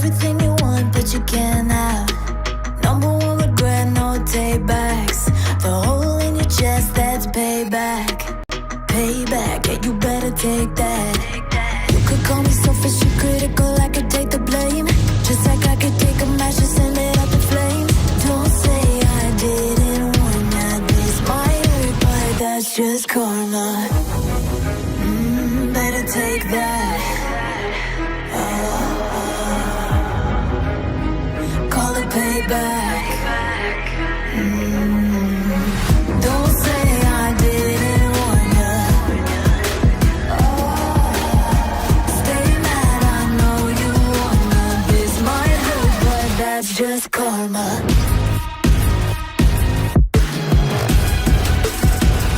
everything you want, but you can't have. Number one regret, no take backs. The hole in your chest, that's payback. Payback, yeah, you better take that. You could call me selfish and critical, I could take the blame. Just like I could take a match and send it up in flames. Don't say I didn't warn ya, this might hurt, but that's just karma. Better take that. Call it payback. Don't say I didn't warn ya. Stay mad, I know you wanna. This might hurt, but that's just karma.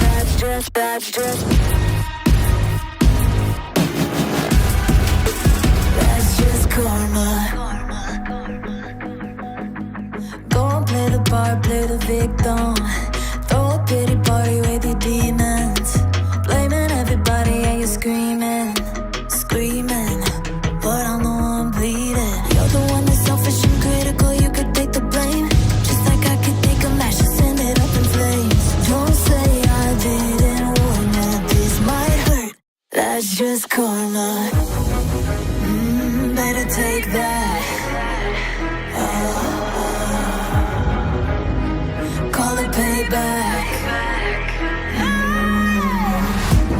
That's just That's just karma. Go and play the part, play the victim. Throw a pity party with your demons. Blaming everybody and you're screaming, screaming. But I'm the one bleeding. You're the one that's selfish and critical, you could take the blame. Just like I could take a match and send it up in flames. Don't say I didn't warn you, this might hurt. That's just karma. Better take that. Call it payback.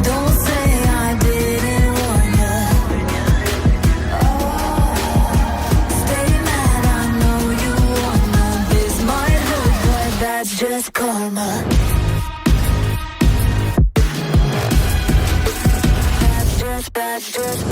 Don't say I didn't warn ya. Stay mad, I know you wanna. This might hurt, but that's just karma. That's just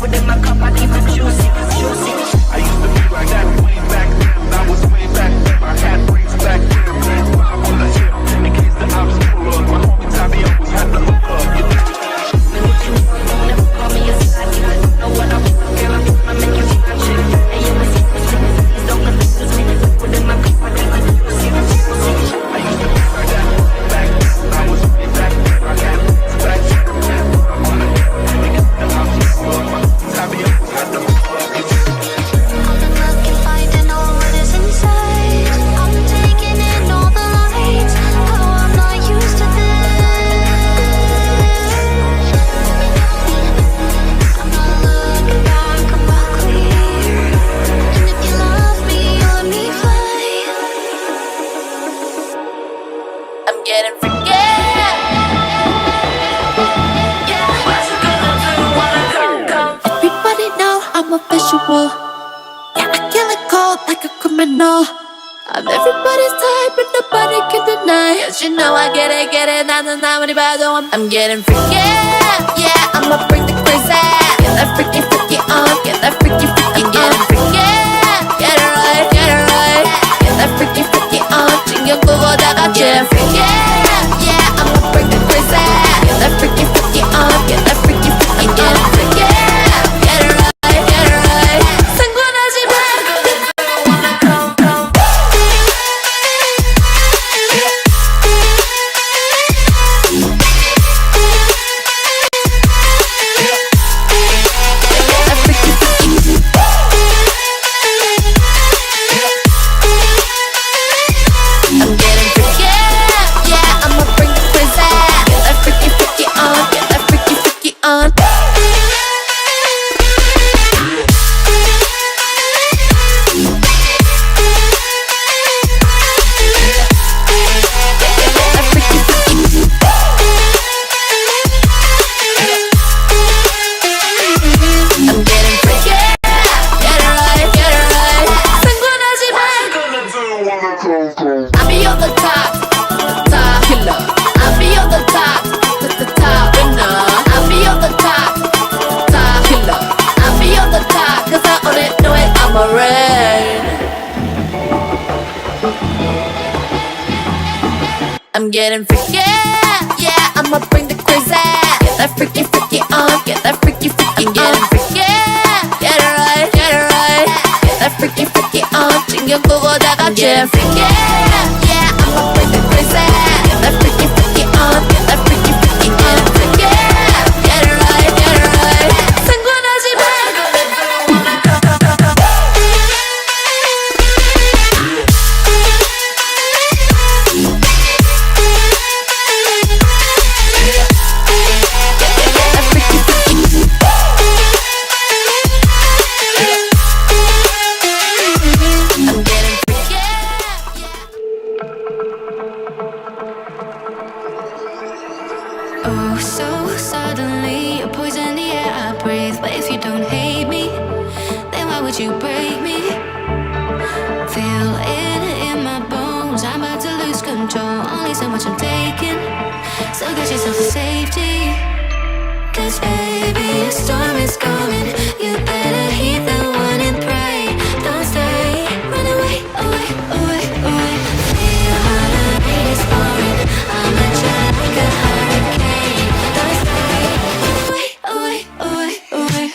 Within my cup, I keep it juicy, juicy. I used to be like that way back. visual. Yeah, I kill it cold like a criminal. I'm everybody's type, but nobody can deny. Yes, you know I get it, 나는 아무리 봐도 I'm getting freaky, yeah, I'ma bring the crazy. Get that freaky, freaky on, get that freaky, freaky on. Getting freaky, get it right, get it right. Get that freaky, freaky on, 신경 끄고 다 같이 freaky, yeah, I'ma bring the crazy. Get that freaky, freaky on, get that freaky, freaky on. Getting freaky, get it right, get it right. 상관하지 마. I'm getting freaky, yeah, I'ma bring the crazy. Get that freaky, freaky on, get that freaky, freaky on. Getting freaky, get it right, get it right. Get that freaky, freaky on, 신경 끄고 다 같이 freaky, yeah, I'ma bring the crazy. Get that freaky, freaky on, get that freaky, freaky on. Getting freaky, get it right, get it right. 상관하지 마. Oh, so suddenly you're poison the air I breathe. But if you don't hate me, then why would you break me? Feel it in my bones, I'm about to lose control. Only so much I'm taking, so get yourself to safety. Cause baby, a storm is coming. You better heed the warning, pray. Don't stay, run away, away, away, away. Feel how the rain is pouring. I'm a child like a hurricane. Don't stay, away, away, away, away.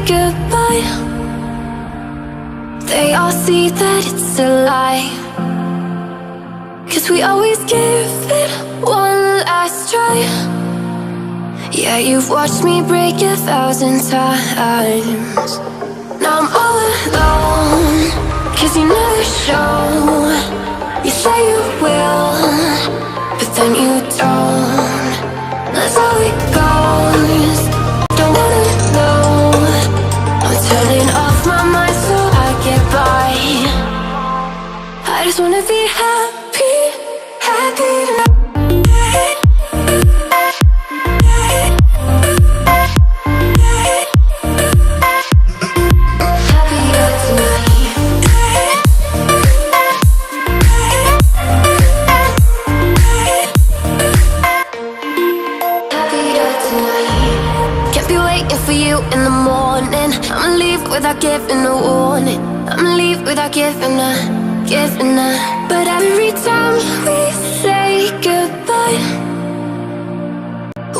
goodbye, they all see that it's a lie. 'Cause we always give it one last try. Yeah, you've watched me break 1,000 times. Now I'm all alone, 'cause you never show. You say you will, but then you don't. That's how it goes. Don't wanna know. I'm turning off my mind so I get by. I just wanna be happy, happy tonight. In the morning, I'ma leave without giving a warning. I'ma leave without giving a. But every time we say goodbye,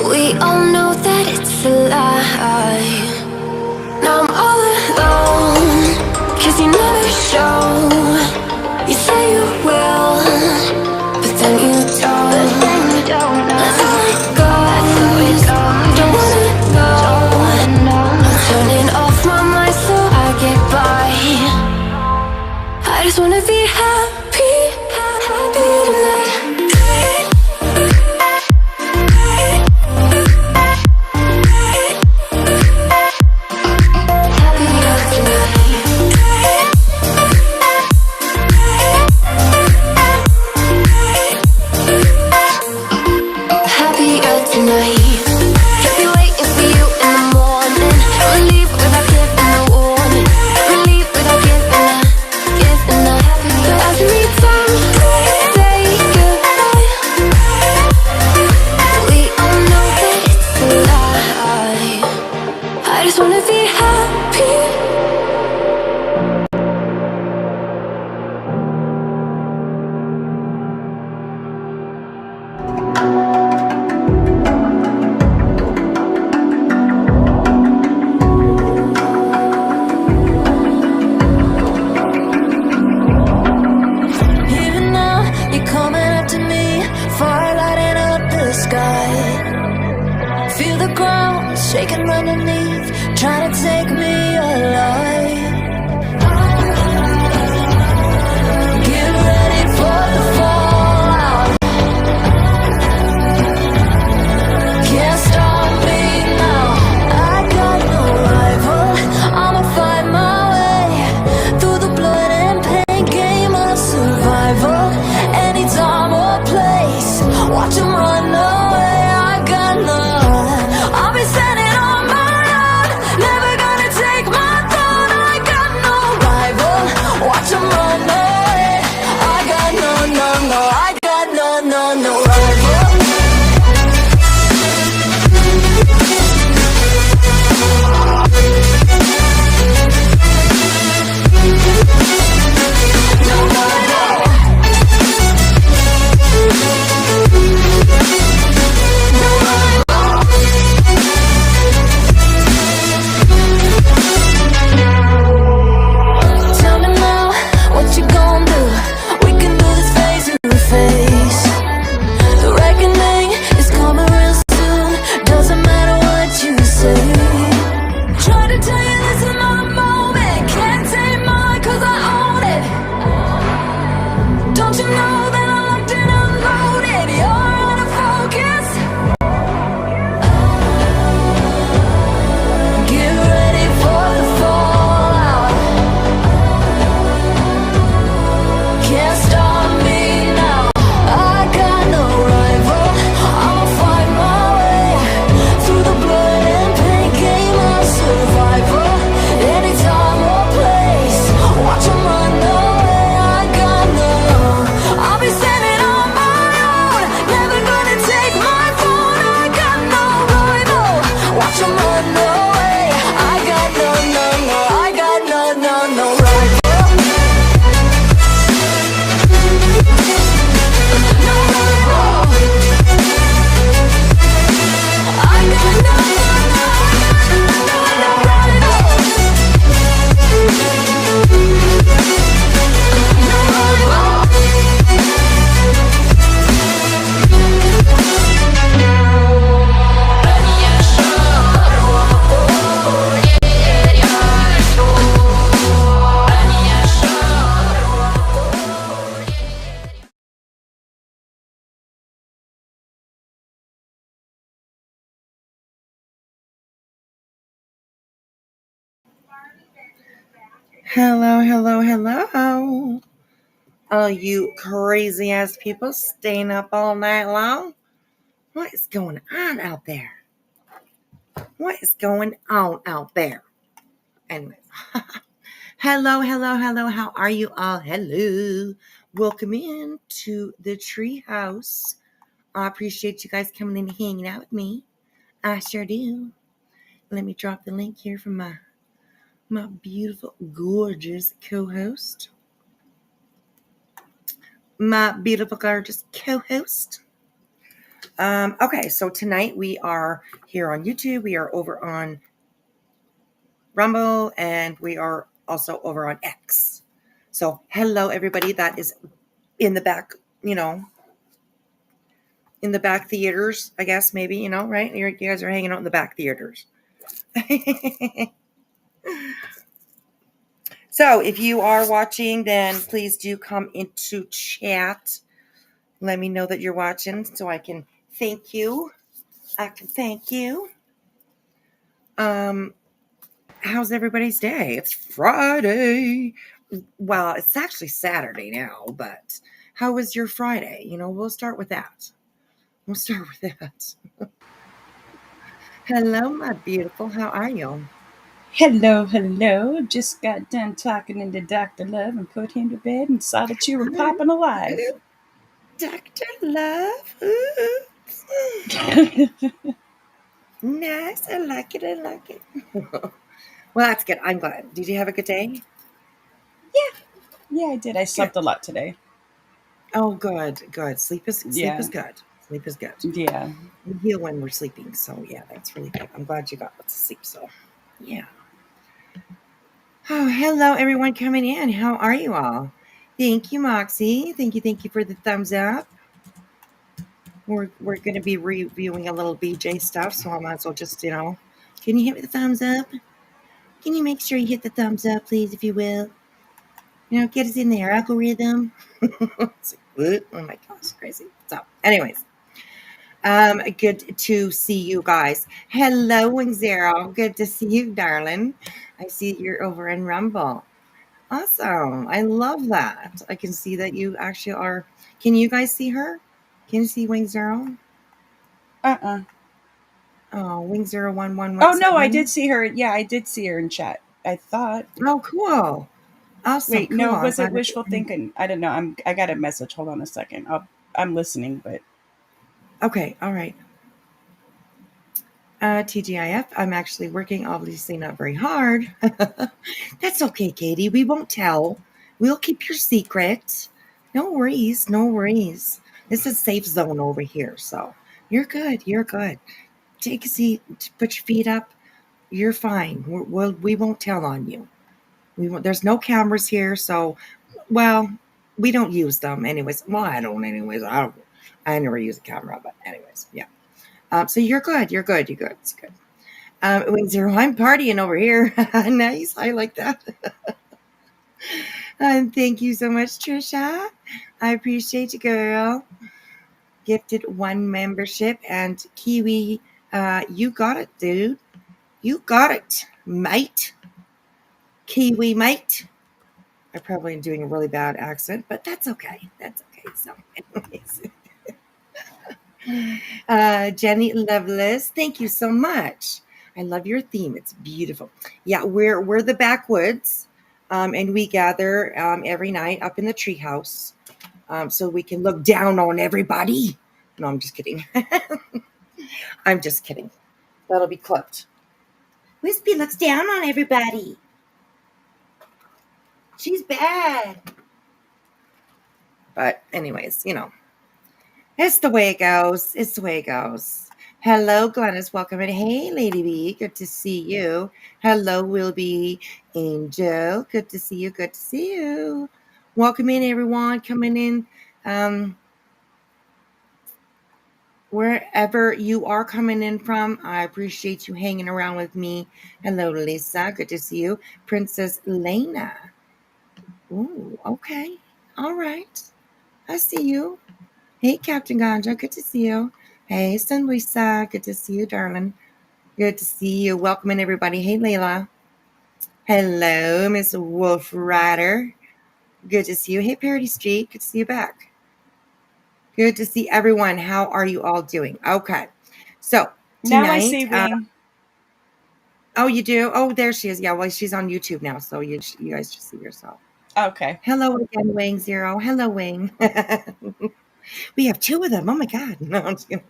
we all know that it's a lie. Now I'm all alone, 'cause you never show. You say you will, but then you don't. That's how it goes. Don't wanna know. Turning off my mind so I get by. I just wanna be happy, happy tonight. Happier tonight. Shaking underneath, trying to take me alive. Get ready for the fallout. Can't stop me now. I got no rival. I'ma fight my way through the blood and pain game of survival. Any time or place, watch 'em run away. I got none. I'll be standing on my own, never gonna take Hello, hello, hello. All you crazy ass people staying up all night long. What is going on out there? What is going on out there? Anyways, hello, hello, hello. How are you all? Hello. Welcome in to the tree house. I appreciate you guys coming in and hanging out with me. I sure do. Let me drop the link here from my beautiful, gorgeous co-host. My beautiful, gorgeous co-host. Okay, so tonight we are here on YouTube. We are over on Rumble, and we are also over on X. So, hello, everybody that is in the back, in the back theaters, I guess, maybe, right? You guys are hanging out in the back theaters. So, if you are watching, then please do come into chat. Let me know that you're watching so I can thank you. How's everybody's day? It's Friday. Well, it's actually Saturday now, but how was your Friday? We'll start with that. Hello, my beautiful. How are you? Hello, hello. Just got done talking into Dr. Love and put him to bed and saw that you were popping alive. Dr. Love. Ooh. Nice. I like it. Well, that's good. I'm glad. Did you have a good day? Yeah, I did. I Good. slept a lot today. Oh, good. Sleep is Yeah, good. Sleep is good. yeah. We heal when we're sleeping, so yeah, that's really good. I'm glad you got lots of sleep. So, yeah. Oh, hello, everyone coming in. How are you all? Thank you, Moxie. Thank you for the thumbs up. We're going to be reviewing a little BJ stuff, so I might as well just, can you hit the thumbs up? Can you make sure you hit the thumbs up, please, if you will? Get us in the algorithm. Oh my gosh, crazy. So, anyways, good to see you guys. Hello, Wing Zero. Good to see you, darling. I see you're over in Rumble. Awesome. I love that. I can see that you actually are. Can you guys see her? Can you see Wing Zero? Uh-uh. Oh, Wing Zero one one one Oh, no, I did seven. see her. Yeah, I did see her in chat. I thought. Oh, cool. Awesome. Wait, Cool. no, I'm was it glad that wishful thinking? I don't know. I got a message. Hold on a second. I'm listening, but okay. All right. TGIF. I'm actually working, obviously not very hard. That's okay, Katie. We won't tell. We'll keep your secret. No worries. No worries. This is safe zone over here. So you're good. You're good. Take a seat. Put your feet up. You're fine. We won't tell on you. We won't, there's no cameras here, so well, we don't use them anyways. Well, I don't anyways. I never use a camera, but anyways, yeah. So you're good. You're good. You're good. It's good. Wing Zero, I'm partying over here. Nice. I like that. Thank you so much, Trisha. I appreciate you, girl. Gifted one membership and Kiwi. You got it, dude. You got it, mate. Kiwi, mate. I probably am doing a really bad accent, but that's okay. That's okay. So, anyways. Jenny Lovelace, thank you so much. I love your theme. It's beautiful. Yeah, we're the backwoods, and we gather every night up in the treehouse, so we can look down on everybody. No, I'm just kidding. I'm just kidding. That'll be clipped. Whispy looks down on everybody. She's bad. But anyways, it's the way it goes. It's the way it goes. Hello, Glennis. Welcome in. Hey, Lady B. Good to see you. Hello, Wilby. Angel. Good to see you. Good to see you. Welcome in, everyone. Coming in. Wherever you are coming in from, I appreciate you hanging around with me. Hello, Lisa. Good to see you. Princess Lena. Ooh, okay. All right. I see you. Hey, Captain Ganja, good to see you. Hey, Sun Lisa, good to see you, darling. Good to see you. Welcome in, everybody. Hey, Layla. Hello, Miss Wolf Rider. Good to see you. Hey, Parody Street. Good to see you back. Good to see everyone. How are you all doing? Okay. So Now I tonight, see Wing. oh, you do? Oh, there she is. Yeah, well, she's on YouTube now, so you guys just see yourself. Okay. Hello again, Wing Zero. Hello, Wing. We have two of them. Oh my God. No, I'm just kidding.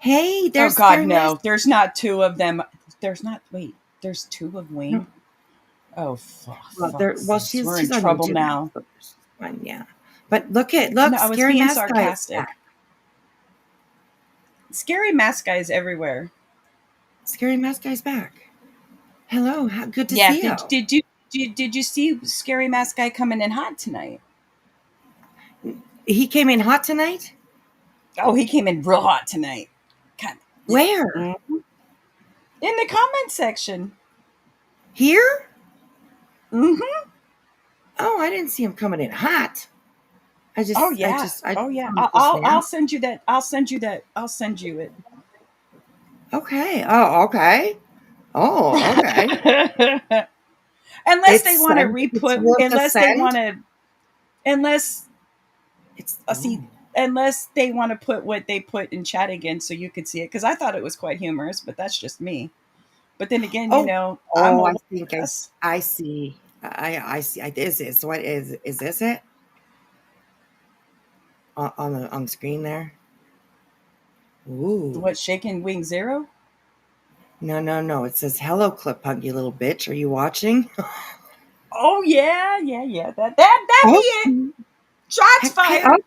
Hey, Oh there's God, Scary no. Mask. There's not two of them. There's not. Wait. There's two of Wing. Oh Well, sakes. We're in she's on trouble YouTube now. so there's one, yeah. But look, No, I was Scary being Mask Guy is sarcastic. back. Scary mask guys everywhere. Scary Mask Guy's back. Hello, good to Yeah. see you. Did you see Scary Mask Guy coming in hot tonight? He came in hot tonight? Oh, he came in real hot tonight. God. Where? In the comment section. Here? Mm-hmm. Oh, I didn't see him coming in hot. Oh yeah. I'll send you that. I'll send you it. Okay. Oh, okay. Oh, okay. Unless they It's want to sent. It's re-put, worth a send. It's unless they want to put what they put in chat again so you could see it, because I thought it was quite humorous, but that's just me. But then again, I'm I old. think I see. I see. Is this what is this it on the screen there? Ooh. What, Shaking Wing Zero? No. It says hello, Clip Pug, you little bitch. Are you watching? Oh yeah. That be it. Shots fired.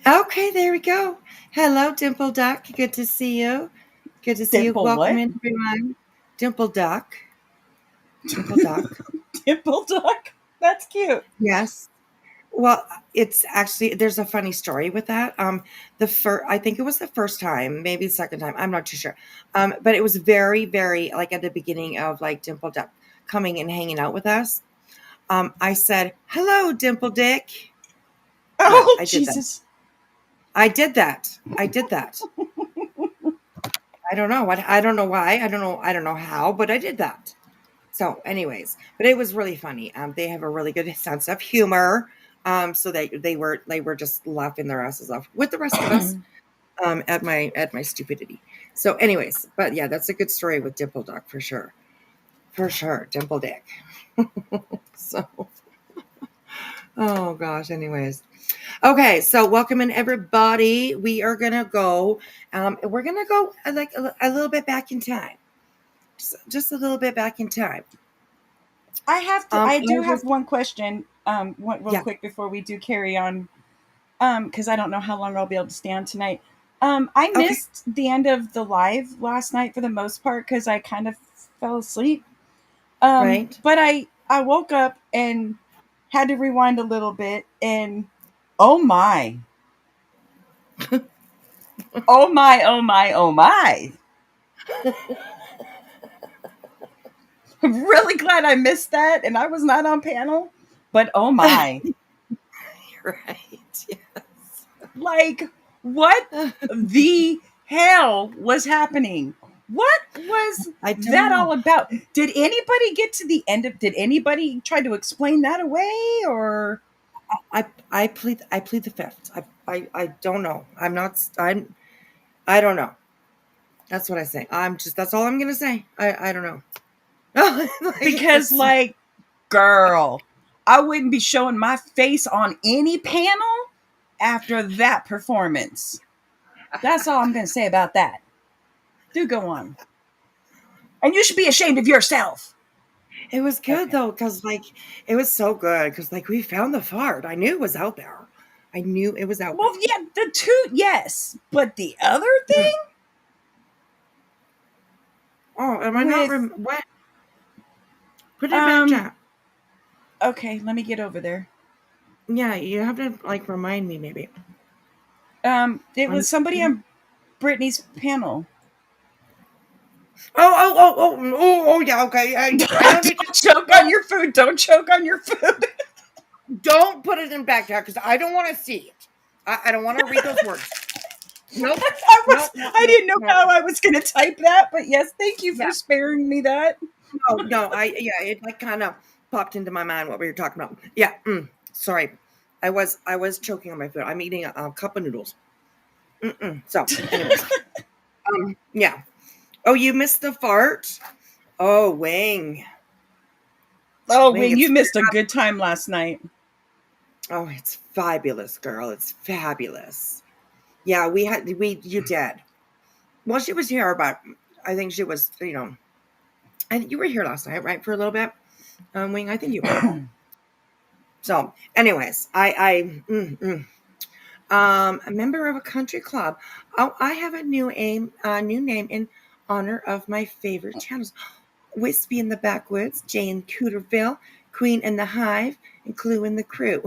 Okay, there we go. Hello, Dimple Duck. Good to see you. Good to see you. Dimple Welcome what? in, everyone. Dimple Duck. Dimple Duck. Dimple Duck. That's cute. Yes. Well, it's actually there's a funny story with that. I think it was the first time, maybe the second time. I'm not too sure. But it was very, very like at the beginning of like Dimple Duck coming and hanging out with us. I said, "Hello, Dimple Dick." Oh I did Jesus. I did that. I don't know what. I don't know why. I don't know how, but I did that. So, anyways, but it was really funny. They have a really good sense of humor. So they were just laughing their asses off with the rest of us. At my stupidity. So, anyways, but yeah, that's a good story with Dimple Duck for sure. For sure, Dimple Dick. So, oh gosh. Anyways, okay. So, welcome in everybody. We are gonna go. We're gonna go like a little bit back in time. Just a little bit back in time. I do have one question. Real quick before we do carry on. Because I don't know how long I'll be able to stay on tonight. I missed the end of the live last night for the most part because I kind of fell asleep. Right. But I woke up and had to rewind a little bit, and oh my. Oh my. I'm really glad I missed that and I was not on panel. But oh my. Right. Yes. Like, what the hell was happening? What was that all about? Did anybody get to the end of? Did anybody try to explain that away, or? I plead the fifth. I don't know. I don't know. That's what I say. That's all I'm gonna say. I don't know. Because like, girl, I wouldn't be showing my face on any panel after that performance. That's all I'm gonna say about that. Do go on. And you should be ashamed of yourself. It was good though, because like it was so good because like we found the fart. I knew it was out there. I knew it was out well, there. yeah, the toot, yes. But the other thing? Oh, am I not what? Put it back chat. Okay, let me get over there. Yeah, you have to like remind me maybe. It was somebody on Brittney's panel. Oh, yeah, okay. Don't choke on your food. Don't choke on your food. Don't put it in back chat because I don't want to see it. I don't want to read those words. Nope. I didn't know how I was going to type that, but yes, thank you for sparing me that. No, it like kind of popped into my mind what we were talking about. Yeah, sorry, I was choking on my food. I'm eating a cup of noodles. So, anyways, yeah. Oh, you missed the fart. Oh, Oh, Wing, Wing, you it's missed a good time last night. oh, it's fabulous, girl. It's fabulous. Yeah, you did. Well, she was here, but I think she was, and you were here last night, right, for a little bit, Wing. I think you were. So, anyways, a member of a country club. Oh, I have a new name in honor of my favorite channels: Whispy in the Backwoods, Jay in Cooterville, Queen in the Hive, and Clue in the Crew.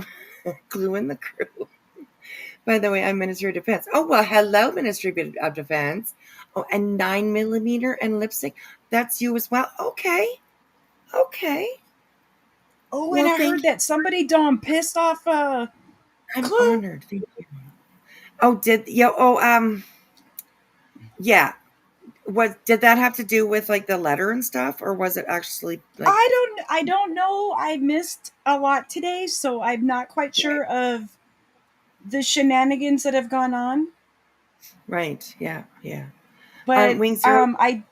Clue in the Crew. By the way, I'm Ministry of Defense. Oh, well, hello, Ministry of Defense. Oh, and 9mm and lipstick. That's you as well. Okay. Oh, and Well, I heard thank you. that somebody Dawn pissed off I'm Clue. honored. Thank you. Oh, yeah. Did that have to do with like the letter and stuff, or was it actually like I don't know. I missed a lot today, so I'm not quite right? sure of the shenanigans that have gone on. Right. Yeah. Yeah. But Wings, you're I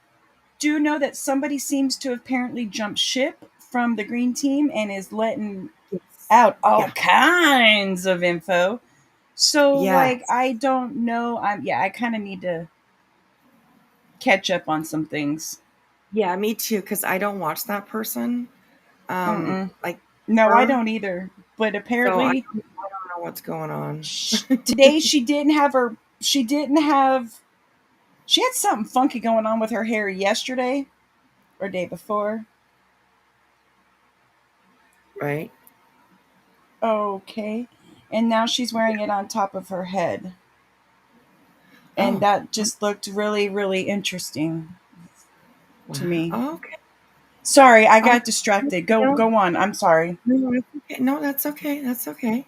do know that somebody seems to apparently jumped ship from the green team and is letting yes. out all Yeah. kinds of info. So like Yes. I don't know. I kind of need to catch up on some things. Yeah. Me too. Because I don't watch that person. Mm-mm. Like No, I her. don't either. But So I apparently don't know what's going on. today she had something funky going on with her hair yesterday or day before. Right. Okay. And now she's wearing it on top of her head. And Oh. that just looked really, really interesting to Wow. me. Okay. Sorry, I Oh, got distracted. Go no, go on. I'm sorry. no, that's okay. No, that's okay. That's okay.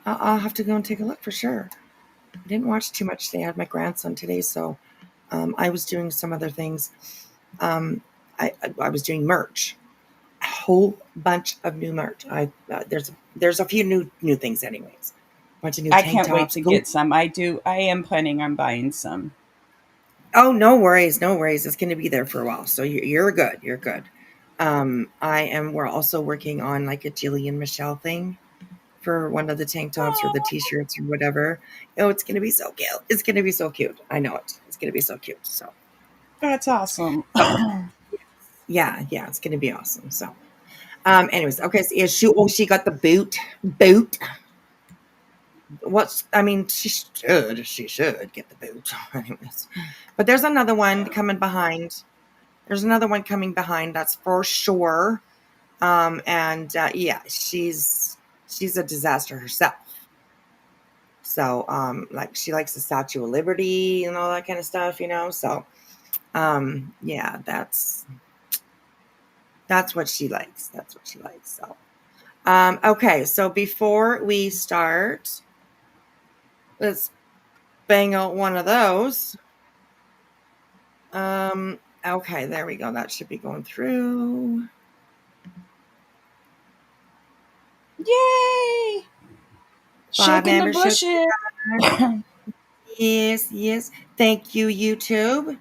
I'll have to go and take a look for sure. I didn't watch too much today. I had my grandson today, so I was doing some other things. Um, I was doing merch, a whole bunch of new merch. There's a few new things, anyways. Bunch of new I tank can't wait tops. to Go. get some. I am planning on buying some. Oh, no worries, no worries. It's going to be there for a while, so you're good. You're good. I am. We're also working on like a Jillian and Michelle thing for one of the tank tops or the Oh, t-shirts or whatever. Oh, it's going to be so cute. It's going to be so cute. I know it. It's going to be so cute. that's awesome. So yeah, it's going to be awesome. So, anyways, okay. So she got the boot. I mean, she should get the boot. Anyways, but there's another one coming behind. There's another one coming behind. That's for sure. And yeah, she's a disaster herself. So, like she likes the Statue of Liberty and all that kind of stuff, So, yeah, that's what she likes. That's what she likes. So, okay. So before we start, let's bang out one of those. Okay, there we go. That should be going through. Yay! 5 Shaking the memberships. bushes. Yes. Thank you, YouTube.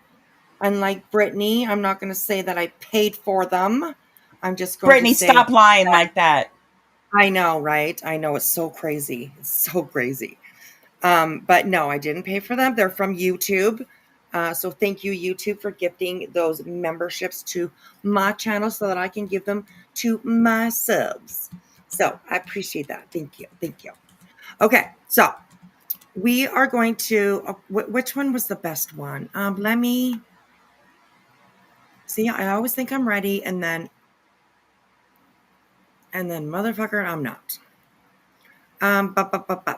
Unlike Brittney, I'm not going to say that I paid for them. I'm just going to Brittney, say stop lying like that. I know, right? I know it's so crazy. It's so crazy. But no, I didn't pay for them. They're from YouTube. So thank you, YouTube, for gifting those memberships to my channel so that I can give them to my subs. So I appreciate that. Thank you. Thank you. Okay, so we are going to. Which one was the best one? Let me see. I always think I'm ready, and then motherfucker, I'm not.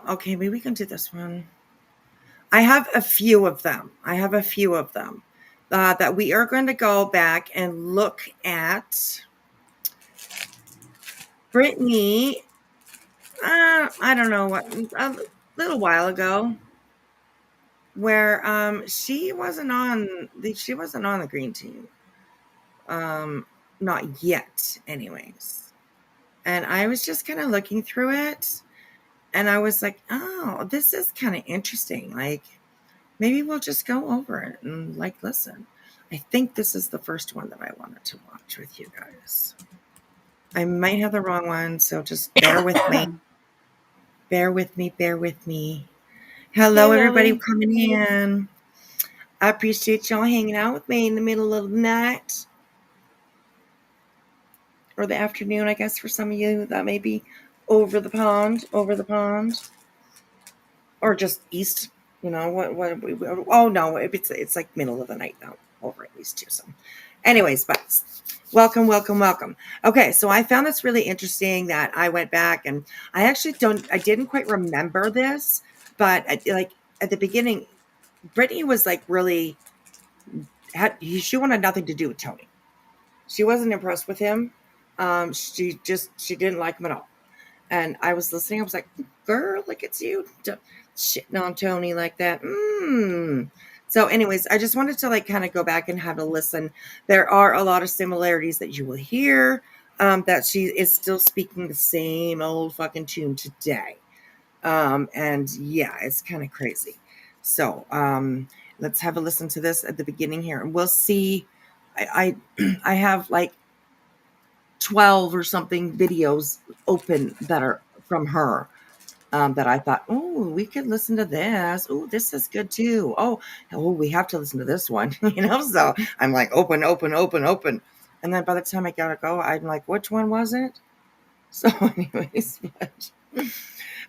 Okay, maybe we can do this one. I have a few of them. That we are going to go back and look at. Brittney, I don't know what, a little while ago, where she wasn't on the green team. not yet, anyways. And I was just kind of looking through it, and I was like, oh, this is kind of interesting. Like, maybe we'll just go over it and like listen. I think this is the first one that I wanted to watch with you guys. I might have the wrong one, so just bear with me. Bear with me. Bear with me. Hello, Hey, everybody Lily. coming in. I appreciate y'all hanging out with me in the middle of the night. Or the afternoon, I guess, for some of you. That may be over the pond. Or just east. You know, oh, no, it's like middle of the night now. Over at least too. So anyways, but welcome. Okay, so I found this really interesting that I went back and I didn't quite remember this, but like at the beginning, Brittney was like really, she wanted nothing to do with Tony. She wasn't impressed with him. She didn't like him at all. And I was listening. I was like, girl, look at you shitting on Tony like that. So anyways, I just wanted to like kind of go back and have a listen. There are a lot of similarities that you will hear, that she is still speaking the same old fucking tune today. And yeah, it's kind of crazy. So let's have a listen to this at the beginning here, and we'll see. I I have like 12 or something videos open that are from her, that I thought, oh, we could listen to this. Oh, this is good too. Oh, we have to listen to this one, so I'm like, open. And then by the time I gotta go, I'm like, which one was it? So anyways,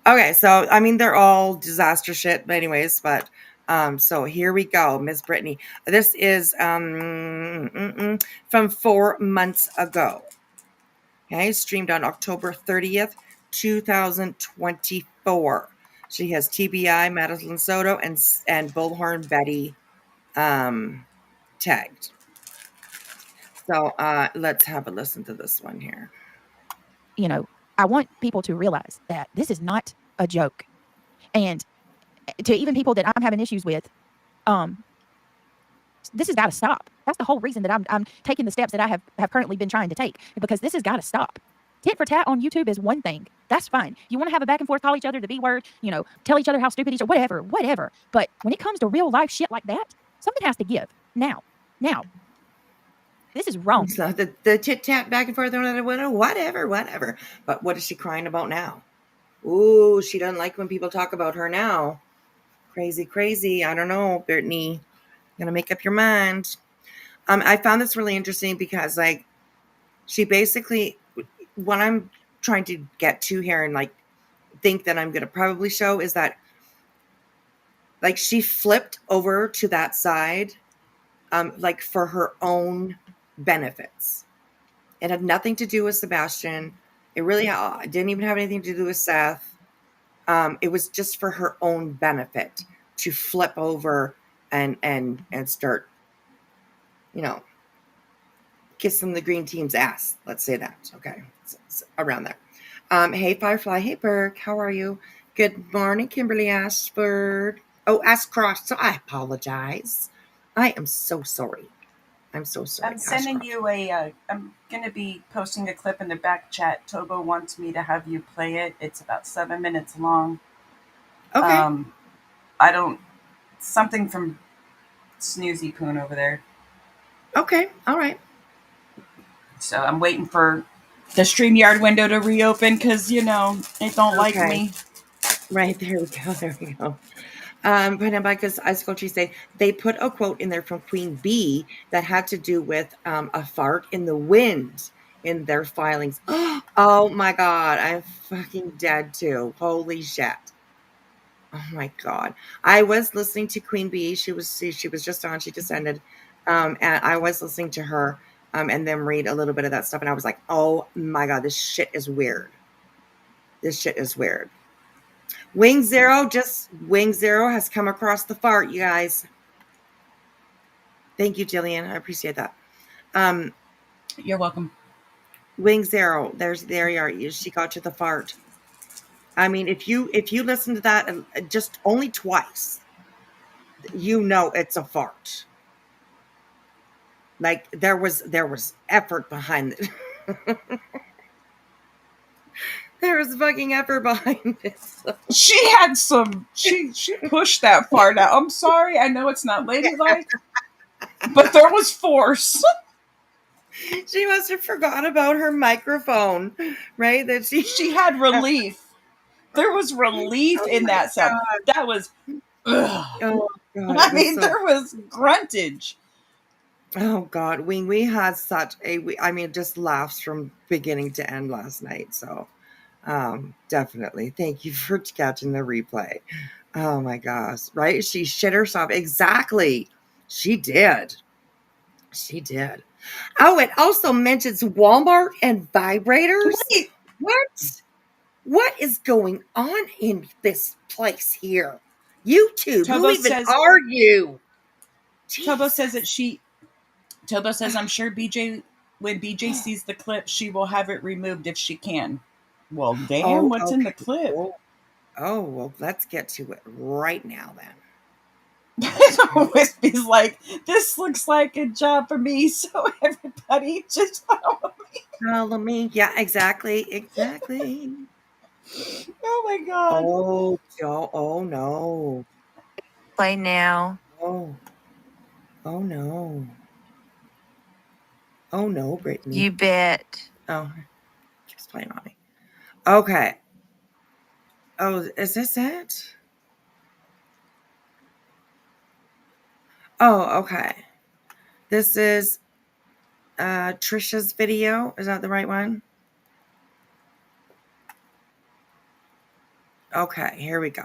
okay, so I mean, they're all disaster shit, but anyways, but so here we go, Miss Brittney. This is from 4 months ago. Okay, streamed on October 30th, 2024. She has TBI, Madeline Soto, and Bullhorn Betty tagged. So let's have a listen to this one here. I want people to realize that this is not a joke. And to even people that I'm having issues with, this has got to stop. That's the whole reason that I'm taking the steps that I have currently been trying to take, because this has got to stop. Tit for tat on YouTube is one thing. That's fine. You want to have a back and forth, call each other the B word, tell each other how stupid each other, whatever. But when it comes to real life shit like that, something has to give. Now. This is wrong. So the tit tat back and forth, whatever. But what is she crying about now? Ooh, she doesn't like when people talk about her now. Crazy. I don't know, Brittney. Gonna make up your mind. I found this really interesting because, like, she basically, what I'm trying to get to here and like think that I'm gonna probably show is that, like, she flipped over to that side, like for her own benefits. It had nothing to do with Sebastian. It really didn't even have anything to do with Seth. It was just for her own benefit to flip over and start, kissing the green team's ass. Let's say that. Okay. So around there. Hey, Firefly. Hey, Burke. How are you? Good morning, Kimberly Ashford. Oh, Ashcroft. So I apologize. I am so sorry. I'm so sorry. I'm sending you I'm going to be posting a clip in the back chat. Togo wants me to have you play it. It's about 7 minutes long. Okay. Something from Snoozypoon over there. Okay. All right. So I'm waiting for the StreamYard window to reopen because, they don't like me. Right. There we go. Because Icicle Tree say they put a quote in there from Queen Bee that had to do with a fart in the wind in their filings. Oh my God, I'm fucking dead too. Holy shit. Oh my God. I was listening to Queen Bee. She was just on. She descended, and I was listening to her and then read a little bit of that stuff, and I was like, oh my God, this shit is weird. Wing Zero has come across the fart, you guys. Thank you, Jillian. I appreciate that. You're welcome. Wing Zero, there you are. She got you the fart. I mean, if you listen to that just only twice, it's a fart. Like there was effort behind it. There was fucking effort behind this. She had some. She pushed that far down. I'm sorry. I know it's not ladylike, but there was force. She must have forgot about her microphone, right? That She had relief. There was relief in that sound. That was. Ugh. Oh God! I mean, there was gruntage. Oh God, we had such a. I mean, just laughs from beginning to end last night. So, definitely, thank you for catching the replay. Oh my gosh, right? She shit herself. Exactly, she did. She did. Oh, it also mentions Walmart and vibrators. Wait, What? What is going on in this place here? YouTube, who Tobo even says- are you? Tobo says that Tobo says, I'm sure when BJ sees the clip, she will have it removed if she can. Well, damn, what's in the clip? Oh, well, let's get to it right now then. Whispy's like, this looks like a job for me, so everybody just follow me. Follow me. Yeah, exactly. Exactly. Oh my God. Oh, oh no. Play now. Oh. Oh no. Oh no, Brittney. You bet. Oh, keeps playing on me. Okay. Oh, is this it? Oh, okay. This is Trisha's video. Is that the right one? Okay, here we go.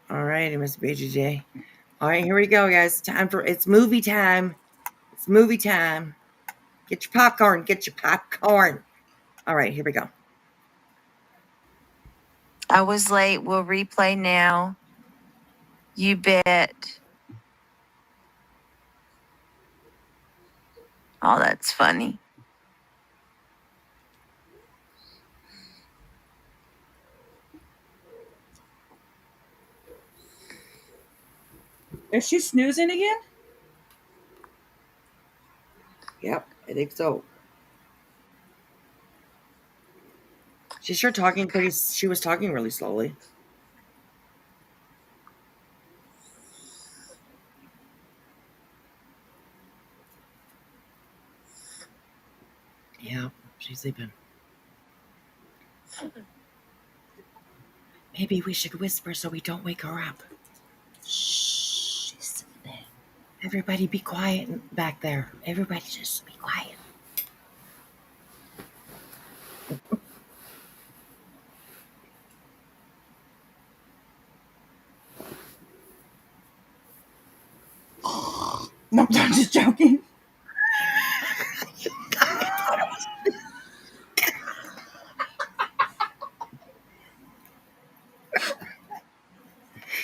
All right, Miss BGJ. All right, here we go, guys. It's movie time. It's movie time. Get your popcorn. Get your popcorn. All right, here we go. I was late. We'll replay now. You bet. Oh, that's funny. Is she snoozing again? Yep, I think so. She's sure talking pretty. She was talking really slowly. Yeah, she's sleeping. Maybe we should whisper so we don't wake her up. Shh, she's sleeping. Everybody be quiet back there. Everybody just be quiet. No, I'm just joking.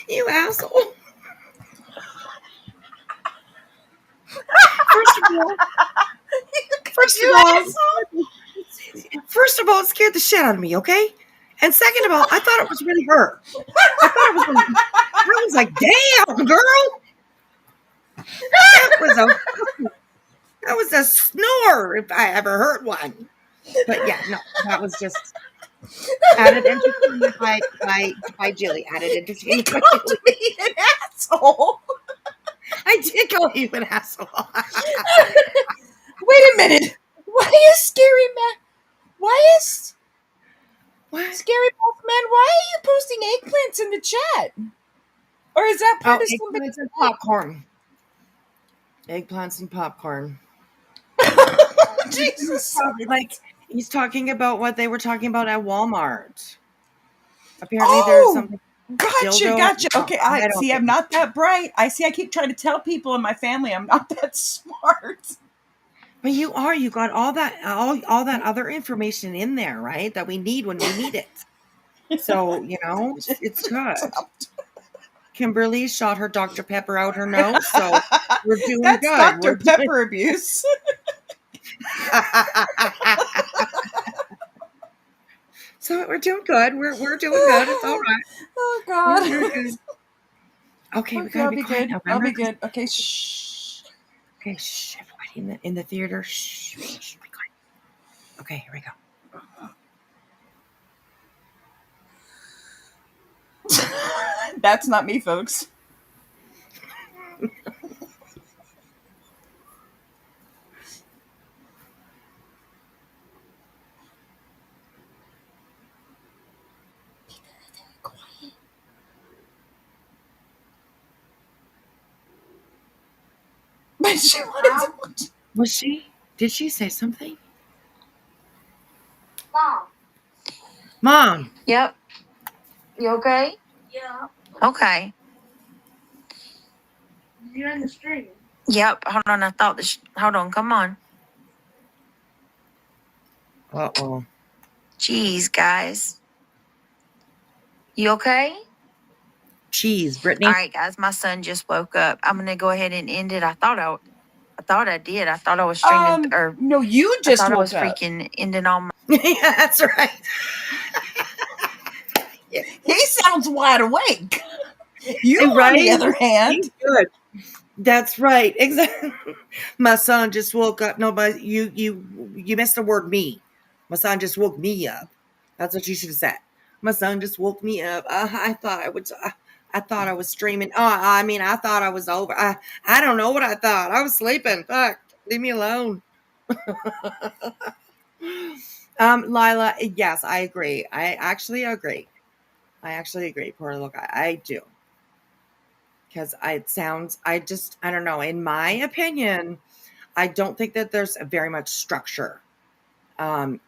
You asshole. First of all, it scared the shit out of me, okay? And second of all, I thought it was really her. I was like, damn, girl. That was a snore if I ever heard one. But yeah, no, that was just added entertainment by Jilly. Added entertainment by Jilly. Me an asshole. I did call you an asshole. Wait a minute. Why is Scary Man? What? Scary Wolf Man? Why are you posting eggplants in the chat? Or is that part of eggplants and popcorn? Eggplants and popcorn. Jesus. Like he's talking about what they were talking about at Walmart. Apparently, there's something. Gotcha. Okay, I see. I'm not that bright. I keep trying to tell people in my family I'm not that smart. But you are. You got all that other information in there, right? That we need when we need it. So it's good. Kimberly shot her Dr. Pepper out her nose, so we're doing That's good. Dr. Pepper abuse. So we're doing good. We're doing good. It's all right. Oh God. Okay, we Okay, gotta I'll be be quiet good. now. I'll be Remember? good. Okay, shh. Okay, shh, everybody in the theater. Shh, shh, be quiet. Okay, here we go. That's not me, folks. But she wanted to. Was she? Did she say something? Mom. Yep. You okay? Yeah. Okay. You're in the stream. Yep. Hold on. I thought this. Hold on. Come on. Uh-oh. Jeez, guys. You okay? Cheese, All Brittney. right, guys. My son just woke up. I'm gonna go ahead and end it. I thought I did. I thought I was streaming, or No, you I just thought I woke was up. freaking ending all my. Yeah, that's right. He sounds wide awake. You, Right? on the other hand, He's good. That's right. Exactly. My son just woke up. No, but you missed the word me. My son just woke me up. That's what you should have said. My son just woke me up. I thought I would. I thought I was streaming. Oh, I mean, I thought I was over. I don't know what I thought. I was sleeping. Fuck, leave me alone. Lila, yes, I agree. I actually agree. Poor little guy. I do. Because it sounds, I don't know. In my opinion, I don't think that there's very much structure in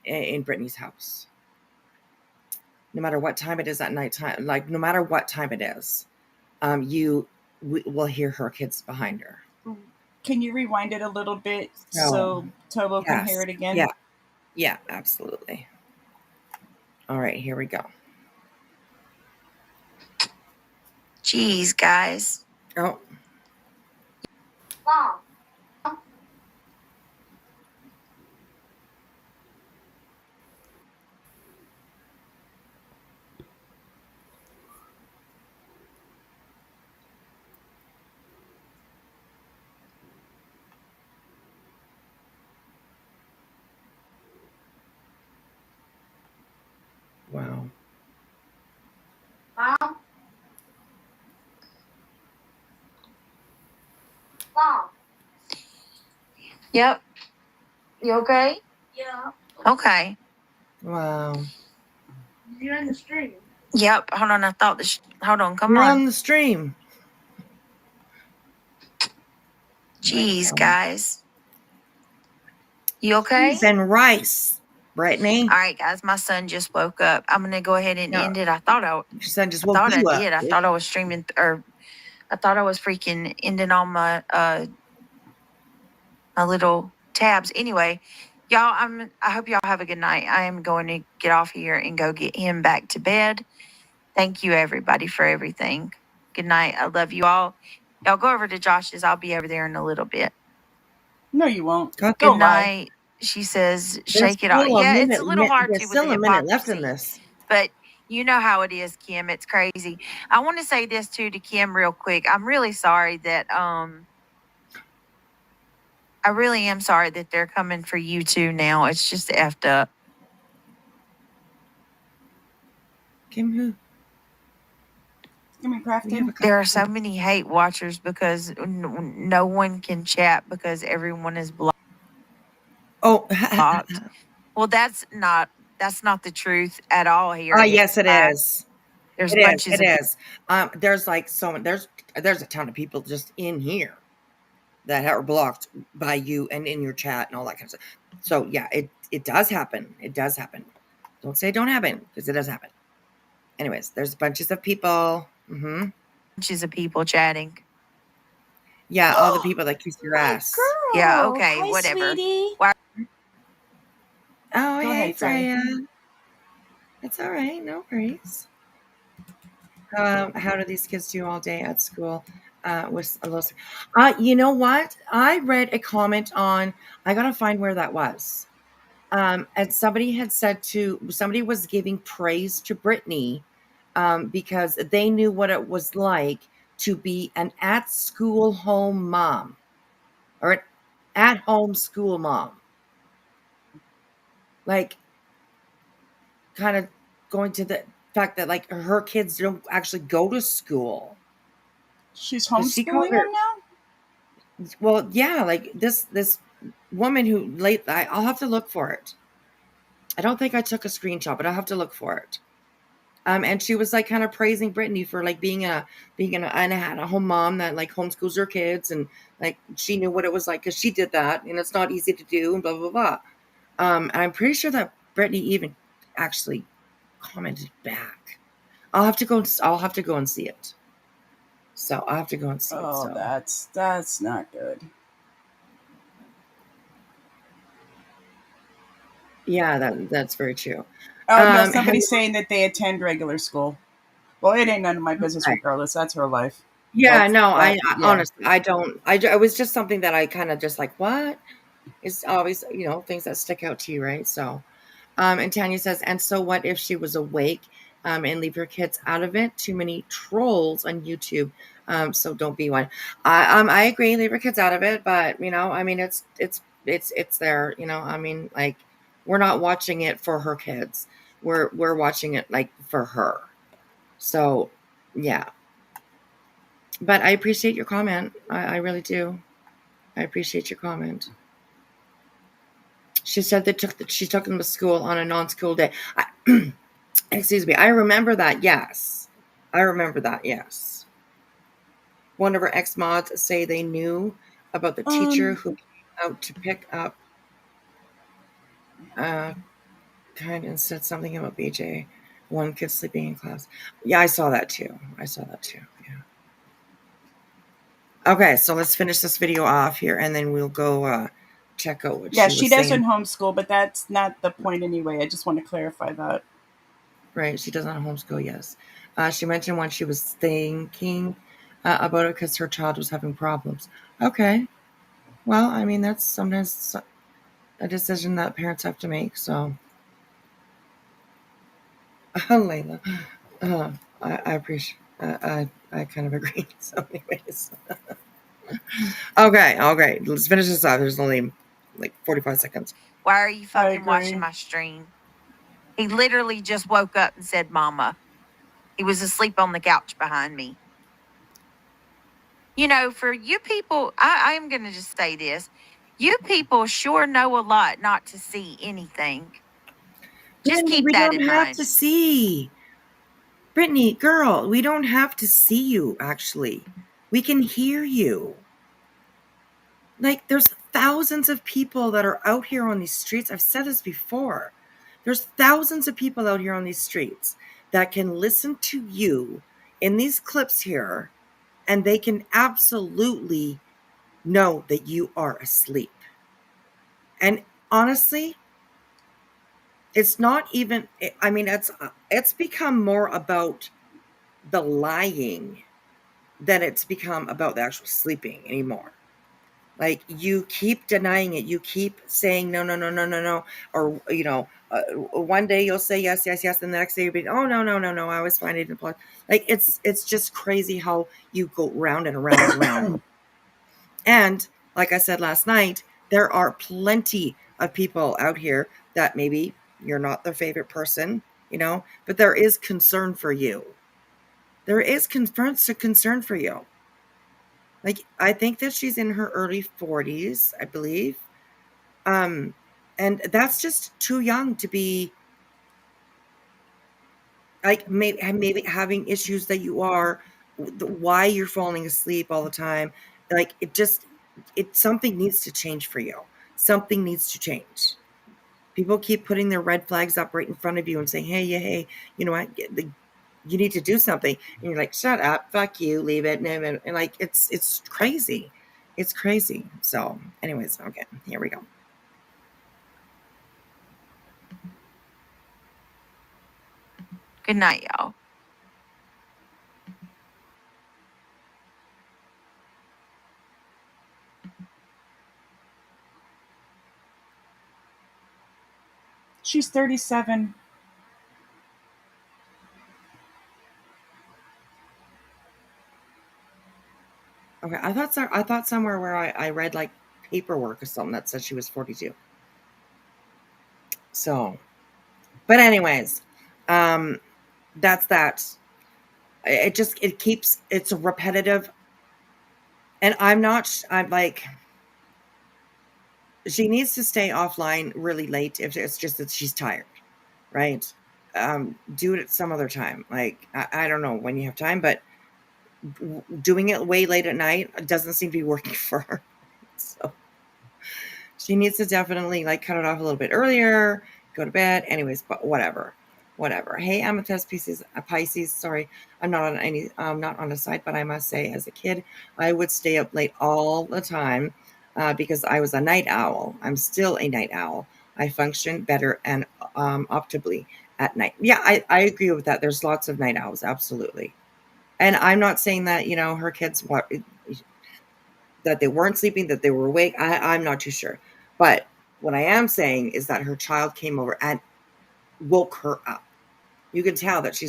Brittney's house. No matter what time it is at nighttime, like no matter what time it is, you will hear her kids behind her. can you rewind it a little bit No. so Tobo can Yes. hear it again? Yeah. Yeah, absolutely. All right, here we go. Jeez, guys. Oh. Mom. Wow. Mom. Mom. Yep. You okay? Yeah. Okay. Wow. You're in the stream. Yep. Hold on. I thought this. Hold on. Come You're on. on the stream. Jeez, guys. You okay? Cheese and rice, Brittney. All right, guys. My son just woke up. I'm gonna go ahead and No. end it. I thought Your son just woke you up. did. I thought I was streaming, or I thought I was freaking ending all my my little tabs. Anyway, y'all, I hope y'all have a good night. I am going to get off here and go get him back to bed. Thank you, everybody, for everything. Good night. I love you all. Y'all go over to Josh's. I'll be over there in a little bit. No, you won't. Good Go Good lie. night. She says, shake it off. Yeah, it's a little hard There's to with still the a minute left hypocrisy. in this. But you know how it is, Kim. It's crazy. I want to say this too to Kim real quick. I'm really sorry that I really am sorry that they're coming for you too now. It's just effed up. Kim who? Give me We have crafting. a There are so many hate watchers because no one can chat because everyone is blocked. Oh. Well, that's not the truth at all here. Yes, it is. There's It is. bunches It of is. There's like there's a ton of people just in here that are blocked by you and in your chat and all that kind of stuff. So yeah, it does happen. It does happen. Don't say it don't happen, because it does happen. Anyways, there's bunches of people. Mm-hmm. bunches of people chatting. Yeah, all the people that kiss your ass. Yeah, okay, Hi, whatever. sweetie. Oh, Go hey, ahead, sorry. Freya. It's all right. No worries. How do these kids do all day at school? With a little, you know what? I read a comment on. I gotta find where that was. And somebody had said somebody was giving praise to Brittney, because they knew what it was like to be an at-school home mom or an at-home school mom. Like, kind of going to the fact that, like, her kids don't actually go to school. She's 'Cause she called homeschooling them now? Well, yeah, like this woman who I'll have to look for it. I don't think I took a screenshot, but I'll have to look for it. And she was like kind of praising Brittney for like being a home mom that like homeschools her kids, and like she knew what it was like because she did that, and it's not easy to do, and blah blah blah. And I'm pretty sure that Brittney even actually commented back. I'll have to go and see it. So I'll have to go and see it. Oh, So. that's not good. Yeah, that's very true. Oh, no, somebody's saying that they attend regular school. Well, it ain't none of my business Okay. regardless. That's her life. Yeah, That's- no, that- I yeah. honestly, I don't. It was just something that I kind of just like, what? It's always, things that stick out to you, right? So, and Tanya says, and so what if she was awake, and leave her kids out of it? Too many trolls on YouTube, so don't be one. I agree, leave her kids out of it, but I mean, it's there, I mean, like, we're not watching it for her kids. We're watching it like for her. So, yeah. But I appreciate your comment. I really do. I appreciate your comment. She said she took them to school on a non-school day. Excuse me. I remember that. Yes. I remember that. Yes. One of her ex-mods say they knew about the teacher who came out to pick up kind and said something about BJ. One kid sleeping in class. Yeah, I saw that too. Yeah. Okay, so let's finish this video off here, and then we'll go check out what she doesn't homeschool, but that's not the point anyway. I just want to clarify that. Right, she doesn't homeschool, yes. She mentioned when she was thinking about it because her child was having problems. Okay. Well, I mean, that's sometimes a decision that parents have to make, so. Layla. I appreciate I kind of agree. So anyways. Okay. Let's finish this off. There's only like 45 seconds. Why are you fucking watching my stream? He literally just woke up and said, Mama. He was asleep on the couch behind me. For you people, I am going to just say this. You people sure know a lot not to see anything. Just keep that in mind. We don't have to see. Brittney, girl, we don't have to see you, actually. We can hear you. Like, there's thousands of people that are out here on these streets. I've said this before. There's thousands of people out here on these streets that can listen to you in these clips here, and they can absolutely know that you are asleep. And honestly, it's not even, I mean, it's become more about the lying than it's become about the actual sleeping anymore. Like, you keep denying it. You keep saying no. Or, one day you'll say yes. And the next day you'll be, oh, no. I was fine. I didn't apply. Like, it's just crazy how you go round and around and around. And like I said last night, there are plenty of people out here that maybe you're not their favorite person, but there is concern for you. There is concern for you. Like, I think that she's in her early 40s, I believe. And that's just too young to be, like, maybe having issues that you are, why you're falling asleep all the time. Like, something needs to change for you. Something needs to change. People keep putting their red flags up right in front of you and saying, hey, you know what? You need to do something. And you're like, shut up, fuck you, leave it. And like, it's crazy. It's crazy. So anyways, okay, here we go. Good night, y'all. She's 37. Okay, I thought somewhere where I read like paperwork or something that said she was 42. So, but anyways, that's that. It's repetitive, and I'm like, she needs to stay offline really late if it's just that she's tired, right? Do it some other time. Like, I don't know when you have time, but doing it way late at night doesn't seem to be working for her. So she needs to definitely like cut it off a little bit earlier, go to bed. Anyways, but whatever. Hey, Amethyst Pisces. Sorry, I'm not on a site, but I must say, as a kid, I would stay up late all the time because I was a night owl. I'm still a night owl. I function better and optimally at night. Yeah, I agree with that. There's lots of night owls, absolutely. And I'm not saying that, her kids, that they weren't sleeping, that they were awake. I'm not too sure. But what I am saying is that her child came over and woke her up. You can tell that she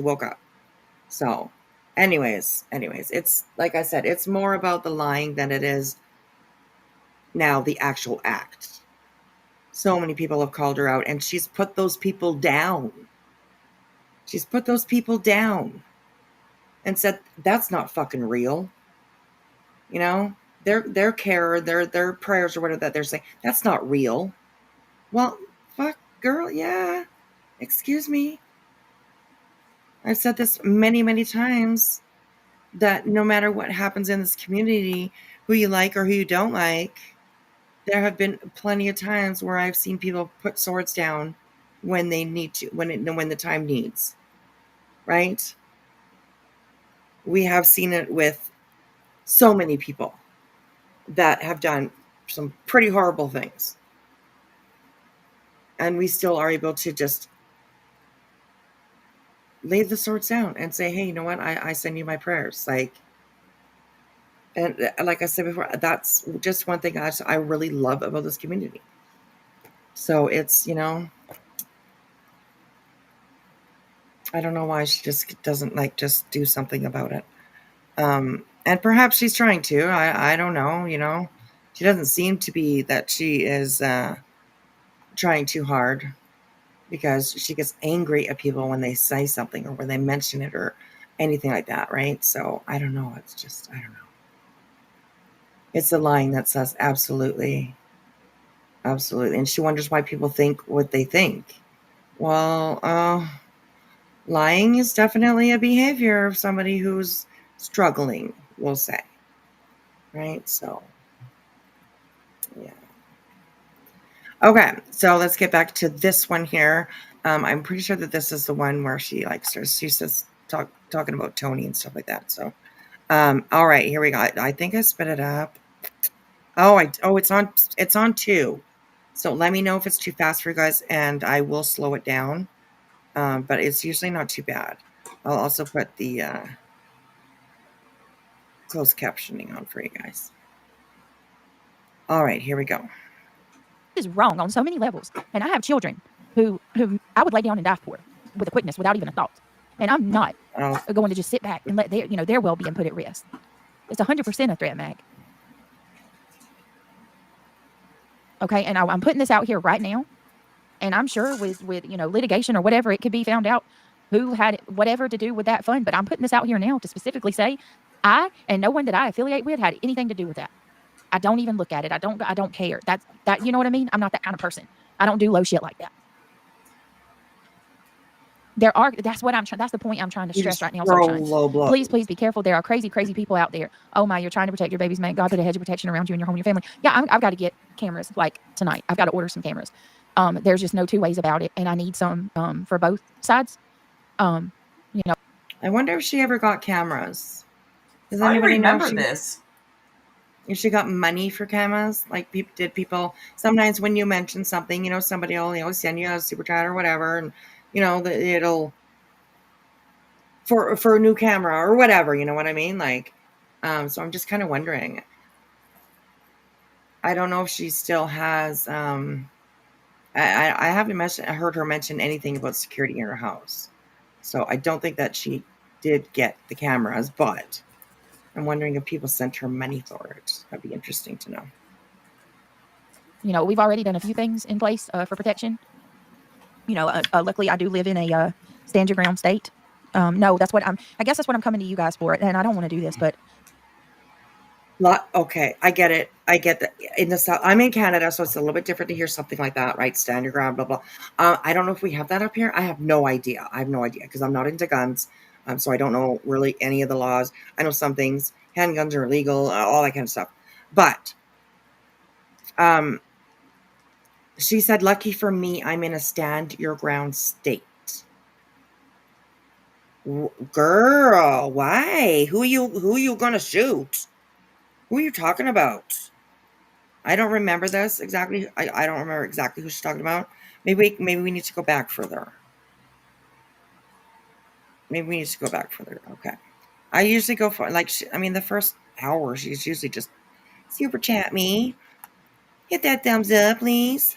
woke up. So anyways, it's like I said, it's more about the lying than it is now the actual act. So many people have called her out, and she's put those people down. And said, that's not fucking real. Their care, their prayers or whatever that they're saying, that's not real. Well, fuck, girl, yeah. Excuse me. I've said this many, many times, that no matter what happens in this community, who you like or who you don't like, there have been plenty of times where I've seen people put swords down when they need to, when the time needs, right? We have seen it with so many people that have done some pretty horrible things. And we still are able to just lay the swords down and say, hey, you know what? I send you my prayers. And like I said before, that's just one thing I really love about this community. So it's, I don't know why she just doesn't just do something about it. And perhaps she's trying to. I don't know. She doesn't seem to be that she is trying too hard, because she gets angry at people when they say something or when they mention it or anything like that, right? So I don't know. It's just, I don't know. It's a line that says absolutely. And she wonders why people think what they think. Well, lying is definitely a behavior of somebody who's struggling, we'll say. Right? So, yeah. Okay, so let's get back to this one here. I'm pretty sure that this is the one where she says talking about Tony and stuff like that. So, all right, here we go. I think I sped it up. It's on 2. So let me know if it's too fast for you guys, and I will slow it down. But it's usually not too bad. I'll also put the closed captioning on for you guys. All right, here we go. Is wrong on so many levels, and I have children who I would lay down and die for with a quickness without even a thought, and I'm not going to just sit back and let their well-being put at risk. It's 100% a threat, Mag. Okay, and I'm putting this out here right now, and I'm sure with litigation or whatever, it could be found out who had whatever to do with that fund. But I'm putting this out here now to specifically say I and no one that I affiliate with had anything to do with that. I don't even look at it. I don't care. That you know what I mean? I'm not that kind of person. I don't do low shit like that. That's the point I'm trying to stress right now. Please be careful. There are crazy people out there. Oh my, you're trying to protect your babies, man. God put a hedge of protection around you and your home and your family. Yeah, I've got to get cameras tonight. I've got to order some cameras. There's just no two ways about it, and I need some for both sides. I wonder if she ever got cameras. Does anybody remember this? If she got money for cameras, did people sometimes when you mention something, somebody will send you a super chat or whatever, and it'll for a new camera or whatever, you know what I mean? So I'm just kind of wondering. I don't know if she still has. I haven't heard her mention anything about security in her house, so I don't think that she did get the cameras, but I'm wondering if people sent her money for it. That'd be interesting to know. You know, we've already done a few things in place for protection. You know, luckily I do live in a stand your ground state. No, I guess that's what I'm coming to you guys for. And I don't want to do this, but. Okay, I get it. I get that. In the South, I'm in Canada, so it's a little bit different to hear something like that, right? Stand your ground, blah, blah. I don't know if we have that up here. I have no idea. Because I'm not into guns. So I don't know really any of the laws. I know some things. Handguns are illegal, all that kind of stuff. But she said, lucky for me, I'm in a stand your ground state. Girl, why? Who you gonna shoot? Who are you talking about? I don't remember this exactly. I don't remember exactly who she's talking about. Maybe we need to go back further. Okay. I usually go for the first hour. She's usually just super chat me. Hit that thumbs up, please.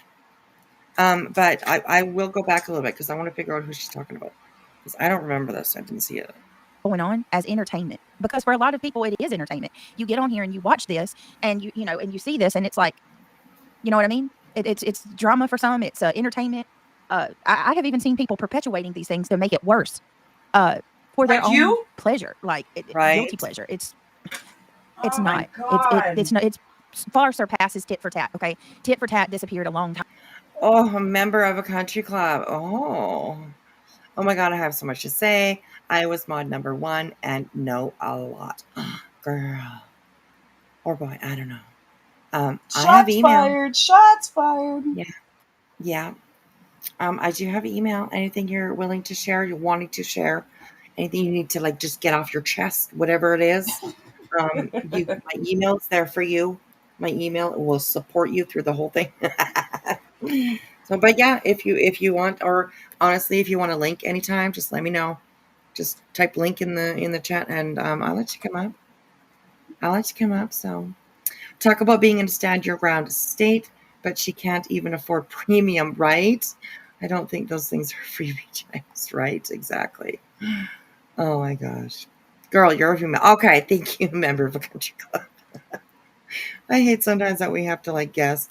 But I will go back a little bit because I want to figure out who she's talking about. Because I don't remember this. I didn't see it. Going on as entertainment, because for a lot of people it is entertainment. You get on here and you watch this and you see this and it's like, you know what I mean? It's drama for some. It's entertainment. I have even seen people perpetuating these things to make it worse for their own pleasure, guilty pleasure. It's not. It's far surpasses tit for tat. Okay, tit for tat disappeared a long time. Oh, a member of a country club. Oh my God, I have so much to say. I was mod number 1 and know a lot. Girl. Or boy, I don't know. I have email. Shots fired. Yeah. I do have email. Anything you're willing to share, you're wanting to share, anything you need to just get off your chest, whatever it is. My email's there for you. My email will support you through the whole thing. So, but yeah, if you want, or honestly, if you want a link anytime, just let me know. Just type link in the chat, and I'll let you come up. So, talk about being in a stand your ground state, but she can't even afford premium, right? I don't think those things are freebie checks, right? Exactly. Oh my gosh, girl, you're a female. Okay, thank you, member of a country club. I hate sometimes that we have to guess.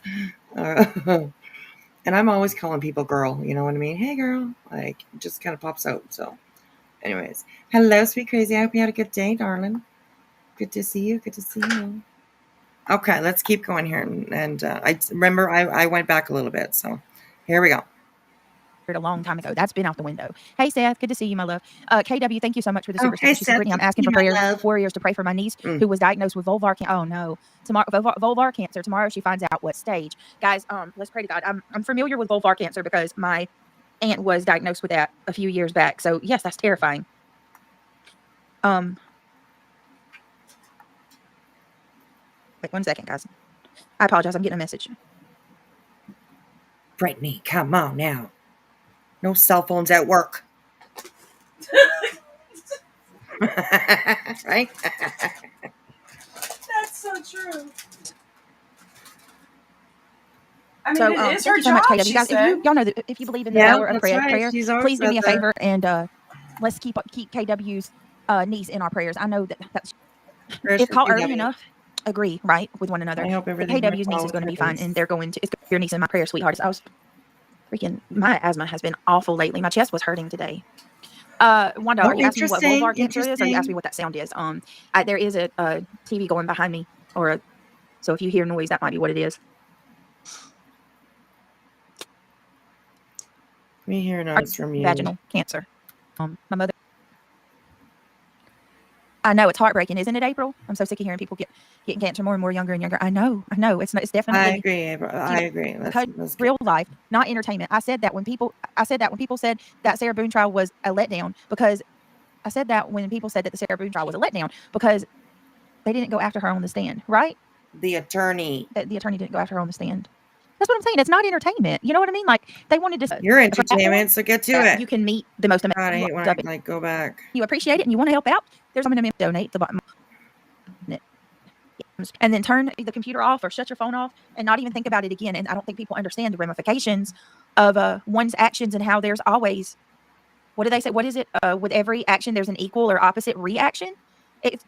And I'm always calling people girl, you know what I mean? Hey girl, it just kind of pops out. So anyways, hello, sweet crazy. I hope you had a good day, darling. Good to see you. Okay, let's keep going here. And I remember I went back a little bit. So here we go. A long time ago. That's been out the window. Hey Seth, good to see you, my love. KW, thank you so much for the super sticker. She said, Brittney, I'm asking for prayers, warriors to pray for my niece who was diagnosed with vulvar cancer. Oh no, vulvar cancer. Tomorrow she finds out what stage. Guys, let's pray to God. I'm familiar with vulvar cancer because my aunt was diagnosed with that a few years back. So yes, that's terrifying. Wait 1 second, guys. I apologize. I'm getting a message. Brittney, come on now. No cell phones at work. Right? That's so true. I mean, So, it is her thank you so job, much, KW. she Guys, said. y'all know that if you believe in the power of prayer, right. please do me a favor and let's keep KW's niece in our prayers. I know that's if called early enough. Agree, right, with one another. I hope KW's niece is going to be fine, and it's your niece in my prayer, sweetheart. My asthma has been awful lately. My chest was hurting today. Wanda, are you asking me what vulvar cancer is, or you asked me what that sound is? There is a TV going behind me, so if you hear noise, that might be what it is. We hear noise from you. Vaginal cancer. My mother. I know it's heartbreaking, isn't it, April? I'm so sick of hearing people getting cancer more and more younger and younger. I know. It's definitely. I agree, April. I agree. That's real life, not entertainment. I said that when people said that Sarah Boone trial was a letdown, because I said that when people said that the Sarah Boone trial was a letdown because they didn't go after her on the stand, right? The attorney didn't go after her on the stand. That's what I'm saying. It's not entertainment. You know what I mean? They wanted to. You're entertainment, so get to it. You can meet the most amazing. God, I hate when I go back. You appreciate it and you want to help out. There's something to donate to the bottom. And then turn the computer off or shut your phone off and not even think about it again. And I don't think people understand the ramifications of one's actions and how there's always. What do they say? What is it? With every action, there's an equal or opposite reaction. it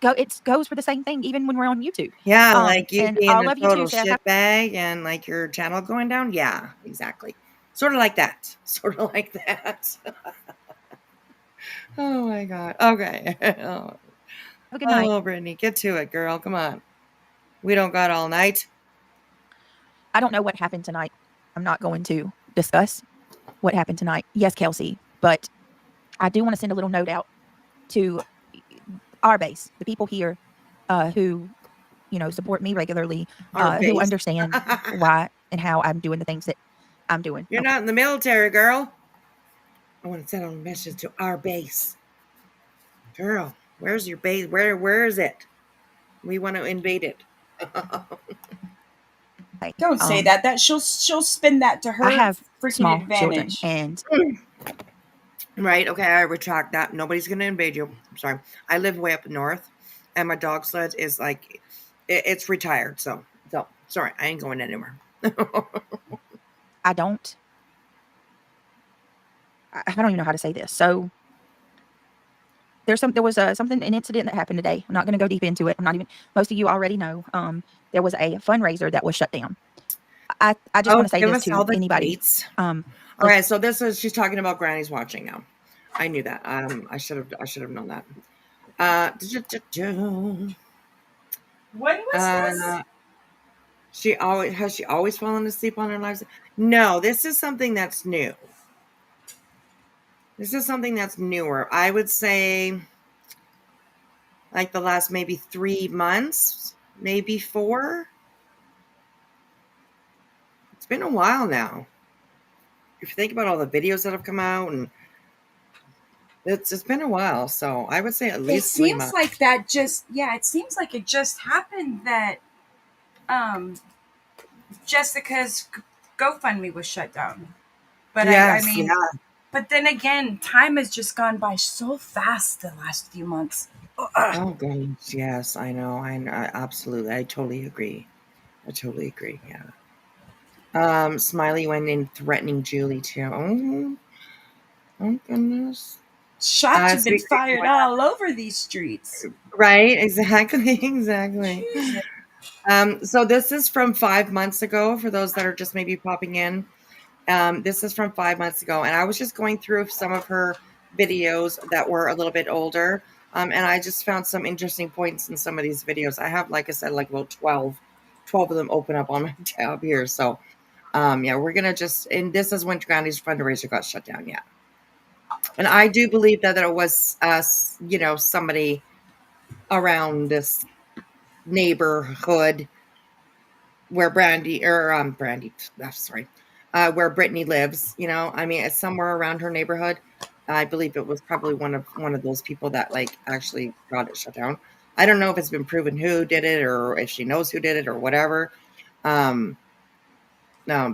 goes for the same thing even when we're on YouTube. Yeah, like you and being all a of you total too, Steph. shitbag and like your channel going down. Yeah, exactly. Sort of like that. Sort of like that. Oh my God. Okay. Have a good night. Oh, Brittney, get to it, girl. Come on. We don't got all night. I don't know what happened tonight. I'm not going to discuss what happened tonight. Yes, Kelsey, but I do want to send a little note out to our base, the people here who, support me regularly, Our who base. understand why and how I'm doing the things that I'm doing. You're not in the military, girl. I want to send a message to our base. Girl, where's your base? Where is it? We want to invade it. Don't say that. She'll spin that to her I have freaking small advantage. children, and Right. Okay. I retract that. Nobody's going to invade you. I'm sorry. I live way up north, and my dog sled is like, it's retired. So sorry. I ain't going anywhere. I don't even know how to say this. So there was an incident that happened today. I'm not going to go deep into it. Most of you already know. There was a fundraiser that was shut down. I just want to say this to anybody. All right. So she's talking about Granny's watching now. I knew that. I should have known that. When was this? Has she always fallen asleep on her lives? No, this is something that's new. This is something that's newer. I would say like the last maybe 3 months, maybe 4. It's been a while now. If you think about all the videos that have come out, and it's been a while, so I would say at least 3 months. It seems like that it seems like it just happened that Jessica's GoFundMe was shut down. But yes, I mean, but then again, time has just gone by so fast the last few months. Oh gosh, yes, I know. I absolutely. I totally agree. Yeah. Smiley went in threatening Julie too. Oh goodness. Shots have been fired all over these streets. Right, exactly. So this is from 5 months ago for those that are just maybe popping in. This is from 5 months ago, and I was just going through some of her videos that were a little bit older, and I just found some interesting points in some of these videos. I have, like I said, like about 12 of them open up on my tab here. So, yeah, we're going to just, and this is when Granny's fundraiser got shut down, yeah. And I do believe that it was, somebody around this neighborhood where where Brittney lives, I mean, it's somewhere around her neighborhood. I believe it was probably one of those people that like actually got it shut down. I don't know if it's been proven who did it or if she knows who did it or whatever. No,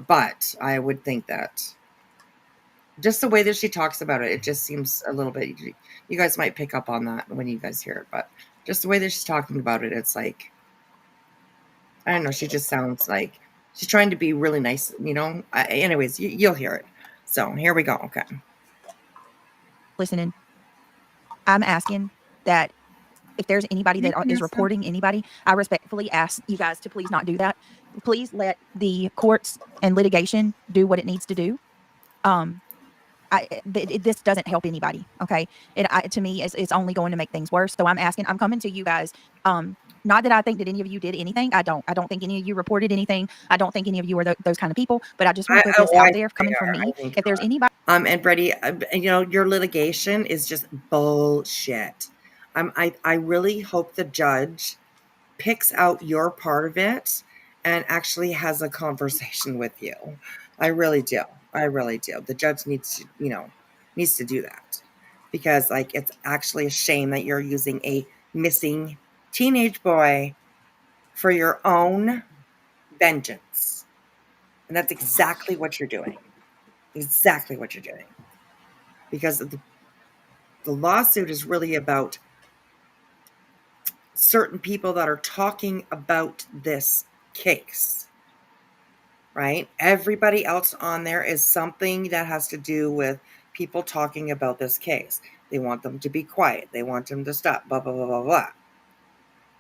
but I would think that just the way that she talks about it, it just seems a little bit, you guys might pick up on that when you guys hear it, but just the way that she's talking about it, it's like, I don't know, she just sounds like she's trying to be really nice, anyways, you'll hear it. So here we go. Okay. Listening. I'm asking that if there's anybody that is reporting anybody, I respectfully ask you guys to please not do that. Please let the courts and litigation do what it needs to do. This doesn't help anybody. Okay. To me, it's only going to make things worse. So I'm coming to you guys. Not that I think that any of you did anything. I don't think any of you reported anything. I don't think any of you are those kind of people, but I just want to put this out there coming from me. If there's anybody. And Brittney, your litigation is just bullshit. I really hope the judge picks out your part of it and actually has a conversation with you. I really do. The judge needs to do that, because like it's actually a shame that you're using a missing teenage boy for your own vengeance. And that's exactly what you're doing. Because the lawsuit is really about certain people that are talking about this case, right? Everybody else on there is something that has to do with people talking about this case. They want them to be quiet. They want them to stop, blah, blah, blah, blah, blah.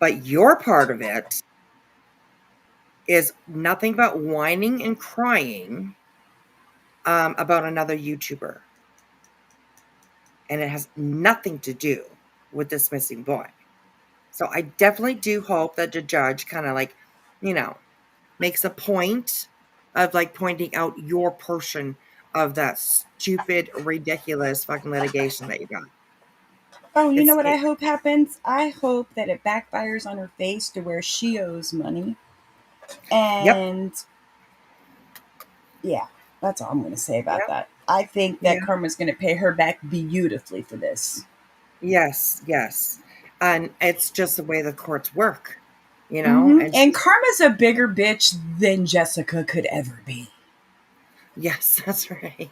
But your part of it is nothing but whining and crying about another YouTuber. And it has nothing to do with this missing boy. So I definitely do hope that the judge kind of like, makes a point of like pointing out your portion of that stupid, ridiculous fucking litigation that you got. Oh, you know what I hope happens? I hope that it backfires on her face to where she owes money. And yeah, that's all I'm going to say about that. I think that Crama's going to pay her back beautifully for this. Yes. And it's just the way the courts work, Mm-hmm. And Crama's a bigger bitch than Jessica could ever be. Yes, that's right.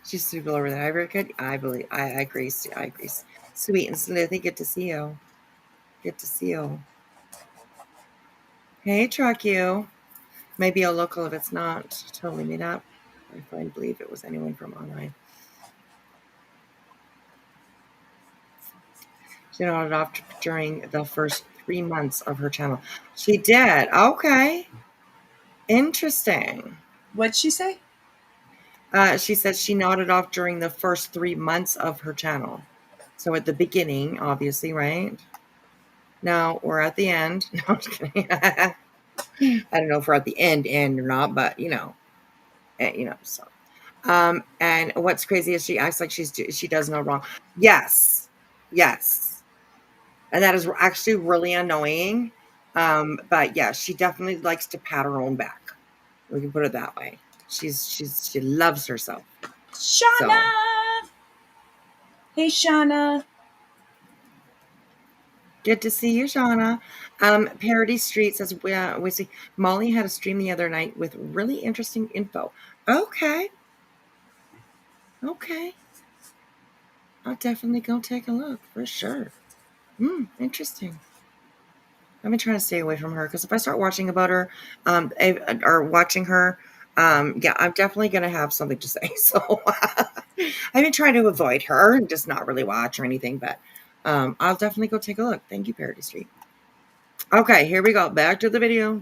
She's super over there. I reckon. I believe. I agree. Sweet and Slithy, good to see you. Hey, Truck You. Maybe a local if it's not totally made up. I believe it was anyone from online. She nodded off during the first 3 months of her channel. She did. Okay. Interesting. What'd she say? She said she nodded off during the first 3 months of her channel. So at the beginning, obviously, right? Now we're at the end. No, I'm just kidding. I don't know if we're at the end or not, but so. And what's crazy is she acts like she does no wrong. Yes. And that is actually really annoying. But yeah, she definitely likes to pat her own back. We can put it that way. She loves herself. Shauna! So. Hey, Shauna. Good to see you, Shauna. Parody Street says, we see Molly had a stream the other night with really interesting info. Okay. I'll definitely go take a look for sure. Interesting. I've been trying to stay away from her because if I start watching about her, or watching her, I'm definitely going to have something to say. So I've been trying to avoid her and just not really watch or anything, but I'll definitely go take a look. Thank you, Parody Street. Okay, here we go. Back to the video.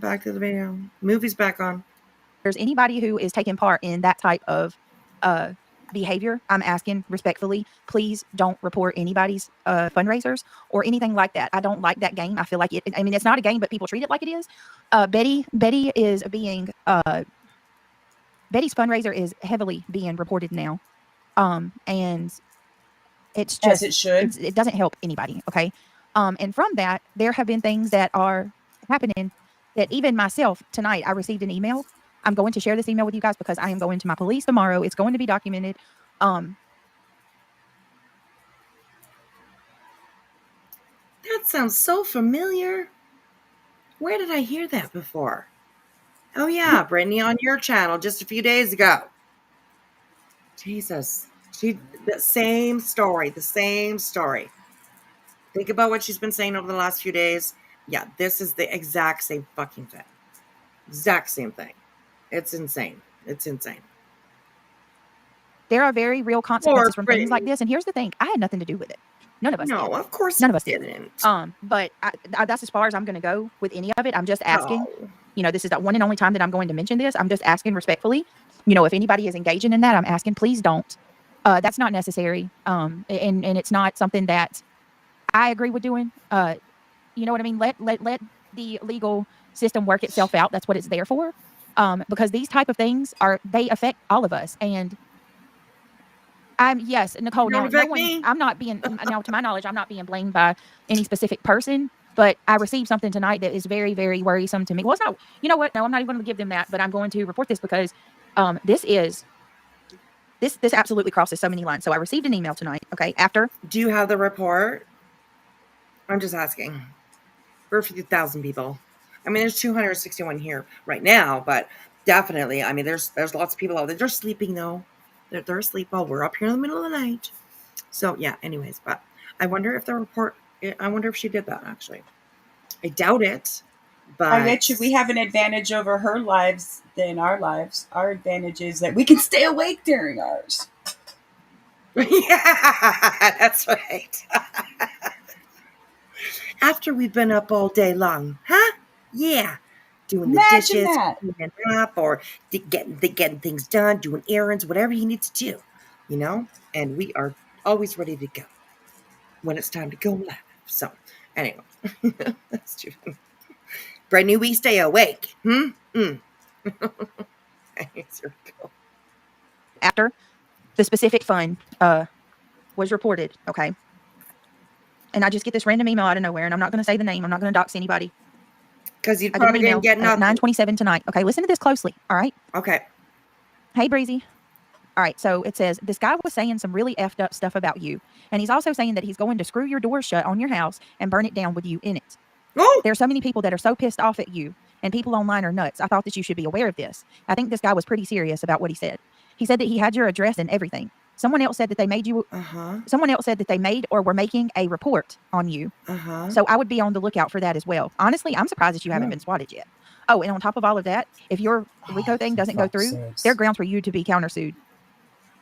Movie's back on. If there's anybody who is taking part in that type of behavior, I'm asking respectfully, please don't report anybody's fundraisers or anything like that. I don't like that game. I feel like it's not a game, but people treat it like it is. Betty is being Betty's fundraiser is heavily being reported now. And it's just, as it should. It doesn't help anybody. Okay. And from that, there have been things that are happening that even myself tonight, I received an email. I'm going to share this email with you guys because I am going to my police tomorrow. It's going to be documented. That sounds so familiar. Where did I hear that before? Oh yeah, Brittney on your channel just a few days ago. Jesus. The same story. Think about what she's been saying over the last few days. Yeah, this is the exact same fucking thing. Exact same thing. It's insane. There are very real consequences from things like this. And here's the thing. I had nothing to do with it. None of us did. No, of course none of us didn't. But that's as far as I'm going to go with any of it. I'm just asking, this is the one and only time that I'm going to mention this. I'm just asking respectfully, if anybody is engaging in that, I'm asking, please don't. That's not necessary. And it's not something that I agree with doing. You know what I mean? Let the legal system work itself out. That's what it's there for. Because these type of things they affect all of us. And yes, Nicole, I'm not being, now to my knowledge, I'm not being blamed by any specific person, but I received something tonight that is very, very worrisome to me. Well, it's not, you know what? No, I'm not even going to give them that, but I'm going to report this because this absolutely crosses so many lines. So I received an email tonight. Okay. After. Do you have the report? I'm just asking. For a few thousand people. I mean, there's 261 here right now, but definitely, I mean, there's lots of people out there. They're sleeping though. They're asleep while we're up here in the middle of the night. So yeah, anyways, but I wonder if she did that actually. I doubt it, but I bet you we have an advantage over her lives than our lives. Our advantage is that we can stay awake during ours. Yeah, that's right. after we've been up all day long, huh? Yeah. Doing the Imagine dishes, that. cleaning up, or getting things done, doing errands, whatever you need to do, and we are always ready to go when it's time to go live. So, anyway, that's true. Brittney, we stay awake. Here we go. After the specific fund was reported, okay? And I just get this random email out of nowhere, and I'm not going to say the name. I'm not going to dox anybody. Because you I get an probably email didn't get at nothing. 9:27 tonight. Okay, listen to this closely, all right? Okay. Hey, Breezy. All right, so it says, this guy was saying some really effed up stuff about you. And he's also saying that he's going to screw your door shut on your house and burn it down with you in it. Oh! There are so many people that are so pissed off at you, and people online are nuts. I thought that you should be aware of this. I think this guy was pretty serious about what he said. He said that he had your address and everything. Someone else said that they made you. Someone else said that they made or were making a report on you. So I would be on the lookout for that as well. Honestly, I'm surprised that you haven't been swatted yet. Oh, and on top of all of that, if your RICO thing doesn't go through, there are grounds for you to be countersued.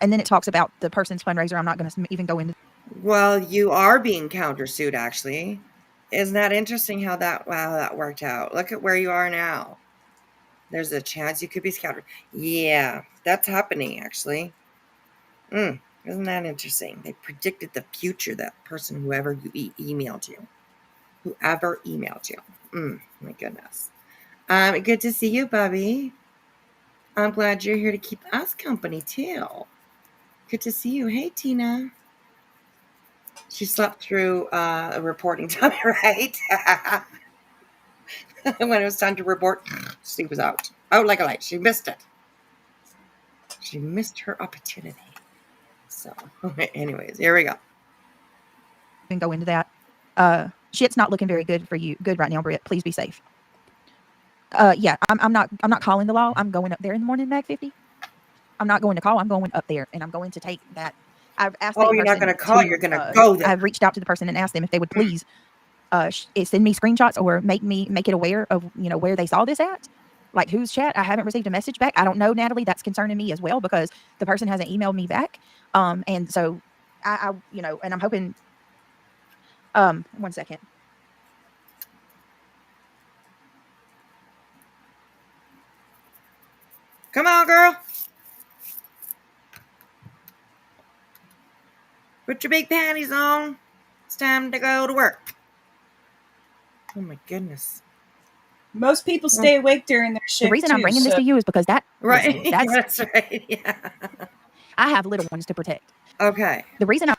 And then it talks about the person's fundraiser. I'm not going to even go into. Well, you are being countersued, actually. Isn't that interesting how that worked out? Look at where you are now. There's a chance you could be countered. Yeah, that's happening, actually. Isn't that interesting? They predicted the future, that person, whoever you emailed you. Whoever emailed you. My goodness. Good to see you, Bubby. I'm glad you're here to keep us company, too. Good to see you. Hey, Tina. She slept through a reporting time, right? When it was time to report, she was out like a light. She missed it. She missed her opportunity. So, anyways, here we go. And go into that. Shit's not looking very good for you. Good right now, Britt. Please be safe. Yeah, I'm not calling the law. I'm going up there in the morning, Mag 50. I'm not going to call. I'm going up there, and I'm going to take that. I've asked. Oh, you're not going to call. You're going to go there. I've reached out to the person and asked them if they would please send me screenshots or make it aware of where they saw this at, like whose chat. I haven't received a message back. I don't know, Natalie. That's concerning me as well because the person hasn't emailed me back. And so I and I'm hoping. 1 second. Come on, girl. Put your big panties on. It's time to go to work. Oh, my goodness. Most people stay awake during their shift. The reason I'm bringing this to you is because right. Listen, that's right. Yeah. I have little ones to protect. Okay. The reason I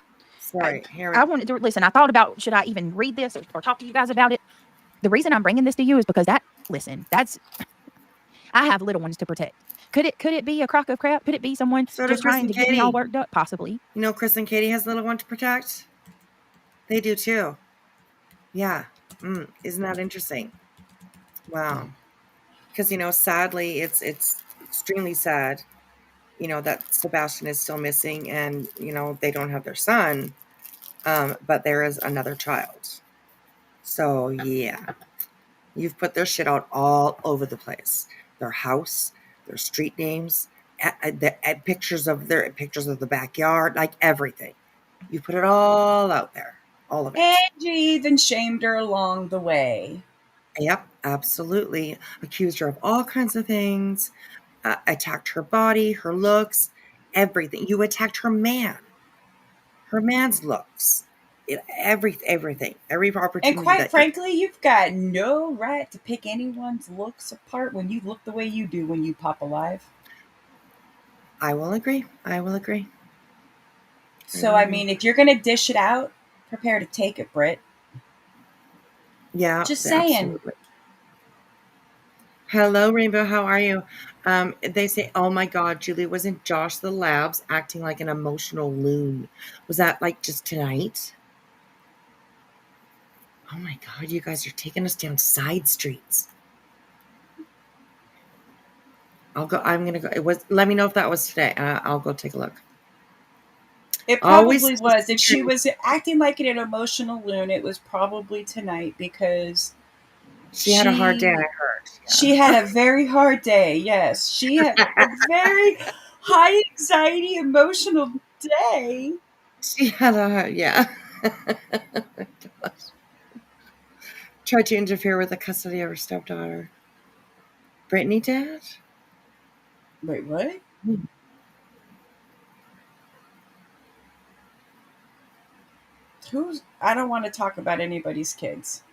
wanted to listen. I thought about should I even read this or talk to you guys about it. The reason I'm bringing this to you is because I have little ones to protect. Could it be a crock of crap? Could it be someone just trying to get me all worked up? Possibly. Chris and Katie has a little one to protect. They do too. Yeah. Isn't that interesting? Wow. Because sadly, it's extremely sad. That Sebastian is still missing, and they don't have their son. But there is another child. So yeah, you've put their shit out all over the place. Their house, their street names, pictures of the backyard, like everything. You put it all out there, all of it. And you even shamed her along the way. Yep, absolutely. Accused her of all kinds of things. Attacked her body, her looks, everything. You attacked her man's looks. Everything, every opportunity. And quite frankly, you've got no right to pick anyone's looks apart when you look the way you do when you pop alive. I will agree. So, I mean, if you're going to dish it out, prepare to take it, Britt. Yeah. Just saying. Absolutely. Hello, Rainbow. How are you? They say, oh my God, Julie, wasn't Josh the Labs acting like an emotional loon? Was that like just tonight? Oh my God, you guys are taking us down side streets. I'm going to go. Let me know if that was today. I'll go take a look. It probably was. If she was acting like an emotional loon, it was probably tonight because she had a hard day, I heard. Yeah. She had a very hard day, yes. She had a very high anxiety, emotional day. She had a hard, yeah. tried to interfere with the custody of her stepdaughter. Brittney did? Wait, what? I don't want to talk about anybody's kids.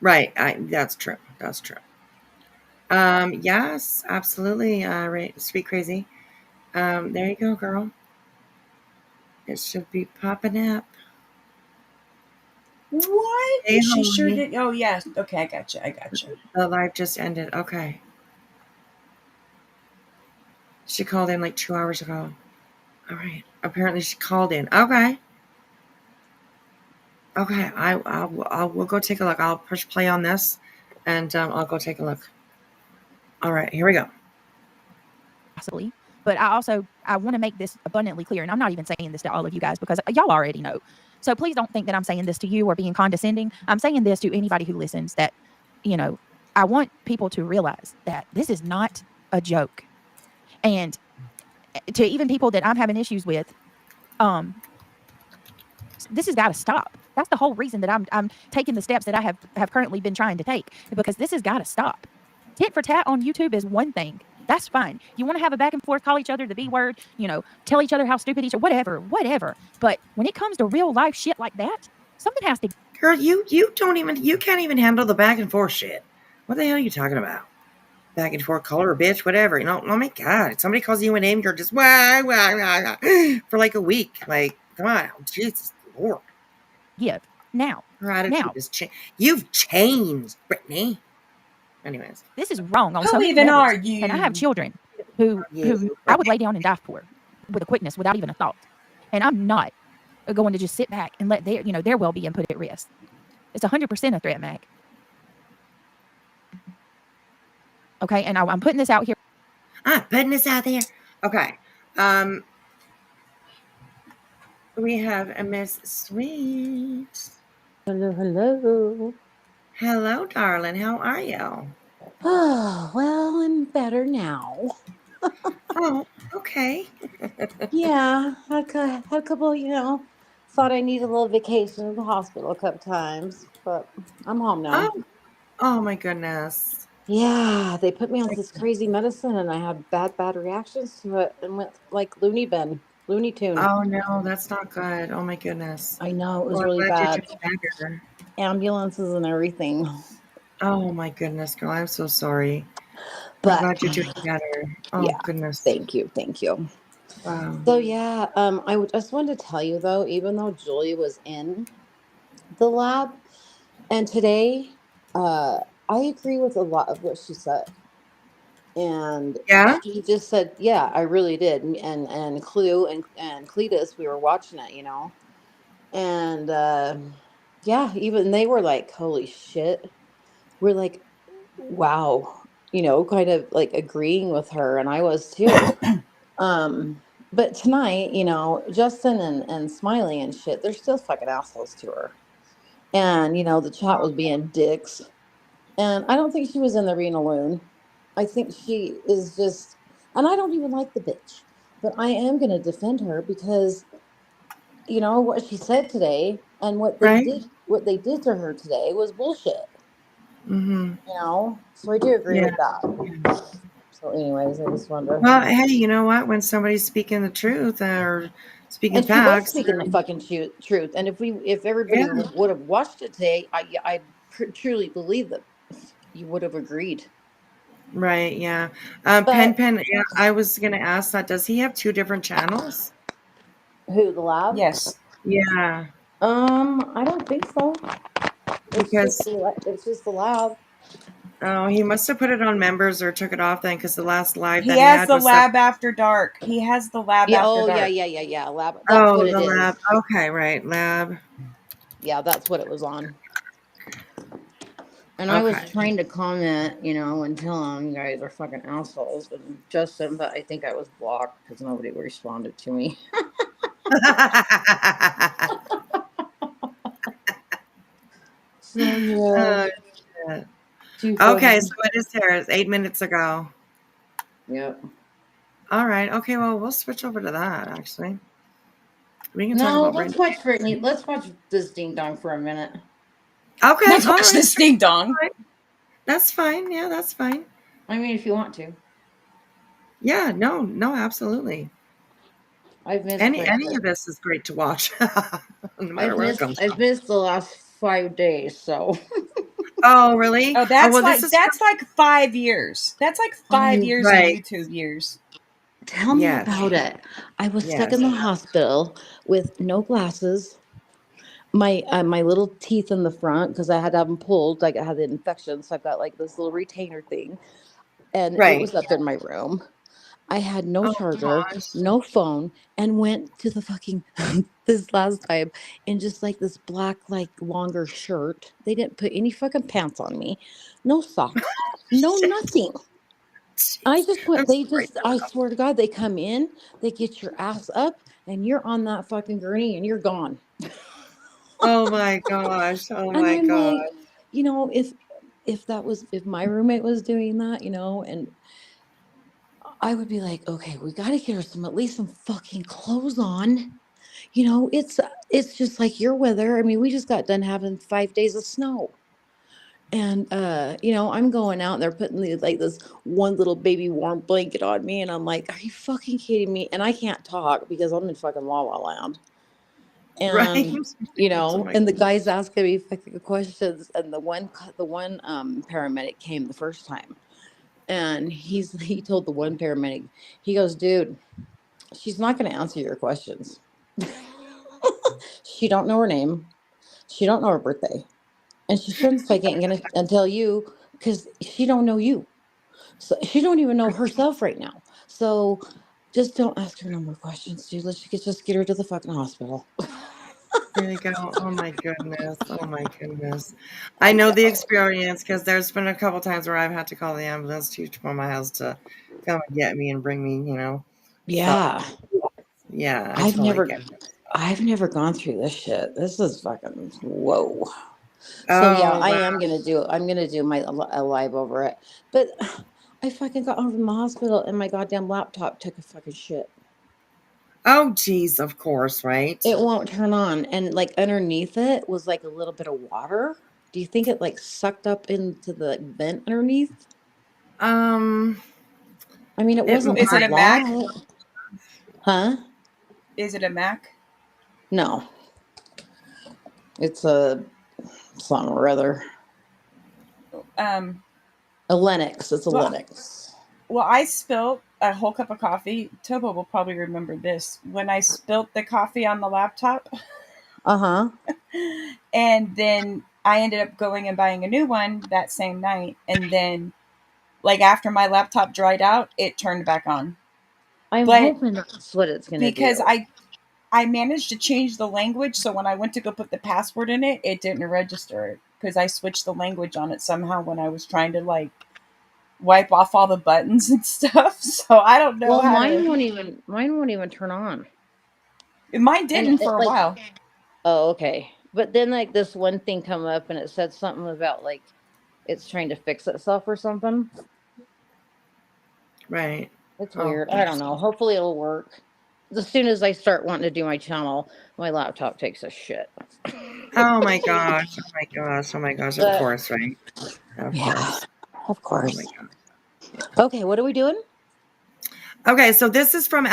Right. That's true. That's true. Yes, absolutely. Right. Sweet crazy. There you go, girl. It should be popping up. What? Hey, She homie. sure did. Oh, yeah. Okay, I got you. The live just ended. Okay. She called in like 2 hours ago. All right. Apparently she called in. Okay. Okay. We'll go take a look. I'll push play on this, and I'll go take a look. All right. Here we go. Possibly. But I want to make this abundantly clear, and I'm not even saying this to all of you guys because y'all already know. So please don't think that I'm saying this to you or being condescending. I'm saying this to anybody who listens that, I want people to realize that this is not a joke. And to even people that I'm having issues with, this has got to stop. That's the whole reason that I'm taking the steps that I have currently been trying to take, because this has got to stop. Tit for tat on YouTube is one thing. That's fine. You want to have a back and forth, call each other the B word, tell each other how stupid each other, whatever. But when it comes to real life shit like that, something has to. Girl, you can't even handle the back and forth shit. What the hell are you talking about? Back and forth, call her a bitch, whatever. Oh my God. If somebody calls you a name, you're just for like a week. Like, come on. Jesus Lord. Yeah. Now. Her attitude has changed. You've changed, Brittney. Anyways. This is wrong on Who so many even levels. are you? And I have children who I would lay down and die for with a quickness without even a thought. And I'm not going to just sit back and let their well-being put at risk. It's 100% a threat, Mac. Okay, and I'm putting this out here. I'm putting this out there. Okay. We have a Miss Sweet. Hello. Hello, darling. How are you? Oh, well, I'm better now. Oh, okay. Yeah, had a couple, thought I needed a little vacation at the hospital a couple times, but I'm home now. Oh my goodness. Yeah, they put me on this crazy medicine and I had bad reactions to it and went like Looney Tune. Oh no, that's not good. Oh my goodness. I know, it was Well, really I'm glad bad. you're doing better. Ambulances and everything. Oh my goodness, girl. I'm so sorry. But I'm glad you're doing better. Oh yeah, goodness. thank you. Wow. So yeah, just wanted to tell you though, even though Julie was in the lab, and today, I agree with a lot of what she said. And Yeah? she just said, "Yeah, I really did." And Clue and Cletus, we were watching it, and yeah, even they were like, "Holy shit!" We're like, "Wow," kind of like agreeing with her, and I was too. But tonight, Justin and Smiley and shit, they're still fucking assholes to her, and the chat was being dicks. And I don't think she was in the arena alone. I think she is just, and I don't even like the bitch, but I am going to defend her because what she said today and Right? what they did to her today was bullshit. Mm-hmm. So I do agree Yeah. with that. So, anyways, I just wonder. Well, hey, you know what? When somebody's speaking the truth or speaking And she was facts, speaking the fucking truth. And if everybody yeah. would have watched it today, I truly believe that you would have agreed. Right, yeah. But Pen, yeah, I was gonna ask that. Does he have two different channels? who, the lab? Yes. Yeah, I don't think so. because It's just the lab. oh, he must have put it on members or took it off then, because the last live He that he has had the was lab after dark. He has the lab Yeah. after Oh, dark. yeah. Lab. That's oh, what it the is. lab. Okay, right, lab. Yeah, that's what it was on. And I was Okay. trying to comment, and tell him you guys are fucking assholes, and Justin, but I think I was blocked because nobody responded to me. So yeah. Oh, shit. Okay, so it is here. It's 8 minutes ago. Yep. All right. Okay, well, we'll switch over to that, actually. We can talk No, about let's Brittney. watch Brittney. Let's watch this ding dong for a minute. Okay, Not to all watch right. this ding dong. That's fine. Yeah, that's fine. I mean, if you want to. Yeah, no, absolutely. I've missed Any of this is great to watch, no matter where it comes I've from. missed the last 5 days, so Oh, really? Oh, Oh, well, this is that's like 5 years. That's like 5 years of right. YouTube years. tell me Yes, about it. I was stuck yes. in the hospital with no glasses, my little teeth in the front because I had to have them pulled. Like I had the infection, so I've got like this little retainer thing, and it Right. was up in my room. I had no Oh charger, gosh. no phone, and went to the fucking this last time in just like this black, like longer shirt. They didn't put any fucking pants on me, no socks, no Shit. nothing. I Jeez. just I'm went, sorry. I swear to God, they come in, they get your ass up, and you're on that fucking gurney and you're gone. Oh my gosh. Oh And my I'm god. like, if my roommate was doing that, and I would be like, okay, we got to get her at least some fucking clothes on. It's just like your weather. I mean, we just got done having 5 days of snow. And I'm going out and they're putting like this one little baby warm blanket on me, and I'm like, are you fucking kidding me? And I can't talk because I'm in fucking La La Land. Right. And Oh my and the god. guy's asking me fucking questions, and the one paramedic came the first time, and he told the one paramedic, he goes, dude, she's not going to answer your questions. She don't know her name, she don't know her birthday, and she shouldn't fucking gonna and tell you because she don't know you, so she don't even know herself right now. So just don't ask her no more questions, dude. Let's just get her to the fucking hospital. There you go. Oh my goodness. Oh my goodness. I know the experience because there's been a couple times where I've had to call the ambulance to my house to come and get me and bring me, So Yeah. yeah, I I've totally never get it. I've never gone through this shit. This is fucking whoa. So yeah, Oh I wow. am gonna do. I'm gonna do my a live over it. But I fucking got home from the hospital and my goddamn laptop took a fucking shit. Oh geez, of course, right? It won't turn on, and like underneath it was like a little bit of water. Do you think it like sucked up into the vent underneath? Um, I mean, it it wasn't Is a it a might. Mac? lot, huh? Is it a Mac? No, it's a something or other. Um, A Linux. It's a well, Linux. well, I spilled a whole cup of coffee. Tobo will probably remember this. When I spilt the coffee on the laptop, Uh huh. and then I ended up going and buying a new one that same night. And then, like, after my laptop dried out, it turned back on. I'm But hoping that's what it's gonna because do. I managed to change the language, so when I went to go put the password in it, it didn't register it because I switched the language on it somehow when I was trying to like wipe off all the buttons and stuff. So I don't know Well, how to. mine won't even turn on. Mine And didn't it, for a like, while. oh, okay. But then like this one thing come up and it said something about like it's trying to fix itself or something. Right. It's Oh, weird. I don't know. Hopefully it'll work. As soon as I start wanting to do my channel, my laptop takes a shit. oh my gosh. Oh my gosh. Oh my gosh. Of But course, right? Of yeah, course. of Oh my course. god. Okay, what are we doing? Okay, so this is from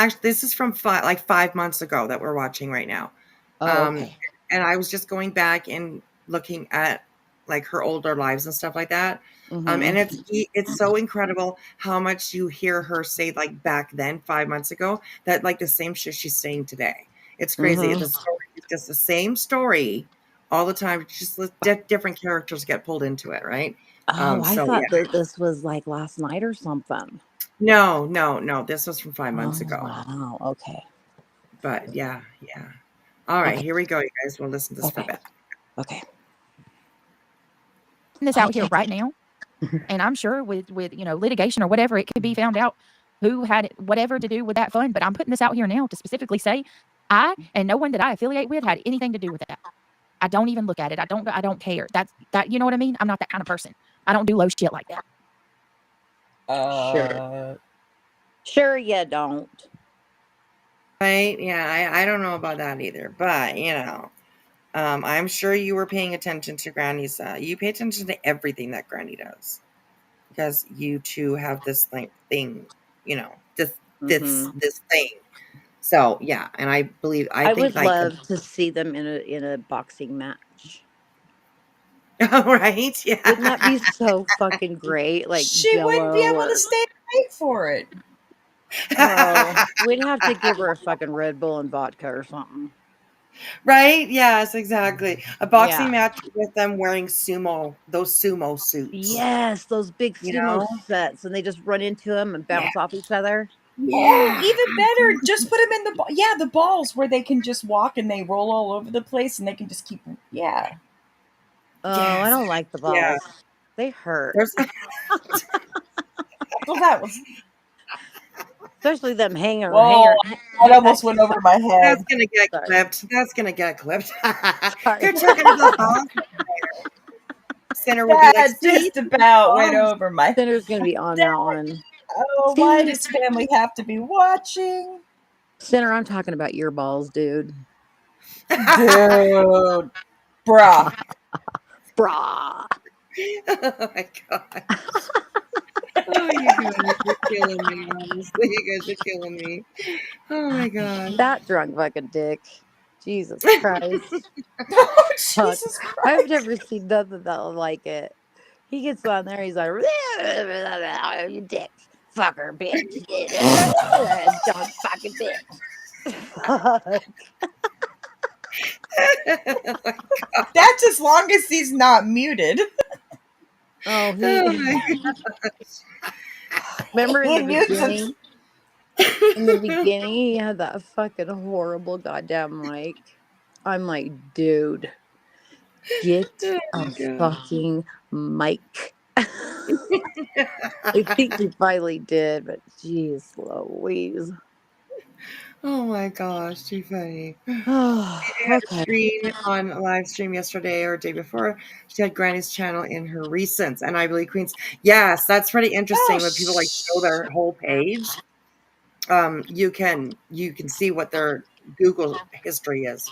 5 months ago that we're watching right now. Oh, Um, okay. and I was just going back and looking at like her older lives and stuff like that. And Mm-hmm. it's so incredible how much you hear her say like back then 5 months ago that like the same shit she's saying today. It's crazy. The Mm-hmm. story is just the same story all the time. Just different characters get pulled into it, right? Oh, I So yeah. thought that this was like last night or something. No, no, no. This was from 5 months Oh, ago. wow. Okay. But yeah, yeah. All right, Okay. here we go, you guys. We'll listen to this for a Okay. bit. Okay. This out here Okay. right now, and I'm sure with litigation or whatever, it could be found out who had whatever to do with that fund. But I'm putting this out here now to specifically say I and no one that I affiliate with had anything to do with that. I don't even look at it. I don't care. That you know what I mean? I'm not that kind of person. I don't do low shit like that. Sure. Uh, Sure you don't. Right? Yeah, I don't know about that either, but I'm sure you were paying attention to Granny's. You pay attention to everything that Granny does because you two have this like thing, this thing. So yeah, and I I think would like love to see them in a boxing match. right, yeah. Wouldn't that be so fucking great? Like She wouldn't be Jello able to or stay awake for it. well, we'd have to give her a fucking Red Bull and vodka or something. Right? Yes, exactly. A boxing Yeah. match with them wearing those sumo suits. Yes, those big You sumo know? sets, and they just run into them and Yeah. bounce off each other. Oh, Yeah. even better, just put them in the balls where they can just walk and they roll all over the place and they can just keep. Yeah. Oh, I Yes. don't like the Yeah. balls. They hurt. There's Well, that was. Especially them Whoa! That almost went over my head. that's gonna get Sorry. clipped. That's gonna get clipped. Sorry. You're talking about balls. Center will be like, That just about went over my head. Cinder's gonna be on that one. Oh, why does family have to be watching? Cinder, I'm talking about your balls, dude. Dude. Bruh. Brah. oh my god. Oh, you guys are killing me. Honestly, you guys are killing me. Oh my god. That drunk fucking dick. Jesus Christ. Oh, Fuck. Jesus Christ. I've never seen nothing that like it. He gets on there, he's like, you dick. Fucker, bitch. Dog fucking bitch. Fuck. That's as long as he's not muted. Oh, Oh my remember He in the mutes beginning? In the beginning, he had that fucking horrible goddamn mic. I'm like, dude, get Oh a my god. fucking mic. I think he finally did, but jeez Louise. Oh my gosh, too funny. Oh, okay. Screen on a live stream yesterday or day before. She had Granny's channel in her recents, and I believe Queens. Yes, that's pretty interesting when people like show their whole page. You can see what their Google history is,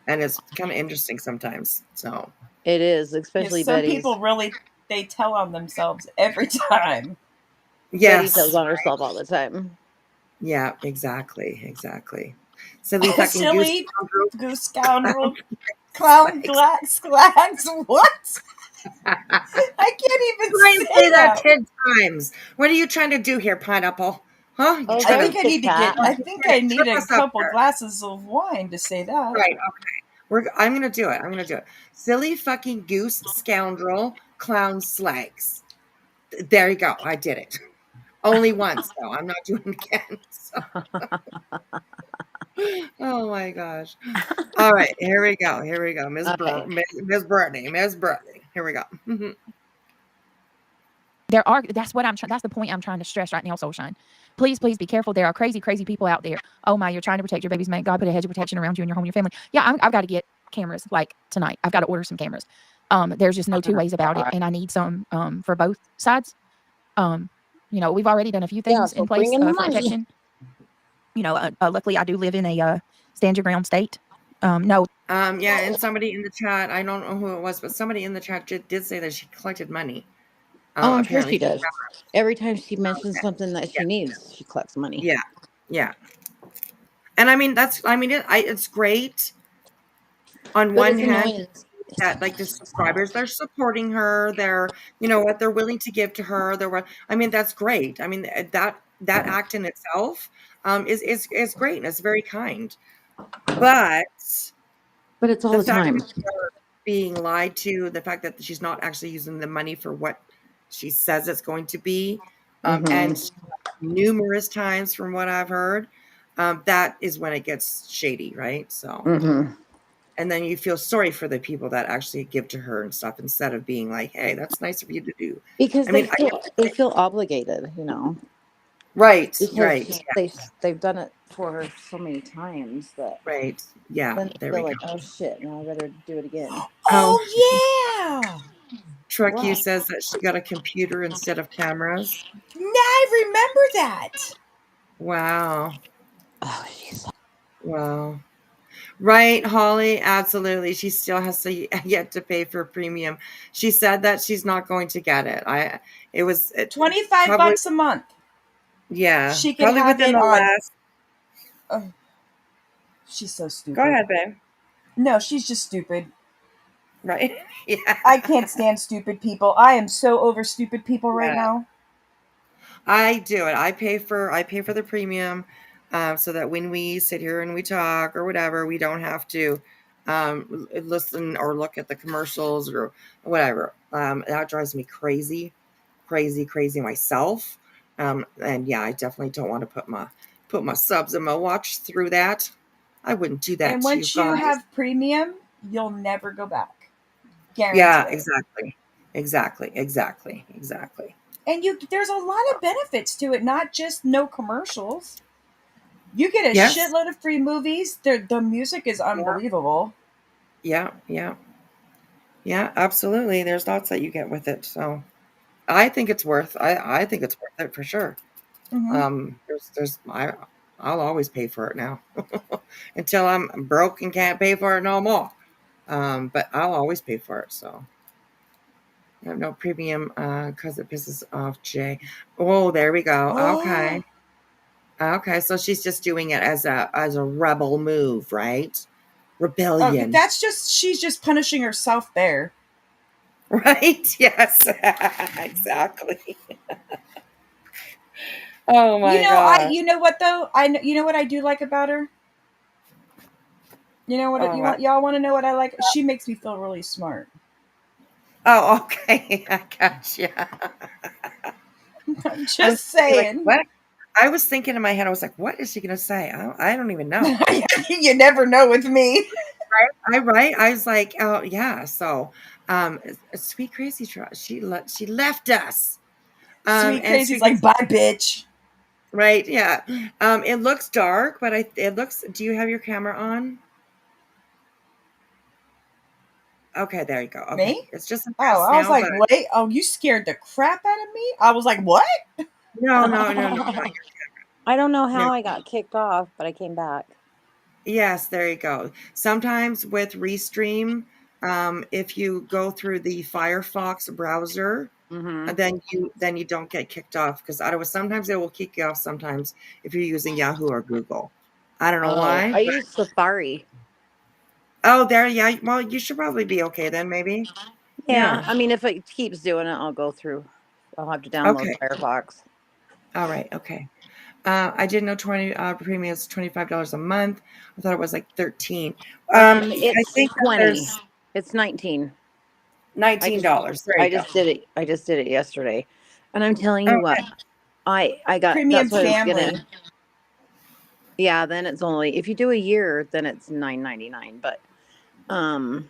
and it's kind of interesting sometimes. So It is, especially some Betty's. people really they tell on themselves every time. Betty yes, tells on herself all the time. yeah, exactly. Silly fucking Silly goose scoundrel, clown glags. What? I can't even Try and say that that. 10 times. What are you trying to do here, Pineapple? Huh? Oh, I think I need to cat. get. I think I need a Us up couple there. glasses of wine to say that. Right. Okay. I'm gonna do it. Silly fucking goose scoundrel clown slags. There you go. I did it. Only once though. I'm not doing it again. So. Oh my gosh. All right. Here we go. Miss Brittney. Here we go. That's the point I'm trying to stress right now, Soulshine. Please be careful. There are crazy people out there. Oh my, you're trying to protect your babies. May God put a hedge of protection around you and your home and your family. Yeah, I've got to get cameras like tonight. I've got to order some cameras. There's just no two ways about it, and I need some for both sides. We've already done a few things in place for protection. Luckily I do live in a stand your ground state. No. Yeah, and somebody in the chat, I don't know who it was, but somebody in the chat did say that she collected money. Oh, I'm sure she does. Every time she mentions something that she needs, she collects money. Yeah. And I mean, it's great. On one hand, that like the subscribers, they're supporting her. They're, what they're willing to give to her. That's great. I mean, that act in itself is great and it's very kind. But it's all the time. Being lied to, the fact that she's not actually using the money for what she says it's going to be, and numerous times from what I've heard, that is when it gets shady, right? So, and then you feel sorry for the people that actually give to her and stuff instead of being like, "Hey, that's nice of you to do," because they feel obligated, Right, because right. They've done it for her so many times that right, yeah. Then there they feel we like, go. oh shit, now I better do it again. Oh yeah. Truck you says that she got a computer instead of cameras. I remember that. Wow. Oh, jeez. Wow. Right, Holly, absolutely. She still has to yet to pay for premium. She said that she's not going to get it. It was 25 probably, bucks a month. yeah, She could probably have within it the on. last. She's so stupid. Go ahead, babe. No, she's just stupid. Right? Yeah. I can't stand stupid people. I am so over stupid people right Yeah. now. I do it. I pay for the premium, so that when we sit here and we talk or whatever, we don't have to listen or look at the commercials or whatever. That drives me crazy, crazy, crazy myself. And yeah, I definitely don't want to put my subs and my watch through that. I wouldn't do that And to you once you guys. have premium, you'll never go back. Yeah, Guarantee it. exactly, exactly, exactly, exactly. And there's a lot of benefits to it, not just no commercials. You get a Yes. shitload of free movies. The music is unbelievable. Yeah, yeah, yeah, absolutely. There's lots that you get with it. So I think it's worth. I think it's worth it for sure. Hmm. I'll always pay for it now until I'm broke and can't pay for it no more. But I'll always pay for it. So I have no premium because it pisses off Jay. Oh, there we go. Okay, okay. So she's just doing it as a rebel move, right? Oh, Rebellion, she's just punishing herself there. right? Yes, exactly. Oh my gosh. You know what though? You know what I do like about her? You know what Oh, y'all want to know what I like? She makes me feel really smart. oh, okay. I gotcha. I'm I was just like, saying. what? I was thinking in my head, I was like, what is she gonna say? I don't even know. You never know with me. Right? I was like, oh yeah. So, sweet crazy she left us. Sweet And crazy's sweet like, crazy, bye, bitch. right? Yeah. It looks dark, but it looks. Do you have your camera on? Okay, there you go. Okay, Me? it's just a Oh, mess I was now, like, but wait. Oh, you scared the crap out of me? I was like, what? no, no, no, no, I don't know no. how I got kicked off, but I came back. Yes, there you go. Sometimes with Restream, if you go through the Firefox browser, Mm-hmm. then you don't get kicked off because otherwise sometimes it will kick you off sometimes if you're using Yahoo or Google. I don't know Oh, why. I use Safari. Oh, there, yeah. Well, you should probably be okay then, maybe. Yeah, Yeah. I mean, if it keeps doing it, I'll go through. I'll have to download Okay. Firefox. All right. Okay. I didn't know 20 premium is $25 a month. I thought it was like 13. I It's think that 20. there's It's 19. $19. There you I go. just did it. I just did it yesterday, and I'm telling you what, Okay. I got. Premium That's what I was family. gonna. Yeah, then it's only if you do a year, then it's $9.99. But um,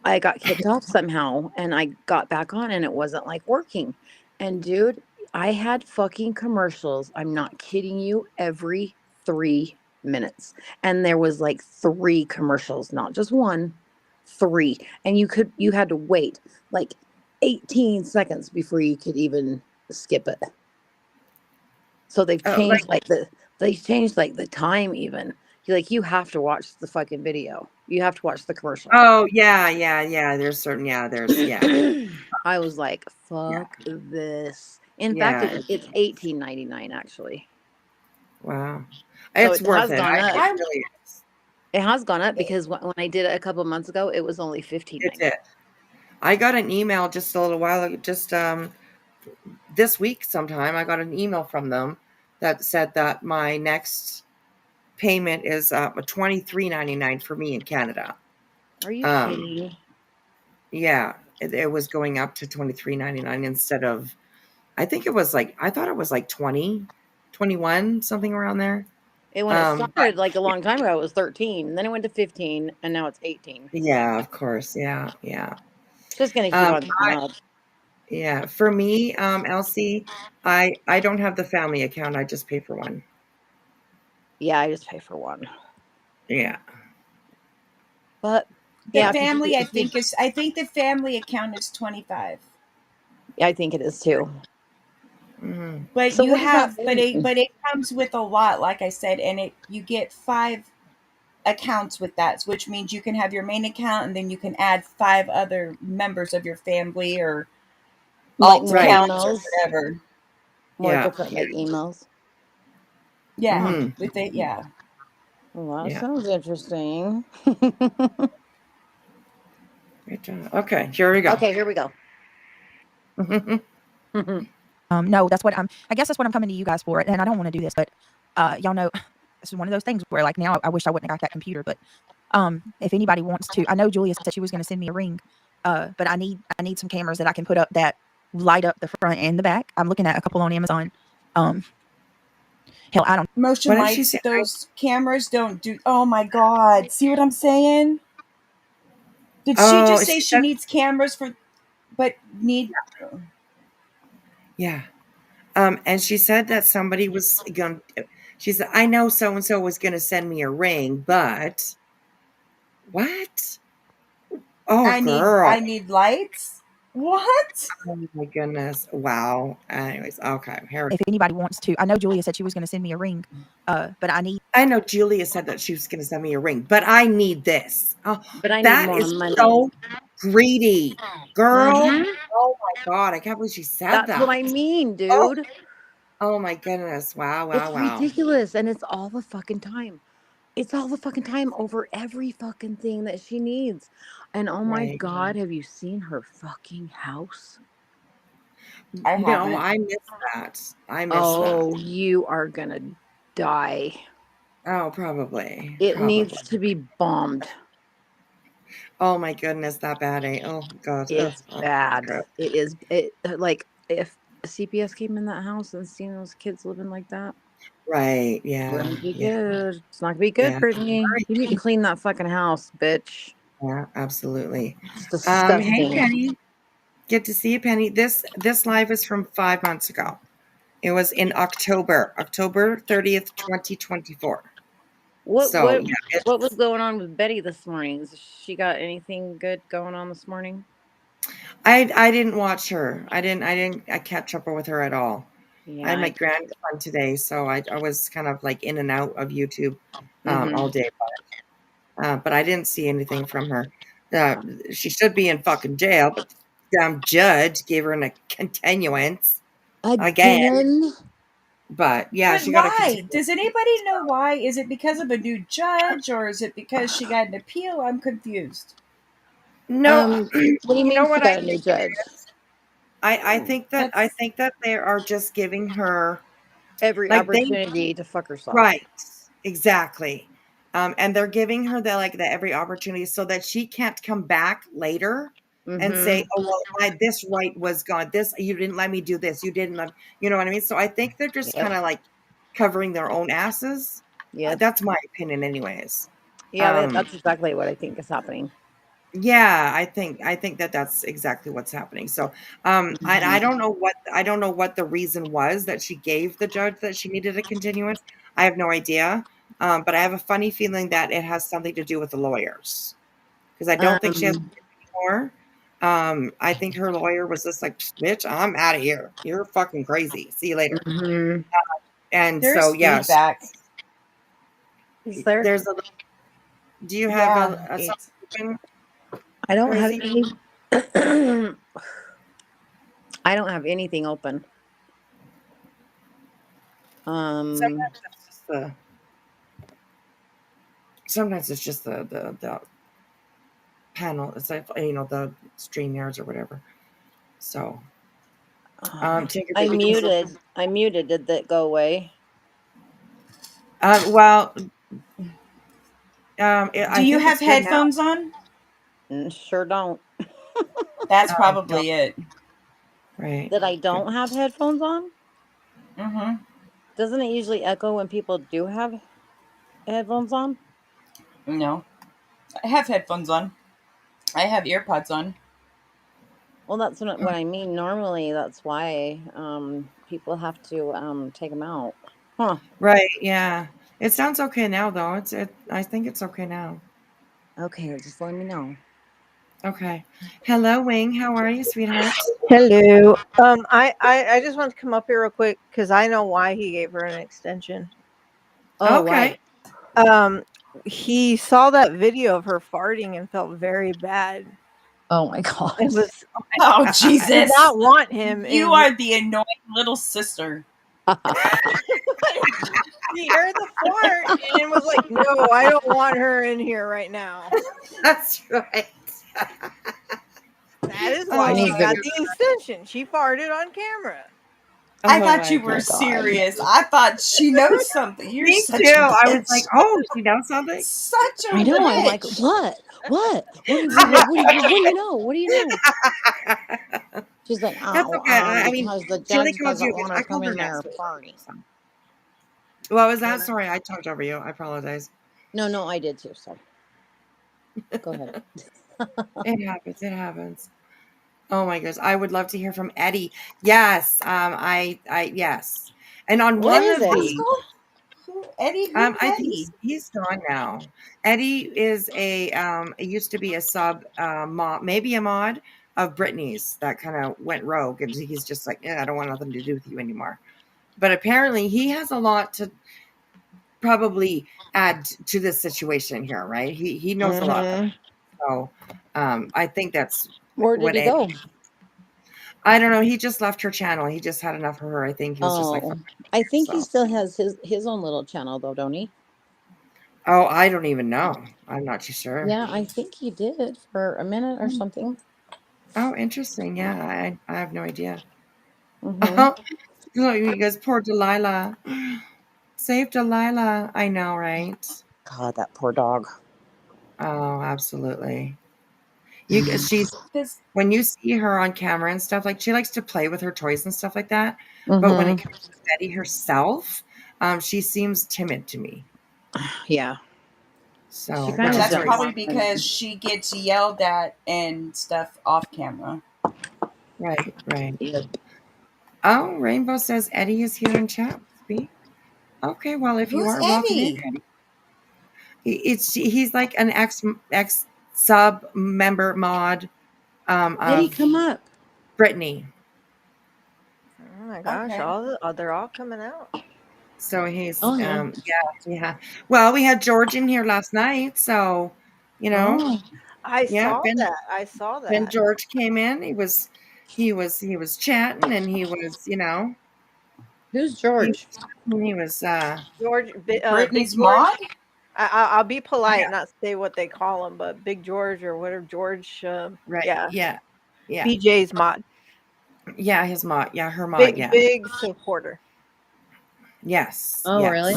I got kicked off somehow, and I got back on, and it wasn't like working. And dude, I had fucking commercials. I'm not kidding you. Every 3 minutes, and there was like three commercials, not just one, three, and you had to wait like 18 seconds before you could even skip it. So Oh, like, they changed like the time even. You have to watch the fucking video. You have to watch the commercial. oh, yeah, yeah, yeah. There's certain, yeah, yeah, I was like, yeah, fuck this. In fact, yeah. it's 18.99 actually. Wow. So It's it worth has it. gone up. It I really is. It has gone up because when I did it a couple months ago, it was only It 15.99. did. I got an email just a little while ago, just this week sometime. I got an email from them that said that my next payment is $23.99 for me in Canada. Are you Um, kidding? yeah, it was going up to $23.99 instead of, I think it was like, I thought it was like 20, 21, something around there. When it But started like a long time ago, it was 13, and then it went to 15, and now it's 18. yeah, of course. Yeah, yeah. It's just gonna keep Um, on going up. yeah, for me, Elsie, I don't have the family account. I just pay for one. Yeah, I just pay for one. Yeah. But the yeah, family if you I think the family account is 25. yeah, I think it is too. Mhm. But So you what does that have mean? but it comes with a lot, like I said, and it you get five accounts with that, which means you can have your main account and then you can add 5 other members of your family or Like alt more accounts or emails, whatever. more Yeah. different like emails. Yeah, Mhm. with it, yeah. Well, that Yeah. sounds interesting. Good job. Okay, here we go. Okay, here we go. No, that's what I guess that's what I'm coming to you guys for. And I don't want to do this, but y'all know this is one of those things where like now I wish I wouldn't have got that computer, but if anybody wants to, I know Julia said she was going to send me a ring. But I need some cameras that I can put up that light up the front and the back. I'm looking at a couple on Amazon. Hell, I don't. Motion What did she lights, say? those cameras don't do. Oh my God. See what I'm saying? Did she Oh, just say she she said, needs cameras for, but need. yeah. And she said that somebody was going. She said, "I know so and so was going to send me a ring, but what? Oh, I girl! need lights? What? Oh my goodness! Wow. Anyways, okay. Here. If anybody wants to, I know Julia said she was going to send me a ring. But I know Julia said that she was going to send me a ring, but I need this. Oh, But I need that more is money. so greedy, girl. Mhm. Oh my God! I can't believe she said That's that. what I mean, Oh, dude. oh my goodness! Wow! Wow! It's Wow! ridiculous, and it's all the fucking time. It's all the fucking time over every fucking thing that she needs. And oh my Right. God, have you seen her fucking house? I No, haven't. I missed that. I missed that. Oh, you are gonna die. Oh, probably. It Probably. needs to be bombed. Oh my goodness, that bad, eh? Oh God. Ugh, It's oh, bad. God. It is. It like if CPS came in that house and seen those kids living like that, Right. Yeah. wouldn't be Yeah. good. It's not gonna be good, Yeah. Brittany. You need to clean that fucking house, bitch. Yeah. Absolutely. It's Hey disgusting. Penny. Good to see you, Penny. This live is from 5 months ago. It was in October 30th, 2024. What So what yeah, what was going on with Betty this morning? Has she got anything good going on this morning? I didn't watch her. I catch up with her at all. I Yeah. had my grandson today, so I was kind of like in and out of YouTube all Mhm. day. But I didn't see anything from her. She should be in fucking jail, but the damn judge gave her a continuance again. Again? But yeah, But she got a why? continuance. Does anybody know why? Is it because of a new judge or is it because she got an appeal? I'm confused. No, What do you you know mean she what I got a new think it judge? is? I That's think that they are just giving her Every like they opportunity to fuck herself. right, exactly. And they're giving her the every opportunity so that she can't come back later and say, Mhm. "Oh well, this right was gone. This you didn't let me do this. You didn't let you know what I mean." So I think they're just Yep. kind of like covering their own asses. Yep. That's my opinion, anyways. Yeah, Um, that's exactly what I think is happening. yeah, I think that that's exactly what's happening. So, I Mhm. don't know what the reason was that she gave the judge that she needed a continuance. I have no idea. But I have a funny feeling that it has something to do with the lawyers because I don't think she has Um, more. I think her lawyer was just like, "Bitch, I'm out of here. You're fucking crazy. See you later." mhm. And so, there's yeah, feedback. Is there? there's a. Do you have Yeah, a it's something, I don't have Rosie? any. I don't have anything open. Um, Sometimes it's just the. Sometimes it's just the panel. It's like the stream yards or whatever. So, Tinker I Baby can still. muted. I muted. Did that go away? Well, do I you think have it's good now. headphones on? Sure don't. That's No, probably it. right. That I don't have headphones on? Mm-hmm. Doesn't it usually echo when people do have headphones on? No. I have headphones on. I have earpods on. Well, that's what I mean. Normally, that's why people have to take them out. Huh. Right. Yeah. It sounds okay now, though. I think it's okay now. Okay, just let me know. Okay. Hello, Wing. How are you, sweetheart? Hello. I just want to come up here real quick because I know why he gave her an extension. Oh, Okay. why? Um, he saw that video of her farting and felt very bad. Oh my god. It was Oh did Jesus! not want him. You are the annoying little sister. He heard the fart and was like, "No, I don't want her in here right now." That's right. That is why she got the extension. She farted on camera. I Oh thought my you were God. serious. I thought she knows something. You're Me such too. a I was bitch. like, oh, she knows something. Such a I know. I'm like, bitch. what do you know? What do you know? She's like, That's oh, okay. I mean, because the Chili judge calls you. doesn't want I her to called come her in there next week. farting. What was that? Sorry, I talked over you. I apologize. No, I did too. So go ahead. It happens. It happens. Oh my goodness. I would love to hear from Eddie. Yes. Yes. And on Where one is of Eddie? the Eddie, I think he's gone now. Eddie is it used to be a sub mod, maybe a mod of Brittney's that kind of went rogue, and he's just like, I don't want nothing to do with you anymore. But apparently he has a lot to probably add to this situation here, right? He knows a lot. So I think that's Where did what he go? I don't know. He just left her channel. He just had enough of her. I think he was just like, I think so. he still has his own little channel though, don't he? Oh, I don't even know. I'm not too sure. Yeah, I think he did for a minute or something. Oh, interesting. Yeah, I have no idea. Mm-hmm. Oh, you guys, poor Delilah. Save Delilah. I know, right? God, that poor dog. Oh, absolutely. She's when you see her on camera and stuff, like she likes to play with her toys and stuff like that. But when it comes to Betty herself, she seems timid to me. Yeah. So that's probably because she gets yelled at and stuff off camera. Right. Yep. Oh, Rainbow says Eddie is here in chat. Speak. Okay, well, if you are, welcome in, Eddie. He's like an ex sub member mod. Eddie, come up. Brittney. Oh my gosh! They're all coming out. So he's yeah. Well, we had George in here last night, so you know. I saw that. When George came in, he was chatting, and he was, Who's George? He was George. Brittney's mod. I'll be polite, not say what they call him, but Big George or whatever George. Right. Yeah. BJ's mod. Yeah, his mod. Yeah, her mod. Big supporter. Yes. Oh, yes. really?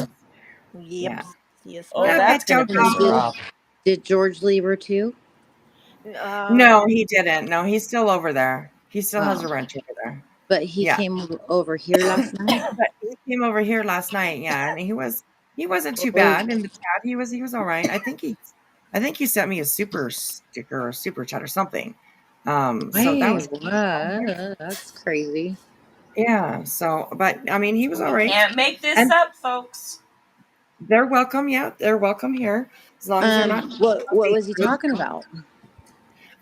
Yep. Yes. Oh, that's gonna piss her off. Did George leave her too? No, he didn't. No, he's still over there. He still has a wrench over there. But he came over here last night. But he came over here last night. Yeah, and he wasn't too bad in the chat. He was all right. I think he sent me a super sticker or super chat or something. So that was that's crazy. Yeah. So, but I mean, he was all right. Can't make this up, folks. They're welcome. Yeah, they're welcome here as long as they're not. What was he talking about?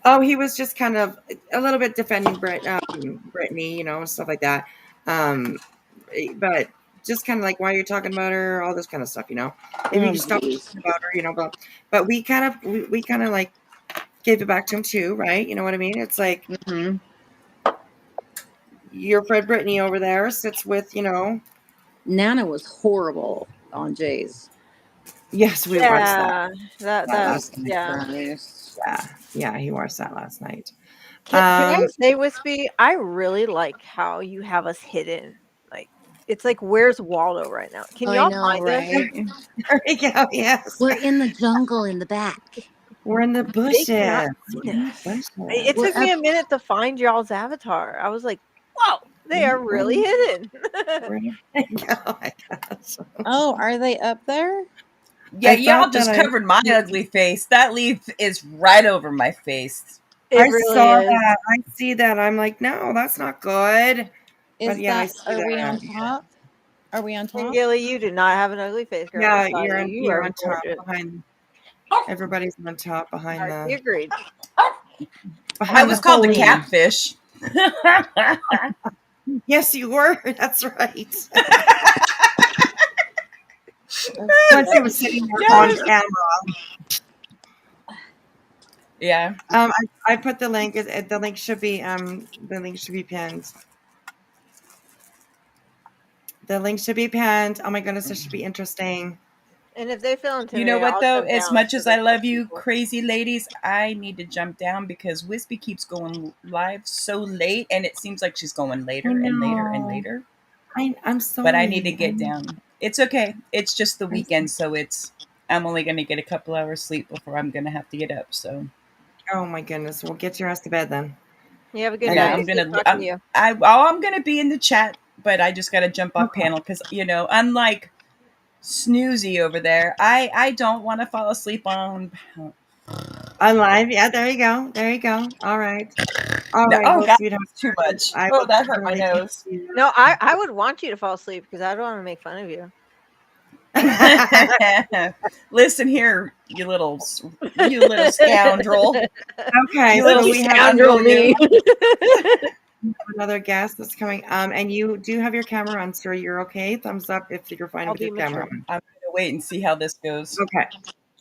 Oh, he was just kind of a little bit defending Brittney, stuff like that. But just kind of like, why are you talking about her? All this kind of stuff, Maybe you stop talking about her, but we kind of like gave it back to him too, right? You know what I mean? It's like your friend Brittney over there sits with, Nana was horrible on Jay's. Yes, we watched that. Yeah, he watched that last night. Can I say, Whispy, I really like how you have us hidden. Like, it's like, where's Waldo right now? Can y'all find us? There we go. Yes, we're in the jungle in the back. We're in the bushes. It took me a minute to find y'all's avatar. I was like, wow, they are really hidden. Oh my gosh. Oh, are they up there? Yeah, y'all just covered my ugly face. That leaf is right over my face. I saw that. I see that. I'm like, no, that's not good. Are we on top? Are we on top? Gilly, you do not have an ugly face, girl. Yeah, you're on top behind. Everybody's on top behind the. Agreed. I was called the catfish. Yes, you were. That's right. Once he was sitting there on camera. Yeah. I put the link. The link should be pinned. The link should be pinned. Oh my goodness, this should be interesting. And if they feel intimidated, You know what I'll though? jump As down much so as they I can love watch you, people. crazy ladies, I need to jump down because Whispy keeps going live so late, and it seems like she's going later and later and later. I'm sorry. But I need to get down. It's okay. It's just the weekend, so I'm only going to get a couple hours sleep before I'm going to have to get up. So. Oh my goodness. Well, get your ass to bed then. You have a good Yeah, night. I'm gonna. Talk to you. I'm gonna be in the chat, but I just gotta jump off panel because unlike Snoozy over there, I don't want to fall asleep on live. Yeah, there you go. There you go. All right. All no, right. oh Well, God, sweetheart, too much. I Oh, will that hurt my definitely nose. No, I would want you to fall asleep because I don't want to make fun of you. Listen here, you little scoundrel. Okay, You so little we have scoundrel me. another guest that's coming. And you do have your camera on, sir. You're okay. Thumbs up if you're fine I'll with be your camera mature. on. I'm gonna wait and see how this goes. Okay.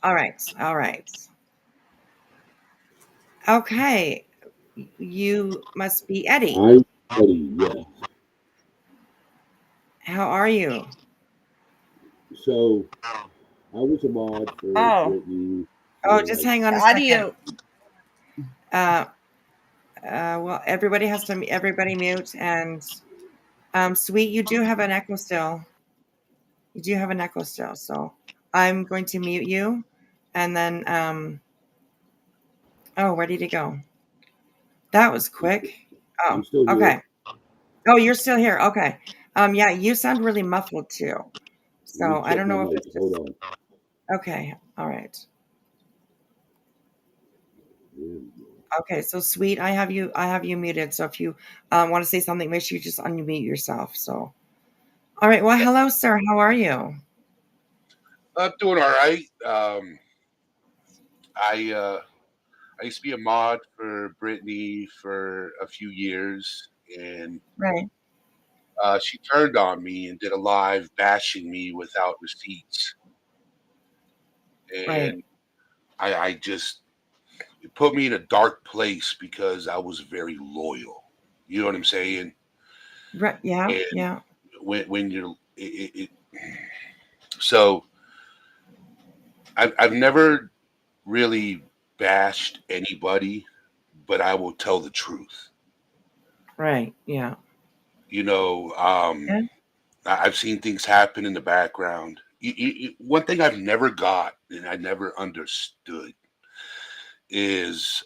All right. All right. Okay. You must be Eddie. I'm Eddie, yes. How are you? So I was a mod for Brittney. Oh, just hang on a Audio. second. Well, everybody has to mute, and Sweet, you do have an echo still. You do have an echo still, so I'm going to mute you, and then oh, where did he go? That was quick. Oh, I'm still here. okay. Oh, you're still here. Okay. Yeah, you sound really muffled too. So I don't know if it's just... Hold on. Okay. All right. Okay, so Sweet, I have you muted. So if you want to say something, make sure you just unmute yourself. So, all right. Well, hello, sir. How are you? I'm doing all right. I used to be a mod for Brittney for a few years, and Right. She turned on me and did a live bashing me without receipts, and I just it put me in a dark place because I was very loyal. You know what I'm saying? Right. Yeah. And Yeah. when you're so I've never really bashed anybody, but I will tell the truth. Right. Yeah. You know, Yeah. I've seen things happen in the background. One thing I've never got and I never understood is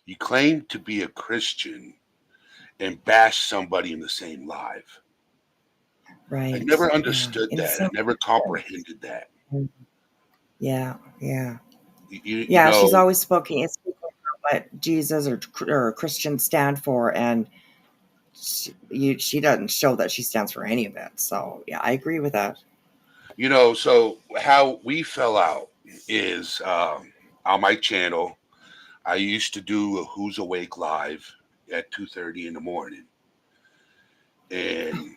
you claim to be a Christian and bash somebody in the same live. Right. I never understood Yeah. that. I never comprehended that. Yeah. Yeah. You Yeah. She's know, always speaking about what Jesus or Christians stand for, and she doesn't show that she stands for any of it. So yeah, I agree with that. you know, so how we fell out is on my channel. I used to do a Who's Awake live at 2:30 in the morning, and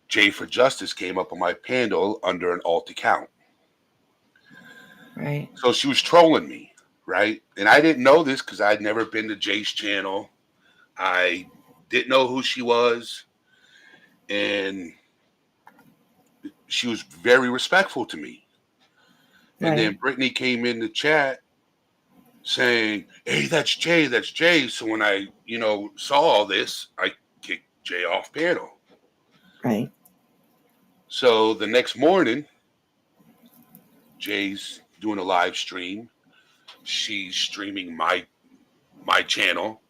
Jay for Justice came up on my panel under an alt account. Right. So she was trolling me, right? And I didn't know this because I'd never been to Jay's channel. I didn't know who she was, and she was very respectful to me. And then Brittney came in the chat saying, "Hey, that's Jay, that's Jay." So when I, saw all this, I kicked Jay off panel. Right. So the next morning, Jay's doing a live stream. She's streaming my channel,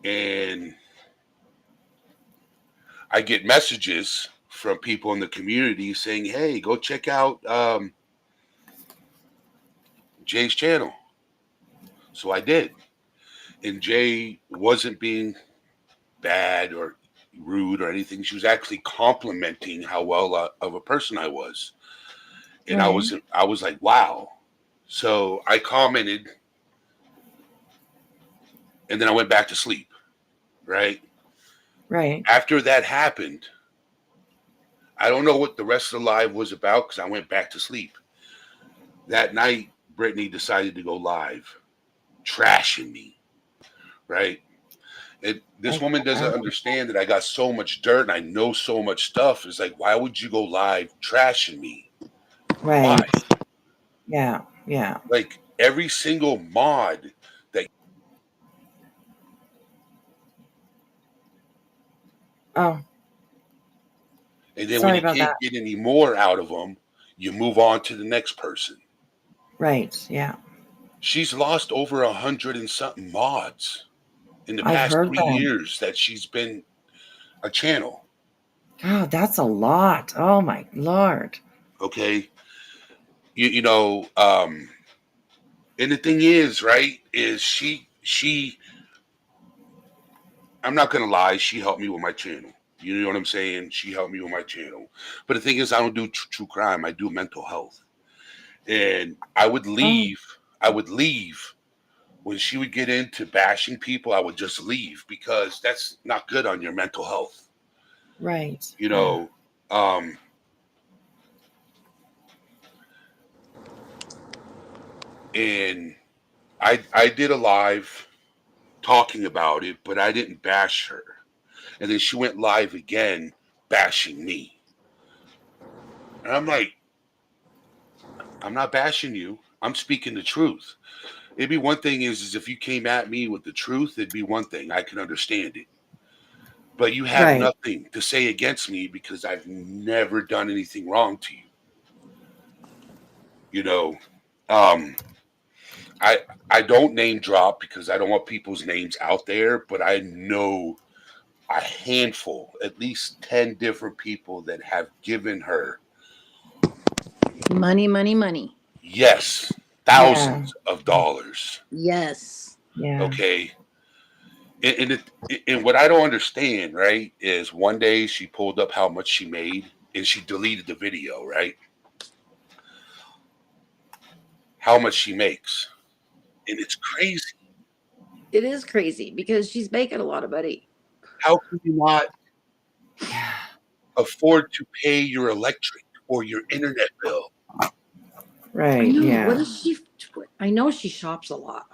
and I get messages from people in the community saying, "Hey, go check out Jay's channel." So I did, and Jay wasn't being bad or rude or anything. She was actually complimenting how well of a person I was, and I was like, "Wow." So I commented, and then I went back to sleep. Right. Right. After that happened, I don't know what the rest of the live was about because I went back to sleep. That night, Brittney decided to go live, trashing me, right? This woman doesn't understand that I got so much dirt and I know so much stuff. It's like, why would you go live trashing me? Right. Why? Yeah. Yeah. Like every single mod that. Oh. And then Sorry when you about can't that. get any more out of them, you move on to the next person. Right. Yeah. She's lost over 100 and something mods in the I've past heard 3 that. years that she's been a channel. God, that's a lot. Oh my Lord. Okay. You know, and the thing is, right, is she I'm not gonna lie, she helped me with my channel. You know what I'm saying? She helped me with my channel. But the thing is, I don't do true crime. I do mental health. And I would leave. I would leave when she would get into bashing people. I would just leave because that's not good on your mental health. Right. You know, and I did a live talking about it, but I didn't bash her. And then she went live again bashing me. And I'm like, I'm not bashing you. I'm speaking the truth. It'd be one thing is if you came at me with the truth, it'd be one thing. I can understand it. But you have Right. nothing to say against me because I've never done anything wrong to you. You know, I don't name drop because I don't want people's names out there, but I know a handful, at least 10 different people that have given her money. yes, thousands of dollars. Yes. Yeah. Okay. And what I don't understand, right, is one day she pulled up how much she made and she deleted the video, right? How much she makes. And it's crazy. It is crazy because she's making a lot of money. How can you not afford to pay your electric or your internet bill? Right. I know. Yeah. What is she? I know she shops a lot.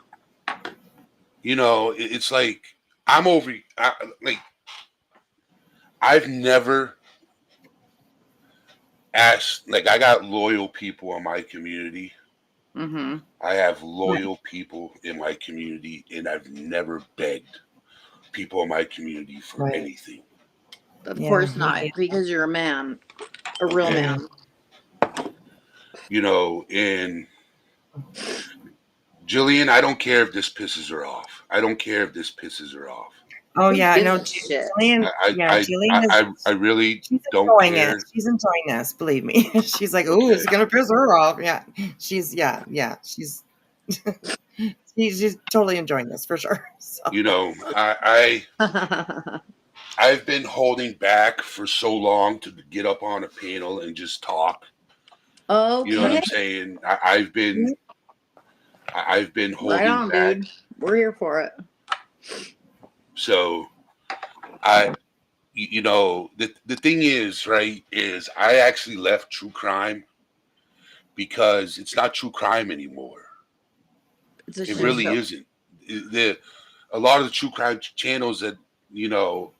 You know, it's like I'm over. Like I've never asked. Like I got loyal people in my community. Mm-hmm. I have loyal people in my community, and I've never begged people in my community for anything. Of course not, because you're a man, a real man. You know, and Jillian, I don't care if this pisses her off. I don't care if this pisses her off. Oh yeah, gives no, a shit? Jillian. Jillian I really she's don't enjoying care. it. She's enjoying this. Believe me. She's like, oh, it's gonna piss her off. Yeah, she's she's she's totally enjoying this for sure. So. You know, I've been holding back for so long to get up on a panel and just talk. Okay. You know what I'm saying? I've been holding right on, back. Dude. We're here for it. So you know, the thing is, right, is I actually left true crime because it's not true crime anymore. It really isn't. A lot of the true crime channels that, you know,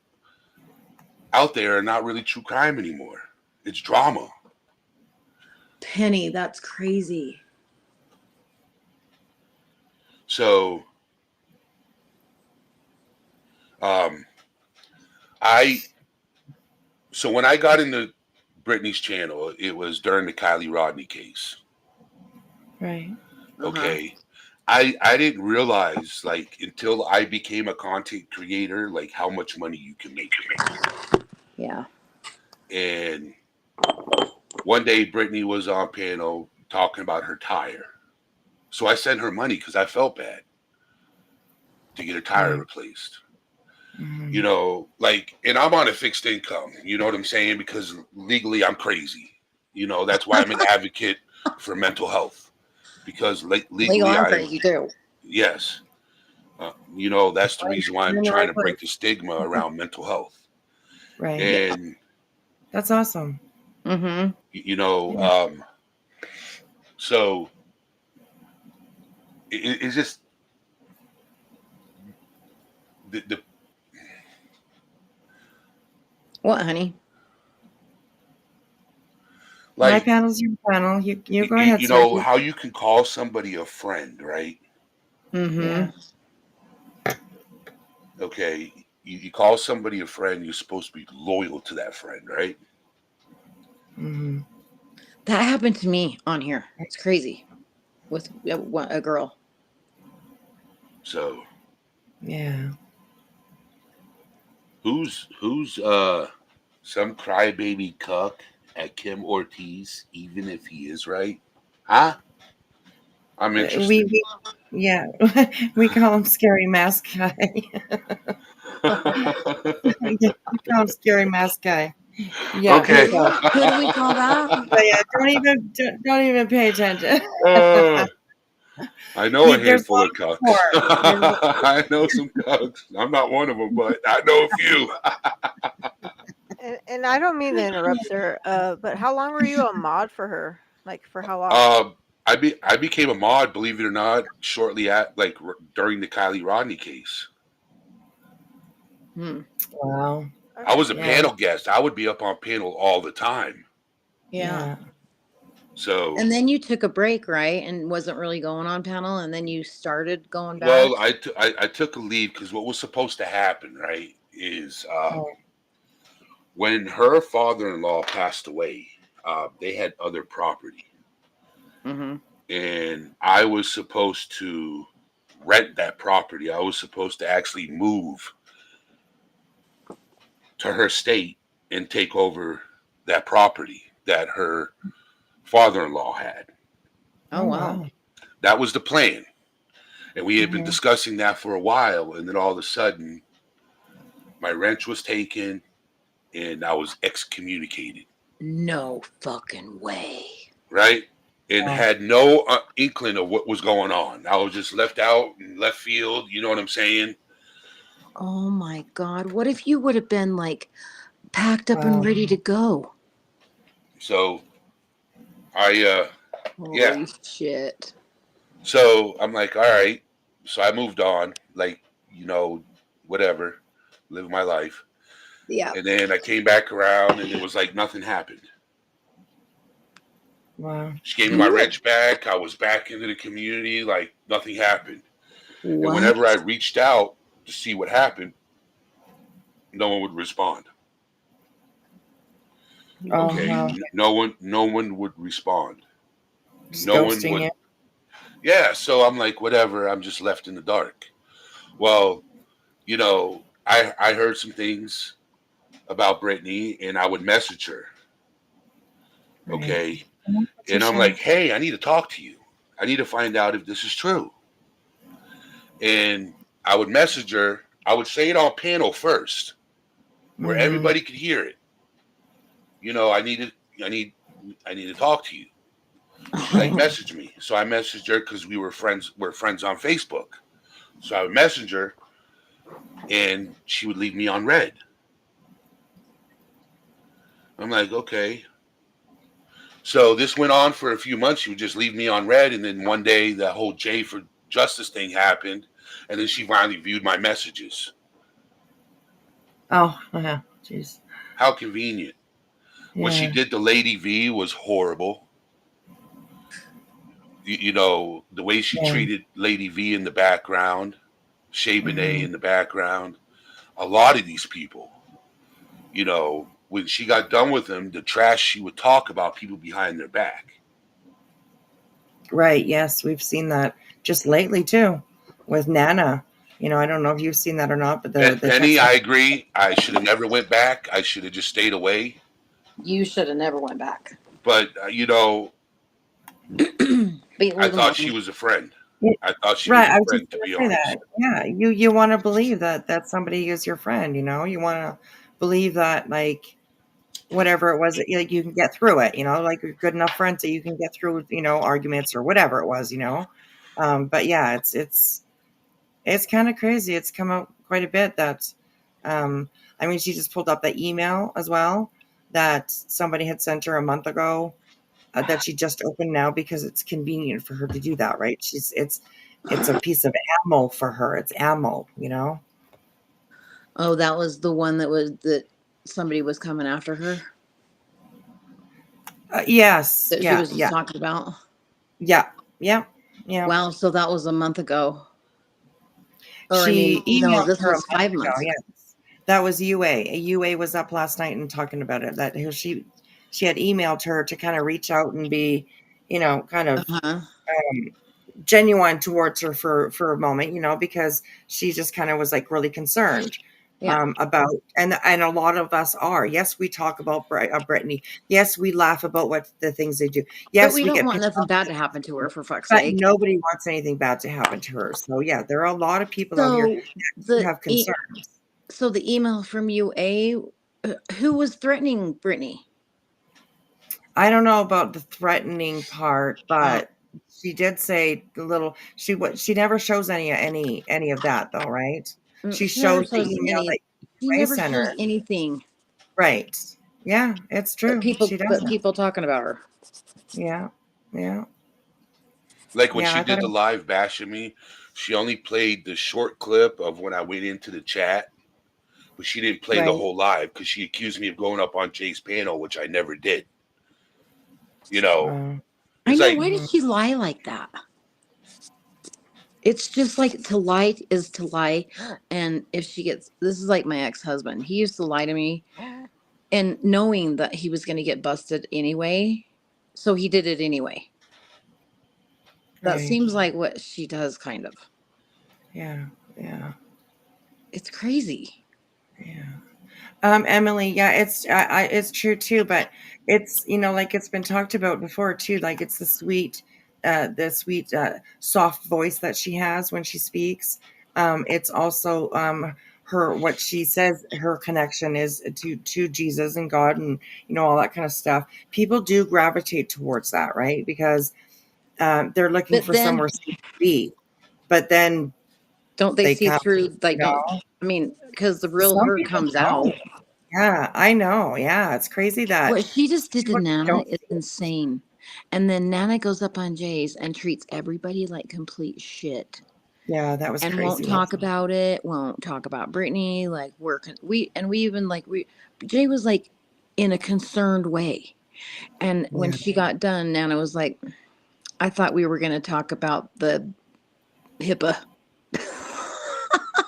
out there are not really true crime anymore. It's drama. Penny, that's crazy. So so when I got into Brittney's channel, it was during the Kylie Rodney case. Right. Okay. I didn't realize, like, until I became a content creator, like how much money you can make. Yeah. And one day Brittney was on panel talking about her tire. So I sent her money because I felt bad to get her tire replaced. You know, like, and I'm on a fixed income, you know what I'm saying? Because legally I'm crazy. You know, that's why I'm an advocate for mental health. Because legally I'm crazy too. Yes. You know, that's the reason why I'm trying to break the stigma around mental health. Right. And that's awesome. Mm-hmm. You know, so it's just the What, honey? My like panel's your panel. You go ahead, you sir. know how you can call somebody a friend, right? Mm-hmm. Yeah. Okay, you call somebody a friend, you're supposed to be loyal to that friend, right? Mm-hmm. That happened to me on here. It's crazy with a girl. So Yeah. who's some crybaby cuck at Kim Ortiz, even if he is right? Huh? I'm interested. We yeah, we call him Scary Mask Guy. Yeah, we call him Scary Mask Guy. Yeah. Okay. So, Who do we call that? but yeah, don't even pay attention. I know a There's handful of cucks. more. I know some cucks. I'm not one of them, but I know a few. And I don't mean to interrupt, sir. But how long were you a mod for her? Like for how long? I became a mod, believe it or not, shortly at during the Kylie Rodney case. Wow. I was a Yeah. panel guest. I would be up on panel all the time. Yeah. So. And then you took a break, right? And wasn't really going on panel, and then you started going back. Well, I took a leave because what was supposed to happen, right, is when her father-in-law passed away, they had other property. Mm-hmm. And I was supposed to rent that property. I was supposed to actually move to her state and take over that property that her father-in-law had. Oh, wow. That was the plan. And we had been discussing that for a while. And then all of a sudden, my wrench was taken and I was excommunicated. No fucking way. Right? And had no inkling of what was going on. I was just left out in left field. You know what I'm saying? Oh my God. What if you would have been like packed up and ready to go? So Holy shit. So I'm like, all right. So I moved on, like, whatever, live my life. Yeah. And then I came back around and it was like nothing happened. Wow. She gave me my wrench back. I was back into the community, like nothing happened. What? And whenever I reached out to see what happened, no one would respond. Okay. No one would respond. Just No one ghosting would. you. Yeah. So I'm like, whatever. I'm just left in the dark. Well, I heard some things about Brittney and I would message her. Okay. And I'm like, hey, I need to talk to you. I need to find out if this is true. And I would message her. I would say it on panel first, where everybody could hear it. I need to talk to you. She's like, message me. So I messaged her because we're friends on Facebook. So I would message her and she would leave me on red. I'm like, okay. So this went on for a few months. She would just leave me on red. And then one day the whole J for Justice thing happened. And then she finally viewed my messages. Oh, yeah. Jeez. How convenient. Yeah. What she did to Lady V was horrible. The way she treated Lady V in the background, Shea Benet in the background. A lot of these people, when she got done with them, the trash she would talk about people behind their back. Right. Yes, we've seen that just lately too, with Nana. I don't know if you've seen that or not, but the Penny, I agree. I should have never went back. I should have just stayed away. You should have never went back. But I thought she was a friend. I thought she was a friend, to be honest. That. Yeah, you want to believe that somebody is your friend. You want to believe that, like, whatever it was, like, you can get through it. Like you're good enough friends that you can get through, arguments or whatever it was. But yeah, it's kind of crazy. It's come out quite a bit that, she just pulled up that email as well that somebody had sent her a month ago that she just opened now because it's convenient for her to do that, right? It's a piece of ammo for her. It's ammo, you know? Oh, that was the one that somebody was coming after her Yes. that she Yeah. was just Yeah. talking about. Yeah. Yeah. Yeah. Wow, so that was a month ago. Or I mean, She no, emailed this her a was month 5 ago. months ago. Yes. That was UA. UA was up last night and talking about it. That she had emailed her to kind of reach out and be, kind of Uh-huh. genuine towards her for a moment, because she just kind of was like really concerned Yeah. about, and a lot of us are. Yes, we talk about Brittney. Yes, we laugh about what the things they do. But Yes, we we don't get want pissed nothing off, bad to happen to her, for fuck's but sake. nobody wants anything bad to happen to her. So yeah, there are a lot of people out here So who the have concerns. so the email from UA, who was threatening Brittney? I don't know about the threatening part, Oh, but she did say the little she never shows any of that though, right? She she never shows the shows email any. that She UA never sent shows her. anything. Right. Yeah, it's But true. people, She but doesn't. people talking about her. Yeah. Yeah. Like when Yeah, she I thought did it the was, live bashing me, she only played the short clip of when I went into the chat, but she didn't play the right. whole live because she accused me of going up on Jay's panel, which I never did. You know, I it's know. like Why did she lie like that? It's just like to lie is to lie. And if she gets, this is like my ex-husband. He used to lie to me and knowing that he was going to get busted anyway. So he did it anyway. That Right. seems like what she does, kind of. Yeah. Yeah. It's crazy. Yeah. Emily, yeah, it's true too, but it's, like it's been talked about before too, like it's the sweet, soft voice that she has when she speaks. It's also, what she says, her connection is to Jesus and God and, all that kind of stuff. People do gravitate towards that, right? Because, they're looking But for then somewhere safe to be, but then don't they they see come, through, like, don't, know, I mean, because the real some her people comes don't. out. Yeah, I know. Yeah, it's crazy that What she just did to people just Nana don't is see it. insane. And then Nana goes up on Jay's and treats everybody like complete shit. Yeah, that was And won't crazy. talk about it, won't talk about Brittney. Like we even like Jay was like in a concerned way. And when Yeah. she got done, Nana was like, I thought we were gonna talk about the HIPAA.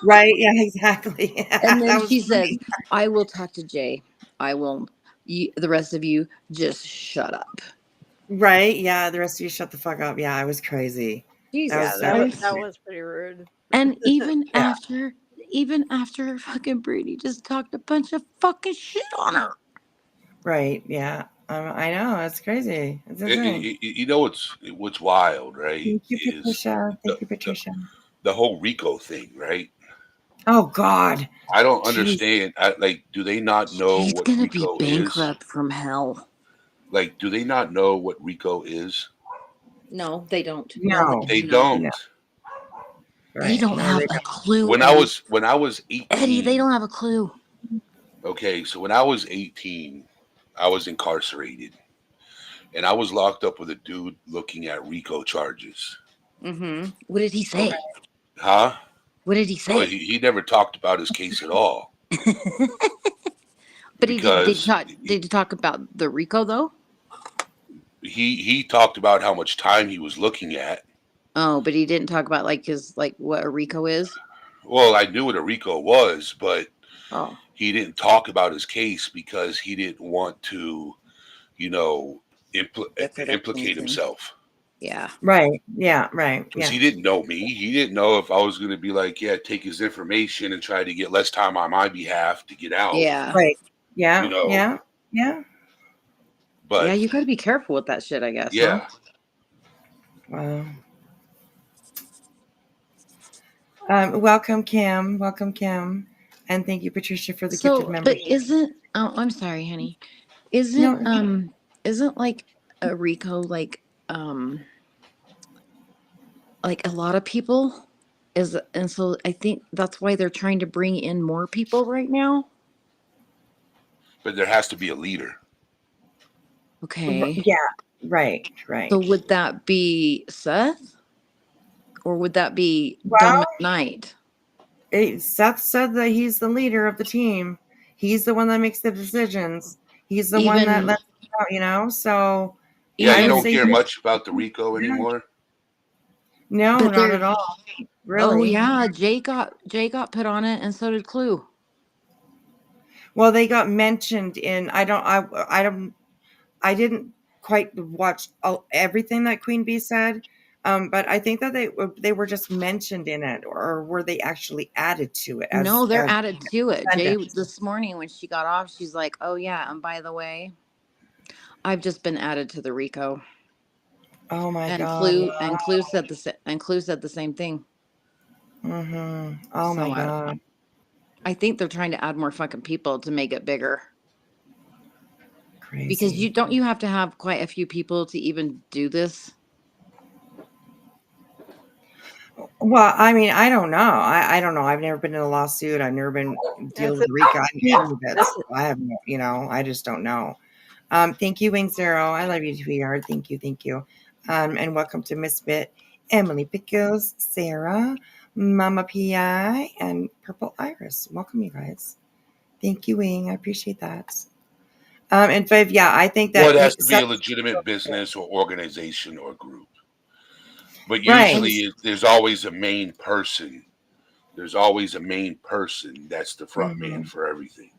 Right. Yeah, exactly. Yeah, And then that was she says, funny. I will talk to Jay. I will the rest of you just shut up. Right. Yeah, the rest of you shut the fuck up. Yeah, it was crazy. That Yeah, was that that was was And that was pretty rude. and yeah. even after fucking Brady just talked a bunch of fucking shit on her. Right. Yeah. I know. It's crazy. It's insane. you know what's wild, right? Thank you, Is Patricia. the, Thank you, the Patricia. the whole Rico thing, right? Oh God. I don't Jeez. understand. Like, do they not know He's what gonna be Rico is? bankrupt from hell. Like, do they not know what Rico is? No, they don't. Nobody No. They can know. don't. No. They Right. don't No, have they a don't. clue, When I Eddie. was when I was Eddie, they 18, don't have a clue. okay, so when I was 18, I was incarcerated, and I was locked up with a dude looking at Rico charges. Mm-hmm. What did he Okay. say? Huh? What did he Oh, say? he never talked about his case at all But he did. because Did he talk about the Rico though? he talked about how much time he was looking at. Oh, but he didn't talk about like his like what a Rico is. Well, I knew what a Rico was, but Oh, he didn't talk about his case because he didn't want to, you know, if it implicate anything. himself. Yeah. Right. Yeah. Right. Because Yeah. he didn't know me. He didn't know if I was going to be like, yeah, take his information and try to get less time on my behalf to get out, Yeah. Right. you Yeah. know. Yeah. Yeah. Yeah, But you got to be careful with that shit, I guess, huh? yeah, Wow. Welcome, Kim. Welcome, Kim. And thank you, Patricia, for the gifted So, but membership. isn't I'm sorry, honey. No, Isn't like a Rico like a lot of people is, and so I think that's why they're trying to bring in more people right now. But there has to be a leader. Okay. Yeah. Right. Right. So would that be Seth? Or would that be Well, Dumb Knight? Seth said that he's the leader of the team. He's the one that makes the decisions. He's the one that lets it out, you know? So yeah, you would don't say hear much about the Rico Yeah. anymore. No, But not at all. Really. Oh yeah, Jay got put on it, and so did Clue. Well, they got mentioned in. I didn't quite watch everything that Queen Bee said, but I think that they were just mentioned in it, or were they actually added to it? No, they're added to it. Jay descendants? this morning when she got off, she's like, "Oh yeah, and by the way, I've just been added to the Rico." Oh my And god! Clue said the same thing. Mm-hmm. Oh So my god! I think they're trying to add more fucking people to make it bigger. Crazy. Because you have to have quite a few people to even do this. Well, I mean, I don't know. I don't know. I've never been in a lawsuit. I've never been dealing with RICO. I have no, you know, I just don't know. Thank you, Wing Zero. I love you, sweetheart. Thank you. And welcome to Miss Bit, Emily Pickles, Sarah, Mama Pi, and Purple Iris. Welcome, you guys. Thank you, Wing. I appreciate that. And Viv, yeah, I think that it has to be a legitimate business or organization or group. But usually there's always a main person. There's always a main person that's the front man for everything.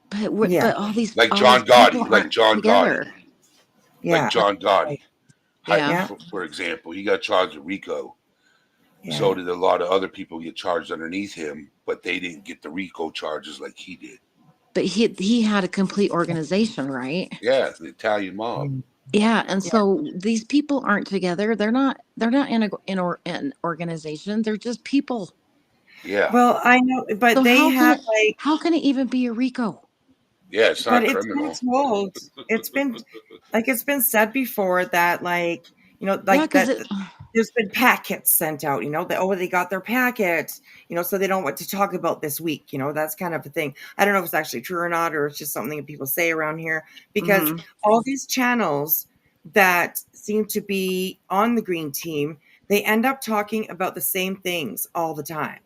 But all these like John Gotti, like John Gotti. Yeah. Like John Gotti. Yeah. For example, he got charged with RICO. Yeah. So did a lot of other people get charged underneath him, but they didn't get the RICO charges like he did. But he had a complete organization, right? Yeah, the Italian mob. Yeah, and so these people aren't together. They're not in an organization. They're just people. Yeah. Well, I know, but So they have how can it even be a RICO? Yeah, it's not criminal. It's been told. It's been said before that there's been packets sent out, they got their packet, so they don't want to talk about this week, that's kind of a thing. I don't know if it's actually true or not, or it's just something that people say around here, because all these channels that seem to be on the green team, they end up talking about the same things all the time.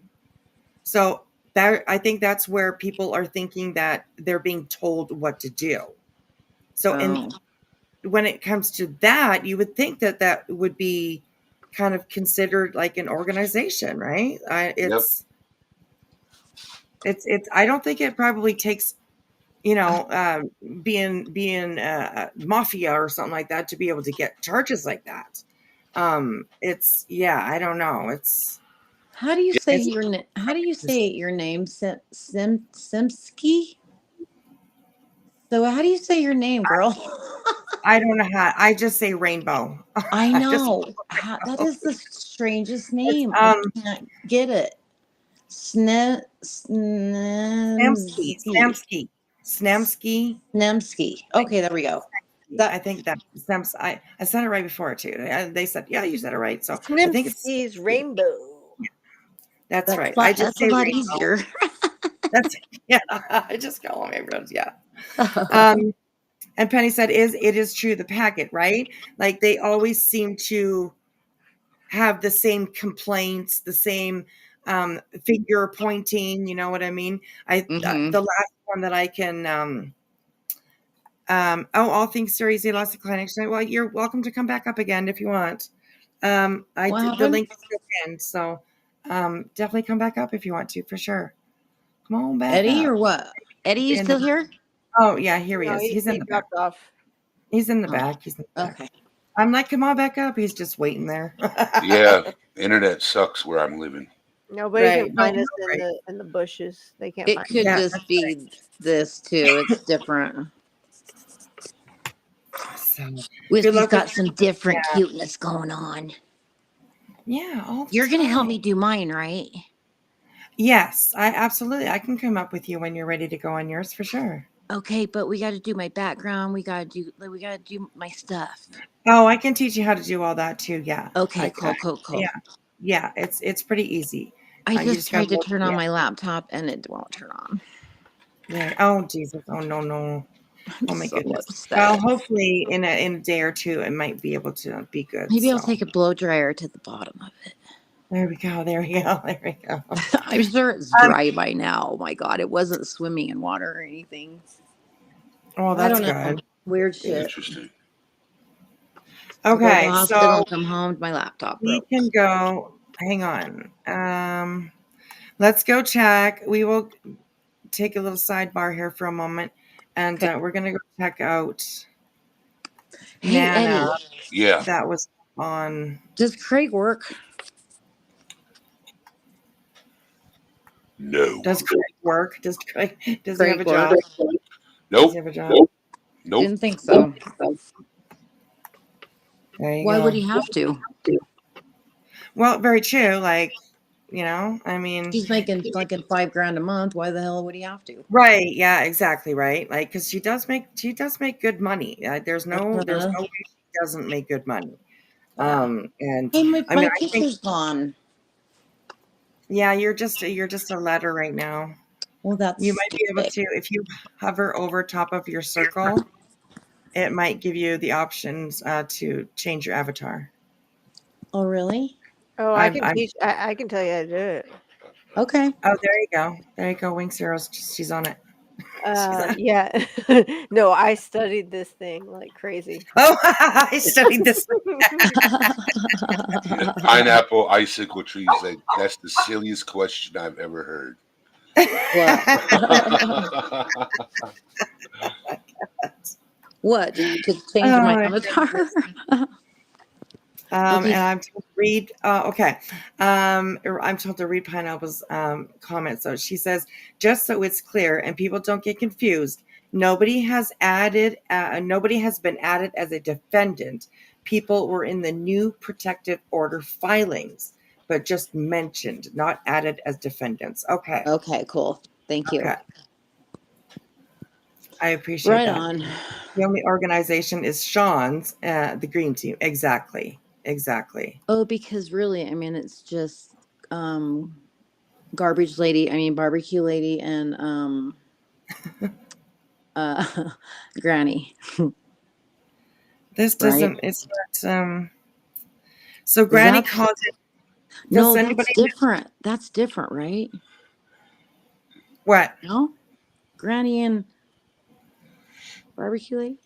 So I think that's where people are thinking that they're being told what to do. So, and when it comes to that, you would think that would be kind of considered like an organization, right? It's I don't think it probably takes, being mafia or something like that to be able to get charges like that. I don't know. How do you say your name? How do you say your name? Simsky? So how do you say your name, girl? I don't know how. I just say Rainbow. I know. That is the strangest name. I can't get it. Snamsky. Okay, there we go. I think that I said it right before too. They said, yeah, you said it right. So I think it's Rainbow. That's right. That's a lot easier. I just call them everyone's. Yeah. And Penny said, it is true, the packet, right? Like they always seem to have the same complaints, the same finger pointing, you know what I mean? The last one that I can all things series, they lost the client. Well, you're welcome to come back up again if you want. The link is in, so definitely come back up if you want to, for sure. Come on back. Eddie or what? Eddie, you still here? Oh yeah, here he is. He's in the back. He's in the back. He's in the back. Okay. I'm like, come on back up. He's just waiting there. Yeah, internet sucks where I'm living. Nobody can find us in the bushes. They can't. It could just be this too. It's different. Whispy's got some different cuteness going on. Yeah, you're gonna help me do mine, right? Yes, I can come up with you when you're ready to go on yours for sure. Okay, but we got to do my background. We got to do my stuff. Oh, I can teach you how to do all that too. Yeah. Okay, cool. Yeah, it's pretty easy. I just tried to turn on my laptop and it won't turn on. Yeah. Oh Jesus. Oh no. Oh my so goodness. upset. Well, hopefully in a day or two, it might be able to be good. Maybe I'll so. take a blow dryer to the bottom of it. There we go. There we go. There we go. I'm sure it's dry by now. Oh my God, it wasn't swimming in water or anything. Oh, I that's don't know. good. Weird shit. Interesting. Go to the Okay, hospital, so come home, my laptop we broke. can go. Hang on. Let's go check. We will take a little sidebar here for a moment, and Okay. we're gonna go check out Hey, Nana. Eddie. Yeah. That was on. Does Craig work? No. Does Craig work? Does he have Craig a job? work? Does Nope. he have a job? Nope. Didn't think so. There you Why go. would he have to? Well, very true. Like, I mean, He's making like $5,000 a month. Why the hell would he have to? right? Yeah, exactly. Right. Like, because she does make good money. There's no way she doesn't make good money. And Hey, I my mean, I think, picture's gone. yeah, you're just a letter right now. Well, that's You might be able stupid. to, if you hover over top of your circle, it might give you the options to change your avatar. Oh, really? Oh, I can teach. I can tell you how to do it. Okay. Oh, there you go. There you go. Wing Zero's. She's on it. Yeah. No, I studied this thing like crazy. Oh, I studied this. Pineapple icicle trees. That's the silliest question I've ever heard. What? To change my avatar? And I'm told to read. Okay. I'm told to read Pineapple's comment. So she says, just so it's clear and people don't get confused, nobody has been added as a defendant. People were in the new protective order filings, but just mentioned, not added as defendants. Okay. Okay, cool. Thank you. Okay. I appreciate Right that. on. The only organization is Sean's, the Green Team. Exactly. Oh, because really, I mean, it's just barbecue lady and granny. This doesn't. Right? It's not. So Granny calls it. No, that's different. That's different, right? What? No, Granny and barbecue lady.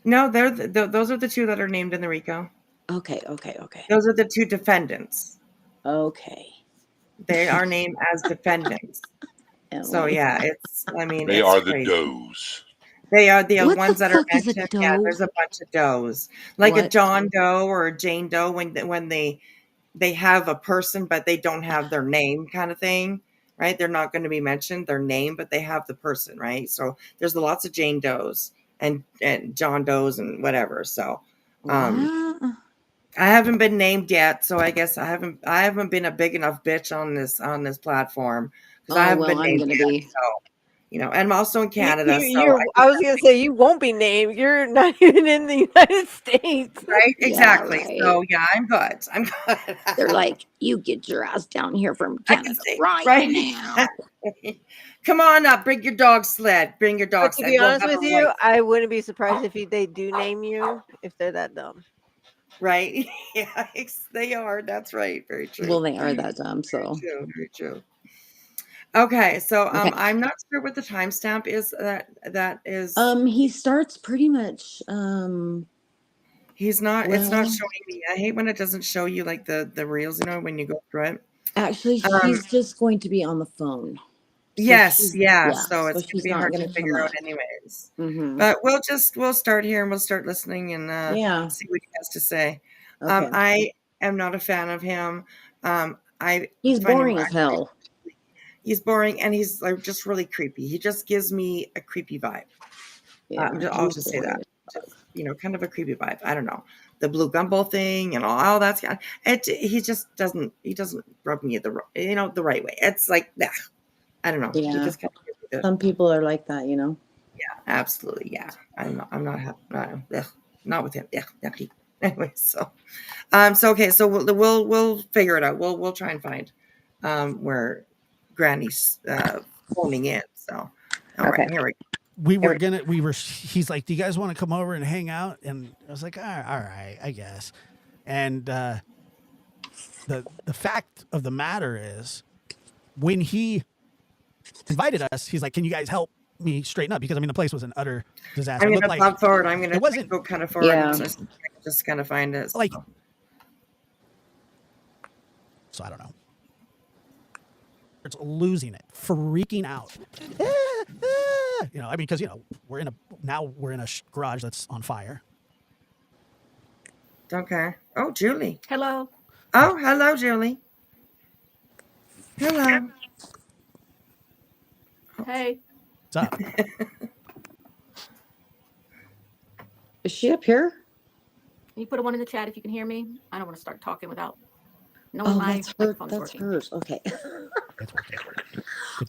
No, they're those are the two that are named in the RICO. Okay. Those are the two defendants. Okay. They are named as defendants. So yeah, they it's are crazy. the does. They are the What ones the that are fuck is mentioned. a Yeah, doe? there's a bunch of does, like What? a John Doe or a Jane Doe when they have a person but they don't have their name, kind of thing, right? They're not going to be mentioned their name, but they have the person, right? So there's lots of Jane Does and John Does and whatever. So What? I haven't been named yet, so I guess I haven't been a big enough bitch on this platform because I haven't been I'm named gonna yet. be. So and I'm also in Canada, so I was gonna say you won't be named. You're not even in the United States, right? Exactly. Yeah, right. So yeah, I'm good. They're like, you get your ass down here from I can Canada see, right now. Come on up, bring your dog sled. Bring your dog But to sled. be We'll honest have with a you, race. I wouldn't be surprised if they do name you if they're that dumb. Right? Yeah, they are. That's right. Very true. Well, they are that dumb, so. Very true. Okay, so Okay. I'm not sure what the timestamp is. That is. He starts pretty much. He's not. It's not well, showing me. I hate when it doesn't show you like the reels. When you go through it. Actually, she's just going to be on the phone. So Yes. Yeah. So So it's going to she's be not hard going to to come figure out, up. anyways. Mm-hmm. But we'll start here and we'll start listening and Yeah. see what he has to say. Okay. I am not a fan of him. He's find boring him as hell. He's boring and he's like just really creepy. He just gives me a creepy vibe. Yeah, I'll just say that. Just, kind of a creepy vibe. I don't know. The blue gumball thing and all that's he just doesn't rub me the right way. It's like I don't know. Yeah. He just kind of Some people are like that, Yeah, absolutely. Yeah. I'm not with him. Yeah. Anyway, so okay, so we'll figure it out. We'll try and find where Granny's phoning in. So all right, here we go. he's like, do you guys want to come over and hang out? And I was like, all right, I guess. And the fact of the matter is, when he invited us, he's like, can you guys help me straighten up? Because I mean, the place was an utter disaster. I'm going to pop forward. I'm going to go kind of forward. Yeah. Just kind of find it. Like, so I don't know. It's losing it, freaking out. You know, I mean, because you know, we're in a garage that's on fire. Okay. Oh, Julie. Hello. Oh, hello, Julie. Hello. Hey. What's up? Is she up here? Can you put a one in the chat if you can hear me? I don't want to start talking without knowing my microphone's That's working. hers. Okay. It's working.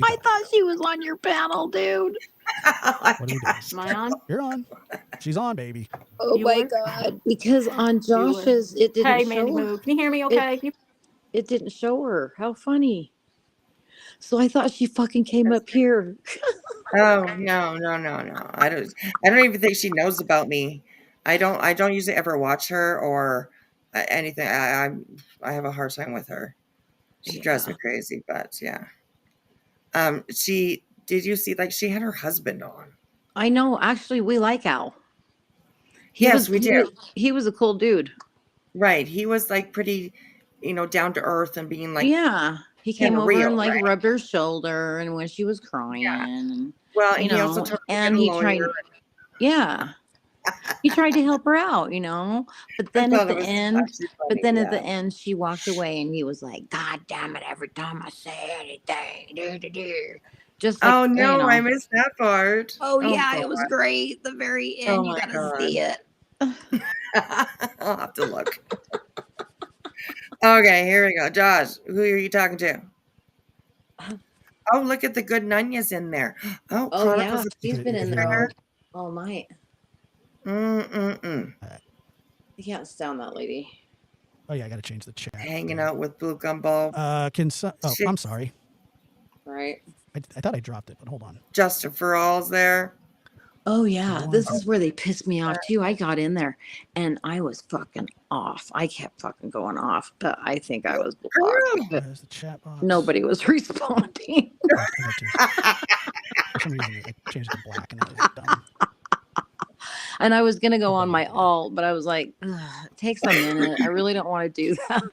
I thought she was on your panel, dude. What are we doing? Am I on? You're on. She's on, baby. Oh my God. Because on Josh's, it didn't Hey, show Mandy her. Moo. Can you hear me okay? It didn't show her. How funny. So I thought she fucking came up here. Oh, no. I don't even think she knows about me. I don't usually ever watch her or anything. I have a hard time with her. She drives me crazy, but yeah. Did you see, like, she had her husband on? I know. Actually, we like Al. Yes, we do. He was a cool dude. Right. He was like pretty, down to earth and being like, yeah. He came over real, and like right? rubbed her shoulder and when she was crying. Yeah. And, Well, and he also told her and he tried. Yeah. He tried to help her out, but then at the end, at the end, she walked away and he was like, God damn it. Every time I say anything, just like, oh no, I missed that part. Oh yeah, it was great. The very end, you gotta see it. I'll have to look. Okay, here we go. Josh, who are you talking to? Oh, look at the good Nunya's in there. Oh yeah, she's been in there all night. You can't stand that lady. Oh yeah, I gotta change the chat. Hanging out with Blue Gumball. I'm sorry. Right. I thought I dropped it, but hold on. Justin for All's there. Oh yeah, this is where they pissed me off too. I got in there and I was fucking off. I kept fucking going off, but I think I was blocked. There's the chat box. Nobody was responding. For some reason, I changed it to black and it was dumb. And I was gonna go on my alt, but I was like, it takes a minute. I really don't want to do that.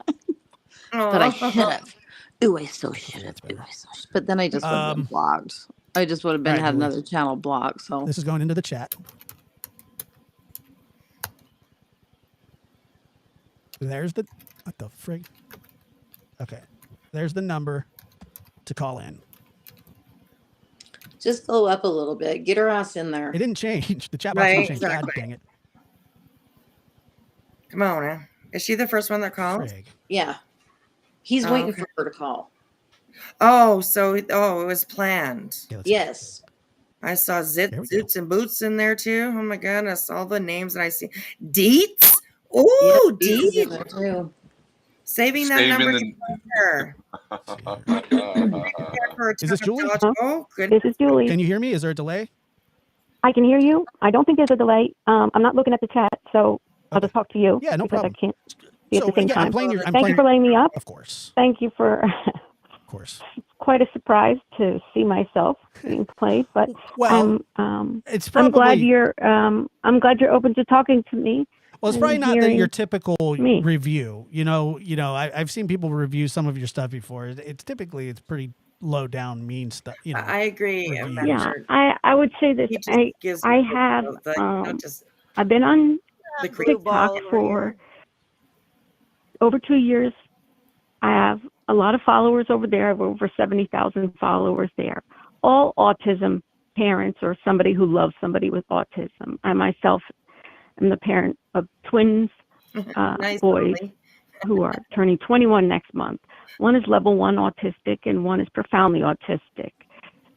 But I should have. Ooh, I so should have. But then I just would have been blocked. I just would have been had another channel blocked. So this is going into the chat. There's the what the frig? Okay. There's the number to call in. Just go up a little bit. Get her ass in there. It didn't change. The chat box didn't change. Exactly. God dang it. Come on, man. Is she the first one that called? Frig. Yeah. He's waiting for her to call. Oh, it was planned. Yes. I saw Zoots and Boots in there too. Oh my goodness, all the names that I see. Deets? Oh, Deets. Saving that number for Is this Julie? Oh, goodness. This is Julie. Can you hear me? Is there a delay? I can hear you. I don't think there's a delay. I'm not looking at the chat, so I'll just talk to you. Yeah, no problem. I can't see at the same time. Thank you for letting me up. Of course. Thank you for. Of course. It's quite a surprise to see myself being played, but it's probably, I'm glad you're open to talking to me. Well, it's probably not your typical review. I've seen people review some of your stuff before. It's typically pretty low down, mean stuff. I agree. Yeah, I would say this. I have I've been on TikTok for over 2 years. I have a lot of followers over there. I have over 70,000 followers there. All autism parents or somebody who loves somebody with autism. I myself am the parent of twins, boys who are turning 21 next month. One is level 1 autistic and one is profoundly autistic.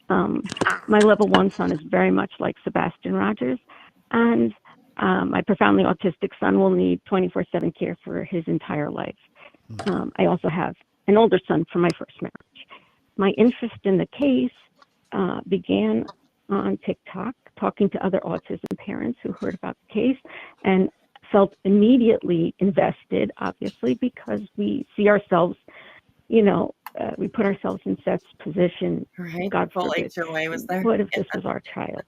My level 1 son is very much like Sebastian Rogers, and my profoundly autistic son will need 24/7 care for his entire life. I also have an older son from my first marriage. My interest in the case began on TikTok talking to other autism parents who heard about the case and felt immediately invested, obviously, because we see ourselves, we put ourselves in Seth's position. Right. God Full forbid. HOA was there. What if this was our child?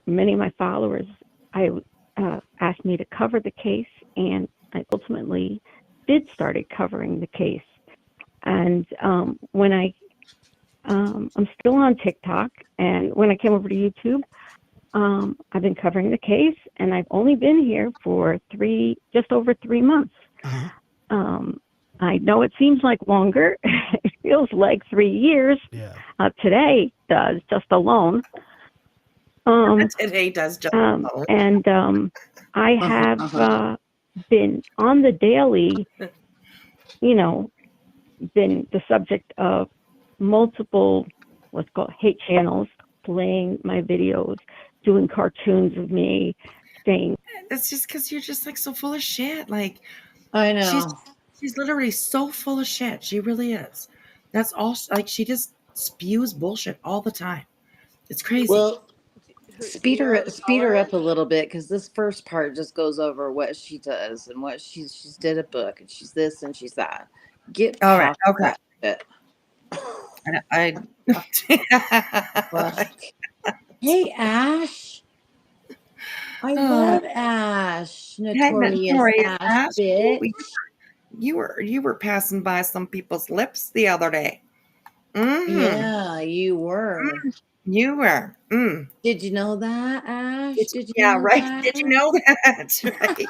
Many of my followers asked me to cover the case, and I ultimately did started covering the case. And when I'm still on TikTok, and when I came over to YouTube, I've been covering the case, and I've only been here for just over 3 months. I know it seems like longer. It feels like 3 years. Yeah. Today does, just alone. Today does just alone. And I have been on the daily, been the subject of multiple, let's call it hate channels, playing my videos, doing cartoons of me, saying. It's just because you're just like so full of shit. Like, I know. She's literally so full of shit. She really is. That's all. Like, she just spews bullshit all the time. It's crazy. Well, speed her up a little bit, because this first part just goes over what she does and what she's did a book and she's this and she's that. Get all right. Okay. That Hey, Ash. I love Ash. Notorious Ash, bitch. You were passing by some people's lips the other day. Mm-hmm. Yeah, you were. You were. Did you know that, Ash? Did you know right. that? Did you know that? Right.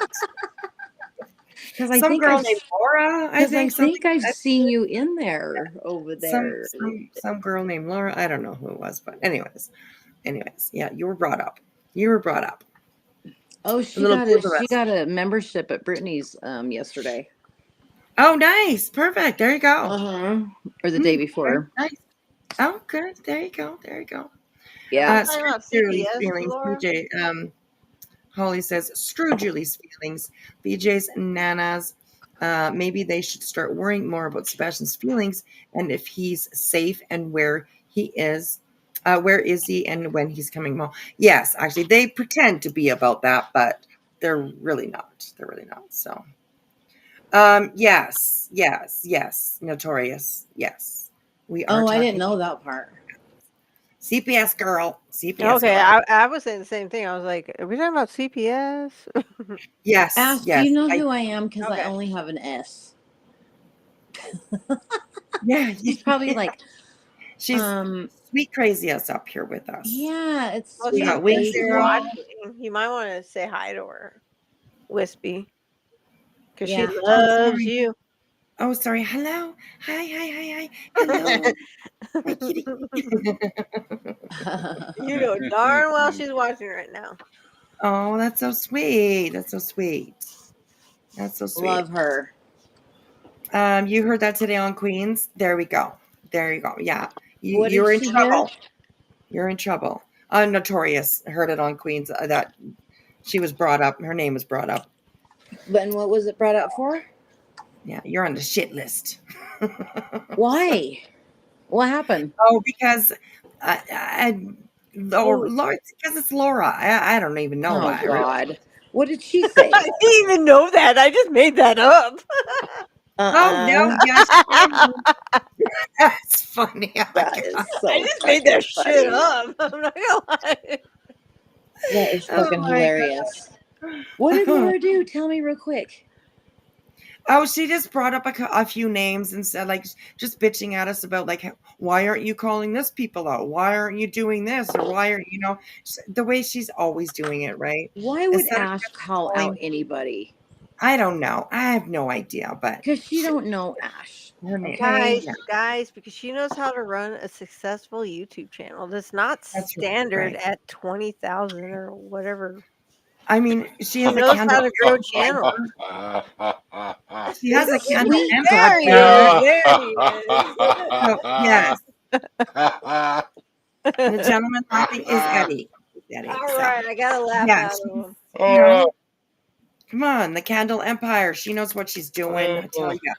Because I some think girl named Laura. I think I've seen you in there over there. Some girl named Laura. I don't know who it was, but anyways, yeah, you were brought up. Oh, she got a membership at Brittney's yesterday. Oh, nice, perfect. There you go. Or the day before. Nice. Oh, good. There you go. Yeah. Julie's feelings, BJ. Holly says, screw Julie's feelings. BJ's nanas. Maybe they should start worrying more about Sebastian's feelings and if he's safe and where he is. Where is he and when he's coming home? Yes, actually, they pretend to be about that, but they're really not. So, yes. Notorious. Yes. We are. Oh, I didn't know that part. CPS girl. Okay, I was saying the same thing. I was like, are we talking about CPS? Yes. Ask, yes. do you know who I am? Because I only have an S. Yeah. She's probably like, she's sweet crazy us up here with us. Yeah, it's well, sweet. You might want to say hi to her, Whispy, because Yeah. she loves you. Oh, sorry. Hello. Hi. Hello. Hi, kitty. You know darn well she's watching right now. Oh, that's so sweet. Love her. You heard that today on Queens? There we go. Yeah. You were in trouble. You're in trouble. Notorious heard it on Queens that she was brought up. Her name was brought up. And what was it brought up for? Yeah, you're on the shit list. Why? What happened? Oh, because Laura, because it's Laura. I don't even know why. God. Really. What did she say? I didn't even know that. I just made that up. Oh, no. Yes. That's funny. That is so I just made that shit up. I'm not gonna lie. That is fucking hilarious. God. What did Laura do? Tell me real quick. Oh, she just brought up a few names and said, like, just bitching at us about, like, why aren't you calling this people out? Why aren't you doing this? Or why aren't, the way she's always doing it, right? Why would Ash call out anybody? I don't know. I have no idea, but. Because she don't know Ash. Guys, because she knows how to run a successful YouTube channel. That's not standard at 20,000 or whatever. I mean, she has knows how to grow channel. She has a candle empire. There he is. Yes. The gentleman laughing is Eddie. All right, I gotta laugh out of him. Come on, the Candle Empire. She knows what she's doing. I tell you.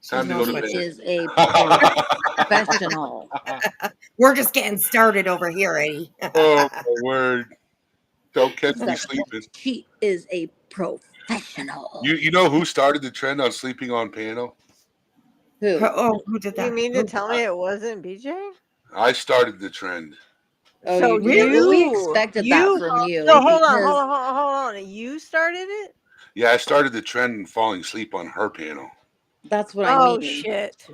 Time to go to He bed. is a professional. We're just getting started over here, Eddie. Oh, my word. Don't catch me sleeping. She is a professional. You know who started the trend on sleeping on piano? Who? Oh, who did that? You mean to tell me it wasn't BJ? I started the trend. Oh, So you did. We expected that from you. So hold on. You started it? Yeah, I started the trend in falling asleep on her piano. That's what I Oh mean. shit!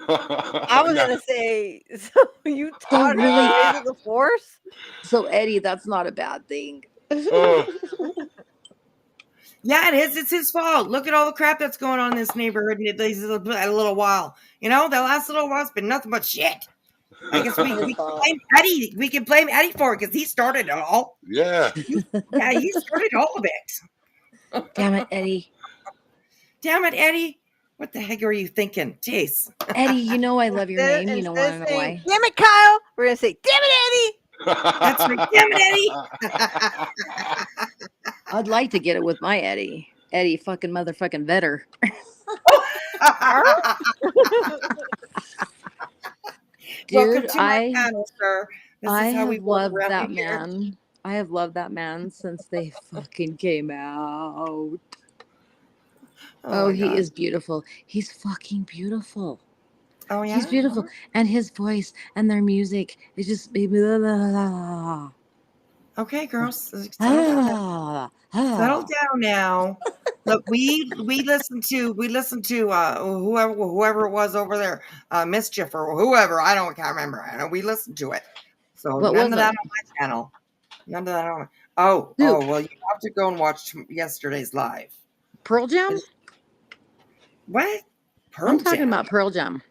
I was gonna say, so you taught her really- the ways of the force. So Eddie, that's not a bad thing. Yeah, it is. It's his fault. Look at all the crap that's going on in this neighborhood in these a little while. You know, the last little while's been nothing but shit. I guess we can blame Eddie. We can blame Eddie for it because he started it all. Yeah. Yeah, he started all of it. Damn it, Eddie. Damn it, Eddie. What the heck are you thinking? Jeez. Eddie, you know I love your name. You don't want to know why. Damn it, Kyle. We're gonna say, damn it, Eddie. That's right. Damn it, Eddie. I'd like to get it with my Eddie. Eddie fucking motherfucking Vetter. Welcome Dude, to my panel, sir. This I is how we have work loved around that here. man. I have loved that man since they fucking came out. Oh, my he God. is beautiful. He's fucking beautiful. Oh, yeah? He's beautiful. And his voice and their music is just blah, blah, blah, blah. Okay, girls. Settle down now. Look, we listened to whoever it was over there, Mischief or whoever. Can't remember. I know we listened to it. So What none was of that it? on my channel. None of that on. Oh, well, you have to go and watch yesterday's live. Pearl Jam? What? I'm talking about Pearl Jam.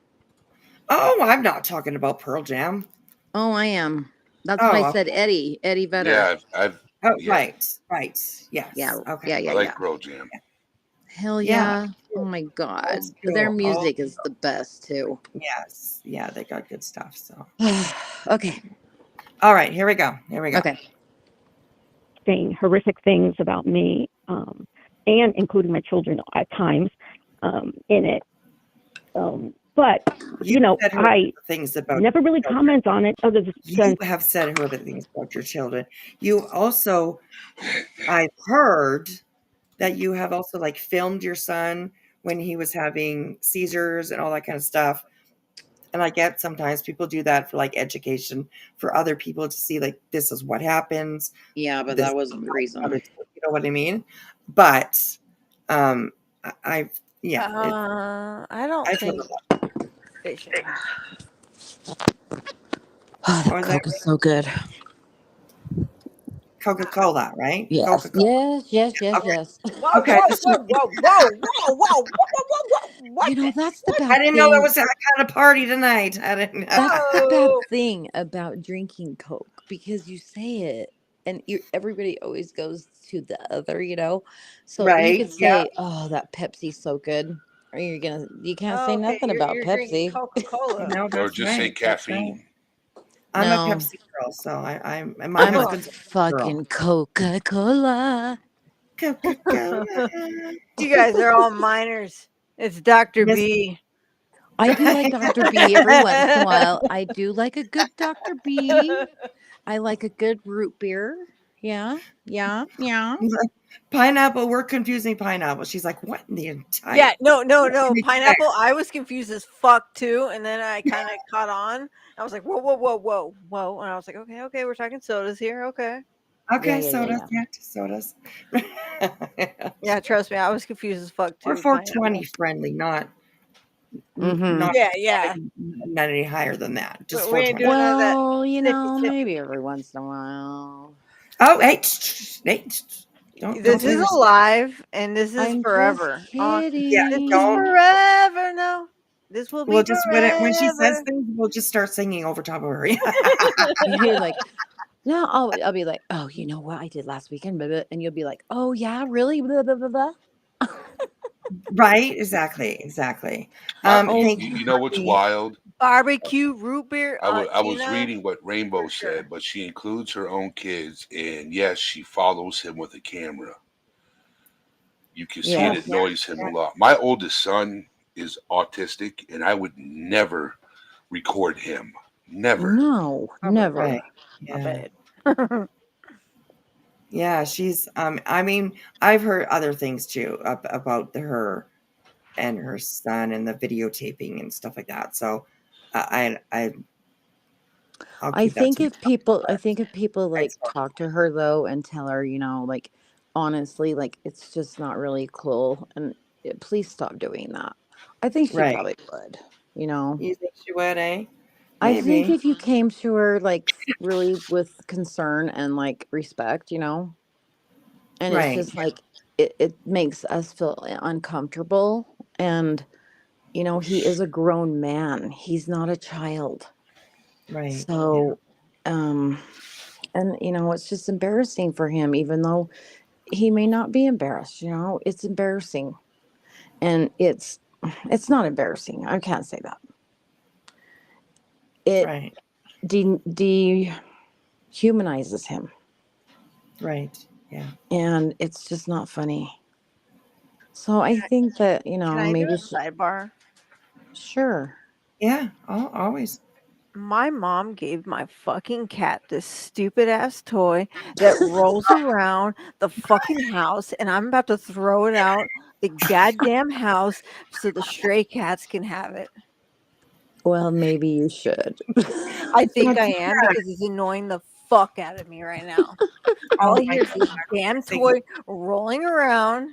Oh, I'm not talking about Pearl Jam. Oh, I am. That's why I said Eddie Vedder. Yeah, I've right. Yes. Yeah. Okay. Yeah. I like Pearl Jam. Hell yeah. Oh my God. Their music is the best too. Yes. Yeah, they got good stuff. So okay. All right, here we go. Okay. Saying horrific things about me, and including my children at times, in it. But I things about never really comment on it other than you have said horrific things about your children. You also, I've heard that you have also like filmed your son when he was having seizures and all that kind of stuff. And I get sometimes people do that for like education for other people to see like this is what happens. Yeah, but that wasn't the reason. You know what I mean? But I don't think. Oh, that Coke is so good. Coca-Cola, right? Yes. Coca-Cola. Yes. Okay. You know, that's the bad I didn't know there was that kind of party tonight. I didn't know. That's the bad thing about drinking Coke, because you say it and everybody always goes to the other, So you could say, "Oh, that Pepsi's so good," or you can't say nothing about Pepsi. Coca-Cola. No, Or just say caffeine. I'm a Pepsi girl, so I'm a fucking Coca-Cola. Coca-Cola. You guys are all minors. It's Dr. B. I do like Dr. B every once in a while. I do like a good Dr. B. I like a good root beer. Yeah. Pineapple, we're confusing pineapple. She's like, what in the entire? Yeah, no. Pineapple. I was confused as fuck too, and then I kind of caught on. I was like, whoa, and I was like, okay, we're talking sodas here. Okay, sodas. Yeah, trust me, I was confused as fuck too. We're 420 friendly, not Mm-hmm. not any higher than that. Just we ain't doing none of that. Well, maybe every once in a while. Oh, hey, this is alive, and this is forever. This is forever. No, this will be. We'll just forever. when she says things, we'll just start singing over top of her. You're like, no, I'll be like, oh, you know what I did last weekend, blah, blah, and you'll be like, oh yeah, really, blah, blah, blah, blah. Right, exactly. You know what's wild? Barbecue root beer. I was reading what Rainbow said, but she includes her own kids, and yes, she follows him with a camera. You can see it annoys him a lot. My oldest son is autistic, and I would never record him. Never. No, never. Right. Yeah. Yeah, she's. I mean, I've heard other things too about her and her son and the videotaping and stuff like that. So, I think if people like talk to her though and tell her, like honestly, like it's just not really cool, and please stop doing that. I think she probably would. You think she would, eh? I think Maybe. if you came to her like really with concern and like respect, and it's just like it makes us feel uncomfortable, and he is a grown man. He's not a child. Right. So, and it's just embarrassing for him, even though he may not be embarrassed. It's embarrassing, and it's not embarrassing. I can't say that. It dehumanizes him. Right. Yeah. And it's just not funny. So I think that Can I maybe do a sidebar? Sure. Yeah. Always. My mom gave my fucking cat this stupid ass toy that rolls around the fucking house, and I'm about to throw it out the goddamn house so the stray cats can have it. Well, maybe you should. I think I am, because it's annoying the fuck out of me right now. All I hear is this damn toy rolling around,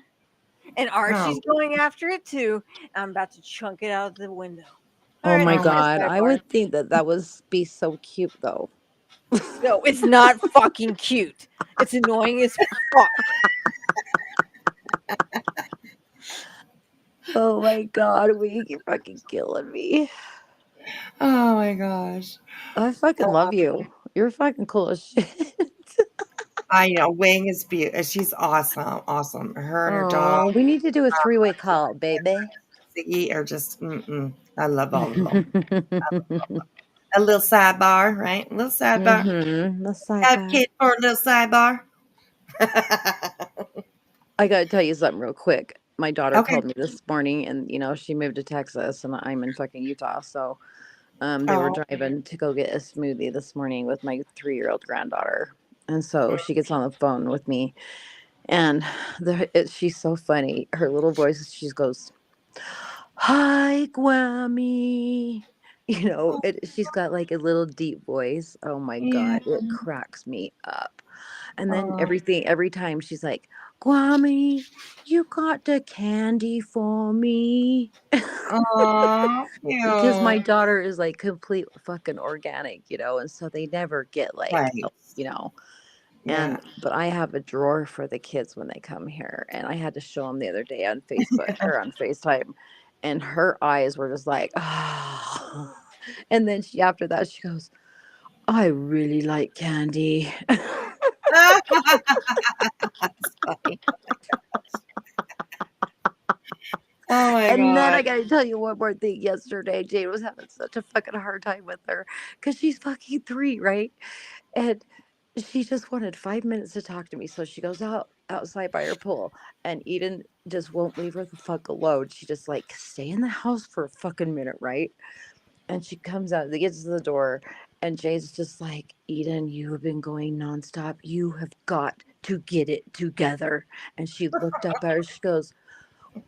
and Archie's going after it too. And I'm about to chunk it out the window. Oh my God. I would think that would be so cute though. No, it's not fucking cute. It's annoying as fuck. Oh my God, you're fucking killing me. Oh my gosh. I fucking love you. You're fucking cool as shit. I know. Wing is beautiful. She's awesome. Awesome. Her and her dog. We need to do a 3-way call, baby. Ziggy are just, I love all of them. A little sidebar, right? A little sidebar. Have kid for a little sidebar. I got to tell you something real quick. My daughter called me this morning, and she moved to Texas, and I'm in fucking Utah. So they were driving to go get a smoothie this morning with my 3-year-old granddaughter. And so she gets on the phone with me, and she's so funny. Her little voice, she goes, "Hi, Grammy." She's got like a little deep voice. Oh my God, it cracks me up. And then every time she's like, "Grammy, you got the candy for me?" Because my daughter is like complete fucking organic, and so they never get like, but I have a drawer for the kids when they come here, and I had to show them the other day on Facebook or on FaceTime, and her eyes were just like, oh. And then after that she goes, "I really like candy." Oh my God. And then I gotta tell you one more thing. Yesterday, Jane was having such a fucking hard time with her because she's fucking 3, right? And she just wanted 5 minutes to talk to me. So she goes outside by her pool, and Eden just won't leave her the fuck alone. She just like, stay in the house for a fucking minute, right? And she comes out, gets to the door, and Jay's just like, "Eden, you have been going nonstop. You have got to get it together." And she looked up at her. She goes,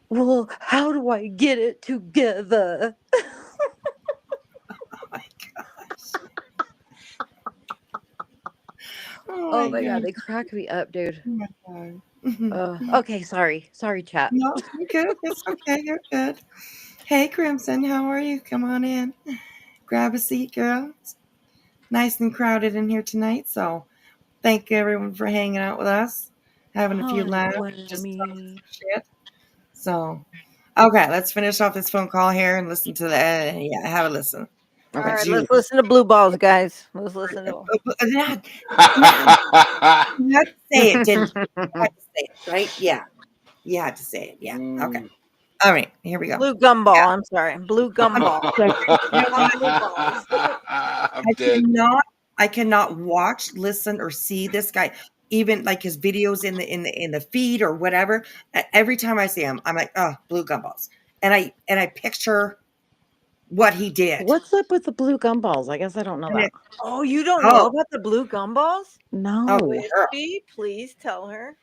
"Well, how do I get it together?" Oh my gosh. Oh my God, they crack me up, dude. Oh my God. Okay, sorry, chat. No, you're good. It's okay. You're good. Hey, Crimson, how are you? Come on in. Grab a seat, girl. It's nice and crowded in here tonight, so thank you everyone for hanging out with us, having a few laughs, just talking shit. So, okay, let's finish off this phone call here and listen to the. Have a listen. All right, let's listen to Blue Balls, guys. Let's listen to them. You had to say it, didn't you? You had to say it, right? Yeah. You had to say it. Yeah. Okay. All right. Here we go. Blue gumball. Yeah. I'm sorry. Blue gumball. I cannot watch, listen, or see this guy. Even like his videos in the feed or whatever. Every time I see him, I'm like, oh, blue gumballs. and I picture what he did. What's up with the blue gumballs? I guess I don't know that. Oh, you don't know about the blue gumballs? No. Whispy, please tell her.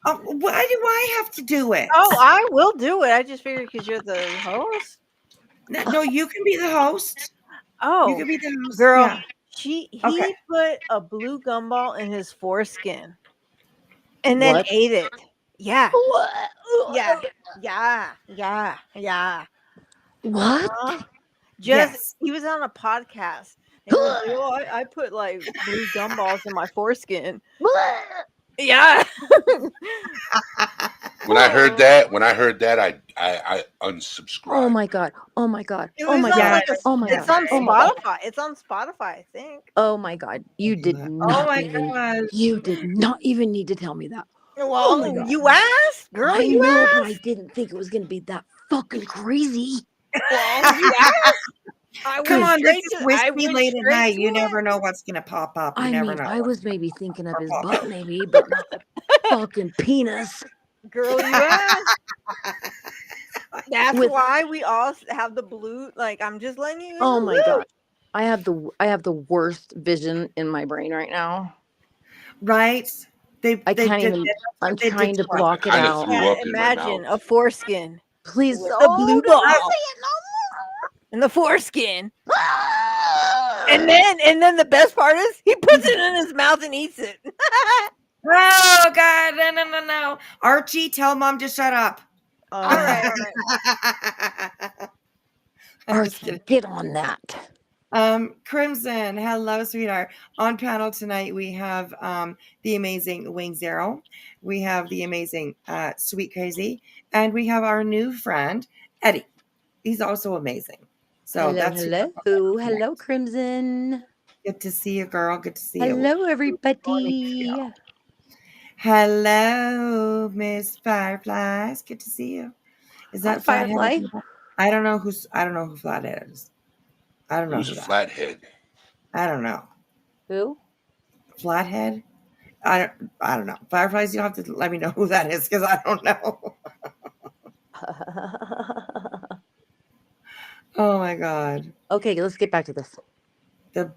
Oh, why do I have to do it? Oh, I will do it. I just figured because you're the host. No, you can be the host. Oh, you can be the host. girl. Yeah. He put a blue gumball in his foreskin and then ate it. Yeah. Yeah. What? He was on a podcast. And he was like, oh, I put like blue gumballs in my foreskin. Yeah. When I heard that, I unsubscribed. Oh my god! Oh my god! It Oh my was on god! like Oh my It's god! on Oh my god! Spotify. It's on Spotify, I think. Oh my god! You did not even. You did not even need to tell me that. Well, oh my god! you asked, girl. I You know, asked. but I didn't think it was gonna be that fucking crazy. Well, you asked. Come on, this is Whispy late at night. You never know what's gonna pop up. You never know. I was maybe thinking of his butt, maybe, but not the fucking penis. Girl, you asked. That's why we all have the blue. Like, I'm just letting you know. Oh my god, I have the worst vision in my brain right now. Right? I'm trying to block it out. Imagine a foreskin. Please, the blue ball. And the foreskin. and then the best part is he puts it in his mouth and eats it. Oh god, no. Archie, tell mom to shut up. All right. Archie, get on that. Crimson, hello, sweetheart. On panel tonight, we have the amazing Wing Zero. We have the amazing Sweet Crazy. And we have our new friend, Eddie. He's also amazing. So hello, Crimson. Good to see you, girl. Good to see you. Hello, everybody. Hello, Miss Fireflies. Good to see you. Is that Firefly? I don't know who Flathead is. I don't know. Who's a Flathead? I don't know. Who? Flathead? I don't know. Fireflies, you'll have to let me know who that is because I don't know. Oh my god. Okay, let's get back to this. The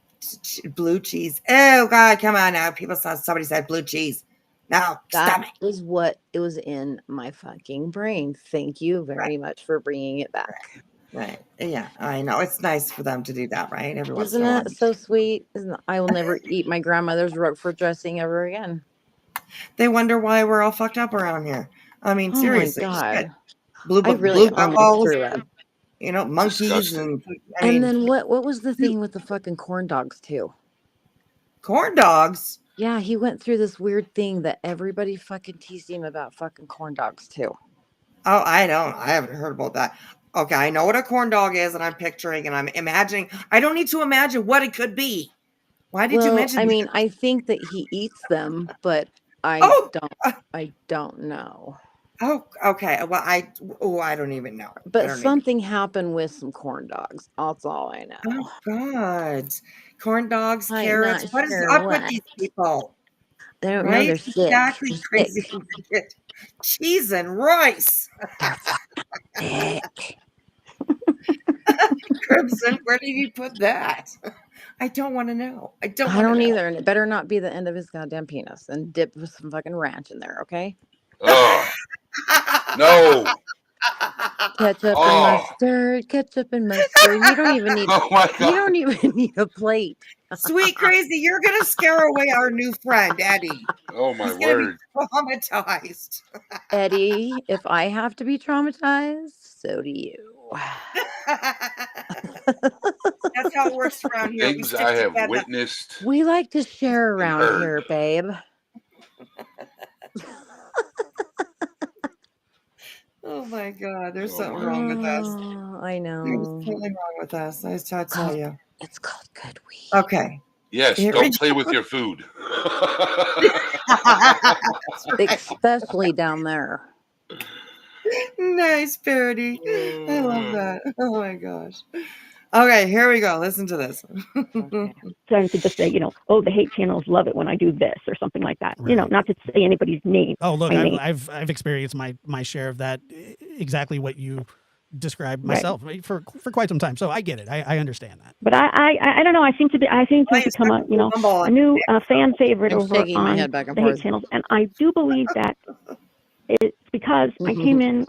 blue cheese. Oh god, come on now. Somebody said blue cheese. No, stop it. That is what it was in my fucking brain. Thank you very much for bringing it back. Right. Yeah, I know. It's nice for them to do that, right? Isn't it so sweet? I will never eat my grandmother's Roquefort dressing ever again. They wonder why we're all fucked up around here. I mean, seriously. Oh my god. Blue balls, you know, monkeys and then what was the thing with the fucking corn dogs too? Corn dogs? Yeah, he went through this weird thing that everybody fucking teased him about fucking corn dogs too. Oh, I haven't heard about that. Okay, I know what a corn dog is, and I'm picturing and I'm imagining. I don't need to imagine what it could be. Why did you mention? I mean, I think that he eats them, but I don't know. Oh, okay. Well, I don't even know. But something happened with some corn dogs. That's all I know. Oh God, corn dogs, carrots. What is up with these people? They don't know they're sick. Exactly, crazy. Cheese and rice. Crimson, where did you put that? I don't want to know. I don't either, and it better not be the end of his goddamn penis. And dip with some fucking ranch in there, okay? Oh no! Ketchup and mustard. You don't even need. You don't even need a plate. Sweet crazy, you're gonna scare away our new friend Eddie. Oh my He's word! Traumatized. Eddie, if I have to be traumatized, so do you. That's how it works around here. Things I have witnessed. We like to share around here, babe. Oh my God, there's something wrong with us. I know. There's something wrong with us. I just have to tell you. It's called good weed. Okay. Yes, don't play with your food. Especially down there. Nice parody. I love that. Oh my gosh. Okay, here we go. Listen to this. Trying to just say, the hate channels love it when I do this or something like that. Right. Not to say anybody's name. Oh, look, I've experienced my share of that. Exactly what you describe myself for quite some time. So I get it. I understand that. But I don't know. I seem to have become a a new fan favorite I'm over shaking my on head back and the hate forth. channels, and I do believe that it's because I came in,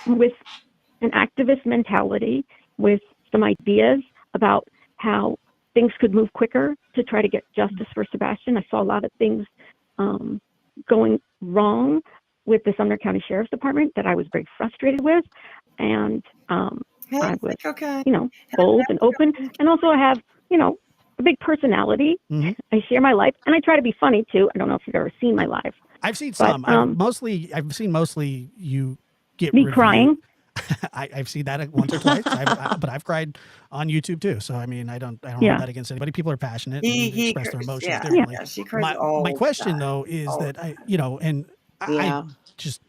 with an activist mentality, with some ideas about how things could move quicker to try to get justice for Sebastian. I saw a lot of things going wrong with the Sumner County Sheriff's Department that I was very frustrated with, and I was, bold and open, and also I have, a big personality. Mm-hmm. I share my life, and I try to be funny too. I don't know if you've ever seen my live. I've seen some. I've seen mostly you get me reviewed. Crying. I've seen that once or twice, but I've cried on YouTube too. So I mean, I don't hold that against anybody. People are passionate and express their emotions differently. Yeah, she cries my question though is that I just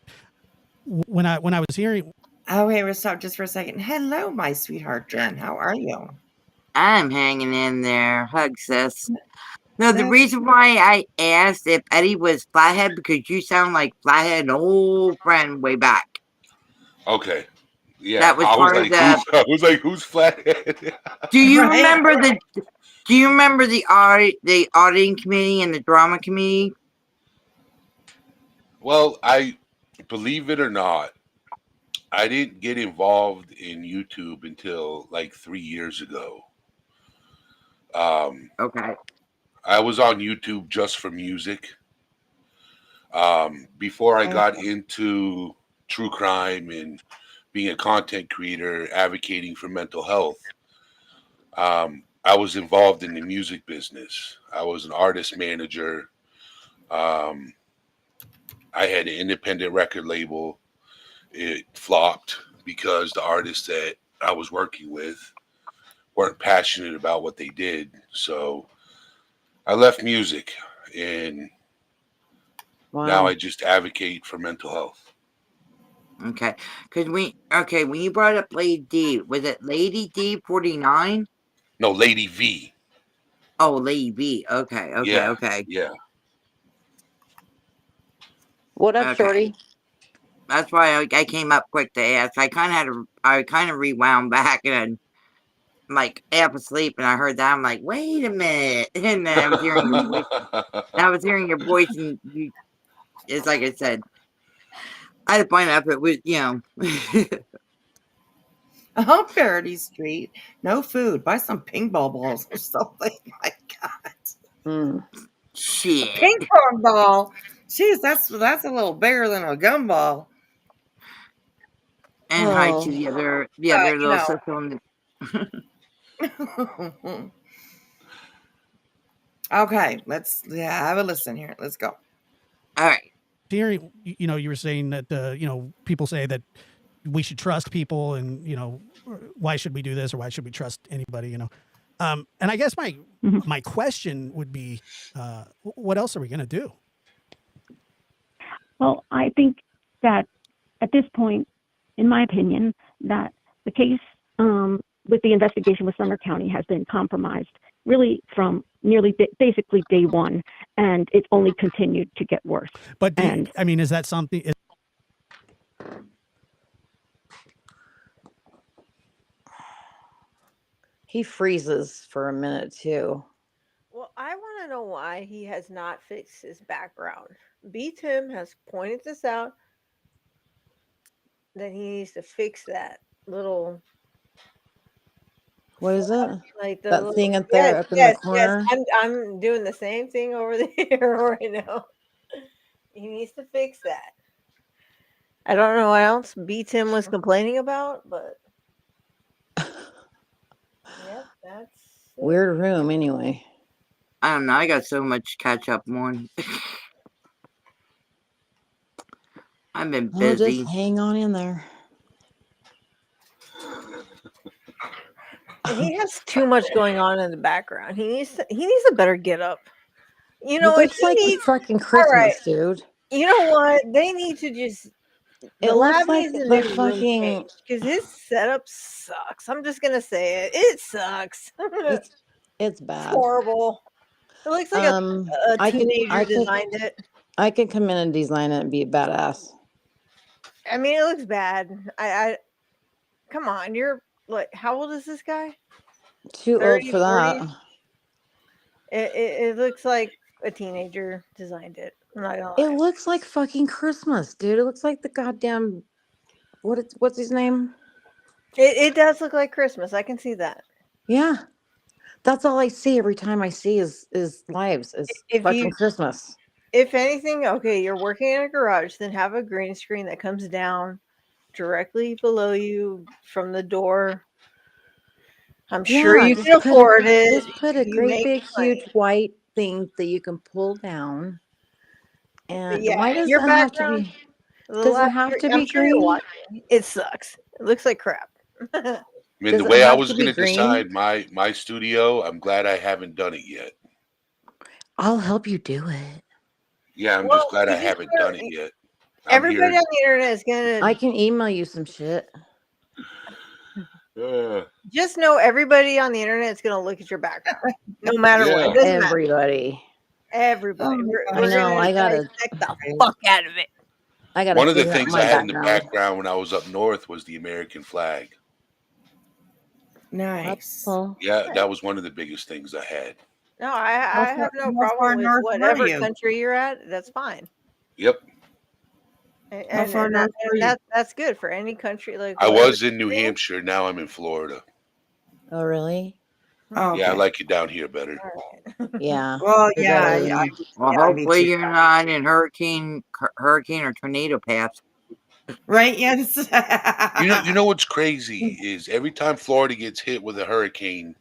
when I was hearing. Oh, hey, we'll stop just for a second. Hello, my sweetheart Jen. How are you? I'm hanging in there. Hug, sis. No, the reason why I asked if Eddie was Flathead, because you sound like Flathead, an old friend way back. Okay. Yeah. That was part of the. I was like, who's Flathead? Do you remember the auditing committee and the drama committee? Well, I believe it or not, I didn't get involved in YouTube until like 3 years ago. Okay. I was on YouTube just for music. Before I got into true crime and being a content creator, advocating for mental health, I was involved in the music business. I was an artist manager. I had an independent record label. It flopped because the artists that I was working with weren't passionate about what they did. So I left music, and now I just advocate for mental health. Okay. Because when you brought up Lady D, was it Lady D 49? No, Lady V. Oh, Lady V. Okay. Yeah. What up, Shorty? That's why I came up quick to ask. I kind of rewound back, and I'm like half asleep, and I heard that. I'm like, wait a minute, and then I was hearing your voice. And you, it's like I said, I had to find out if it was, Parody Street. No food. Buy some ping pong balls or something. My God. Shit. A ping pong ball. Jeez, that's a little bigger than a gumball. And hi to the other little sister on the. Okay, let's have a listen here. Let's go. All right. Hearing, you were saying that people say that we should trust people, and why should we do this, or why should we trust anybody? And I guess my question would be, what else are we going to do? Well, I think that at this point, in my opinion, that the case with the investigation with Sumner County has been compromised really from nearly basically day one, and it's only continued to get worse. But is that something? He freezes for a minute too. Well, I want to know why he has not fixed his background. B. Tim has pointed this out, that he needs to fix that little. What is it? Like that thing up there, up in the corner. Yes. I'm doing the same thing over there right now. He needs to fix that. I don't know what else B. Tim was complaining about, but yep, that's weird room anyway. I don't know. I got so much catch up on. I've been busy. Just hang on in there. He has too much going on in the background. He needs a better get up. It looks like fucking Christmas, dude. You know what? They need to just. It looks like the fucking because his setup sucks. I'm just gonna say it. It sucks. It's bad. It's horrible. It looks like a teenager designed it. I could come in and design it and be badass. I mean, it looks bad. I come on, you're like, how old is this guy? Too 30, old for 40? that. It looks like a teenager designed it. I'm not gonna It lie. looks like fucking Christmas, dude. It looks like the goddamn what's his name? It does look like Christmas. I can see that. Yeah. That's all I see every time I see is lives. Is If fucking you, Christmas. if anything, okay, you're working in a garage, then have a green screen that comes down directly below you from the door. I'm sure Yeah, you can afford it. just put a If you great make big money. huge white thing that you can pull down. But And yeah, why does your that have to background. be does it have to I'm be sure you're green? watching. It sucks. It looks like crap. I mean, Does the it way I have was to going be to green? decide my studio, I'm glad I haven't done it yet. I'll help you do it. Yeah, I'm Well, just glad I you just haven't done it yet. I'm everybody here. on the internet is gonna I can email you some shit. just know everybody on the internet is gonna look at your background, no matter what. It Yeah. doesn't matter. Everybody. Everybody. Oh my We're, gosh. we're I know. gonna I gotta dissect the fuck out of it. One of the figure out things my I had in the background. background when I was up north was the American flag. Nice. Well, Yeah, that was one of the biggest things I had. No, I have no How far problem with north were whatever you? country you're at. That's fine. Yep. How far north were you? That's good for any country. Like I whatever. was in New Hampshire. Now I'm in Florida. oh really? Oh, Yeah, I okay. like it down here better. Yeah. Well, You're yeah, better I than Well, me hopefully too. you're not in hurricane or tornado paths. Right? Yes. You know what's crazy is every time Florida gets hit with a hurricane,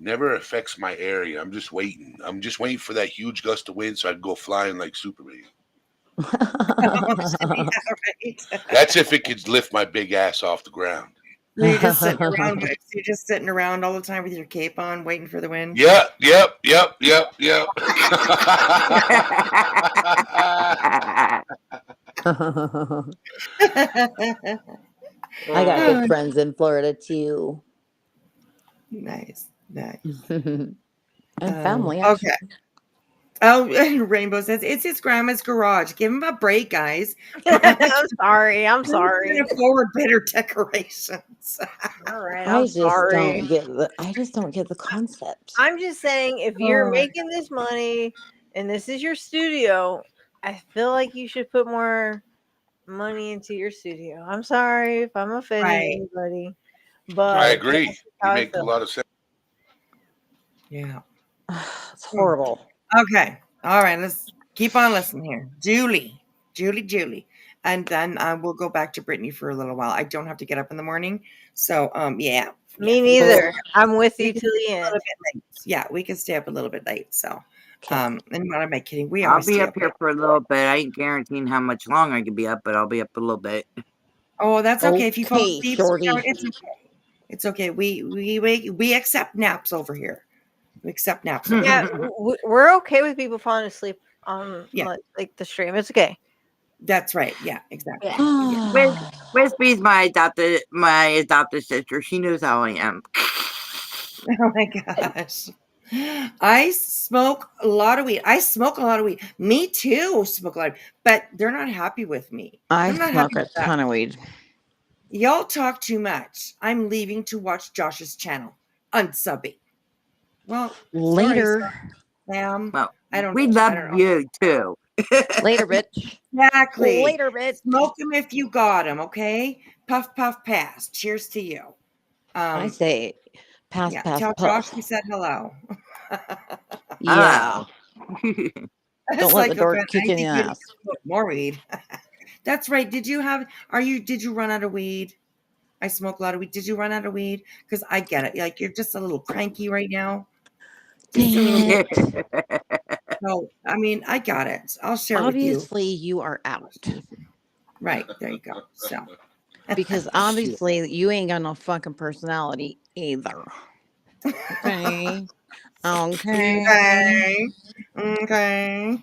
never affects my area. I'm just waiting. I'm just waiting for that huge gust of wind so I can go flying like Superman. Yeah, right. That's if it could lift my big ass off the ground. You're just sitting around. You're just sitting around all the time with your cape on, waiting for the wind. Yep. I got good friends in Florida too. Nice. And family, actually. Okay. Oh, and Rainbow says it's his grandma's garage. Give him a break, guys. I'm sorry. I'm sorry. Forward better decorations. All right. I I'm just sorry. don't get the concept. I'm just saying, if you're making this money and this is your studio, I feel like you should put more money into your studio. I'm sorry if I'm offending anybody, but I agree. that's You how I make a feel. lot of sense. Yeah. It's horrible. Okay. All right. Let's keep on listening here. Julie. And then we'll go back to Brittney for a little while. I don't have to get up in the morning. So, yeah. Me neither. I'm with you till the end. Yeah, we can stay up a little bit late. So, and what am I kidding? We I'll always be stay up here for a little bit. I ain't guaranteeing how much longer I can be up, but I'll be up a little bit. Oh, that's okay. If you fall Okay, asleep, shorty. it's okay. It's okay. We accept naps over here. We accept naps. Yeah, we're okay with people falling asleep on like the stream. It's okay. That's right. Yeah, exactly. Whispy's my adopted sister. She knows how I am. Oh my gosh. I smoke a lot of weed. Me too. Smoke a lot, but they're not happy with me. I I'm not smoke happy a with that. ton of weed. Y'all talk too much. I'm leaving to watch Josh's channel. Unsubbing. Well, later. Sam. Well, I don't. We love you too. Later, bitch. Exactly. Later, bitch. Smoke them if you got them. Okay. Puff, puff, pass. Cheers to you. I say, pass, pass, tell puff. Josh we said hello. Yeah. Don't let the door Psychopath, kick I in the think you ass. smoke more weed. That's right. Did you run out of weed? I smoke a lot of weed. Did you run out of weed? Because I get it. Like, you're just a little cranky right now. Dang it. No, I mean, I got it. I'll share Obviously, with you. you are out. Right. There you go. So. Because obviously, you ain't got no fucking personality either. Okay. Okay. Okay.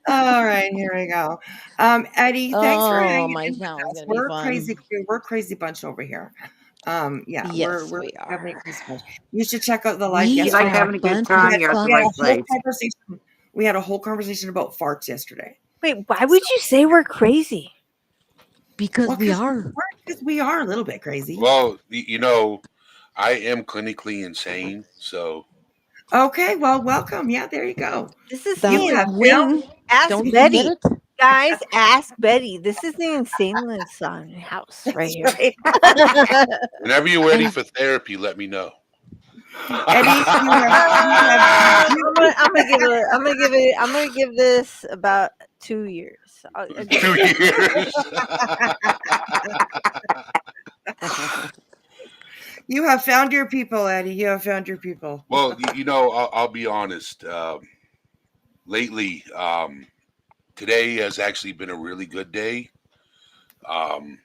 All right, here we go. Eddie, thanks for hanging my in with channel's us. gonna be We're fun. crazy. We're a crazy bunch over here. Yeah, Yes, we're we definitely a are. crazy bunch. You should check out the live We yesterday. like having a good bunch time of here at the We had right a whole place. conversation We had a whole conversation about farts yesterday. Wait, why would you say we're crazy? Because we are. Because we are a little bit crazy. Well, I am clinically insane, so. Okay, well, welcome. Yeah, there you go. This is Ask Betty. Guys, ask Betty. This is the insane house right here. Right. Whenever you're ready for therapy, let me know. Eddie, I'm gonna give this about 2 years. 2 years. You have found your people, Eddie. You have found your people. Well, I'll be honest. Lately, today has actually been a really good day. I've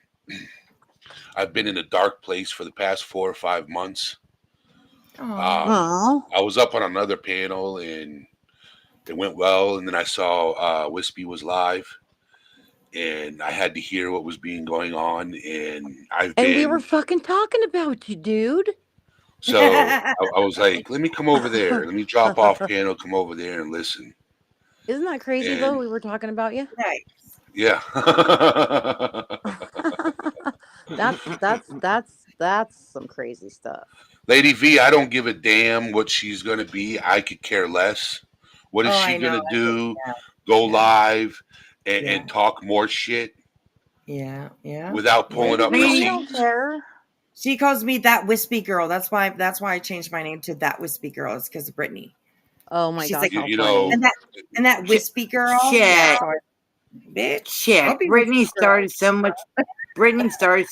been in a dark place for the past 4 or 5 months. I was up on another panel and it went well, and then I saw Whispy was live, and I had to hear what was being going on, and we were fucking talking about you, dude. So I was like, let me come over there. Let me drop off panel, come over there and listen. Isn't that crazy though? We were talking about you. Right. Yeah. That's some crazy stuff. Lady V, I don't give a damn what she's gonna be. I could care less. What is she gonna do? Go live and talk more shit? Yeah. Without pulling up receipts. I don't care. She calls me that Whispy girl. That's why I changed my name to that Whispy girl. It's because of Brittney. Oh my god! Like, you know, and that Whispy girl. Shit. Yeah, bitch. Shit. Brittney started so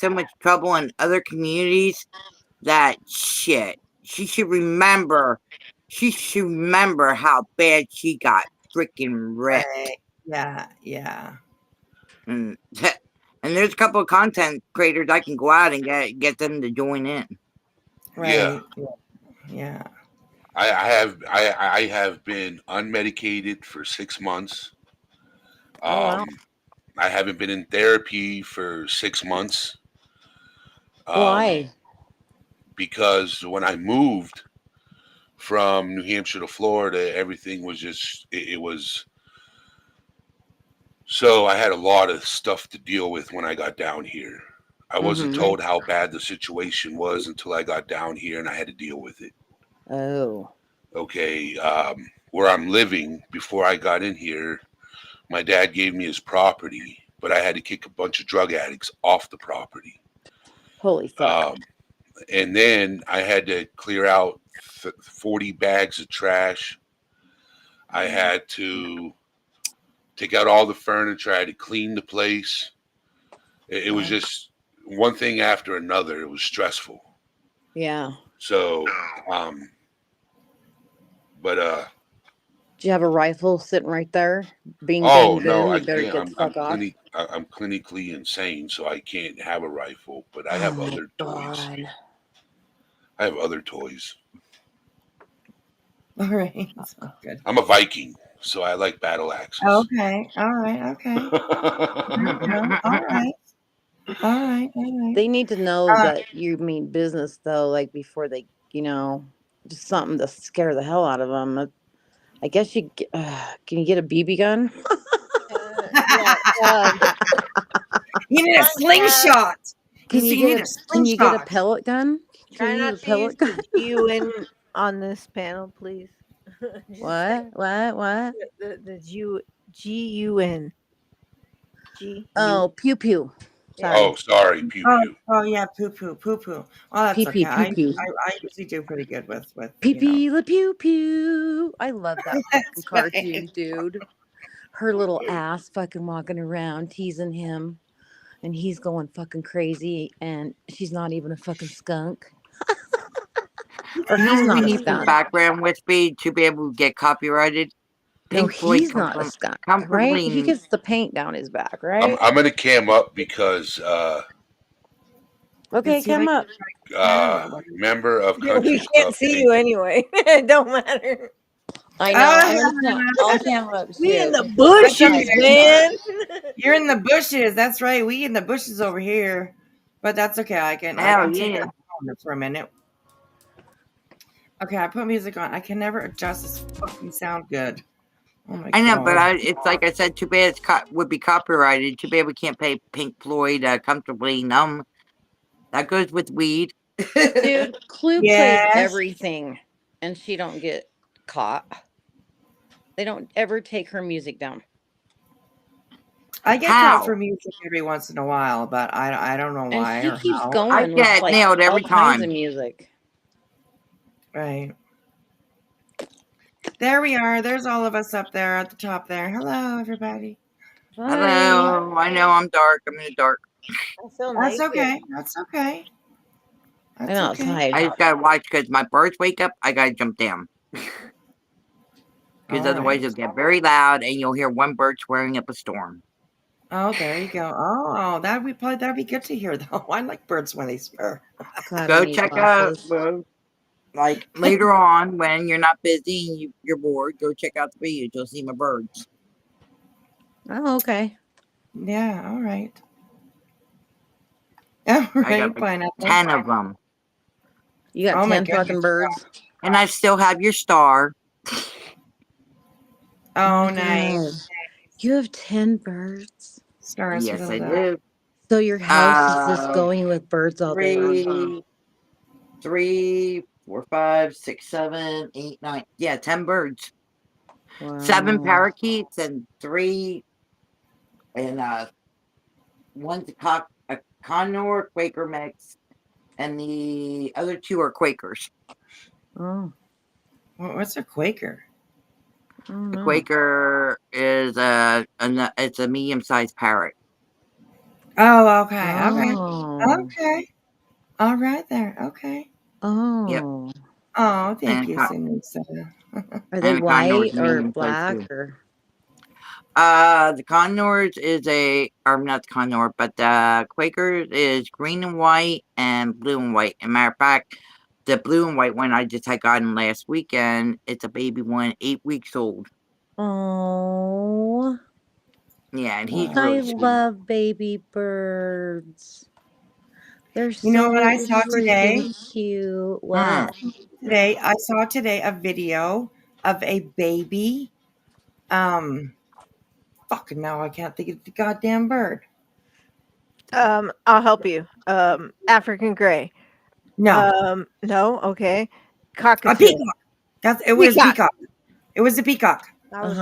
much trouble in other communities that shit. She should remember how bad she got freaking ripped. Right. Yeah. And there's a couple of content creators I can go out and get them to join in. Right. Yeah. I have been unmedicated for 6 months. Wow. I haven't been in therapy for 6 months. Why? Because when I moved from New Hampshire to Florida, everything was just it was. So I had a lot of stuff to deal with when I got down here. I wasn't told how bad the situation was until I got down here and I had to deal with it. Oh. Okay. Where I'm living, before I got in here, my dad gave me his property, but I had to kick a bunch of drug addicts off the property. Holy fuck. And then I had to clear out 40 bags of trash. I had to take out all the furniture. I had to clean the place. It was just one thing after another. It was stressful. Yeah. So, do you have a rifle sitting right there? Being no, you better get the fuck off. I'm clinically insane, so I can't have a rifle. But I have other toys. I have other toys. All right. So good. I'm a Viking, so I like battle axes. Okay. All right. All right. They need to know that you mean business, though. Like before they, just something to scare the hell out of them. I guess you can you get a BB gun? You need a slingshot. Can you get a pellet gun? Try not to use the G-U-N on this panel, please. What? The G-U-N. Oh, pew pew. Sorry. Oh, sorry, pew pew. Oh yeah, poo poo. Well, that's okay. I usually do pretty good with pee pee la pew pew. I love that fucking cartoon, dude. Her little ass fucking walking around teasing him, and he's going fucking crazy, and she's not even a fucking skunk. Or he's not a skunk. Background Whispy to be able to get copyrighted. No, he's not a skunk, right? He gets the paint down his back, right? I'm gonna cam up because okay, cam up. Member of country. We can't see you anyway. It don't matter. I know. I'll cam up. We in the bushes, man. You're in the bushes. That's right. We in the bushes over here, but that's okay. I can take it for a minute. Okay, I put music on. I can never adjust this fucking sound good. Oh my I know, God. but it's like I said, too bad would be copyrighted. Too bad we can't pay Pink Floyd Comfortably Numb. That goes with weed. Dude, Clue plays Yes. everything, and she don't get caught. They don't ever take her music down. I get caught for music every once in a while, but I don't know And why she or keeps how. going I with get like nailed every all kinds time. of music. Right. There we are. There's all of us up there at the top there. Hello, everybody. Hello. I know I'm dark. I'm in the dark. I feel That's naked. okay. That's okay. I'm That's okay. outside. I just gotta watch because my birds wake up. I gotta jump down because otherwise it'll get very loud and you'll hear one bird swearing up a storm. Oh, there you go. Oh, that'd be good to hear though. I like birds when they swear. Go check out. Like later on when you're not busy and you're bored, go check out the videos. You'll see my birds. Oh, okay. Yeah. All right. All right. I got Pineapple. 10 of them. You got 10 fucking birds? And I still have your star. Oh, nice. You have 10 birds? Stars. Yes, I do. So your house is just going with birds all day long. 3, 4, 5, 6, 7, 8, 9. Yeah, 10 birds. Wow. 7 parakeets and 3 and one's a Condor Quaker mix, and the other 2 are Quakers. Oh. What's a Quaker? The Quaker is it's a medium-sized parrot. Oh, okay. Oh. Okay. Okay. All right there. Okay. Oh. Yep. Oh, thank And you, Sunisa. Are they and a Condor white is or medium-sized black too. or? The Condors or not the Condor, but the Quakers is green and white and blue and white. As a matter of fact, the blue and white one I just had gotten last weekend. It's a baby one, 8 weeks old. Oh. Yeah, and he's I really sweet. love baby birds. They're so You know what I saw today? freaking cute. What? I saw today a video of a baby. Fucking now I can't think of the goddamn bird. I'll help you. African gray. No. No. Okay. Cockatoo. A peacock. It was peacock. It was a peacock. I was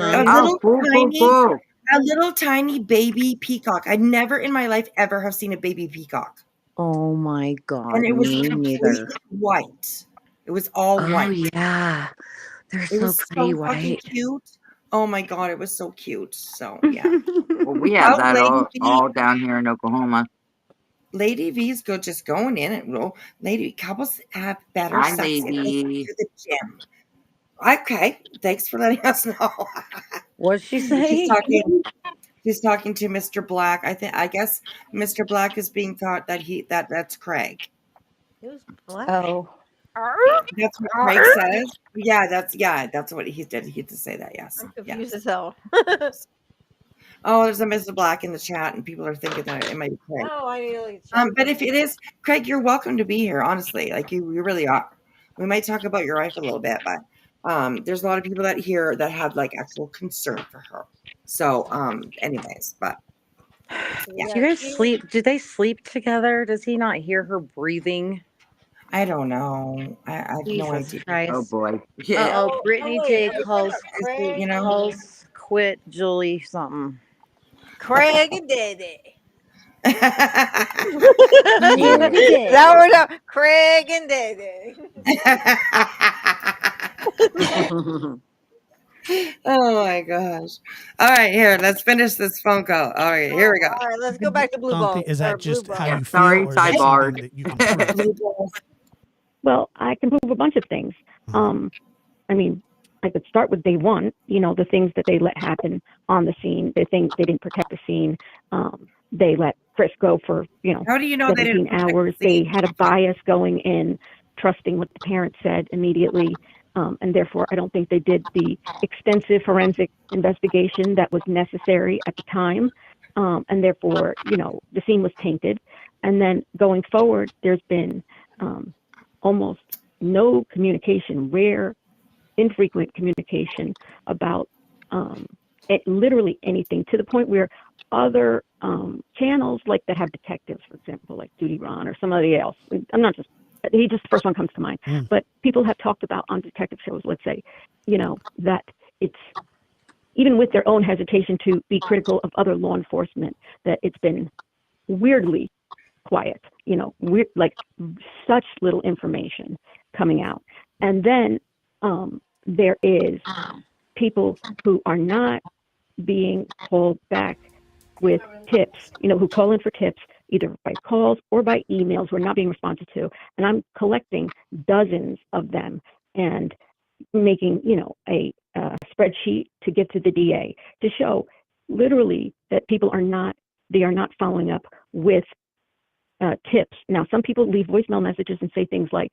A little tiny baby peacock. I never in my life ever have seen a baby peacock. Oh my God. And it was me neither. white. It was all white. Oh yeah. They're so pretty white. Fucking cute. Oh my God, it was so cute. So yeah. Well, we have that all down here in Oklahoma. Lady V's just going in and roll. Lady couples have better Hi, sex if they go lady. to the gym. Okay, thanks for letting us know. What'd she say? She's talking to Mr. Black. I guess Mr. Black is being thought that that's Craig. Who's Black? Oh. That's what Craig says. Yeah, that's what he did. He did say that. Yes. I'm confused as hell. Oh, there's a Mr. Black in the chat, and people are thinking that it might be Craig. Oh, I need to look at But if it is Craig, you're welcome to be here. Honestly, like you really are. We might talk about your wife a little bit, but there's a lot of people that have like actual concern for her. So, anyways, but yeah. Do you guys sleep? Do they sleep together? Does he not hear her breathing? I don't know. I have no idea. Christ. Oh boy. Yeah. Oh, Brittney J calls quit Julie something. Craig and Daddy. That word up. Craig and Daddy. Oh my gosh. All right, here, let's finish this phone call. All right, here we go. All right, let's go back to Blue Ball. Is that just how you feel? Sorry, or is that sidebar. something that you can prove? Well, I can prove a bunch of things. I mean, I could start with day one, the things that they let happen on the scene. They think they didn't protect the scene. They let Chris go for, How do you know 17 hours. They had a bias going in, trusting what the parents said immediately. And therefore, I don't think they did the extensive forensic investigation that was necessary at the time. And therefore, the scene was tainted. And then going forward, there's been almost no communication, rare, infrequent communication about literally anything, to the point where other channels like that have detectives, for example, like Duty Ron or somebody else. I'm not just, he just the first one comes to mind. But people have talked about on detective shows, let's say, that it's, even with their own hesitation to be critical of other law enforcement, that it's been weirdly quiet, weird, like such little information coming out. And then there is people who are not being called back with tips, who call in for tips, either by calls or by emails, who are not being responded to. And I'm collecting dozens of them and making, a spreadsheet to get to the DA to show literally that people are not following up with tips. Now, some people leave voicemail messages and say things like,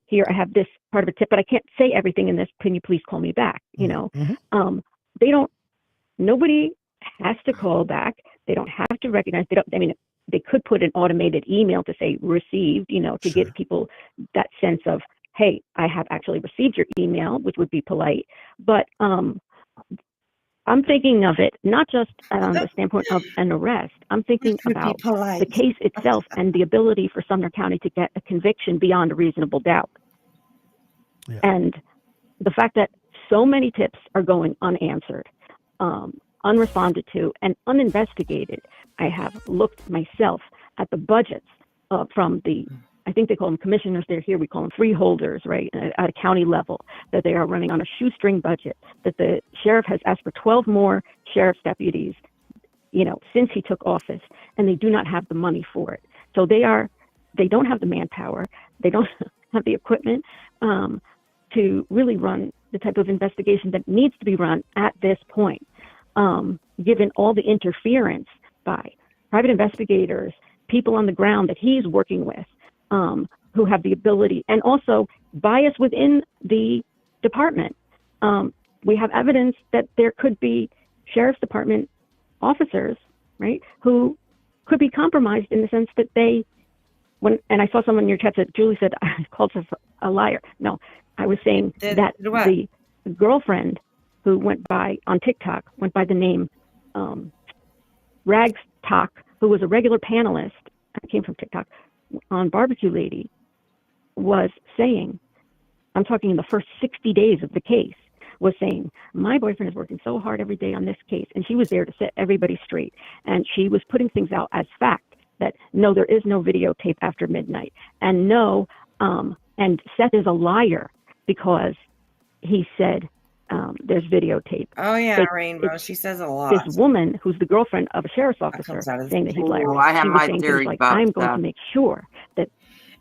here, I have this part of a tip, but I can't say everything in this. Can you please call me back? They don't, nobody has to call back. They don't have to recognize, they could put an automated email to say received, to give people that sense of, hey, I have actually received your email, which would be polite. But I'm thinking of it not just on the standpoint of an arrest. I'm thinking about the case itself and the ability for Sumner County to get a conviction beyond a reasonable doubt. Yeah. And the fact that so many tips are going unanswered, unresponded to, and uninvestigated. I have looked myself at the budgets from the, I think they call them commissioners. They're here. We call them freeholders, right? At a county level, that they are running on a shoestring budget, that the sheriff has asked for 12 more sheriff's deputies, since he took office, and they do not have the money for it. So they don't have the manpower. They don't have the equipment to really run the type of investigation that needs to be run at this point, given all the interference by private investigators, people on the ground that he's working with, who have the ability, and also bias within the department. We have evidence that there could be sheriff's department officers, right, who could be compromised in the sense that and I saw someone in your chat that Julie said I called her a liar. No, I was saying that the girlfriend who went by on TikTok went by the name Rags Talk, who was a regular panelist. I came from TikTok on Barbecue Lady, was saying, I'm talking in the first 60 days of the case, was saying, my boyfriend is working so hard every day on this case. And she was there to set everybody straight. And she was putting things out as fact that no, there is no videotape after midnight. And no, and Seth is a liar because he said there's videotape. Oh yeah, Rainbow. She says a lot. This woman who's the girlfriend of a sheriff's officer saying that he's lying. I have my theory about I'm going to make sure that.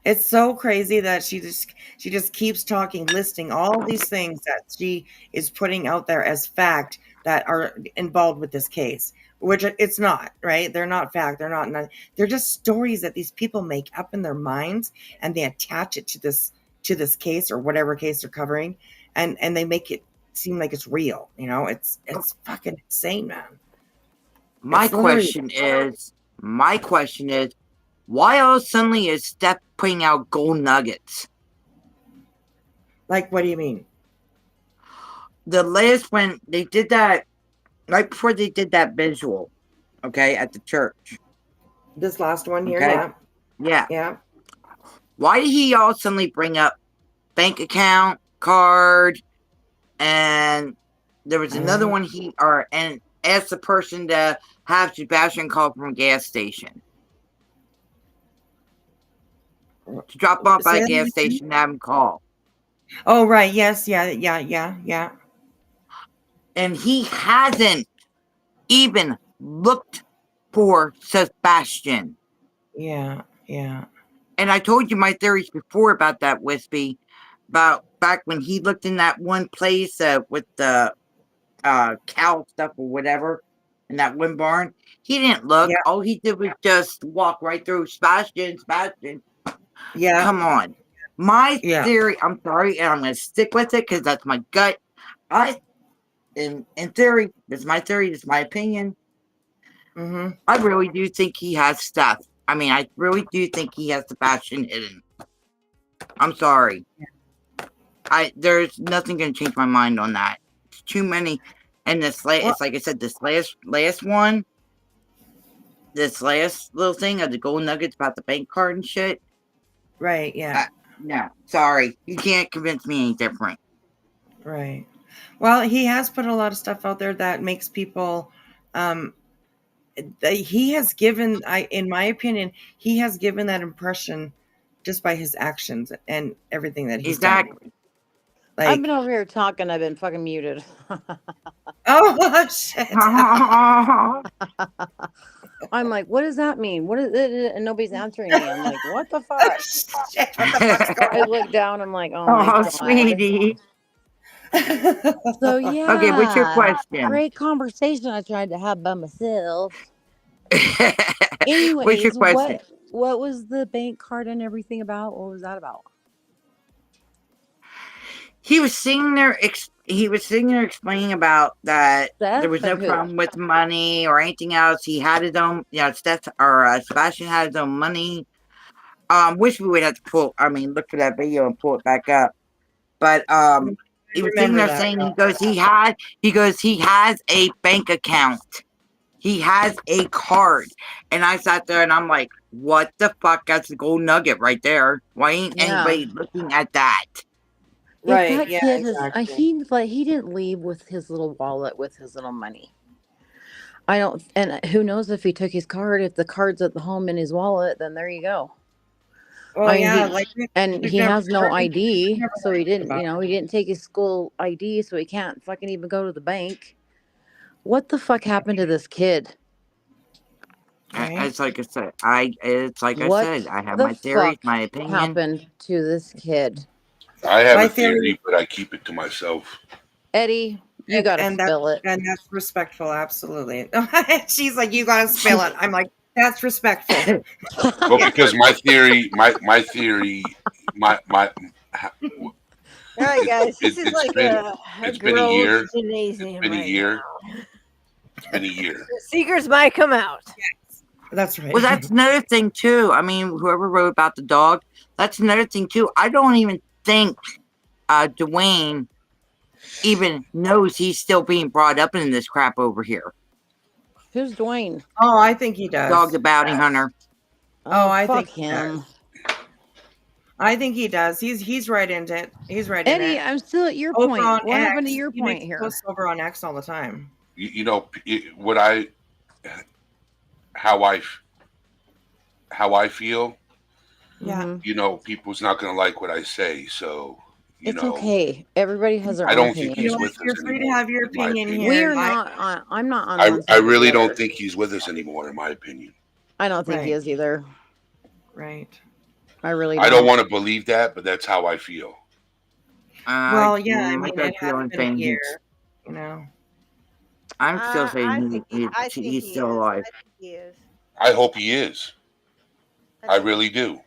It's so crazy that she just keeps talking, listing all these things that she is putting out there as fact that are involved with this case, which it's not, right? They're not fact. They're not. They're just stories that these people make up in their minds, and they attach it to this case or whatever case they're covering, and they make it seem like it's real. It's fucking insane, man. My question is, why all suddenly is Steph putting out gold nuggets? Like, what do you mean? The latest, when they did that, right before they did that visual, okay, at the church. This last one here, okay. Yeah. Why did he all suddenly bring up bank account, card, and there was another one and asked the person to have Sebastian call from a gas station. To drop off by a gas station and have him call. Oh, right. Yes. Yeah. And he hasn't even looked for Sebastian. Yeah. And I told you my theories before about that, Whispy, about back when he looked in that one place with the cow stuff or whatever in that one barn. He didn't look. Yeah. All he did was just walk right through Sebastian. Yeah. Come on. My theory, I'm sorry, and I'm going to stick with it because that's my gut. In theory, this is my theory, this is my opinion. Mm-hmm. I really do think he has stuff. I mean, I really do think he has Sebastian hidden. I'm sorry. There's nothing going to change my mind on that. It's too many. And this it's like I said, this last one, this last little thing of the gold nuggets about the bank card and shit. Right, yeah. No, sorry. You can't convince me any different. Right. Well, he has put a lot of stuff out there that makes people he has given, in my opinion, he has given that impression just by his actions and everything that he's done. Like, I've been over here talking. I've been fucking muted. Oh shit! I'm like, what does that mean? What is it? And nobody's answering me. I'm like, what the fuck? Shit, what the fuck's going I look down. I'm like, oh my god, sweetie. So yeah. Okay, what's your question? Great conversation I tried to have by myself. Anyways, what's your question? What was the bank card and everything about? What was that about? He was sitting there. He was sitting there explaining about that there was no problem with money or anything else. He had his own, Sebastian had his own money. Wish we would have to look for that video and pull it back up. But he was sitting there saying he has a bank account. He has a card. And I sat there and I'm like, what the fuck? That's the gold nugget right there. Why ain't anybody looking at that? Right. That kid exactly. He didn't leave with his little wallet with his little money. And who knows if he took his card, if the card's at the home in his wallet, then there you go. Well, he has no ID, so he didn't, he didn't take his school ID, so he can't fucking even go to the bank. What the fuck happened to this kid? It's like I said, I have my theories, my opinion. What happened to this kid? I have a theory, but I keep it to myself. Eddie, you gotta spill it. And that's respectful, absolutely. She's like, you gotta spill it. I'm like, that's respectful. Well, because my theory. All right, guys, this is like it's been a year. Gymnasium. It's been a year. The secrets might come out. Yes, that's right. Well, that's another thing too. I mean, whoever wrote about the dog, that's another thing too. I don't even think Dwayne even knows he's still being brought up in this crap over here. Who's Dwayne? Oh, I think he does. Dog the bounty hunter. Oh, I think him. I think he does. He's right into it. He's right in it. Eddie, I'm still at your point. What happened to your point here? He posts over on X all the time. How I feel. Yeah. People's not going to like what I say, so it's okay. Everybody has their own opinion. I don't think he's with us. You're free to have your opinion here. We're not. I'm not on. I really don't think he's with us anymore, in my opinion. I don't think he is either. Right. I really don't. I don't want to believe that, but that's how I feel. Well, yeah, I mean, it hasn't been a year, I'm still saying he's still alive. I hope he is. I really do.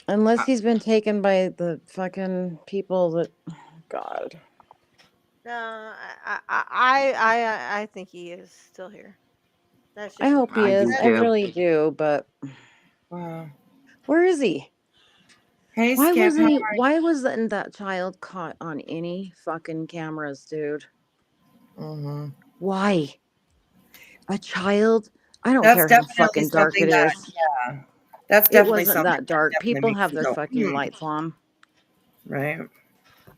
Unless he's been taken by the fucking people that, God. No, I think he is still here. I hope he is. I really do, but where is he? Hey, why wasn't that child caught on any fucking cameras, dude? Mm-hmm. Why? A child? I don't care how fucking dark it is. Yeah. That's definitely it wasn't that dark. People have their fucking lights on. Right.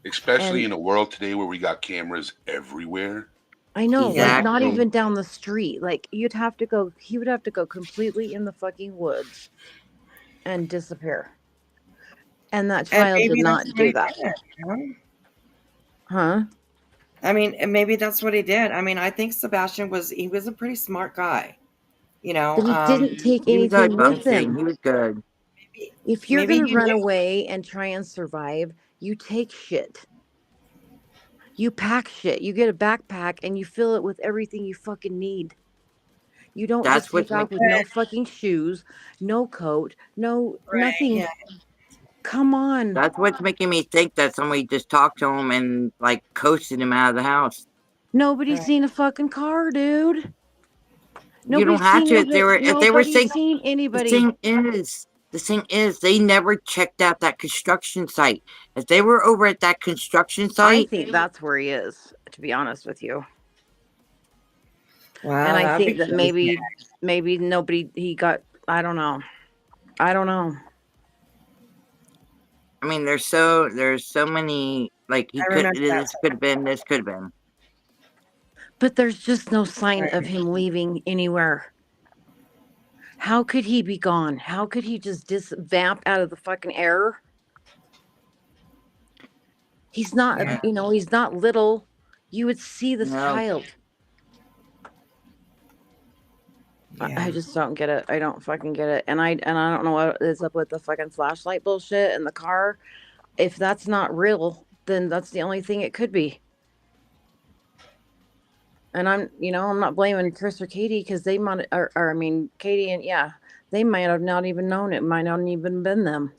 Especially in a world today where we got cameras everywhere. I know, like not even down the street. Like he would have to go completely in the fucking woods and disappear. And that child did not do that. Huh? I mean, maybe that's what he did. I mean, I think Sebastian was a pretty smart guy. But he didn't take anything with him. He was good. If you're going to run away and try and survive, you take shit. You pack shit. You get a backpack and you fill it with everything you fucking need. You don't just take off with no fucking shoes, no coat, nothing. Yeah. Come on. That's what's making me think that somebody just talked to him and like coasted him out of the house. Nobody's seen a fucking car, dude. You don't have to. If they were seen anybody. The thing is, they never checked out that construction site. If they were over at that construction site, I think that's where he is. to be honest with you. Wow. And I think that maybe nobody, he got, I don't know. I mean, there's so many, like, this could have been. But there's just no sign of him leaving anywhere. How could he be gone? How could he just vamp out of the fucking air? He's not, he's not little. You would see this child. I just don't get it. I don't fucking get it. And I don't know what is up with the fucking flashlight bullshit in the car. If that's not real, then that's the only thing it could be. And I'm not blaming Chris or Katie because they might, Katie and they might have not even known it. Might not even been them.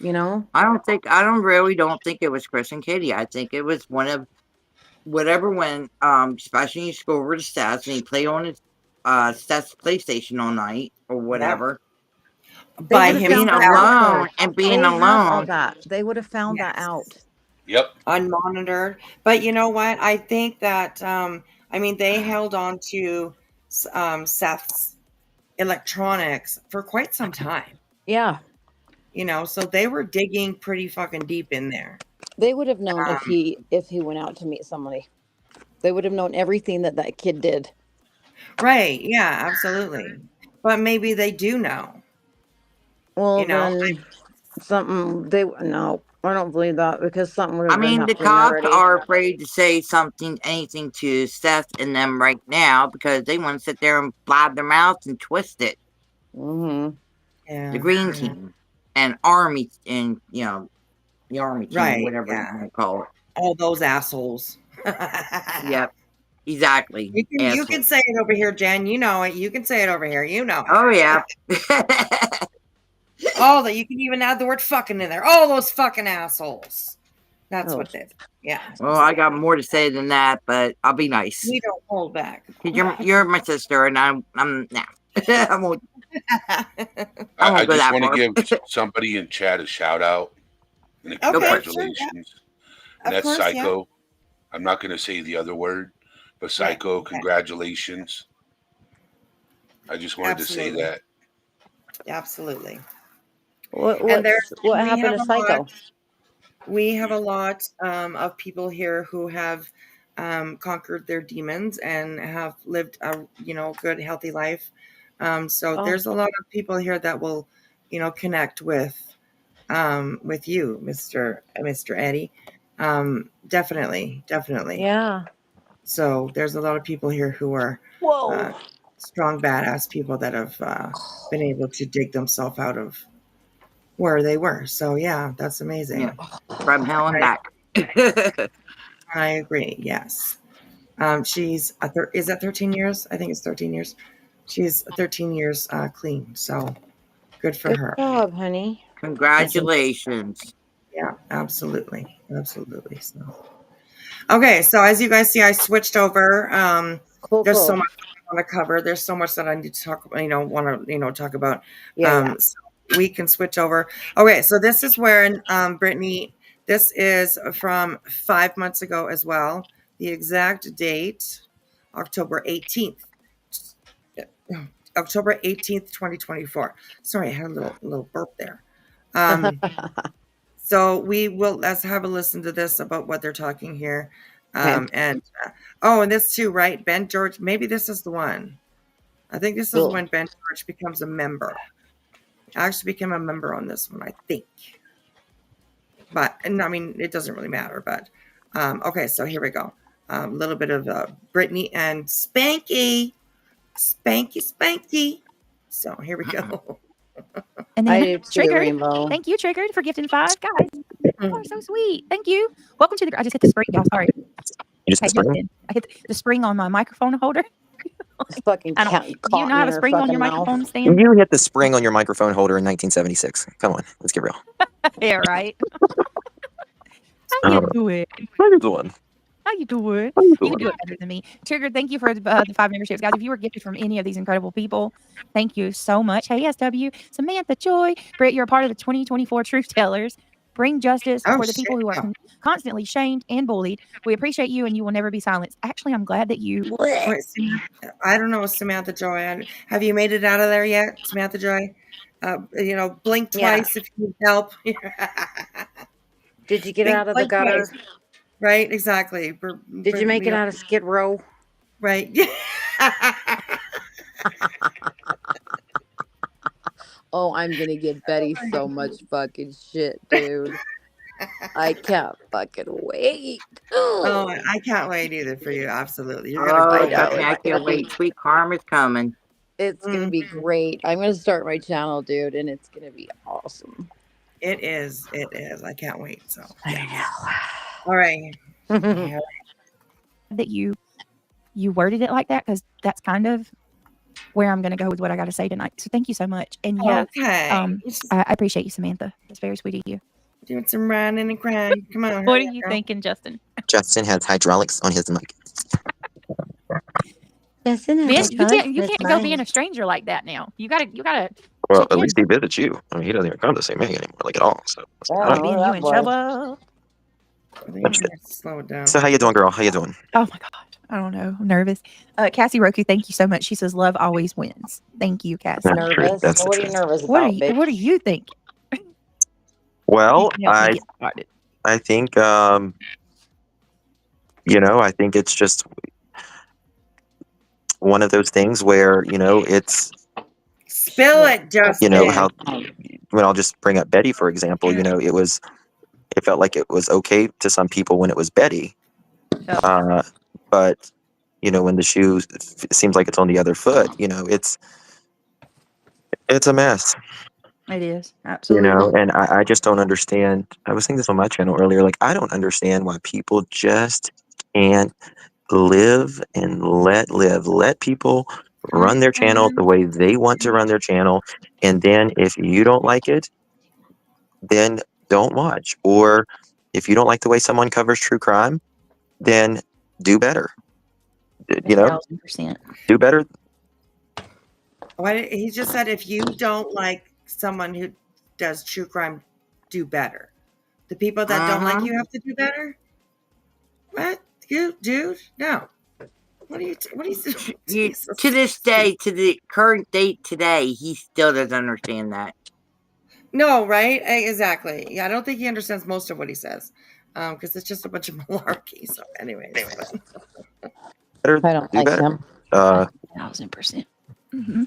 I really don't think it was Chris and Katie. I think it was one of whatever when especially you go over to Seth's and you play on his Seth's PlayStation all night or whatever. By him being alone and being alone. All that. They would have found that out. Yep. Unmonitored. But you know what? I think that they held on to Seth's electronics for quite some time. Yeah. So they were digging pretty fucking deep in there. They would have known if he went out to meet somebody. They would have known everything that kid did. Right. Yeah, absolutely. But maybe they do know. Well, then something I don't believe that because something would have been the cops are afraid to say anything to Seth and them right now because they want to sit there and blab their mouths and twist it. Mm-hmm. Yeah. The green team and army and the army team, whatever you want to call it. All those assholes. Yep. Exactly. You can say it over here, Jen. You know it. You can say it over here. You know it. Oh yeah. All that you can even add the word fucking in there. All those fucking assholes. That's what they. Yeah. Well, I got more to say than that, but I'll be nice. We don't hold back. You're my sister, and I'm nah. I won't. I just want to give somebody in chat a shout out and a congratulations. Sure, yeah. And that's Psycho. Yeah. I'm not going to say the other word, but Psycho, congratulations. I just wanted to say that. Absolutely. What happened to Psycho? We have a lot of people here who have conquered their demons and have lived a good, healthy life. There's a lot of people here that will, connect with you, Mr. Eddie. Definitely. Yeah. So there's a lot of people here who are strong, badass people that have been able to dig themselves out of where they were. So yeah, that's amazing. Yeah. From hell and back. I agree. Yes. She's is that 13 years? I think it's 13 years. She's 13 years clean. So good for her. Good job, honey. Congratulations. Yeah, absolutely. So, okay. So as you guys see, I switched over. There's so much I want to cover. There's so much that I need to talk about, talk about. Yeah. So we can switch over. Okay. So this is where, Brittney, this is from 5 months ago as well. The exact date, October 18th. October 18th, 2024. Sorry, I had a little burp there. So let's have a listen to this about what they're talking here. And this too, right? Ben George, maybe this is the one. I think this is when Ben George becomes a member. I actually became a member on this one, I think. But, it doesn't really matter. But, okay, so here we go. A little bit of Brittney and Spanky. Spanky. So here we go. And then Triggered. Thank you, Triggered, for gifting 5. Guys, you are so sweet. Thank you. Welcome to I just hit the spring, y'all. Sorry. You just hit the spring? I hit the spring on my microphone holder. Fucking do you not have a spring on your microphone stand? You hit the spring on your microphone holder in 1976. Come on, let's get real. Yeah, right. How you doing? How you doing? How you doing? You can do it better than me. Triggered, thank you for the 5 memberships. Guys, if you were gifted from any of these incredible people, thank you so much. Hey, SW, Samantha, Joy, Britt, you're a part of the 2024 Truth Tellers. Bring justice for the people who are constantly shamed and bullied. We appreciate you, and you will never be silenced. Actually, I'm glad that you. Wait, I don't know, Samantha Joy. Have you made it out of there yet, Samantha Joy? Blink twice if you need help. Did you get out of the gutter? Twice. Right, exactly. Did you make it out of Skid Row? Right. Oh, I'm gonna give Betty so much fucking shit, dude. I can't fucking wait. Oh, I can't wait either for you. Absolutely. You're gonna go. I can't wait. Sweet Karma's coming. It's gonna be great. I'm gonna start my channel, dude, and it's gonna be awesome. It is. It is. I can't wait. So I know. All right. That you worded it like that, because that's kind of where I'm going to go with what I got to say tonight. So thank you so much. And yeah, I appreciate you, Samantha. That's very sweet of you. Doing some running and crying. Come on. What are you thinking, Justin? Justin has hydraulics on his mic. Justin, Bitch, you can't go being a stranger like that now. You gotta. Well, at least he visits you. I mean, he doesn't even come to the same me anymore, like at all. So being you in trouble. Slow it down. So how you doing, girl? How you doing? Oh my god, I don't know. I'm nervous. Cassie Roku, thank you so much. She says love always wins. Thank you, Cassie. That's nervous. That's what are you nervous about? What are you thinking? Well, I think I think it's just one of those things where it's spill it, Justin. How when I'll just bring up Betty for example. It felt like it was okay to some people when it was Betty, but when the shoe seems like it's on the other foot, it's a mess. It is, absolutely. And I just don't understand. I was saying this on my channel earlier. Like, I don't understand why people just can't live and let people run their channel the way they want to run their channel. And then if you don't like it, then don't watch. Or if you don't like the way someone covers true crime, then do better. 1,000%. Do better. He just said if you don't like someone who does true crime, do better. The people that don't like you have to do better. What, dude? No. What are you? To this day, to the current date today, he still doesn't understand that. No, right? Exactly. Yeah, I don't think he understands most of what he says, because it's just a bunch of malarkey. So, anyway. I don't like him. 1,000%. Mm-hmm.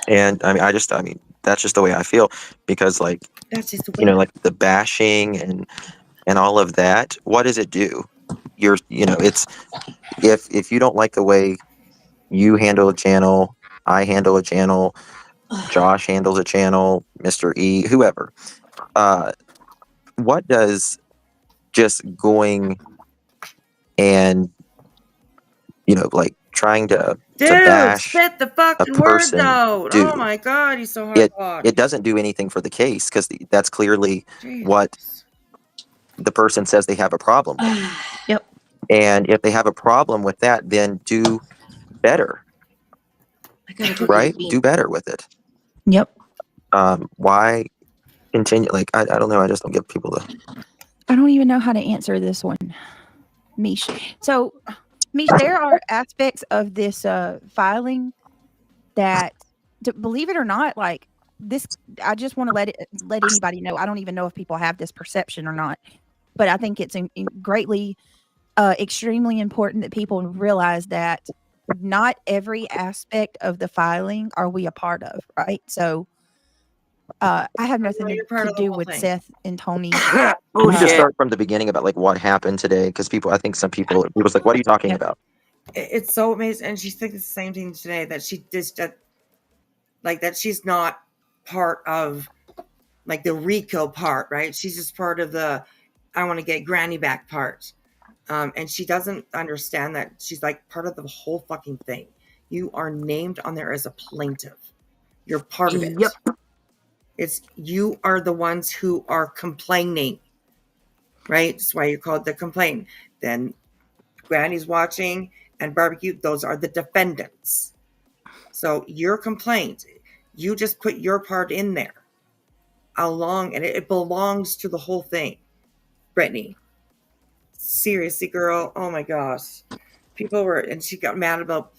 And I mean, that's just the way I feel, because that's just the way. Like the bashing and all of that. What does it do? It's if you don't like the way you handle a channel, I handle a channel, Josh handles a channel, Mr. E, whoever. What does just going and trying to bash spit the fucking word out. Oh my god, he's so hard. It doesn't do anything for the case, because that's clearly what the person says they have a problem with. Yep. And if they have a problem with that, then do better. Right? Do better with it. Yep. Why continue? I don't know. I just don't give people the. I don't even know how to answer this one, Mish. So, Mish, there are aspects of this filing that, believe it or not, this. I just want to let anybody know. I don't even know if people have this perception or not, but I think it's greatly, extremely important that people realize that not every aspect of the filing are we a part of, right? So I have nothing to do with Seth and Tony. We need to start from the beginning about what happened today, because I think some people was like, what are you talking about? It's so amazing. And she's thinking the same thing today, that she just that she's not part of the Rico part, right? She's just part of the I want to get Granny back part. And she doesn't understand that she's part of the whole fucking thing. You are named on there as a plaintiff. You're part of it. Yep. You are the ones who are complaining, right? That's why you're called the complaint. Then Granny's watching and barbecue. Those are the defendants. So your complaint, you just put your part in there. long, and it belongs to the whole thing. Brittney, seriously, girl. Oh my gosh, and she got mad about.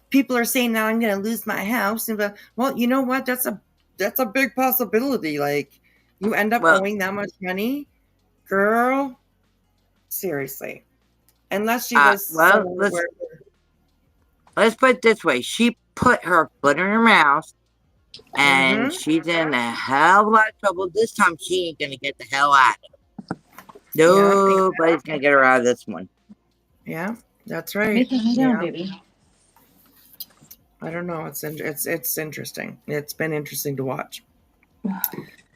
People are saying now I'm going to lose my house, and well, you know what? That's a big possibility. Like, you end up owing that much money, girl. Seriously, unless she was let's put it this way: she put her foot in her mouth, and she's in a hell of a lot of trouble. This time, she ain't gonna get the hell out of it. Nobody's gonna get her out of this one. Yeah, that's right. Make it down, baby. I don't know. It's interesting. It's been interesting to watch.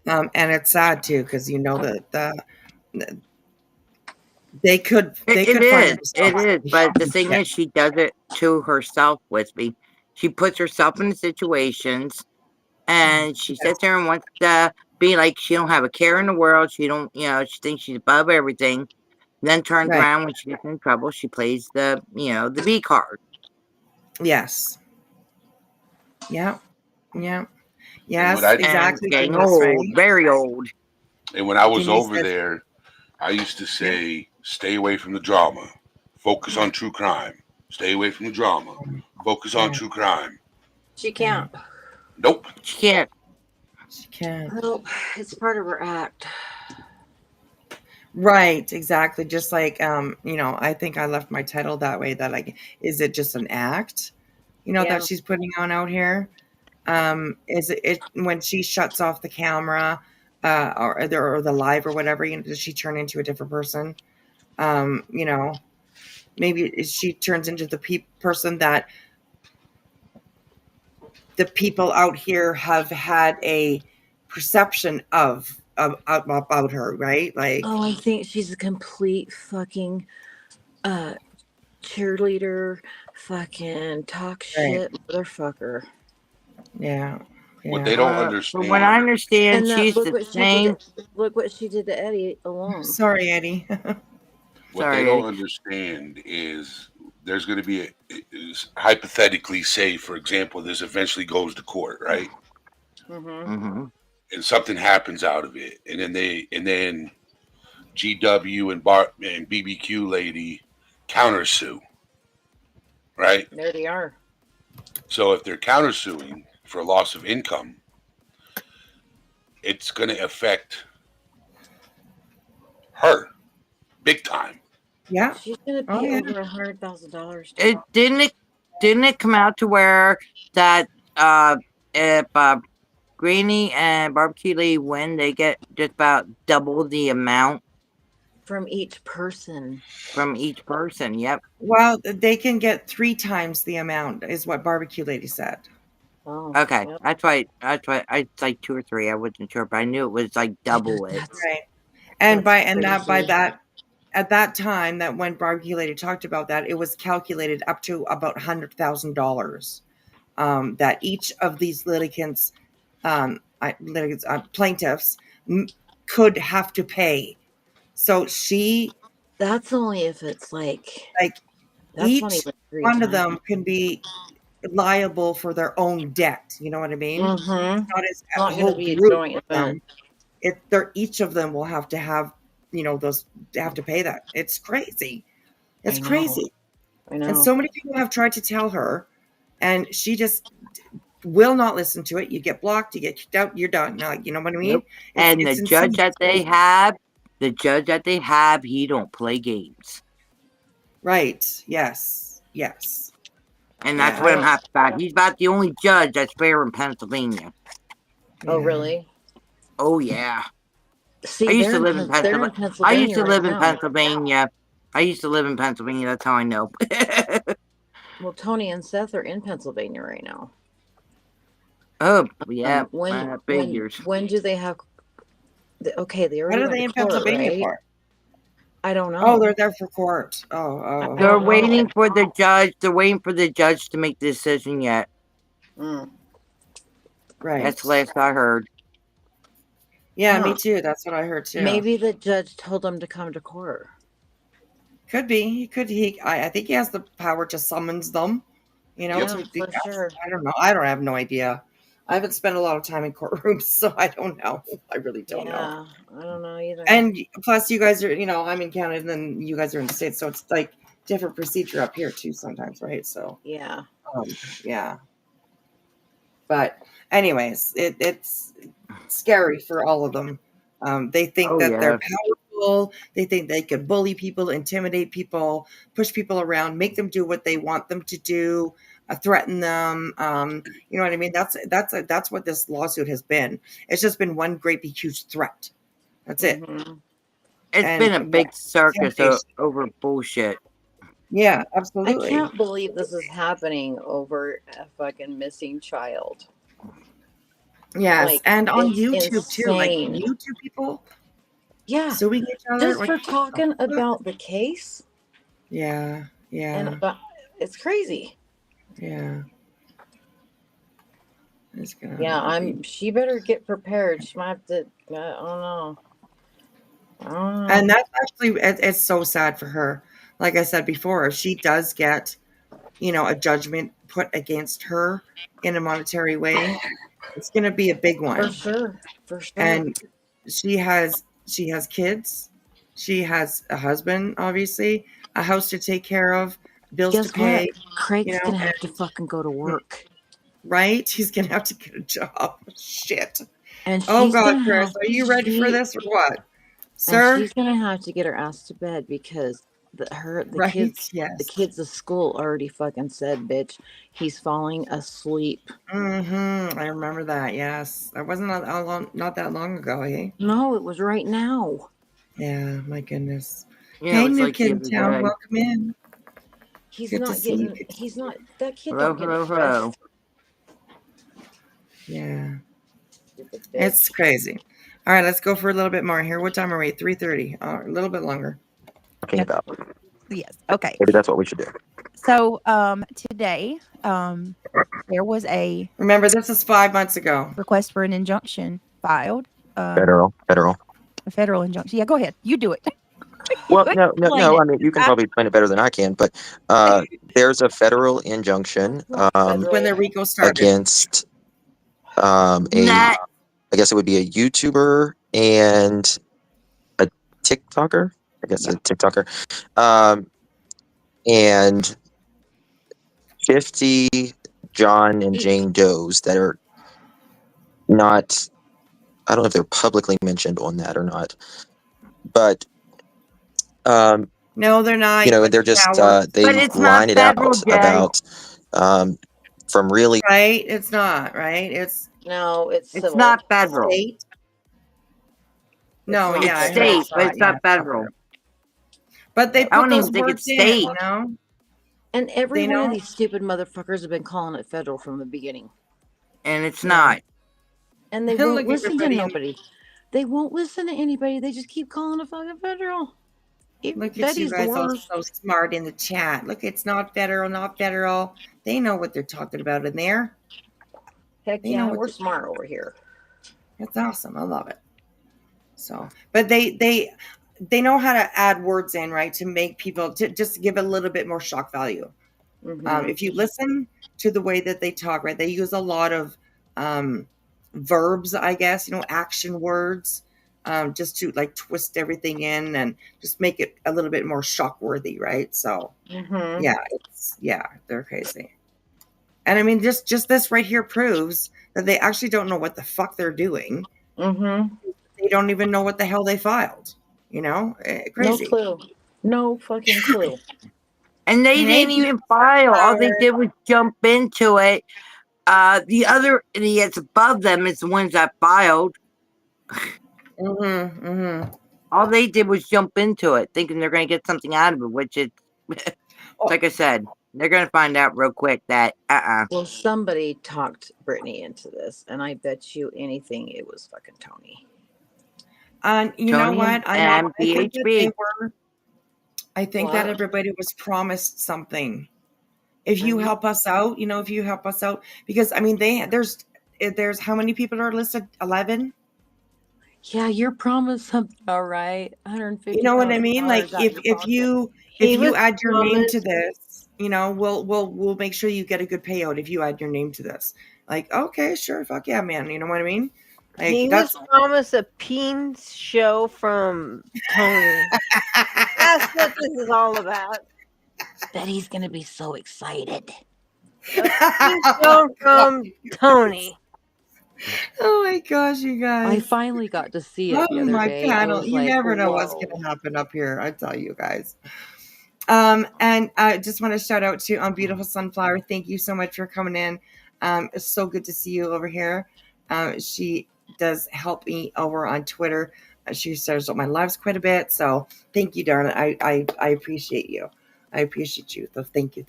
And it's sad too, because you know that they could It is, but the thing is, she does it to herself, Whispy. She puts herself in the situations, and she sits there and wants to be like she don't have a care in the world. She don't, she thinks she's above everything. Then turns around when she gets in trouble. She plays the B card. Yes. Yeah. Yes, exactly. Getting old, very old. And when I was over there, I used to say, stay away from the drama. Focus on true crime. Stay away from the drama. Focus on true crime. She can't. Nope. She can't. She can't. Well, it's part of her act. Right, exactly. Just like I think I left my title that way, that like, is it just an act? That she's putting on out here? Is it when she shuts off the camera or the live or whatever, does she turn into a different person? Maybe she turns into the person that the people out here have had a perception of about her, right? Like, oh, I think she's a complete fucking cheerleader, fucking talk shit motherfucker. Yeah. What they don't understand. From what I understand, she's the same. Look what she did to Eddie alone. Sorry, Eddie. What they don't understand is there's going to be hypothetically, say, for example, this eventually goes to court, right? Mm-hmm. And something happens out of it, and then GW and BBQ lady countersue, right? There they are. So if they're countersuing for loss of income, it's going to affect her big time. Yeah, she's going to pay over $100,000. It didn't it come out to where that if Greenie and Barbecue Lee win, they get just about double the amount from each person. Yep. Well, they can get 3 times the amount, is what Barbecue Lady said. Oh, okay, yep. That's why it's like 2 or 3. I wasn't sure, but I knew it was like double it. Right. And at that time, that when Barbecue Lady talked about that, it was calculated up to about $100,000 that each of these litigants, plaintiffs, could have to pay. So that's only if it's like each one of them can be liable for their own debt. You know what I mean? Mm-hmm. It's not as not going to be a joint event. Each of them will have to have, those have to pay that. It's crazy. It's crazy. I know. And so many people have tried to tell her, and she just will not listen to it. You get blocked, you get kicked out, you're done. Now, you know what I mean? Nope. And the judge that they have, he don't play games. Right. Yes. And that's what I'm happy about. He's about the only judge that's fair in Pennsylvania. Oh, really? Oh, yeah. See, I used to live in Pennsylvania. I used to live in Pennsylvania. That's how I know. Well, Tony and Seth are in Pennsylvania right now. Oh, yeah. When do they have? Okay, they already. What are they in Pennsylvania for? I don't know. Oh, they're there for court. Oh. They're waiting for the judge. They're waiting for the judge to make the decision yet. Right. That's the last I heard. Yeah, me too. That's what I heard too. Maybe the judge told them to come to court. Could be. I think he has the power to summons them. For sure. I don't know. I don't have no idea. I haven't spent a lot of time in courtrooms, so I don't know. I really don't know. I don't know either. And plus, you guys are, I'm in Canada, and then you guys are in the States, so it's like different procedure up here too sometimes, right? So yeah. Yeah. But anyways, it's scary for all of them. They think that they're powerful. They think they can bully people, intimidate people, push people around, make them do what they want them to do, threaten them. You know what I mean? That's what this lawsuit has been. It's just been one great big huge threat. That's it. It's been a big circus over bullshit. Yeah, absolutely. I can't believe this is happening over a fucking missing child. Yes, like, and on YouTube insane. Too, like YouTube people. Yeah, suing each other just for talking about the case. Yeah, and it's crazy. Yeah, She better get prepared. She might have to. I don't know. And that's actually it's so sad for her. Like I said before, if she does get, a judgment put against her in a monetary way, it's going to be a big one. For sure. And she has kids. She has a husband, obviously, a house to take care of, bills to pay. What? Craig's going to have to fucking go to work. Right? He's going to have to get a job. Shit. And oh, God, Chris, are you ready for this or what? Sir? And she's going to have to get her ass to bed because the kids at school already fucking said, bitch, he's falling asleep. Mm-hmm. I remember that. Yes. That wasn't not that long ago, eh? No, it was right now. Yeah. My goodness. Yeah, hey, new kid in town. Welcome in. He's not that kid don't get rest. Yeah. It's crazy. All right, let's go for a little bit more here. What time are we? 3:30. A little bit longer. Talking about. Yes. Okay. Maybe that's what we should do. So today there was a. Remember, this is 5 months ago. Request for an injunction filed. Federal. A federal injunction. Yeah, go ahead. You do it. Well, no. I mean, you can probably explain it better than I can, but there's a federal injunction when the RICO started against I guess it would be a YouTuber and a TikToker. I guess a TikToker. And 50 John and Jane Does that are not, I don't know if they're publicly mentioned on that or not, but no, they're not. They're just they line it out about from really right. It's not right. It's not federal. State. No, it's state, but it's not federal. But they put those words state. In, And every one of these stupid motherfuckers have been calling it federal from the beginning. And it's not. And they won't listen to nobody. They won't listen to anybody. They just keep calling it fucking federal. Look at you guys all so smart in the chat. Look, it's not federal, not federal. They know what they're talking about in there. Heck yeah, we're smart over here. That's awesome. I love it. So, but they know how to add words in, right, to make people just give a little bit more shock value. Mm-hmm. If you listen to the way that they talk, right, they use a lot of verbs, I guess, action words, just to like twist everything in and just make it a little bit more shock worthy, right? So, they're crazy. And I mean, just this right here proves that they actually don't know what the fuck they're doing. Mm-hmm. They don't even know what the hell they filed. Crazy. No clue. No fucking clue. And they didn't even file. All they did was jump into it. The other idiots above them is the ones that filed. Mm-hmm. Mm-hmm. All they did was jump into it, thinking they're going to get something out of it, which is, like I said, they're going to find out real quick that, Well, somebody talked Brittney into this, and I bet you anything it was fucking Tony. And you know what? I think that everybody was promised something. If you help us out, because I mean, there's how many people are listed? 11. Yeah, you're promised something. All right, $150. You know what I mean? Like if you add your name to this, we'll make sure you get a good payout if you add your name to this. Like, okay, sure, fuck yeah, man. You know what I mean? Like, he was promised a peen show from Tony. That's what this is all about. Betty's gonna be so excited. A peen show from Tony. Oh my gosh, you guys! I finally got to see it the other day. Panel. You like, never know what's going to happen up here. I tell you guys. And I just want to shout out to Beautiful Sunflower. Thank you so much for coming in. It's so good to see you over here. She does help me over on Twitter. She shares my lives quite a bit. So thank you, darling. I appreciate you. I appreciate you. So thank you.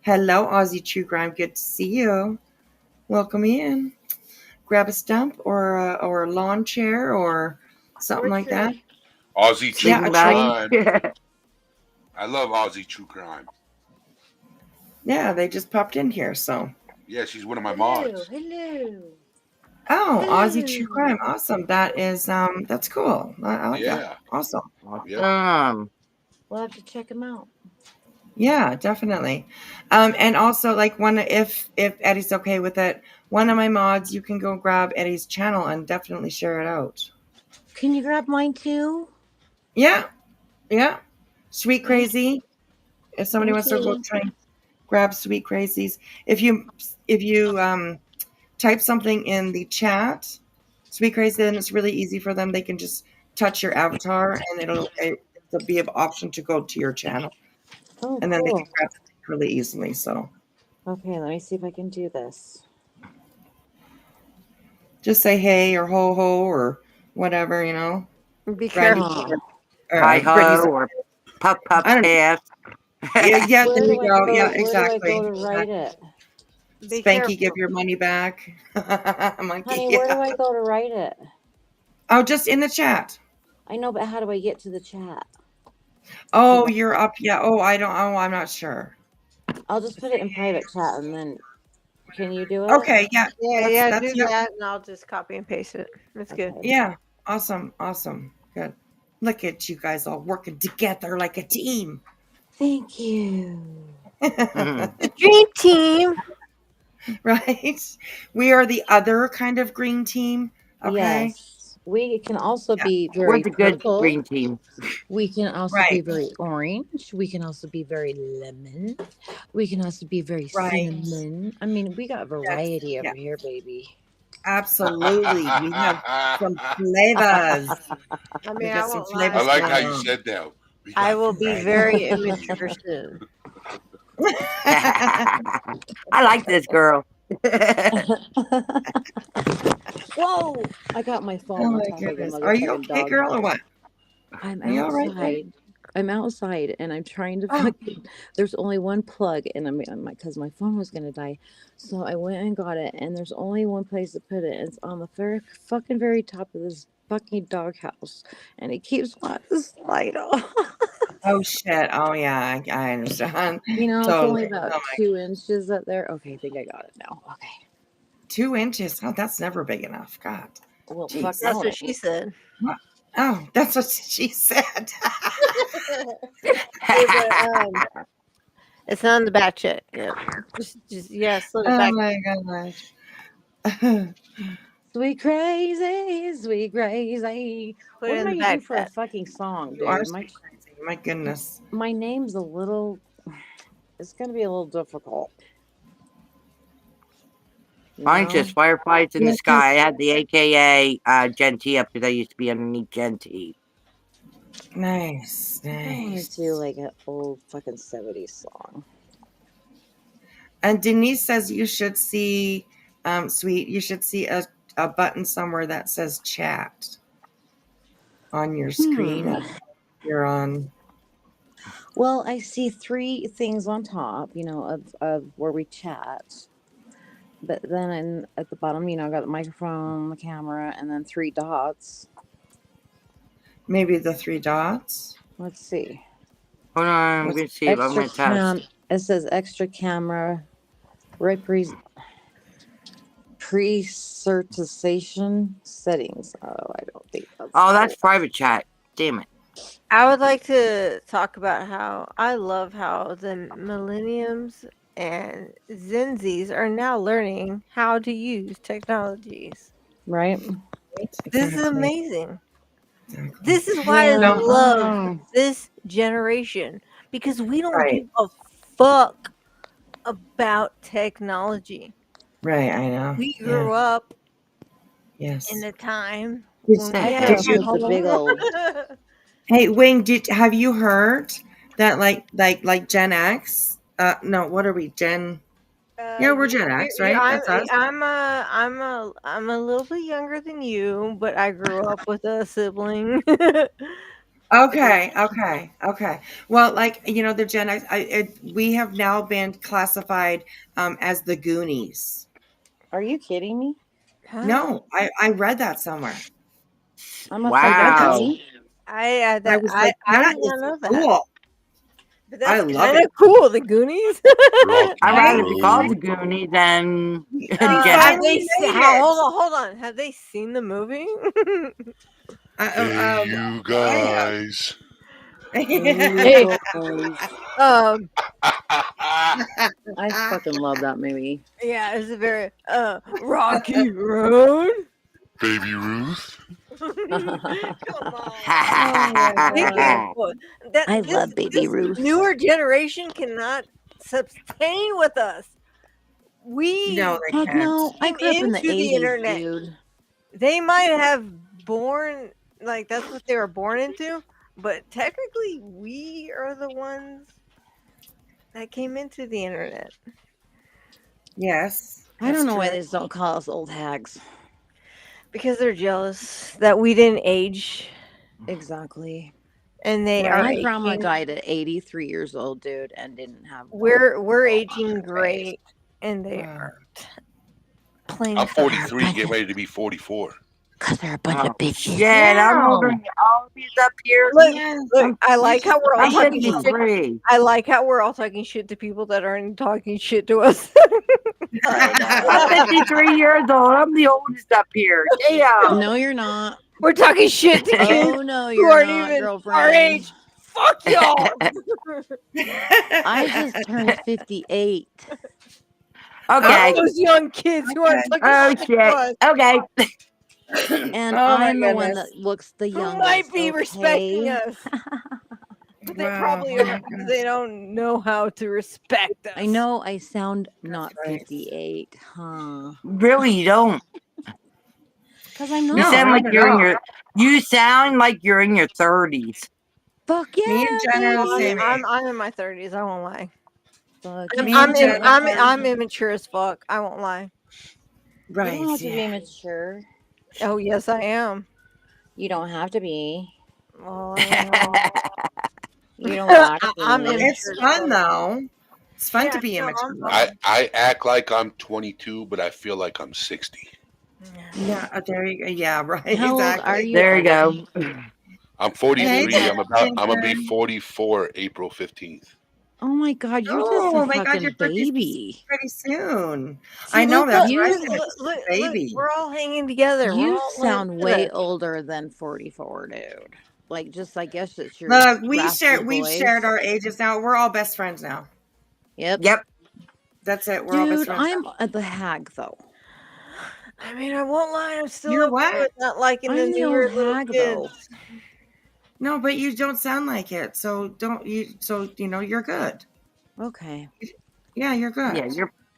Hello, Aussie True Crime. Good to see you. Welcome in. Grab a stump or a lawn chair or something like that. Aussie True Crime. I love Aussie True Crime. Yeah, they just popped in here, so. Yeah, she's one of my mods. Hello. Oh, Aussie True Crime. Awesome. That is that's cool. I like that. Awesome. Yeah. We'll have to check them out. Yeah, definitely. And also, like, if Eddie's okay with it, one of my mods, you can go grab Eddie's channel and definitely share it out. Can you grab mine too? Yeah. Sweet Crazy. If somebody wants to go try and grab Sweet Crazies, if you type something in the chat, Sweet Crazy, then it's really easy for them. They can just touch your avatar, and it'll be an option to go to your channel. Oh, and then they can grab it really easily. So, okay, let me see if I can do this. Just say hey or ho ho or whatever, Be careful. Hi ho or pup ass. Yeah, there you go. Yeah, exactly. Where do I go to write it? Spanky, give your money back. Honey, where do I go to write it? Oh, just in the chat. I know, but how do I get to the chat? Oh, you're up. Yeah. Oh, I'm not sure. I'll just put it in private chat and then can you do it? Okay. Yeah. Yeah. Do that and I'll just copy and paste it. That's good. Yeah. Awesome. Good. Look at you guys all working together like a team. Thank you. The dream team. Right? We are the other kind of green team. Okay. Yes. We can also be very purple. Good green team. We can also be very orange. We can also be very lemon. We can also be very cinnamon. I mean, we got variety over here, baby. Absolutely. We have some flavors. I mean, I like how you said that. I will be very immature soon. I like this girl. Whoa! I got my phone. Oh my goodness. Are you okay, girl, or what? I'm outside. Right, I'm outside and I'm trying to fucking. There's only one plug, and because my phone was gonna die, so I went and got it. And there's only one place to put it. And it's on the very top of this fucking doghouse, and it keeps wanting to slide off. Oh shit! Oh yeah, I understand. It's only about 2 inches up there. Okay, I think I got it now. Okay. 2 inches? Oh, that's never big enough. God. Well, fuck, that's what she said. Oh, that's what she said. It's on the back check. Yeah. Just slip it back. Oh my gosh. Sweet crazy, sweet crazy. What am I gonna do for a fucking song, dude? My goodness. My name's it's gonna be a little difficult. Mine's just Fireflies in the Sky. I had the AKA Gen T up because I used to be underneath Gen T. Nice. I want to do like an old fucking 70s song. And Denise says you should see, Sweet, you should see a button somewhere that says chat on your screen. You're on. Well, I see 3 things on top, of where we chat. But then at the bottom, I got the microphone, the camera, and then 3 dots. Maybe the 3 dots. Let's see. Hold on, I'm going to see if I'm going to test. It says extra camera, pre-certification settings. Oh, I don't think that's. Oh, that's private chat. Damn it. I would like to talk about how I love how the millenniums and Gen Zs are now learning how to use technologies. Right? This is Exactly. amazing. Exactly. This is why I love this generation because we don't give a fuck about technology. Right, I know. We Yeah. grew up Yes. in a time Did, when we had did a you? With the big old. Hey, Wayne, have you heard that like Gen X? No, what are we? Yeah, we're Gen X, right? That's us. I'm a little bit younger than you, but I grew up with a sibling. Okay. Well, like the Gen X, we have now been classified as the Goonies. Are you kidding me? No, I read that somewhere. I'm a Wow. I was like, I that did is not know that. cool. But I that's love kind it. of cool, the Goonies. I'd rather be called the Goonies than Gen Have X. they made hold on. Have they seen the movie? Hey, you guys. Hey. I fucking love that movie. Yeah, it's a very Rocky Road. Baby Ruth. Come on. Oh I love Baby Ruth. Newer generation cannot sustain with us. We No, they Heck can't. no. I came grew up in the into the 80s, internet. dude. They might have born like that's what they were born into, but technically we are the ones that came into the internet. Yes. I don't know why they don't call us old hags. Because they're jealous that we didn't age. Exactly. And they are My grandma aging. died at 83 years old, dude, and didn't have. We're aging great, and they aren't. Plain I'm fucking 43, getting ready to be 44. Because they're a bunch of bitches. Yeah, I'm older than all of these up here. Look, I like how we're all I'm talking shit. 53. I like how we're all talking shit to people that aren't talking shit to us. I'm 53 years old. I'm the oldest up here. Yeah. No, you're not. We're talking shit to kids Oh no, who you're aren't not, even girlfriend. our age. Fuck y'all. I just turned 58. Okay. Those young kids who aren't talking Oh shit to us. shit. Okay. And Oh, my I'm the one goodness. that looks the Who youngest. might be respecting okay? us. But they probably aren't because they don't know how to respect us. I know I sound not 58, huh? Really, you don't. Because I'm You not. sound like not you're at in all. your. You sound like you're in your 30s. Fuck yeah, Me and Jen are the baby. same age. I'm in my 30s. I won't lie. Fuck Me yeah. and Jen are- I'm immature as fuck. I won't lie. You Right. don't have to be Yeah. immature. Oh yes, I am. You don't have to be. Well, You don't got to be. I'm immature. It's fun though. It's fun to be immature. I act like I'm 22, but I feel like I'm 60. Yeah, there you go. Yeah, right. How old exactly. are you? There you go. I'm 43. Hey, I'm gonna be 44 April 15th. Oh my god, you're just Oh a my God, fucking your birthday's baby. pretty soon. See, I know look, that's look, right. look, It's look, baby. we're all hanging together. We're You all sound living way together. older than 44, dude. Like, just I guess it's your Look, raspy we've voice. shared our ages now. We're all best friends now. Yep. That's it. We're all best Dude, friends. I'm now. at the hag though. I mean, I won't lie. I'm still You're okay what? with not liking the I'm the newer old little hag kids. though. No, but you don't sound like it. So don't you? So you're good. Okay. Yeah, you're good. Yeah,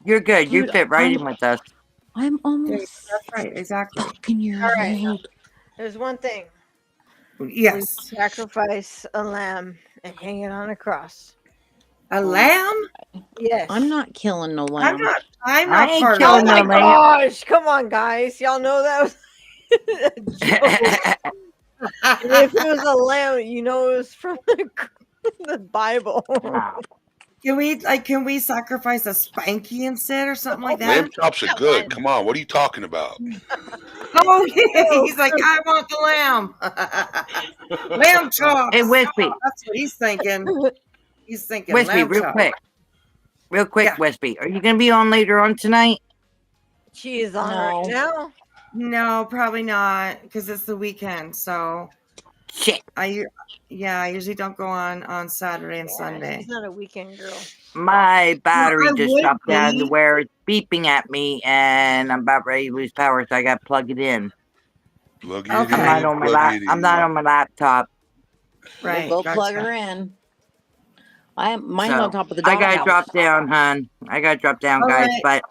you're good. You Dude, fit right in with us. I'm almost That's right. Exactly. fucking years All right. old. There's one thing. Yes. We sacrifice a lamb and hang it on a cross. A lamb? Yes. I'm not killing no lamb. I'm I not ain't part of killing that. no lamb. Gosh, come on, guys. Y'all know that was a joke. And if it was a lamb, you know it was from the Bible. Can we sacrifice a spanky instead or something like Lamb that? chops are good. Come on, what are you talking about? Oh yeah, he's like, I want the lamb. Lamb chops. Hey, Whispy. That's what he's thinking. He's thinking Whispy, lamb real chops. quick. Real quick, Yeah. Whispy. Are you going to be on later on tonight? She is on right now. No, probably not, because it's the weekend. So Shit. I usually don't go on Saturday and Sunday. She's not a weekend girl. My battery just would dropped down to be. where it's beeping at me, and I'm about ready to lose power, so I got to plug it in. Plug it Okay. in. I'm not on my laptop. Right. Well, go gotcha. plug her in. Mine's So, on top of the I gotta doghouse. drop down, hun. I gotta drop down, All guys. right. But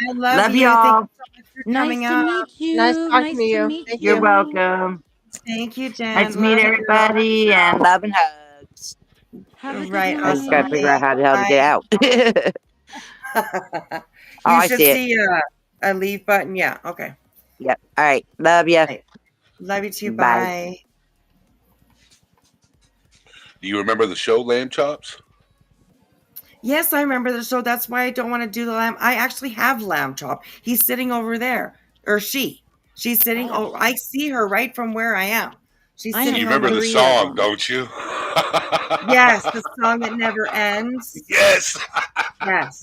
I love love you. y'all. Thank you so much for Nice coming to up. meet you. Nice talking to you. Meet Thank You're you. welcome. Thank you, Jen. Nice to meet Love you. everybody, and love and hugs. Have a good Right. I just night. gotta figure out how the hell to get out. You I should see it. see a leave button. Yeah. Okay. Yep. All right. Love ya. Right. Love you too. Bye. Bye. Do you remember the show Lamb Chops? Yes, I remember the show. That's why I don't want to do the lamb. I actually have lamb chop. He's sitting over there, or she. She's sitting. Oh, I see her right from where I am. She's I sitting. You have remember the 3 song, of them. don't you? Yes, the song that never ends. Yes. Yes.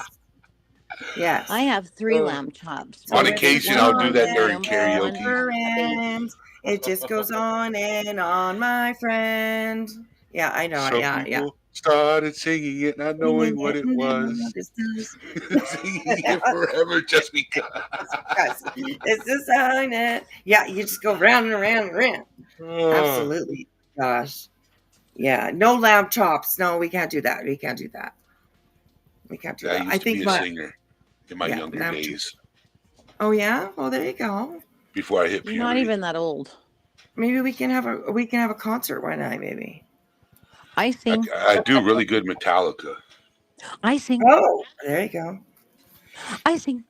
Yes. I have 3 lamb chops. On Big, occasion, one I'll do that medium, during one karaoke. Never baby. ends. It just goes on and on, my friend. Yeah, I know. Some Yeah. people started singing it, not knowing what it was. Singing it forever just because. It's the song that, yeah, you just go round and around and around. Absolutely. Gosh. Yeah. No lamb chops. No, we can't do that. We can't do that. We can't do I that. used to be a singer in my younger days. Oh yeah? Well, there you go. Before I hit You're puberty. not even that old. Maybe we can have a concert one night, maybe. I sing. I do really good Metallica. I sing. Oh, there you go. I sing.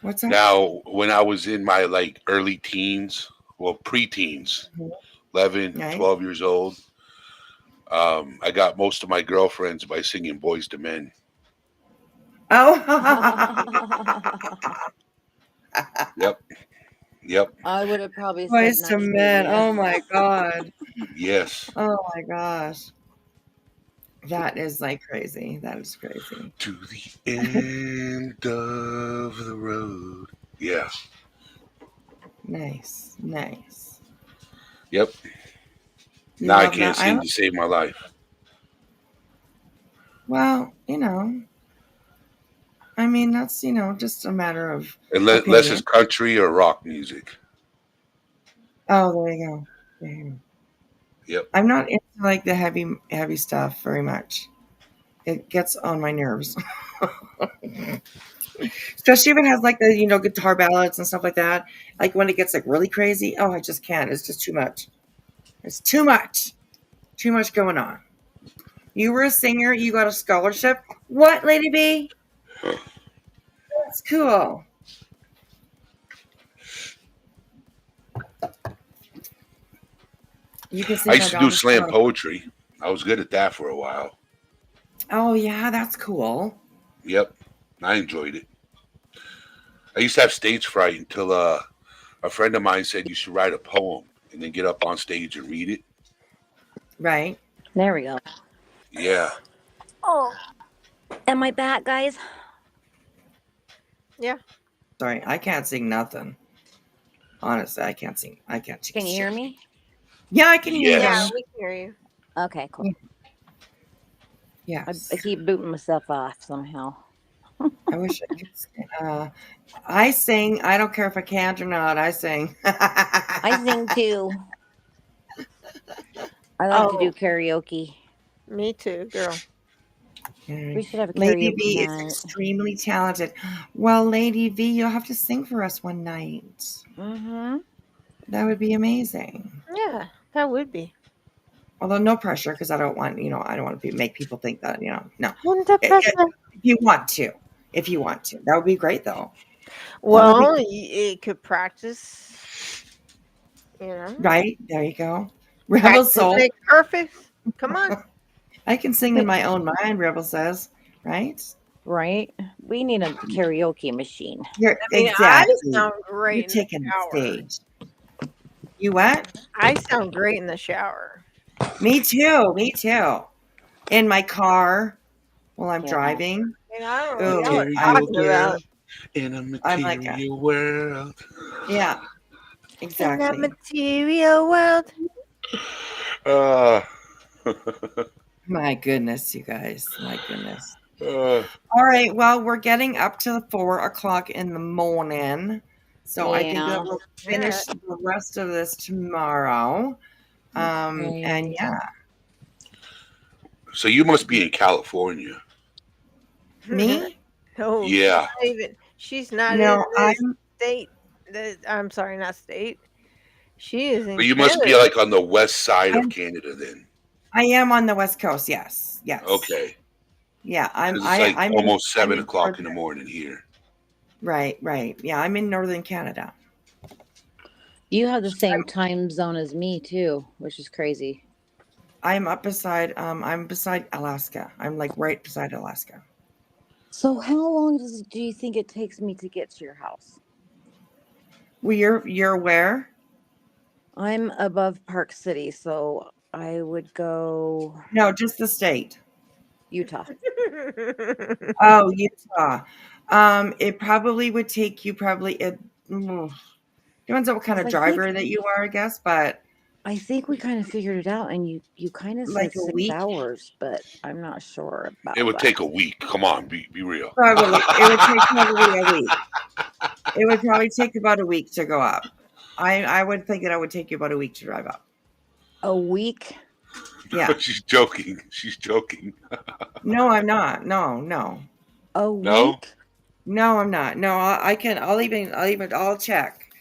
What's that? Now, when I was in my early teens, well, preteens, 11, 12 years old, I got most of my girlfriends by singing Boys to Men. Oh. Yep. I would have probably said Boys nice to Men. baby. Oh my God. Yes. Oh my gosh. That is crazy. That is crazy. To the end of the road. Yeah. Nice. Nice. Yep. You now I love can't that? sing to save my life. Well, I mean, that's, just a matter of Unless it's country or rock music. Oh, there you go. There you go. Yep. I'm not into the heavy stuff very much. It gets on my nerves. Especially if it has the guitar ballads and stuff like that. Like when it gets really crazy, oh, I just can't. It's just too much. It's too much. Too much going on. You were a singer, you got a scholarship. What, Lady B? That's cool. You can sing. I used to do slam poetry. I was good at that for a while. Oh yeah, that's cool. Yep. I enjoyed it. I used to have stage fright until a friend of mine said you should write a poem and then get up on stage and read it. Right. There we go. Yeah. Oh. Am I back, guys? Yeah. Sorry, I can't sing nothing. Honestly, I can't sing. Can you hear me? Yeah, I can hear you. Yeah, we can hear you. Okay, cool. Yeah. I keep booting myself off somehow. I wish I could sing. I sing. I don't care if I can't or not. I sing. I sing too. I like to do karaoke. Me too, girl. We should have a Lady karaoke V is night. extremely talented. Well, Lady V, you'll have to sing for us one night. Mm-hmm. That would be amazing. Yeah, that would be. Although no pressure, because I don't want to make people think that, no. If you want to, that would be great though. Well, it could practice. Right, there you go. Rebel Soul. Make perfect. Come on. I can sing in my own mind, Rebel says. Right? Right. We need a karaoke machine. Exactly. I sound great. You're taking the stage. You what? I sound great in the shower. Me too. In my car while I'm driving. And I don't know what you're talking about. In a material world. Yeah. Exactly. In that material world. My goodness, you guys. My goodness. All right. Well, we're getting up to 4 o'clock in the morning. So I think that we'll finish the rest of this tomorrow. And yeah. So you must be in California. Me? No, yeah. She's not No, in the state. I'm sorry, not state. She is in But you Canada. must be like on the west side of Canada then. I am on the West Coast, yes. Yes. Okay. Yeah, it's like almost 7 o'clock in the morning here. Right. Yeah, I'm in northern Canada. You have the same time zone as me too, which is crazy. I'm beside Alaska. I'm like right beside Alaska. So how long do you think it takes me to get to your house? Well, you're where? I'm above Park City, so I would go. No, just the state. Utah. Oh, Utah. It probably would take you depends on what kind of driver that you are, I guess, but I think we kind of figured it out, and you kind of like said 6 hours, but I'm not sure about It would that. take a week. Come on, be real. Probably. It would take probably a week. It would probably take about a week to go up. I would think that it would take you about a week to drive up. A week? Yeah. She's joking. She's joking. No, I'm not. No. A week? No, I'm not. No, I'll check.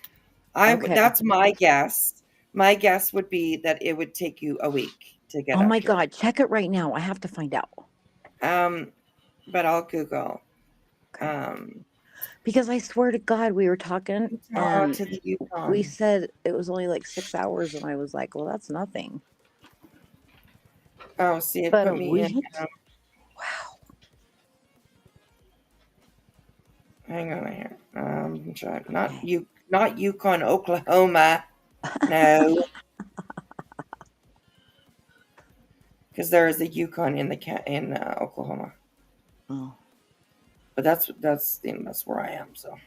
Okay. That's my guess. My guess would be that it would take you a week to get Oh up my here. God, check it right now. I have to find out. But I'll Google. Because I swear to God, we were talking and to the Yukon. We said it was only like 6 hours, and I was like, well, that's nothing. Oh, see, it But put a me week? in. Wow. Hang on here. Not Yukon, Oklahoma. No. Because there is a Yukon in Oklahoma. Oh. But that's where I am. So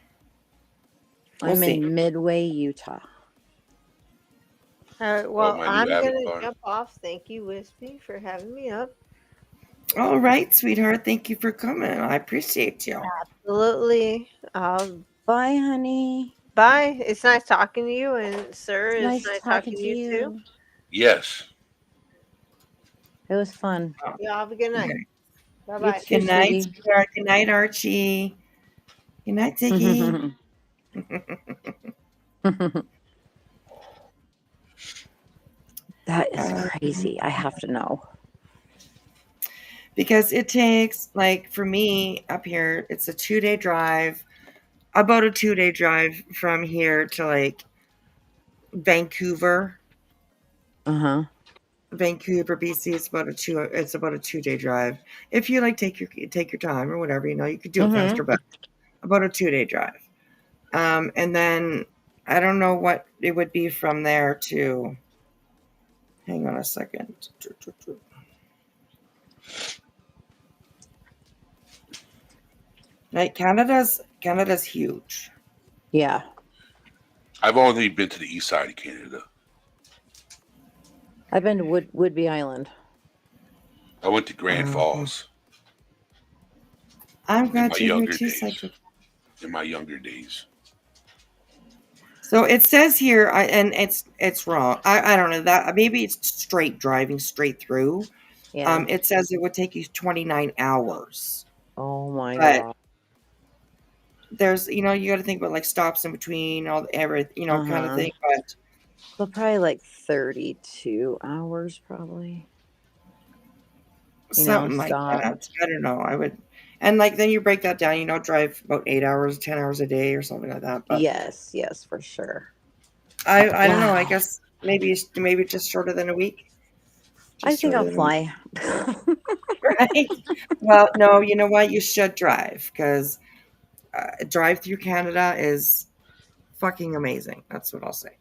I'm in Midway, Utah. All right. Well, I'm gonna jump off. Thank you, Whispy, for having me up. All right, sweetheart. Thank you for coming. I appreciate you. Absolutely. Bye, honey. Bye. It's nice talking to you, and sir, Nice it's nice talking talking to you too. Yes. It was fun. Y'all have a good night. Okay. Bye-bye. Good night, sweetheart. Good night, Archie. Good night, Ziggy. That is crazy. I have to know. Because it takes, like, for me up here, it's a 2-day drive, about a 2-day drive from here to, like, Vancouver. Vancouver, BC. It's about a 2-day drive. If you like take your time or whatever, you could do it faster, but about a 2-day drive. And then I don't know what it would be from there to. Hang on a second. Like Canada's huge. Yeah. I've only been to the east side of Canada. I've been to Whidbey Island. I went to Grand Falls. I'm glad you're here too, Psychic. In my younger days. So it says here, and it's wrong. I don't know that maybe it's driving straight through. Yeah. It says it would take you 29 hours. Oh my God. There's you got to think about like stops in between, everything, kind of thing. But so probably like 32 hours, probably. Something like that. I don't know. I would, and like then you break that down. Drive about 8 hours, 10 hours a day, or something like that. But yes, for sure. I don't know. I guess maybe just shorter than a week. I think I'll fly. Right. Well, no. You know what? You should drive because drive through Canada is fucking amazing. That's what I'll say.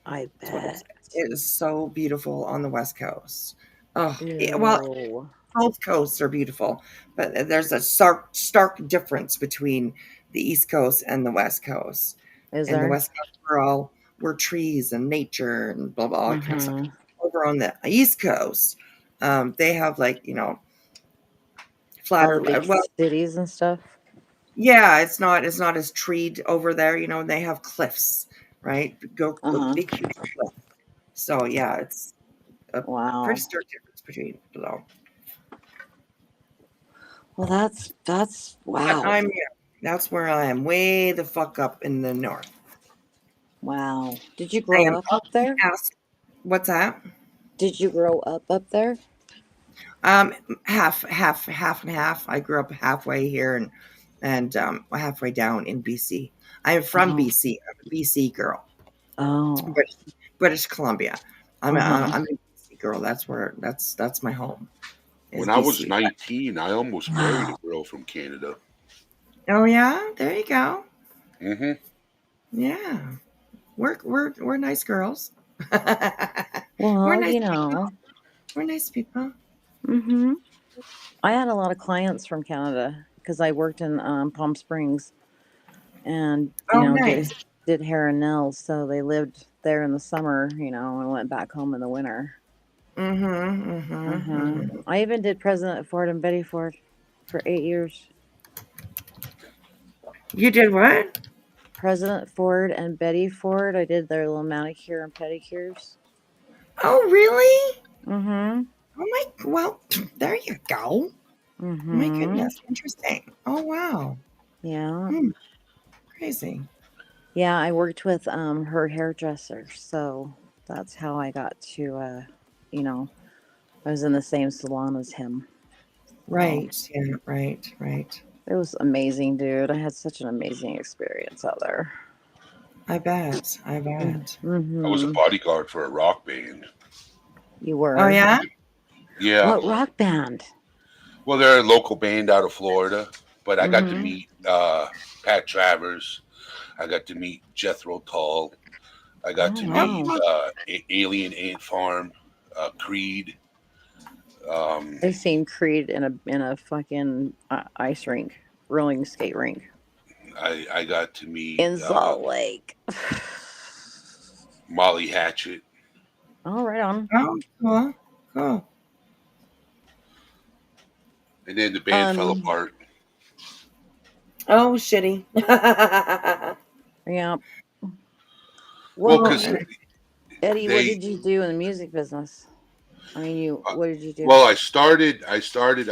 I bet it is so beautiful on the West Coast. Oh, well. Both coasts are beautiful, but there's a stark difference between the East Coast and the West Coast. Is there? The West Coast, were trees and nature and blah blah all that kind of stuff. Over on the East Coast, they have like flatter cities and stuff. Yeah, it's not as treed over there. They have cliffs, right? Go big huge cliff. So yeah, it's a pretty stark difference between below. Well, that's wow. But that's where I am, way the fuck up in the north. Wow. Did you grow up there? What's that? Did you grow up there? Half and half. I grew up halfway here and halfway down in BC. I am from BC. I'm a BC girl. Oh. British Columbia. I'm a BC girl. That's my home. When I was 19, I almost married a girl from Canada. Oh yeah, there you go. Mm-hmm. Yeah, we're nice girls. Well, we're nice people. We're nice people. Mm-hmm. I had a lot of clients from Canada because I worked in Palm Springs, and nice. did hair and nails. So they lived there in the summer, and went back home in the winter. I even did President Ford and Betty Ford for 8 years. You did what? President Ford and Betty Ford. I did their little manicure and pedicures. Oh, really? Mm-hmm. Well, there you go. My goodness, interesting. Oh, wow. Yeah. Crazy. Yeah, I worked with her hairdresser, so that's how I got to, I was in the same salon as him. Right. Yeah. Right. It was amazing, dude. I had such an amazing experience out there. I bet. Mm-hmm. I was a bodyguard for a rock band. You were? Oh, yeah? Yeah. What rock band? Well, they're a local band out of Florida, but I got to meet Pat Travers. I got to meet Jethro Tull. I got to meet Alien Ant Farm, Creed. I've seen Creed in a fucking ice rink, rolling skate rink. I got to meet in Salt Lake. Molly Hatchet. Oh, right on. Oh, cool. And then the band fell apart. Oh, shitty. Yeah. Well, because Eddie, what did you do in the music business? I mean, what did you do? Well, I started. I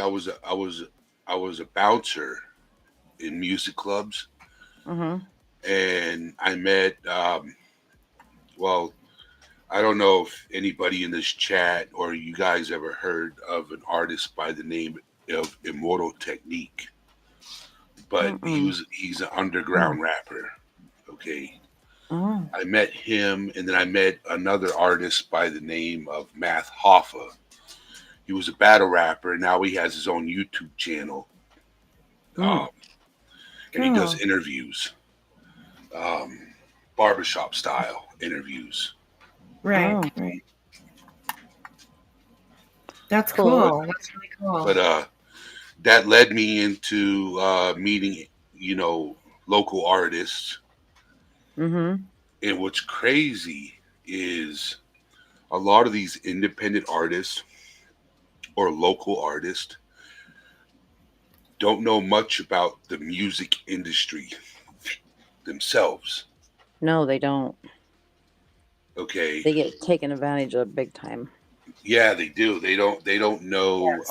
was a bouncer in music clubs, and I met. Well, I don't know if anybody in this chat or you guys ever heard of an artist by the name of Immortal Technique, but he's an underground rapper. Okay. Oh. I met him, and then I met another artist by the name of Math Hoffa. He was a battle rapper, and now he has his own YouTube channel. And he does interviews, barbershop style interviews. Right. That's cool. That's really cool. But that led me into meeting, local artists. Mm-hmm. And what's crazy is a lot of these independent artists or local artists don't know much about the music industry themselves. No, they don't. Okay. They get taken advantage of big time. Yeah, they do. They don't know. Yes.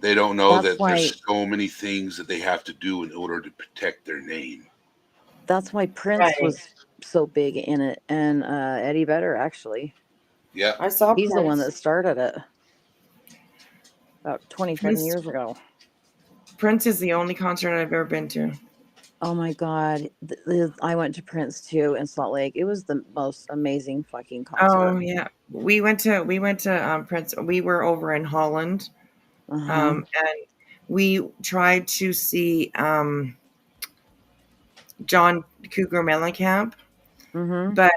They don't know that there's so many things that they have to do in order to protect their name. That's why Prince was so big in it, and Eddie Vedder actually. Yeah, I saw. He's the one that started it about 27 years ago. Prince is the only concert I've ever been to. Oh my God. I went to Prince too in Salt Lake. It was the most amazing fucking concert. Oh yeah. We went to Prince. We were over in Holland. And we tried to see John Cougar Mellencamp. But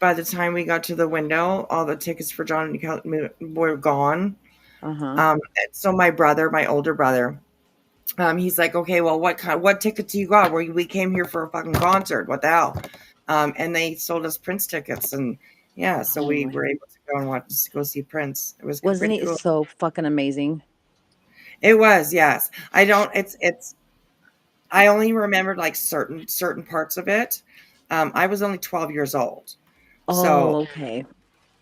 by the time we got to the window, all the tickets for John were gone. So my older brother, he's like, okay, well, what tickets do you got? We came here for a fucking concert. What the hell? and they sold us Prince tickets, and yeah, so we were able to go see Prince. It was Wasn't pretty it cool. so fucking amazing? It was, yes. I only remembered like certain parts of it. I was only 12 years old. So, okay.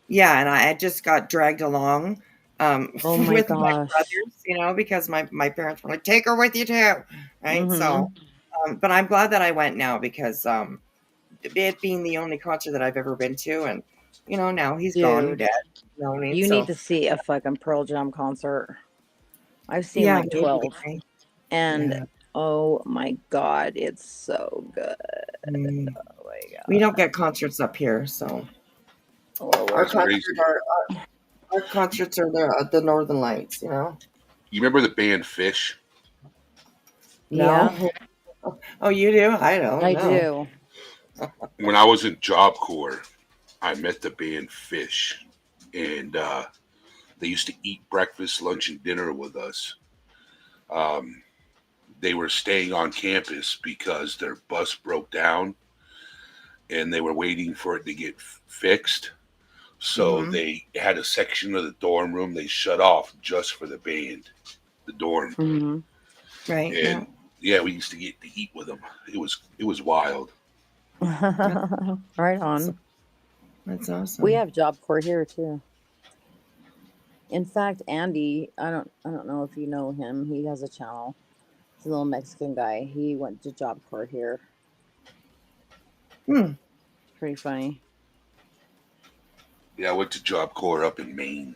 Yeah, and I just got dragged along Oh my with my gosh. brothers, because my parents were like, take her with you too, right? So, but I'm glad that I went now because it being the only concert that I've ever been to, and now he's gone, Dude, dead. You know what I mean? you So, need to see a fucking Pearl Jam concert. I've seen yeah, like maybe, 12, right? and Yeah. oh my god, it's so good. Mm. Oh my god. We don't get concerts up here, so our That's crazy. concerts are the Northern Lights, You remember the band Fish? No. Yeah. Oh, you do? I don't know. I do. When I was in Job Corps, I met the band Fish, and they used to eat breakfast, lunch, and dinner with us. They were staying on campus because their bus broke down, and they were waiting for it to get fixed. So they had a section of the dorm room they shut off just for the band, the dorm. Right. And yeah, we used to get to eat with them. It was wild. Right on. That's awesome. We have Job Corps here too. In fact, Andy, I don't know if you know him. He has a channel. He's a little Mexican guy. He went to Job Corps here. Pretty funny. Yeah, I went to Job Corps up in Maine.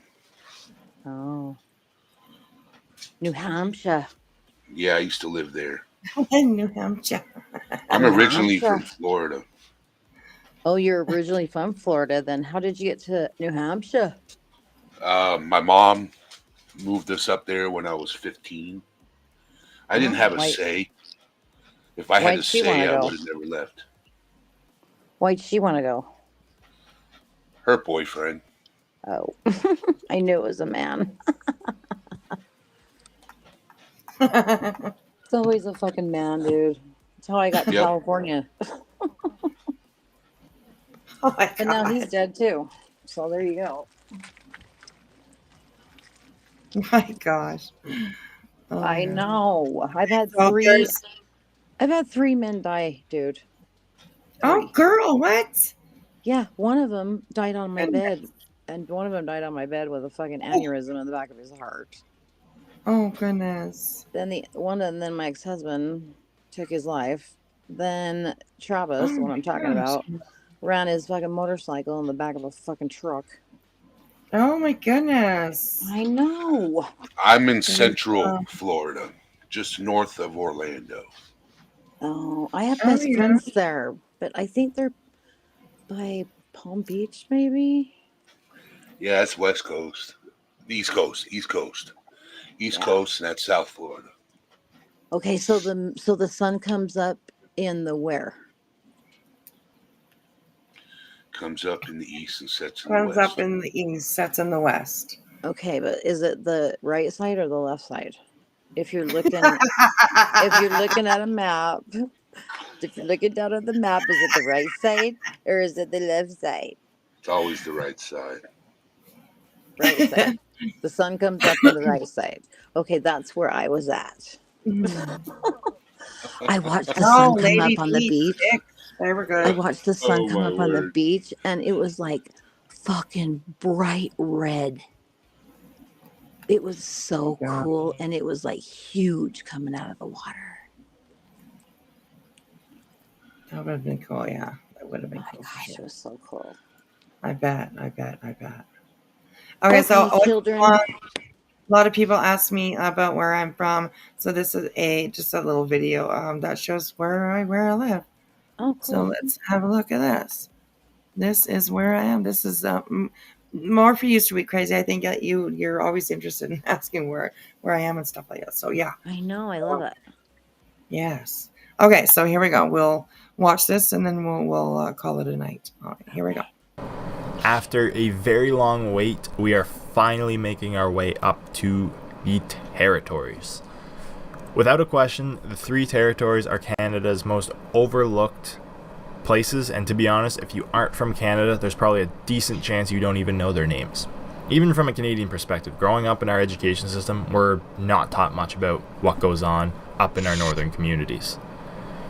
Oh. New Hampshire. Yeah, I used to live there. New Hampshire. I'm originally from Florida. Oh, you're originally from Florida. Then how did you get to New Hampshire? My mom moved us up there when I was 15. I didn't have a say. If I had a say, I would have never left. Why'd she want to go? Her boyfriend. Oh, I knew it was a man. It's always a fucking man, dude. That's how I got to California. Oh my God. But now he's dead too. So there you go. My gosh. Oh, I know. I've had three men die, dude. Oh, girl, what? Yeah, one of them died on my bed, and one of them died on my bed with a fucking aneurysm in the back of his heart. Oh goodness. Then then my ex-husband took his life. Then Travis, the one I'm talking about, ran his fucking motorcycle in the back of a fucking truck. Oh my goodness. I know. I'm in Central Florida, just north of Orlando. Oh, I have best friends there, but I think they're by Palm Beach, maybe. Yeah, it's West Coast, East Coast, East Coast, and that's South Florida. Okay, so the sun comes up in the where? Comes up in the east and sets in the west. Comes up in the east, sets in the west. Okay, but is it the right side or the left side? If you're looking at a map, if you're looking down at the map, is it the right side or is it the left side? It's always the right side. Right side. The sun comes up on the right side. Okay, that's where I was at. I watched the sun come up on the beach. There we go. I watched the sun come up on the beach, and it was like fucking bright red. It was so cool, and it was like huge coming out of the water. That would have been cool, yeah. That would have been cool. Gosh, it was so cool. I bet. Okay, so children. A lot of people ask me about where I'm from. So this is just a little video that shows where I live. Oh, cool. So let's have a look at this. This is where I am. This is more for you, Sweet Crazy. I think that you're always interested in asking where I am and stuff like that. So yeah. I know. I love it. Yes. Okay, so here we go. We'll watch this and then we'll call it a night. All right, here we go. After a very long wait, we are finally making our way up to the territories. Without a question, the three territories are Canada's most overlooked places, and to be honest, if you aren't from Canada, there's probably a decent chance you don't even know their names. Even from a Canadian perspective, growing up in our education system, we're not taught much about what goes on up in our northern communities.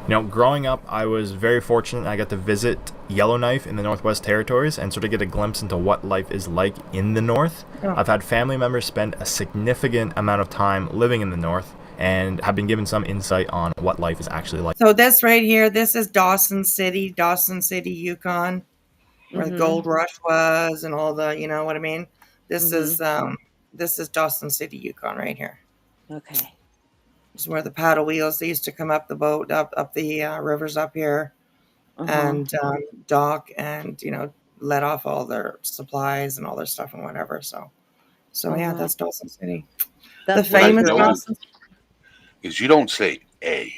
You know, growing up, I was very fortunate. I got to visit Yellowknife in the Northwest Territories and sort of get a glimpse into what life is like in the North. Oh. I've had family members spend a significant amount of time living in the North and have been given some insight on what life is actually like. So this right here, this is Dawson City, Yukon, where the gold rush was and all the, you know what I mean? This is Dawson City, Yukon right here. Okay. This is where the paddle wheels, they used to come up the boat, up the rivers up here and dock and, you know, let off all their supplies and all their stuff and whatever. So yeah, that's Dawson City. That's the famous really cool. Dawson Is you don't say A.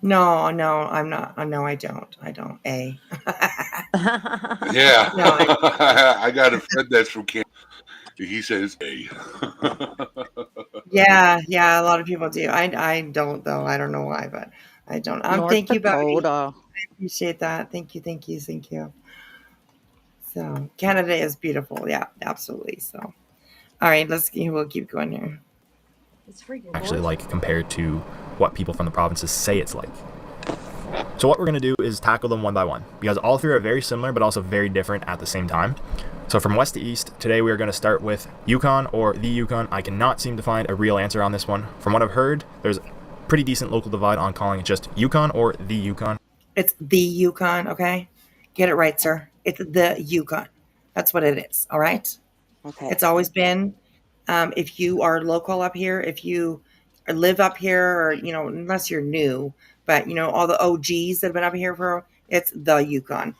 No, I'm not. No, I don't. I don't. A. Yeah. No, I got a friend that's from Canada. He says A. yeah, a lot of people do. I don't though. I don't know why, but I don't. North Thank you, Bobby. Dakota. I appreciate that. Thank you. So Canada is beautiful. Yeah, absolutely. So, all right, we'll keep going here. It's freaking actually like compared to what people from the provinces say it's like. So what we're going to do is tackle them one by one, because all three are very similar but also very different at the same time. So from west to east, today we are going to start with Yukon or the Yukon. I cannot seem to find a real answer on this one. From what I've heard, there's a pretty decent local divide on calling it just Yukon or the Yukon. It's the Yukon, okay? Get it right, sir. It's the Yukon. That's what it is, all right? Okay. It's always been, if you are local up here, if you live up here, or, you know, unless you're new, but, you know, all the OGs that have been up here it's the Yukon.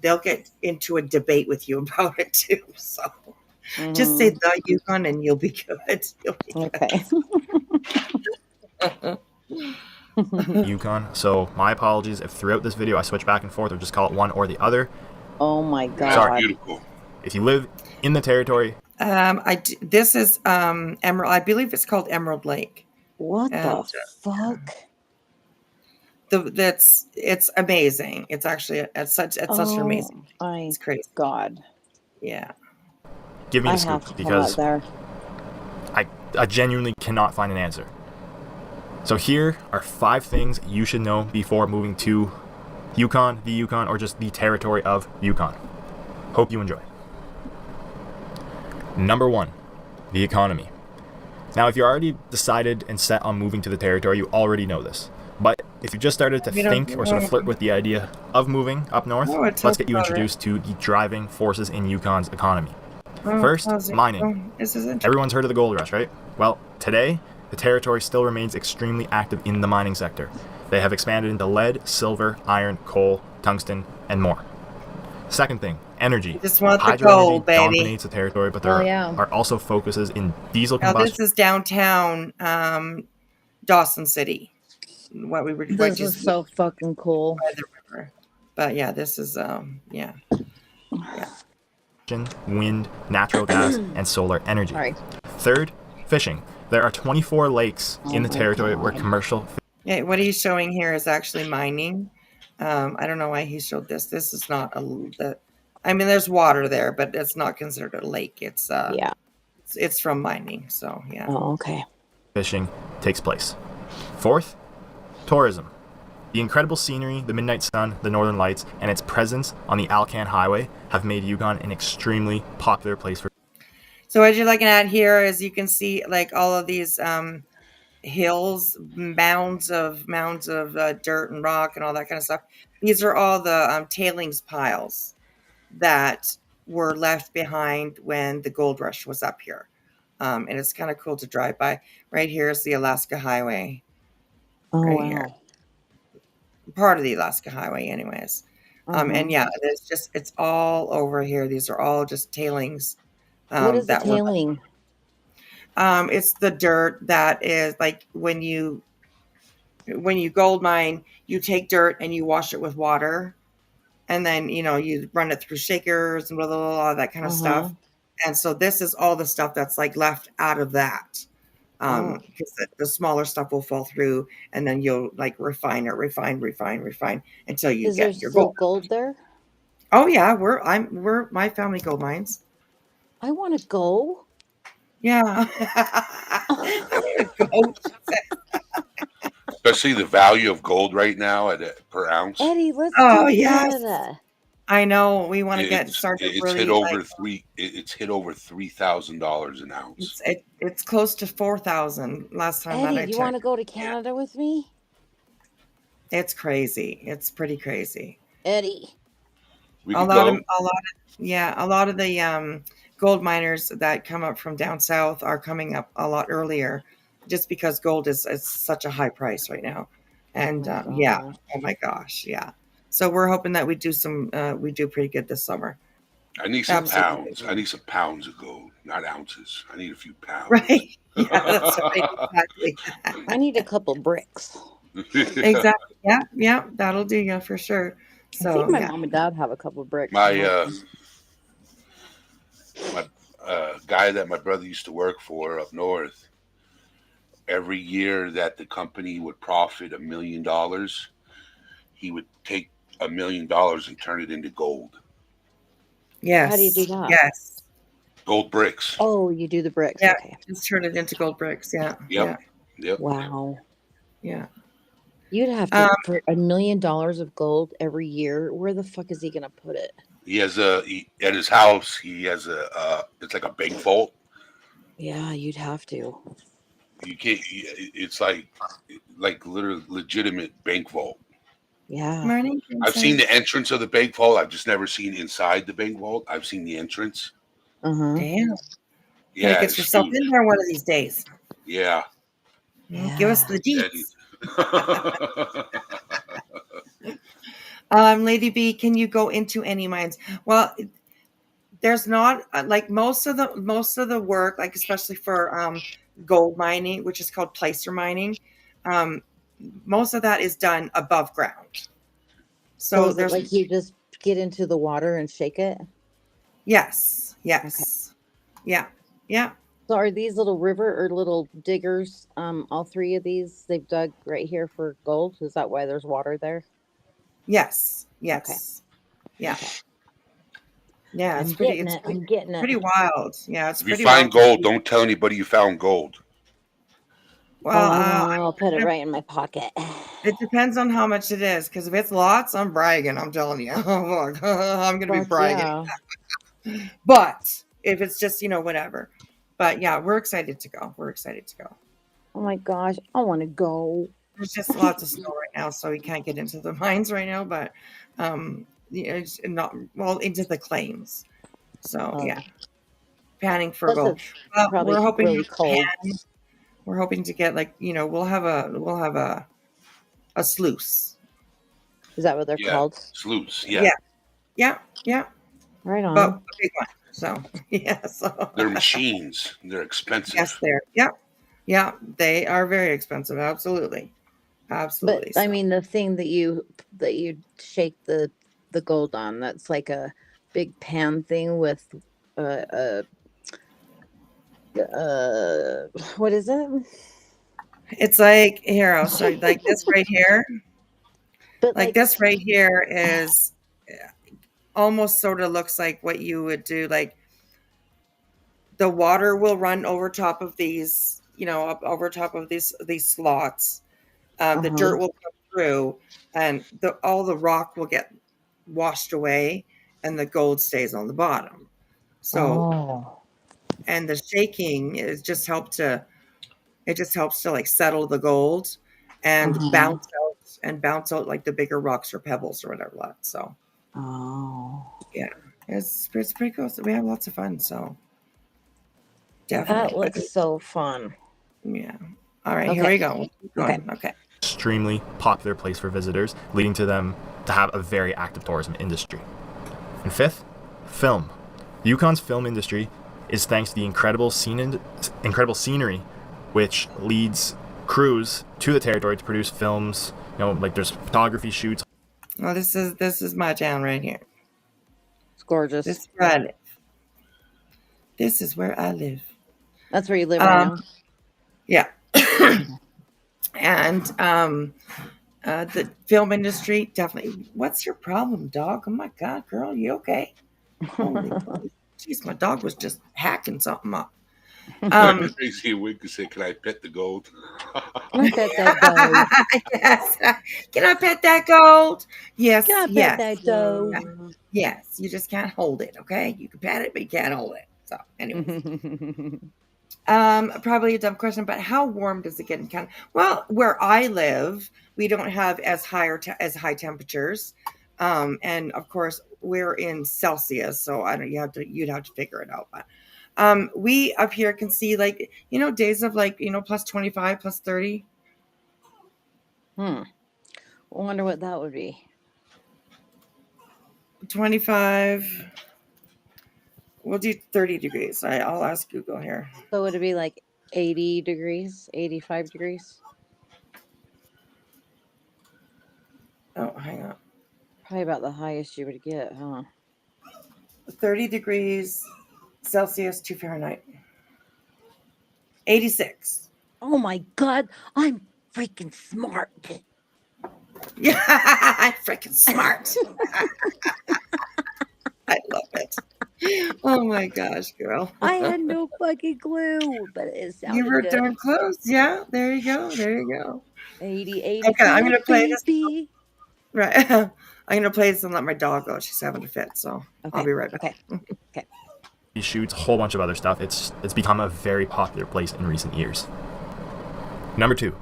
They'll get into a debate with you about it too. So just say the Yukon and you'll be good. Okay. Yukon. So my apologies if throughout this video I switch back and forth or just call it one or the other. Oh my God. Sorry. Beautiful. If you live in the territory. This is Emerald. I believe it's called Emerald Lake. What the fuck? It's amazing. It's actually such an amazing. It's crazy. God. Yeah. Give me a scoop because I genuinely cannot find an answer. So here are 5 things you should know before moving to Yukon, the Yukon, or just the territory of Yukon. Hope you enjoy. Number 1, the economy. Now, if you already decided and set on moving to the territory, you already know this. But if you just started to think or sort of flirt with the idea of moving up north, let's get you introduced to the driving forces in Yukon's economy. First, mining. Everyone's heard of the gold rush, right? Well, today, the territory still remains extremely active in the mining sector. They have expanded into lead, silver, iron, coal, tungsten, and more. Second thing, energy. Just want the Hydro gold, energy baby. dominates the territory, but there are also focuses in diesel Now combustion. this is downtown Dawson City. This is so fucking cool. By the river. But yeah, this is yeah. Wind, natural gas, and solar energy. Sorry. Third, fishing. There are 24 lakes in the territory where commercial. Yeah, what he's showing here is actually mining. I don't know why he showed this. This is not I mean, there's water there, but it's not considered a lake. It's it's from mining. So yeah. Oh, okay. Fishing takes place. Fourth, tourism. The incredible scenery, the midnight sun, the northern lights, and its presence on the Alcan Highway have made Yukon an extremely popular place for. So what you're looking at here is you can see like all of these hills, mounds of dirt and rock and all that kind of stuff. These are all the tailings piles that were left behind when the gold rush was up here. And it's kind of cool to drive by. Right here is the Alaska Highway. Oh, right wow. here. Part of the Alaska Highway anyways. And yeah, it's all over here. These are all just tailings. What is the tailing? It's the dirt that is like when you gold mine, you take dirt and you wash it with water, and then you run it through shakers and blah blah blah, that kind of stuff. And so this is all the stuff that's like left out of that. because the smaller stuff will fall through, and then you'll like refine until you Is there get your still gold. gold there? Oh yeah, we're my family gold mines. I want to go. Yeah. I want to go. Especially the value of gold right now per ounce. Eddie, let's Oh do yes. Canada. I know. We want to get started. It's really hit over It's hit over $3,000 an ounce. It's close to 4,000 last time Eddie, that I you want to checked. go to Canada with me? It's crazy. It's pretty crazy. Eddie. A lot of the gold miners that come up from down south are coming up a lot earlier, just because gold is such a high price right now. And oh my gosh, yeah. So we're hoping that we do pretty good this summer. I need some pounds. I need some pounds of gold, not ounces. I need a few pounds. Right. Yeah, that's right. Exactly. I need a couple bricks. Exactly. Yeah. That'll do you for sure. So I think my mom and dad have a couple bricks. My guy that my brother used to work for up north, every year that the company would profit $1 million, he would take $1 million and turn it into gold. Yes. How do you do that? Yes. Gold bricks. Oh, you do the bricks. Yeah. Okay. Just turn it into gold bricks. Yeah. Yep. Wow. Yeah. You'd have to for $1 million of gold every year. Where the fuck is he gonna put it? He has at his house. He has it's like a bank vault. Yeah, you'd have to. You can't. It's like literally legitimate bank vault. Yeah. Morning, I've seen the entrance of the bank vault. I've just never seen inside the bank vault. I've seen the entrance. Uh-huh. Damn. Yeah. Get yourself in there one of these days. Yeah. Give us the deets. Lady B, can you go into any mines? Well, there's not like most of the work, like especially for gold mining, which is called placer mining. Most of that is done above ground. So there's like you just get into the water and shake it. Yes. Okay. Yeah. So are these little river or little diggers? All three of these they've dug right here for gold. Is that why there's water there? Yes. Okay. Yeah. Okay. Yeah, I'm getting it. Pretty wild. Yeah, it's if pretty you find wild. gold, don't tell anybody you found gold. Well, I'll put it right in my pocket. It depends on how much it is, because if it's lots, I'm bragging. I'm telling you, I'm going to be bragging. Yeah. But if it's just whatever, but yeah, we're excited to go. Oh my gosh, I want to go. There's just lots of snow right now, so we can't get into the mines right now. But it's not into the claims. So yeah, panning for gold. Probably we're hoping really cold. We're hoping to get we'll have a sluice. Is that what they're called? Sluice. Yeah. Yeah. Right on. But a big one. So yeah. So they're machines. They're expensive. Yes, yeah. They are very expensive. Absolutely. But I mean, the thing that you shake the gold on, that's like a big pan thing with what is it? It's like here, I'll show you, like this right here. But like this right here is almost sort of looks like what you would do. Like the water will run over top of these, over top of these slots. The dirt will come through, and all the rock will get washed away, and the gold stays on the bottom. So, and the shaking just helps to like settle the gold and bounce out like the bigger rocks or pebbles or whatever that. So, yeah, it's pretty cool. So we have lots of fun. So, definitely, that looks so fun. Yeah. All right, here we go. Okay. Extremely popular place for visitors, leading to them to have a very active tourism industry. And fifth, film. Yukon's film industry is thanks to the incredible scenery, which leads crews to the territory to produce films. Like there's photography shoots. Well, this is my town right here. It's gorgeous. This is where I live. This is where I live. That's where you live right now? Yeah. And the film industry, definitely. What's your problem, dog? Oh my God, girl, you okay? Holy moly. Jeez, my dog was just hacking something up. Tracy Wick said, "Can I pet the gold?" Can I pet that goat? Yes. Can I pet that gold? Yes. Can I pet Yes. that goat? Yes. You just can't hold it. Okay. You can pet it, but you can't hold it. So, anyways. Probably a dumb question, but how warm does it get in Canada? Well, where I live, we don't have as high temperatures, and of course we're in Celsius, so I don't. You'd have to figure it out. But we up here can see days of plus 25, plus 30. I wonder what that would be. 25. We'll do 30 degrees. I'll ask Google here. So would it be like 80 degrees, 85 degrees? Oh, hang on. Probably about the highest you would get, huh? 30 degrees Celsius to Fahrenheit. 86. Oh my God, I'm freaking smart. Yeah, I'm freaking smart. I love it. Oh my gosh, girl. I had no fucking clue, but it sounded You were good. darn close. Yeah, there you go. There you go. 80, Okay, I'm going to play baby. this. Right. I'm going to play this and let my dog go. She's having a fit, so I'll be right back. Okay. He shoots a whole bunch of other stuff. It's become a very popular place in recent years. Number 2,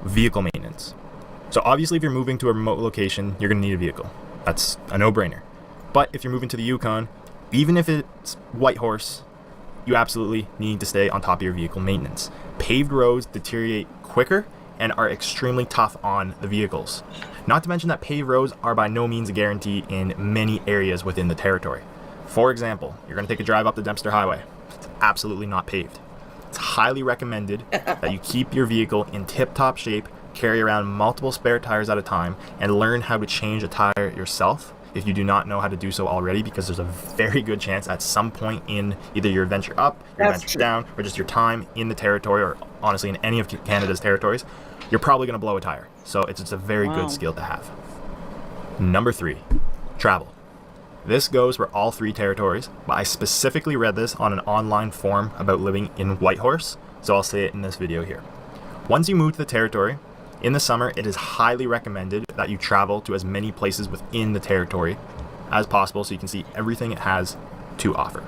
vehicle maintenance. So obviously if you're moving to a remote location, you're going to need a vehicle. That's a no-brainer. But if you're moving to the Yukon, even if it's Whitehorse, you absolutely need to stay on top of your vehicle maintenance. Paved roads deteriorate quicker and are extremely tough on the vehicles. Not to mention that paved roads are by no means a guarantee in many areas within the territory. For example, you're going to take a drive up the Dempster Highway. It's absolutely not paved. It's highly recommended that you keep your vehicle in tip-top shape, carry around multiple spare tires at a time, and learn how to change a tire yourself if you do not know how to do so already, because there's a very good chance at some point in either your adventure up, your adventure down, or just your time in the territory, or honestly in any of Canada's territories, you're probably going to blow a tire. So it's a very good skill to have. Number 3, travel. This goes for all 3 territories, but I specifically read this on an online forum about living in Whitehorse, so I'll say it in this video here. Once you move to the territory, in the summer, it is highly recommended that you travel to as many places within the territory as possible so you can see everything it has to offer.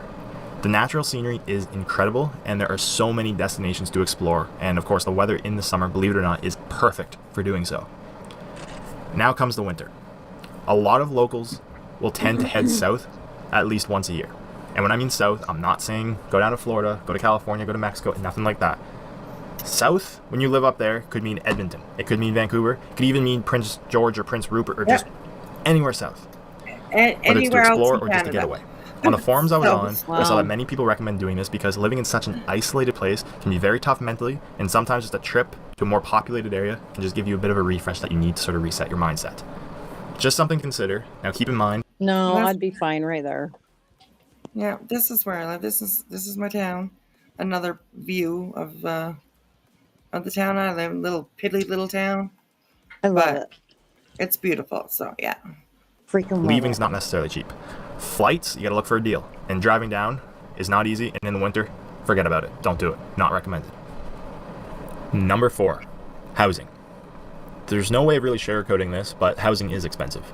The natural scenery is incredible, and there are so many destinations to explore, and of course the weather in the summer, believe it or not, is perfect for doing so. Now comes the winter. A lot of locals will tend to head south at least once a year. And when I mean south, I'm not saying go down to Florida, go to California, go to Mexico, nothing like that. South, when you live up there, could mean Edmonton. It could mean Vancouver. It could even mean Prince George or Prince Rupert, or just anywhere south. Whether it's to explore or just to get away. On the forums I was on, I saw that many people recommend doing this because living in such an isolated place can be very tough mentally, and sometimes just a trip to a more populated area can just give you a bit of a refresh that you need to sort of reset your mindset. Just something to consider. Now keep in mind. No, I'd be fine right there. Yeah, this is where I live. This is my town. Another view of the town I live in. Piddly little town. I love it. It's beautiful. So yeah. Freaking leaving's not necessarily cheap. Flights, you gotta look for a deal. And driving down is not easy, and in the winter, forget about it. Don't do it. Not recommended. Number 4, housing. There's no way of really sugarcoating this, but housing is expensive.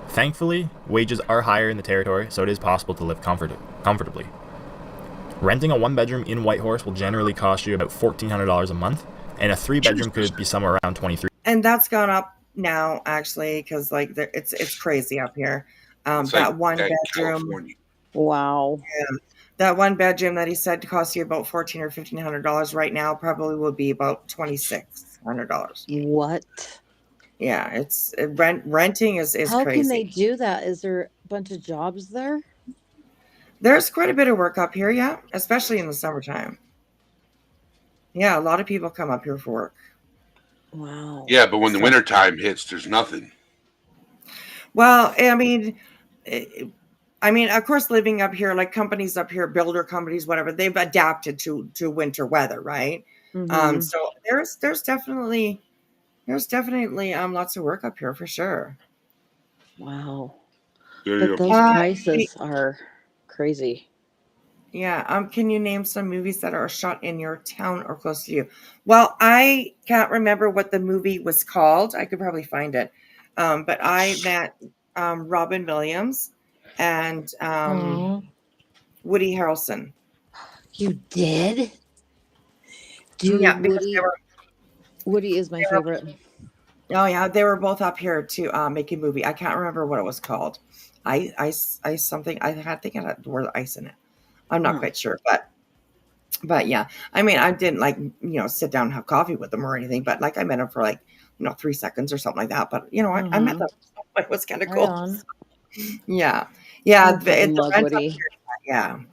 Thankfully, wages are higher in the territory, so it is possible to live comfortably. Renting a 1-bedroom in Whitehorse will generally cost you about $1,400 a month, and a 3-bedroom could be somewhere around $23. And that's gone up now, actually, because it's crazy up here. That 1-bedroom. California. Wow. Yeah, that 1-bedroom that he said cost you about $1,400 or $1,500 right now probably will be about $2,600. What? Yeah, renting is How crazy. can they do that? Is there a bunch of jobs there? There's quite a bit of work up here, yeah, especially in the summertime. Yeah, a lot of people come up here for work. Wow. Yeah, but when the wintertime hits, there's nothing. Well, I mean, of course, living up here, like companies up here, builder companies, whatever, they've adapted to winter weather, right? So there's definitely lots of work up here for sure. Wow. But those prices are crazy. Yeah. Can you name some movies that are shot in your town or close to you? Well, I can't remember what the movie was called. I could probably find it. But I met Robin Williams and Woody Harrelson. You did? Yeah, Woody is my favorite. Oh yeah, they were both up here to make a movie. I can't remember what it was called. Ice something. I think it had the word ice in it. I'm not quite sure, but yeah. I mean, I didn't sit down and have coffee with them or anything, but I met them for 3 seconds or something like that. But I met them. It was kind of cool. Yeah. The rent up here,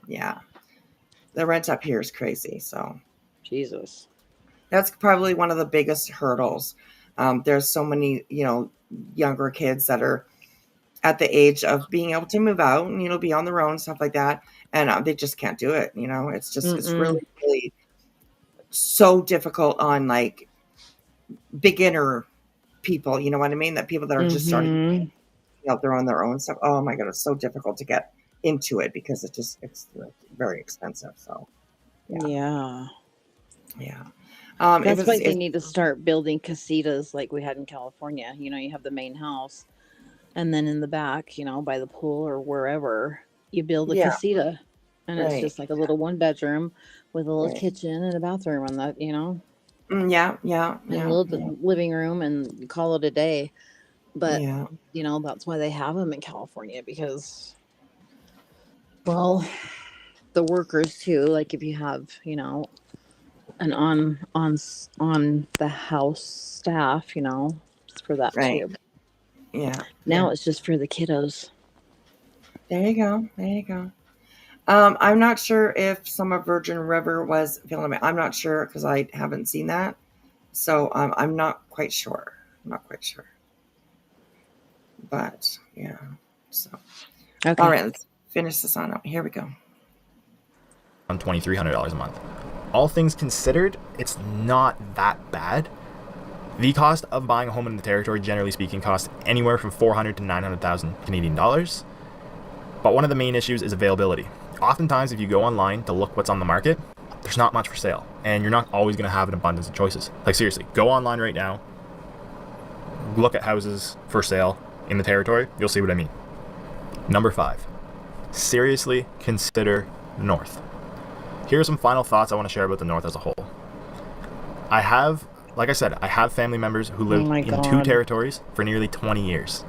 yeah. The rent up here is crazy. So Jesus. That's probably one of the biggest hurdles. There's so many, younger kids that are at the age of being able to move out and, be on their own and stuff like that. And they just can't do it. It's just, it's really, really so difficult on beginner people, you know what I mean? That people that are just starting out there on their own stuff. Oh my God, it's so difficult to get into it because it's very expensive. So, yeah. Yeah. That's why they need to start building casitas like we had in California. You have the main house, and then in the back, by the pool or wherever, you build a casita, and it's just like a little 1-bedroom with a little kitchen and a bathroom on that, Yeah. and a little living room, and call it a day. But that's why they have them in California because, well, the workers too. Like if you have, an on the house staff, for that too. Yeah. Now it's just for the kiddos. There you go. I'm not sure if some of Virgin River was filming. I'm not sure because I haven't seen that. So I'm not quite sure. But yeah. So okay. All right, let's finish this on up. Here we go. On $2,300 a month. All things considered, it's not that bad. The cost of buying a home in the territory, generally speaking, costs anywhere from 400 to 900,000 Canadian dollars. But one of the main issues is availability. Oftentimes, if you go online to look what's on the market, there's not much for sale, and you're not always going to have an abundance of choices. Seriously, go online right now, look at houses for sale in the territory, you'll see what I mean. Number 5, seriously consider the North. Here are some final thoughts I want to share about the North as a whole. I have family members who lived in 2 territories for nearly 20 years.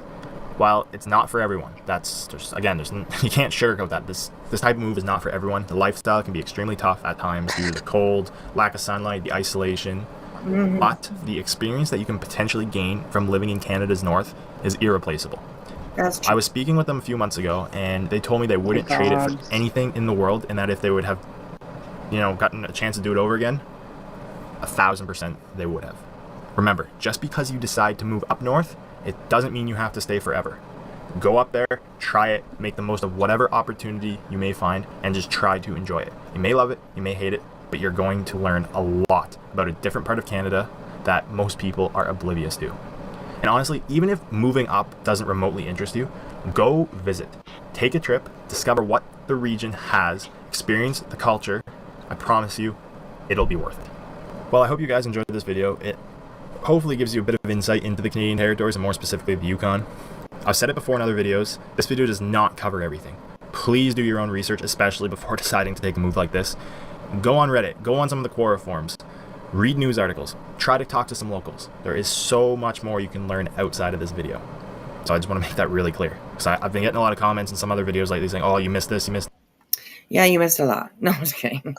While it's not for everyone, that's just, again, you can't sugarcoat that. This type of move is not for everyone. The lifestyle can be extremely tough at times due to the cold, lack of sunlight, the isolation. But the experience that you can potentially gain from living in Canada's North is irreplaceable. That's true. I was speaking with them a few months ago, and they told me they wouldn't trade it for anything in the world, and that if they would have gotten a chance to do it over again, 1,000% they would have. Remember, just because you decide to move up north, it doesn't mean you have to stay forever. Go up there, try it, make the most of whatever opportunity you may find, and just try to enjoy it. You may love it, you may hate it, but you're going to learn a lot about a different part of Canada that most people are oblivious to. And honestly, even if moving up doesn't remotely interest you, go visit. Take a trip, discover what the region has, experience the culture. I promise you, it'll be worth it. Well, I hope you guys enjoyed this video. It hopefully gives you a bit of insight into the Canadian territories and more specifically the Yukon. I've said it before in other videos, this video does not cover everything. Please do your own research, especially before deciding to take a move like this. Go on Reddit, go on some of the Quora forums, read news articles, try to talk to some locals. There is so much more you can learn outside of this video. So I just want to make that really clear. Because I've been getting a lot of comments in some other videos lately saying, oh, you missed this, you missed. Yeah, you missed a lot. No, I'm just kidding.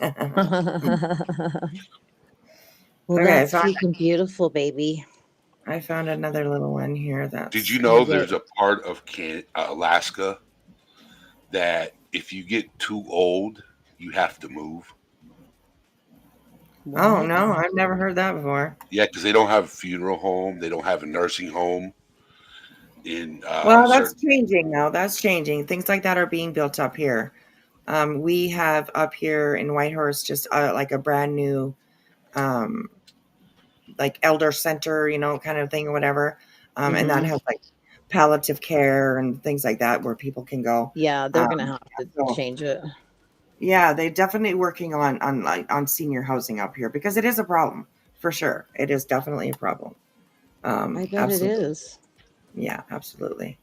Well, okay, that's freaking beautiful, baby. I found another little one here. Did you know there's a part of Alaska that if you get too old, you have to move? What? Oh, no, I've never heard that before. Yeah, because they don't have a funeral home. They don't have a nursing home. Well, that's changing now. That's changing. Things like that are being built up here. We have up here in Whitehorse just like a brand new like elder center, you know, kind of thing or whatever. And that Mhm. has like palliative care and things like that where people can go. Yeah, they're gonna have to change it. Yeah, they're definitely working on senior housing up here because it is a problem for sure. It is definitely a problem. I bet Absolutely. it is. Yeah, absolutely.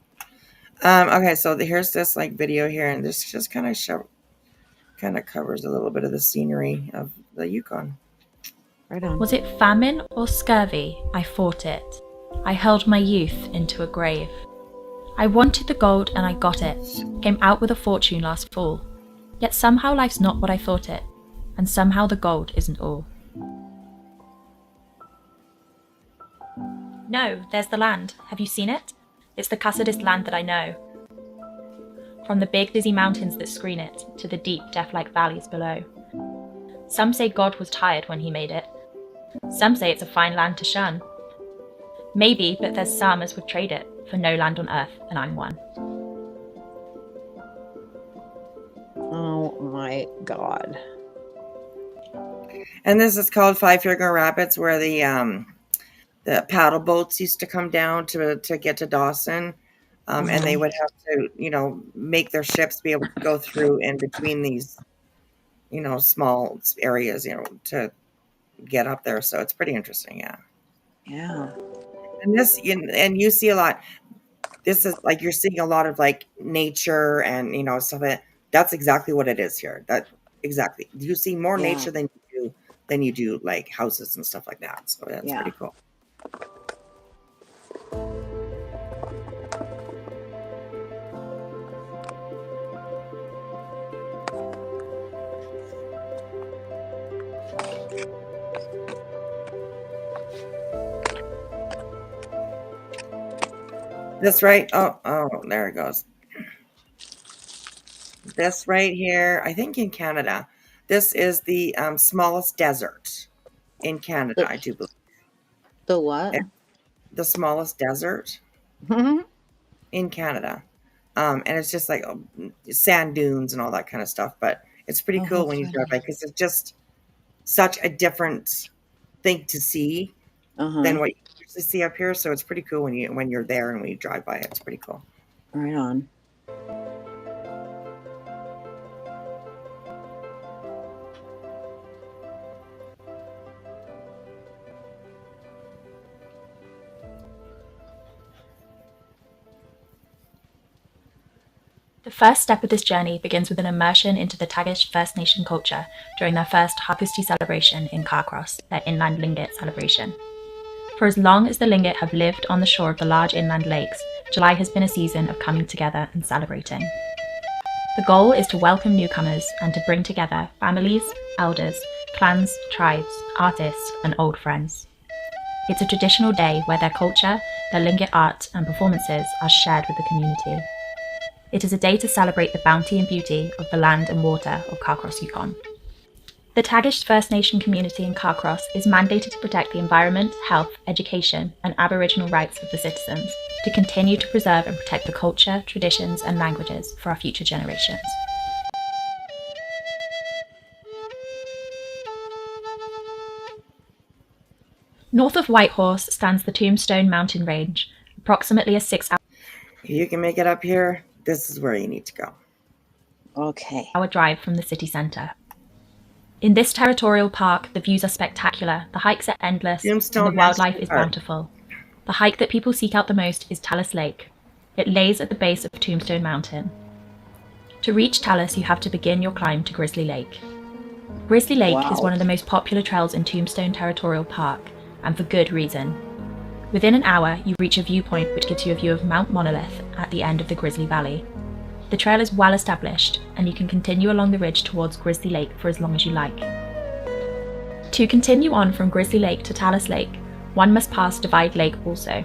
Okay, so here's this like video here, and this just kind of covers a little bit of the scenery of the Yukon. Right on. Was it famine or scurvy? I fought it. I hurled my youth into a grave. I wanted the gold and I got it. Came out with a fortune last fall. Yet somehow life's not what I thought it. And somehow the gold isn't all. No, there's the land. Have you seen it? It's the cussedest land that I know. From the big dizzy mountains that screen it to the deep death-like valleys below. Some say God was tired when he made it. Some say it's a fine land to shun. Maybe, but there's some as would trade it for no land on earth, and I'm one. Oh my God. And this is called Five Finger Rapids, where the paddle boats used to come down to get to Dawson. And they would have to, you know, make their ships be able to go through in between these, you know, small areas, you know, to get up there. So it's pretty interesting. Yeah. Yeah. And and you see a lot. This is like you're seeing a lot of like nature and, you know, stuff. That's exactly what it is here. That exactly. You see more nature than you do like houses and stuff like that. So that's pretty cool. This right, oh, there it goes. This right here, I think in Canada, this is the smallest desert in Canada, I do believe. The what? The smallest desert in Canada. And it's just like sand dunes and all that kind of stuff. But it's pretty cool when you drive by because it's just such a different thing to see than what you usually see up here. So it's pretty cool when you're there and when you drive by it. It's pretty cool. Right on. The first step of this journey begins with an immersion into the Tagish First Nation culture during their first Harkusti celebration in Carcross, their inland Lingit celebration. For as long as the Lingit have lived on the shore of the large inland lakes, July has been a season of coming together and celebrating. The goal is to welcome newcomers and to bring together families, elders, clans, tribes, artists, and old friends. It's a traditional day where their culture, their Lingit art, and performances are shared with the community. It is a day to celebrate the bounty and beauty of the land and water of Carcross Yukon. The Tagish First Nation community in Carcross is mandated to protect the environment, health, education, and Aboriginal rights of the citizens, to continue to preserve and protect the culture, traditions, and languages for our future generations. North of Whitehorse stands the Tombstone Mountain Range, approximately a 6-hour. If you can make it up here, this is where you need to go. Okay. Hour drive from the city centre. In this territorial park, the views are spectacular, the hikes are endless, and the wildlife is bountiful. The hike that people seek out the most is Talus Lake. It lays at the base of Tombstone Mountain. To reach Talus, you have to begin your climb to Grizzly Lake. Grizzly Lake is one of the most popular trails in Tombstone Territorial Park, and for good reason. Within an hour, you reach a viewpoint which gives you a view of Mount Monolith at the end of the Grizzly Valley. The trail is well established, and you can continue along the ridge towards Grizzly Lake for as long as you like. To continue on from Grizzly Lake to Talus Lake, one must pass Divide Lake also.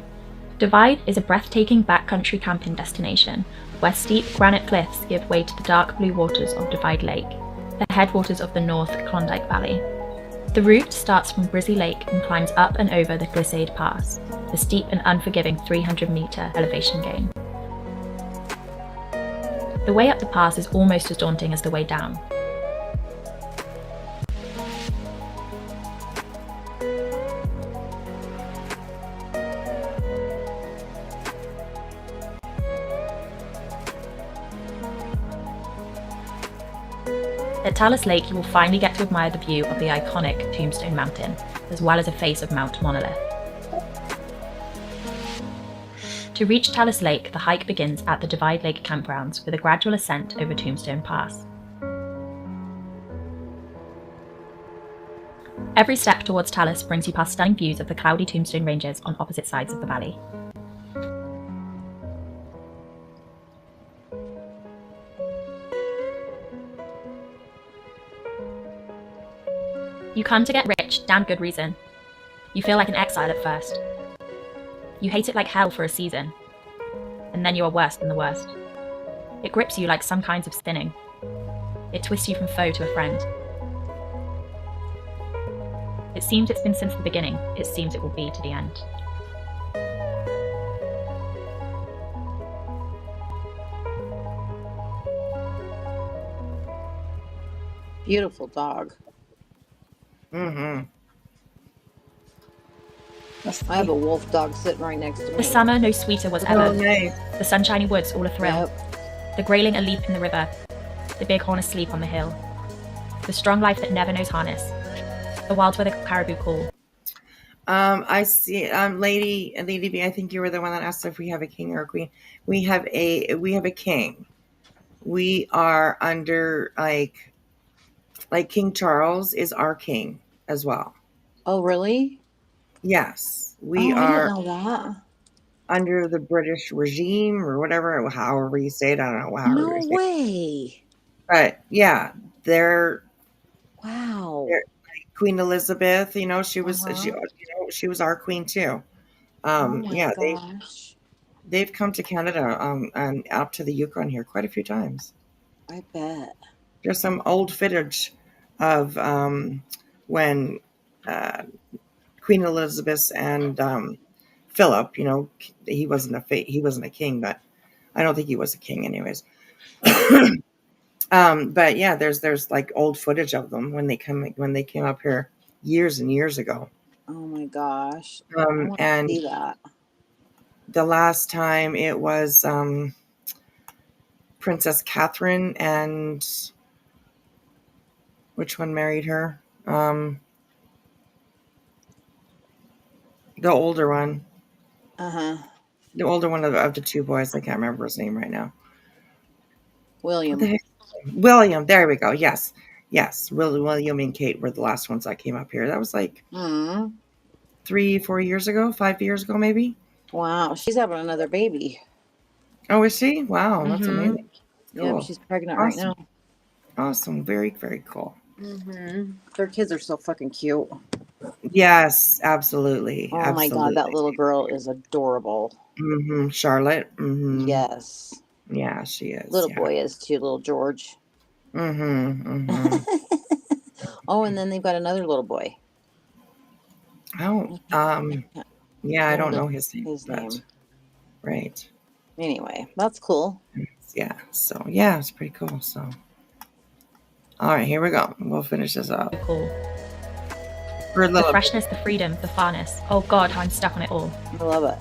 Divide is a breathtaking backcountry camping destination, where steep granite cliffs give way to the dark blue waters of Divide Lake, the headwaters of the North Klondike Valley. The route starts from Grizzly Lake and climbs up and over the Glissade Pass, the steep and unforgiving 300-metre elevation gain. The way up the pass is almost as daunting as the way down. At Talus Lake, you will finally get to admire the view of the iconic Tombstone Mountain, as well as a face of Mount Monolith. To reach Talus Lake, the hike begins at the Divide Lake campgrounds with a gradual ascent over Tombstone Pass. Every step towards Talus brings you past stunning views of the cloudy Tombstone Ranges on opposite sides of the valley. You come to get rich, damn good reason. You feel like an exile at first. You hate it like hell for a season. And then you are worse than the worst. It grips you like some kinds of sinning. It twists you from foe to a friend. It seems it's been since the beginning. It seems it will be to the end. Beautiful dog. Mm-hmm. I have a wolf dog sitting right next to me. The summer no sweeter was ever. Oh, nice. The sunshiny woods all a thrill. The grayling a leap in the river. The bighorn asleep on the hill. The strong life that never knows harness. The wilds where the caribou call. I see. Lady B, I think you were the one that asked if we have a king or a queen. We have a king. We are under like King Charles is our king as well. Oh, really? Yes, we I are didn't know that. under the British regime or whatever, however you say it. I don't know. No way. But yeah, they're Wow. like Queen Elizabeth. You know, she was Uh-huh. she was our queen too. Oh my Yeah, gosh. they've come to Canada and up to the Yukon here quite a few times. I bet. There's some old footage of when Queen Elizabeth and Philip. You know, he wasn't a king, but I don't think he was a king, anyways. But yeah, there's like old footage of them when they came up here years and years ago. Oh my gosh. I want to And see that. the last time it was Princess Catherine and which one married her? The older one. Uh-huh. The older one of the two boys. I can't remember his name right now. William. William. There we go. Yes. William and Kate were the last ones that came up here. That was like 3-4 years ago, 5 years ago, maybe. Wow. She's having another baby. Oh, is she? Wow. That's amazing. Cool. Yeah, she's pregnant right now. Awesome. Very, very cool. Their kids are so fucking cute. Yes, absolutely. Oh my God, that little girl is adorable. Charlotte. Yes. Yeah, she is. Little boy is too, little George. Oh, and then they've got another little boy. Oh, yeah, I don't know his name. Right. Anyway, that's cool. Yeah. So yeah, it's pretty cool. So, all right, here we go. We'll finish this up. Cool. The freshness, the freedom, the farness. Oh God, how I'm stuck on it all. I love it.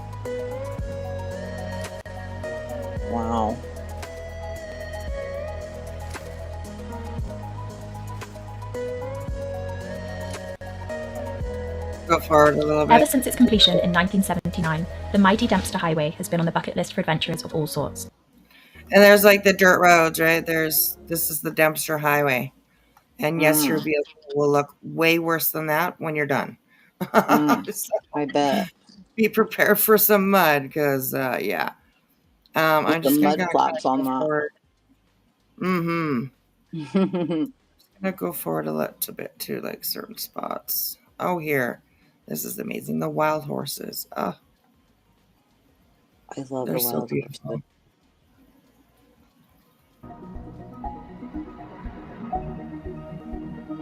Wow. Go forward a little bit. Ever since its completion in 1979, the mighty Dempster Highway has been on the bucket list for adventurers of all sorts. And there's like the dirt roads, right? This is the Dempster Highway. And yes, your vehicle will look way worse than that when you're done. So I bet. Be prepared for some mud because, yeah. I'm just mud flaps on that. I'm gonna go forward a little bit to like certain spots. Oh, here. This is amazing. The wild horses. Oh, I love they're the so wild beautiful. horses.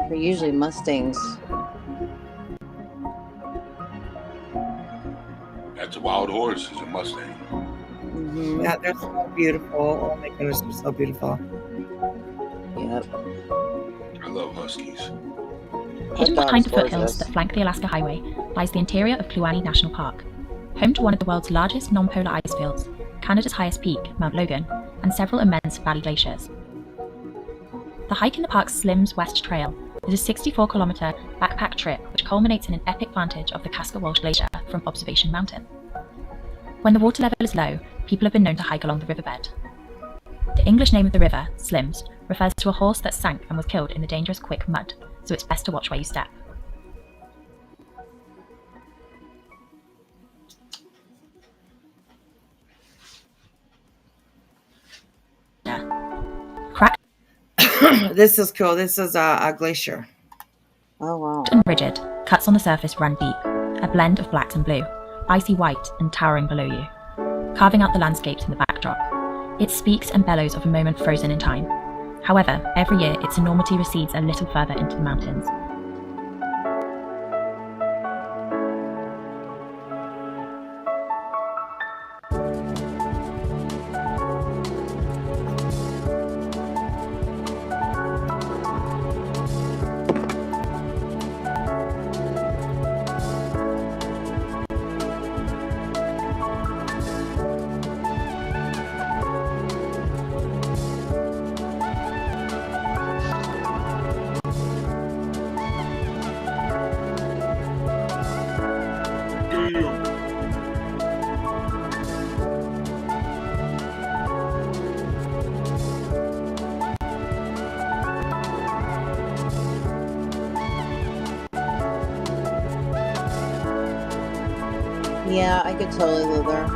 They're usually Mustangs. That's a wild horse. It's a Mustang. Yeah, they're so beautiful. Oh my goodness, they're so beautiful. Yep. I love huskies. Hidden behind the foothills that flank the Alaska Highway lies the interior of Kluane National Park, home to one of the world's largest non-polar ice fields, Canada's highest peak, Mount Logan, and several immense valley glaciers. The hike in the park's Slim's West Trail is a 64-kilometer backpack trip which culminates in an epic vantage of the Casca-Walsh Glacier from Observation Mountain. When the water level is low, people have been known to hike along the riverbed. The English name of the river, Slims, refers to a horse that sank and was killed in the dangerous quick mud, so it's best to watch where you step. This is cool. This is a glacier. Oh, wow. And rigid, cuts on the surface run deep, a blend of black and blue, icy white and towering below you, carving out the landscapes in the backdrop. It speaks and bellows of a moment frozen in time. However, every year its enormity recedes a little further into the mountains. Yeah, I could totally live there.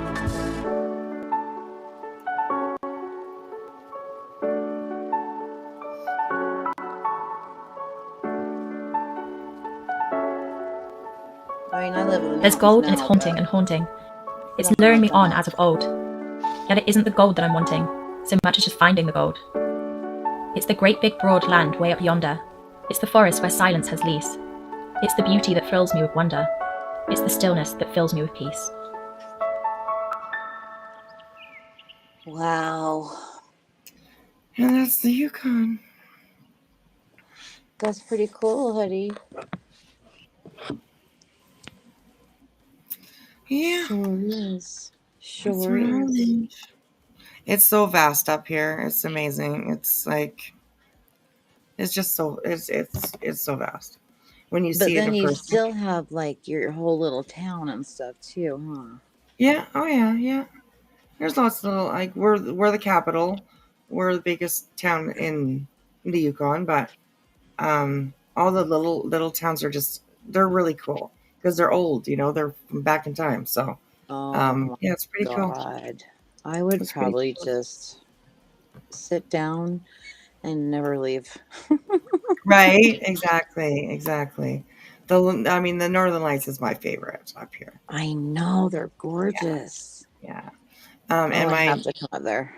I mean, I live in the There's gold and it's now, haunting but and haunting. It's nothing luring like me on that. as of old. Yet it isn't the gold that I'm wanting, so much as just finding the gold. It's the great big broad land way up yonder. It's the forest where silence has lease. It's the beauty that fills me with wonder. It's the stillness that fills me with peace. Wow. And that's the Yukon. That's pretty cool, Huddy. Yeah. Sure is. Sure That's right on is. in. It's so vast up here. It's amazing. It's like it's just so it's so vast. When you But see it then in you person. still have like your whole little town and stuff too, huh? Yeah. Oh yeah. Yeah. There's lots of little like we're the capital. We're the biggest town in the Yukon, but all the little towns are just they're really cool because they're old. You know, they're from back in time. So Oh yeah, it's pretty cool. God. I would It's pretty probably cool. just sit down and never leave. Right? Exactly. The Northern Lights is my favorite up here. I know, they're gorgeous. Yeah. Oh, And I have to come up there.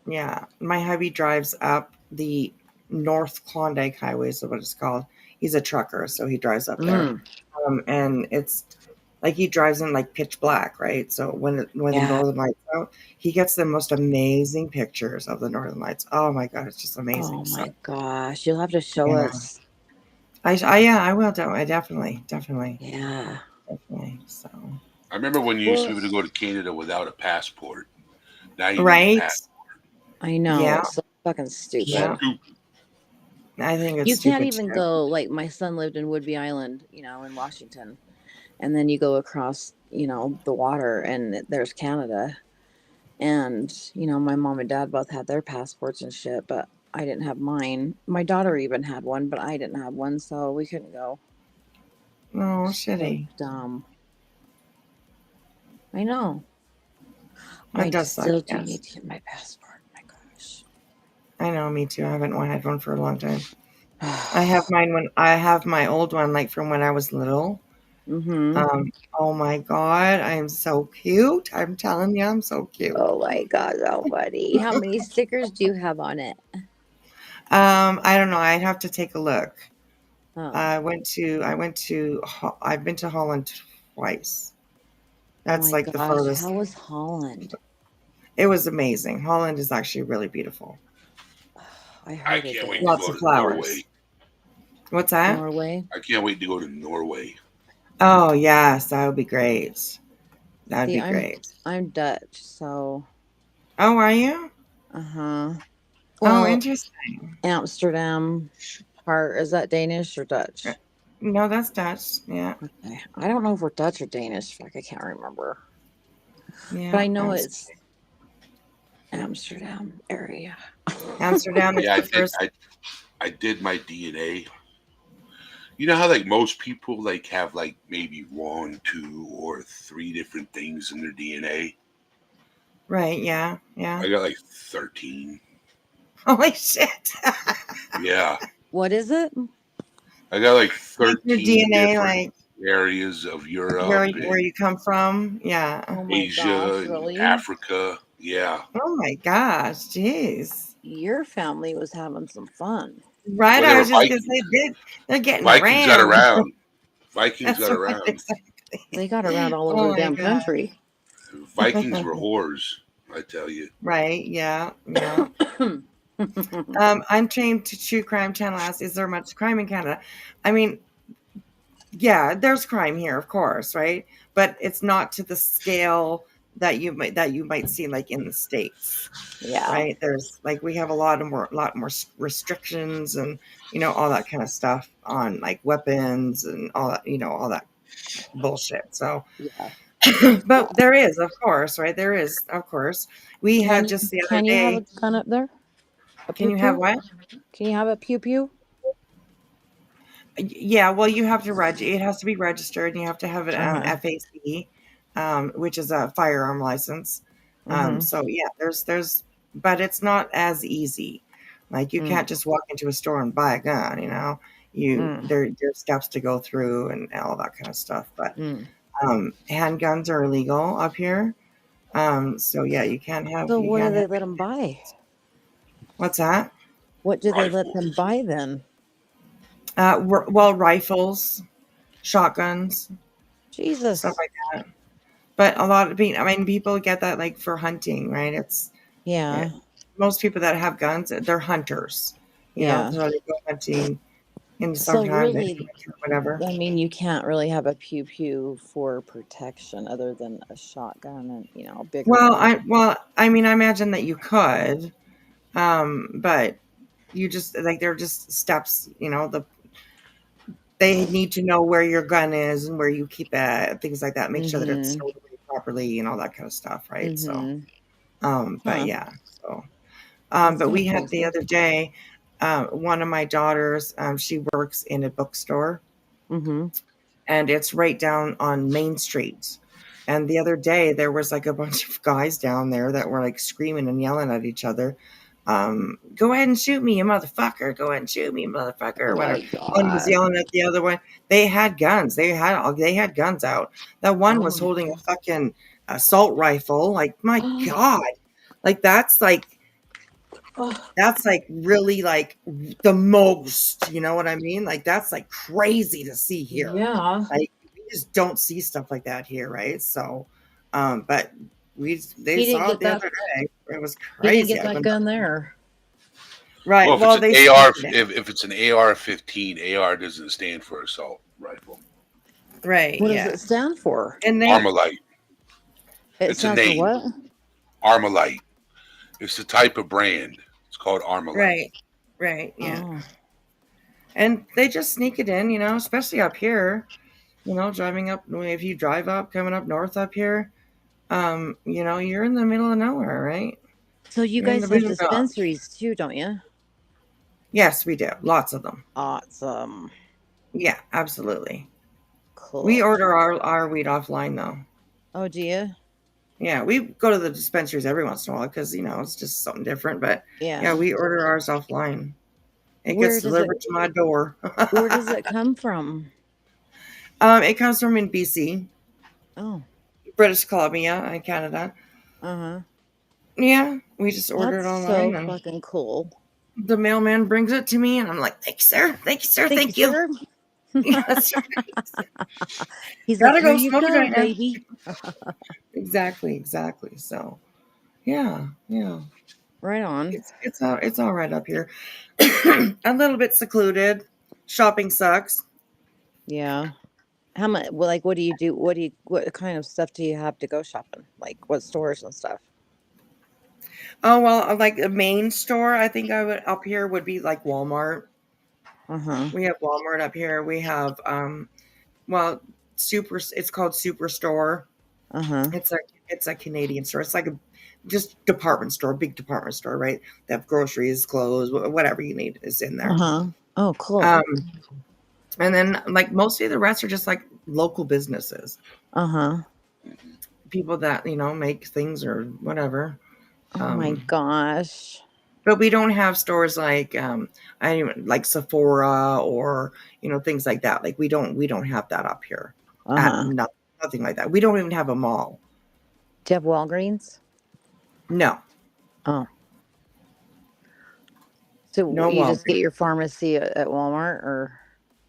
yeah, my hubby drives up the North Klondike Highway, is what it's called. He's a trucker, so he drives up there. And it's like he drives in like pitch black, right? So when the Northern Lights out, he gets the most amazing pictures of the Northern Lights. Oh my God, it's just amazing. Oh my gosh, you'll have to show us. I will. Definitely. Yeah. Definitely. So I remember when you used to be able to go to Canada without a passport. Now you need a right? passport. I know. Yeah. It's so fucking stupid. Yeah. I think it's You can't stupid even too. go, like my son lived in Whidbey Island, in Washington. And then you go across, the water and there's Canada. And, my mom and dad both had their passports and shit, but I didn't have mine. My daughter even had one, but I didn't have one, so we couldn't go. Oh, shitty. So dumb. I know. That I does suck, still do yes. need to get my passport. My gosh. I know, me too. I haven't had one for a long time. I have my old one, like from when I was little. Oh my God, I am so cute. I'm telling you, I'm so cute. Oh my God, buddy. How many stickers do you have on it? I don't know. I'd have to take a look. Oh. I've been to Holland twice. That's like the furthest. How was Holland? It was amazing. Holland is actually really beautiful. I can't wait to Lots go of to flowers. Norway. What's that? Norway? I can't wait to go to Norway. Oh yes, that would be great. That'd be great. I'm Dutch, so. Oh, are you? Well, Well, interesting. Amsterdam part, is that Danish or Dutch? No, that's Dutch. Yeah. Okay. I don't know if we're Dutch or Danish. Fuck, I can't remember. Yeah. But I know it's Amsterdam area. Amsterdam is Yeah, the first. I did my DNA. You know how like most people like have like maybe 1, 2, or 3 different things in their DNA? Right, yeah. I got like 13. Holy shit. Yeah. What is it? I got like Like your 13 DNA, different like areas of Europe where and you come from. Yeah. Oh my Asia gosh, and really? Africa. Yeah. Oh my gosh, jeez. Your family was having some fun. Right, Well, they I were was just gonna Vikings. say they're getting Vikings got around. around. Vikings That's got right, around. exactly. They got around all over Oh the my damn god. country. Vikings were whores, I tell you. Right, yeah. I'm trained to True Crime Channel asked, is there much crime in Canada? I mean, yeah, there's crime here, of course, right? But it's not to the scale that you might see like in the States. Yeah. Right. There's like we have a lot more restrictions and all that kind of stuff on like weapons and all that, all that bullshit. So Yeah. but there is, of course, right? There is, of course. We had just the other Can you have day. a gun up there? A Can you have what? Can you have a pew pew? Yeah, well, you have to it has to be registered, and you have to have an FAC, which is a firearm license. So yeah, there's, but it's not as easy. Like you can't just walk into a store and buy a gun. There's steps to go through and all that kind of stuff. But handguns are illegal up here. So yeah, you can't have. So you what do can't they have, let them buy? What's that? What do they let them buy then? Well, rifles, shotguns, Jesus. stuff like that. But a lot of people get that like for hunting, right? Yeah. Most people that have guns, they're hunters. Yeah. So they go hunting in the So summertime, really, whatever. I mean, you can't really have a pew pew for protection other than a shotgun and a bigger. Well, I imagine that you could, but you just like they're just steps. They need to know where your gun is and where you keep it, things like that. Make sure that it's stored away properly and all that kind of stuff, right? So, but yeah, so, but we had the other day, one of my daughters, she works in a bookstore, and it's right down on Main Street. And the other day, there was like a bunch of guys down there that were like screaming and yelling at each other. Go ahead and shoot me, you motherfucker. Go ahead and shoot me, you motherfucker. Or whatever. One was yelling at the other one. They had guns. They had guns out. That one was holding a fucking assault rifle. Like, my God. Like, that's like really like the most, you know what I mean? Like, that's like crazy to see here. Yeah. Like, we just don't see stuff like that here, right? So, but they saw it the other day. It was crazy. He didn't get that gun there. Right. Well, if it's an AR, if it's an AR-15, AR doesn't stand for assault rifle. Right. What does it stand for? Armalite. It's a name. For what? Armalite. It's the type of brand. It's called Armalite. Right. Right. Yeah. And they just sneak it in, especially up here. Driving up. If you drive up, coming up north up here, you're in the middle of nowhere, right? So you guys have dispensaries too, don't you? Yes, we do. Lots of them. Awesome. Yeah, absolutely. Cool. We order our weed offline though. Oh, do you? Yeah, we go to the dispensaries every once in a while because it's just something different. But yeah, we order ours offline. It gets delivered to my door. Where does it come from? It comes from in BC. Oh. British Columbia and Canada. Yeah, we just order it online. That's so fucking cool. The mailman brings it to me, and I'm like, "Thank you, sir. Thank you, sir. Thank you." Sir. Yeah, that's right. He's gotta like, go "Here you smoke it go, right now." baby. Exactly. So, yeah. Right on. It's all right up here. A little bit secluded. Shopping sucks. Yeah. How much? Well, like, what do you do? What kind of stuff do you have to go shopping? Like, what stores and stuff? Oh, well, like the main store, I think I would up here would be like Walmart. We have Walmart up here. We have well, it's called Superstore. It's a Canadian store. It's like a just department store, big department store, right? They have groceries, clothes, whatever you need is in there. Oh, cool. And then like mostly the rest are just like local businesses. People that, make things or whatever. Oh my gosh. But we don't have stores like like Sephora or things like that. Like we don't have that up here. Nothing like that. We don't even have a mall. Do you have Walgreens? No. Oh. So No you just Walgreens. get your pharmacy at Walmart or?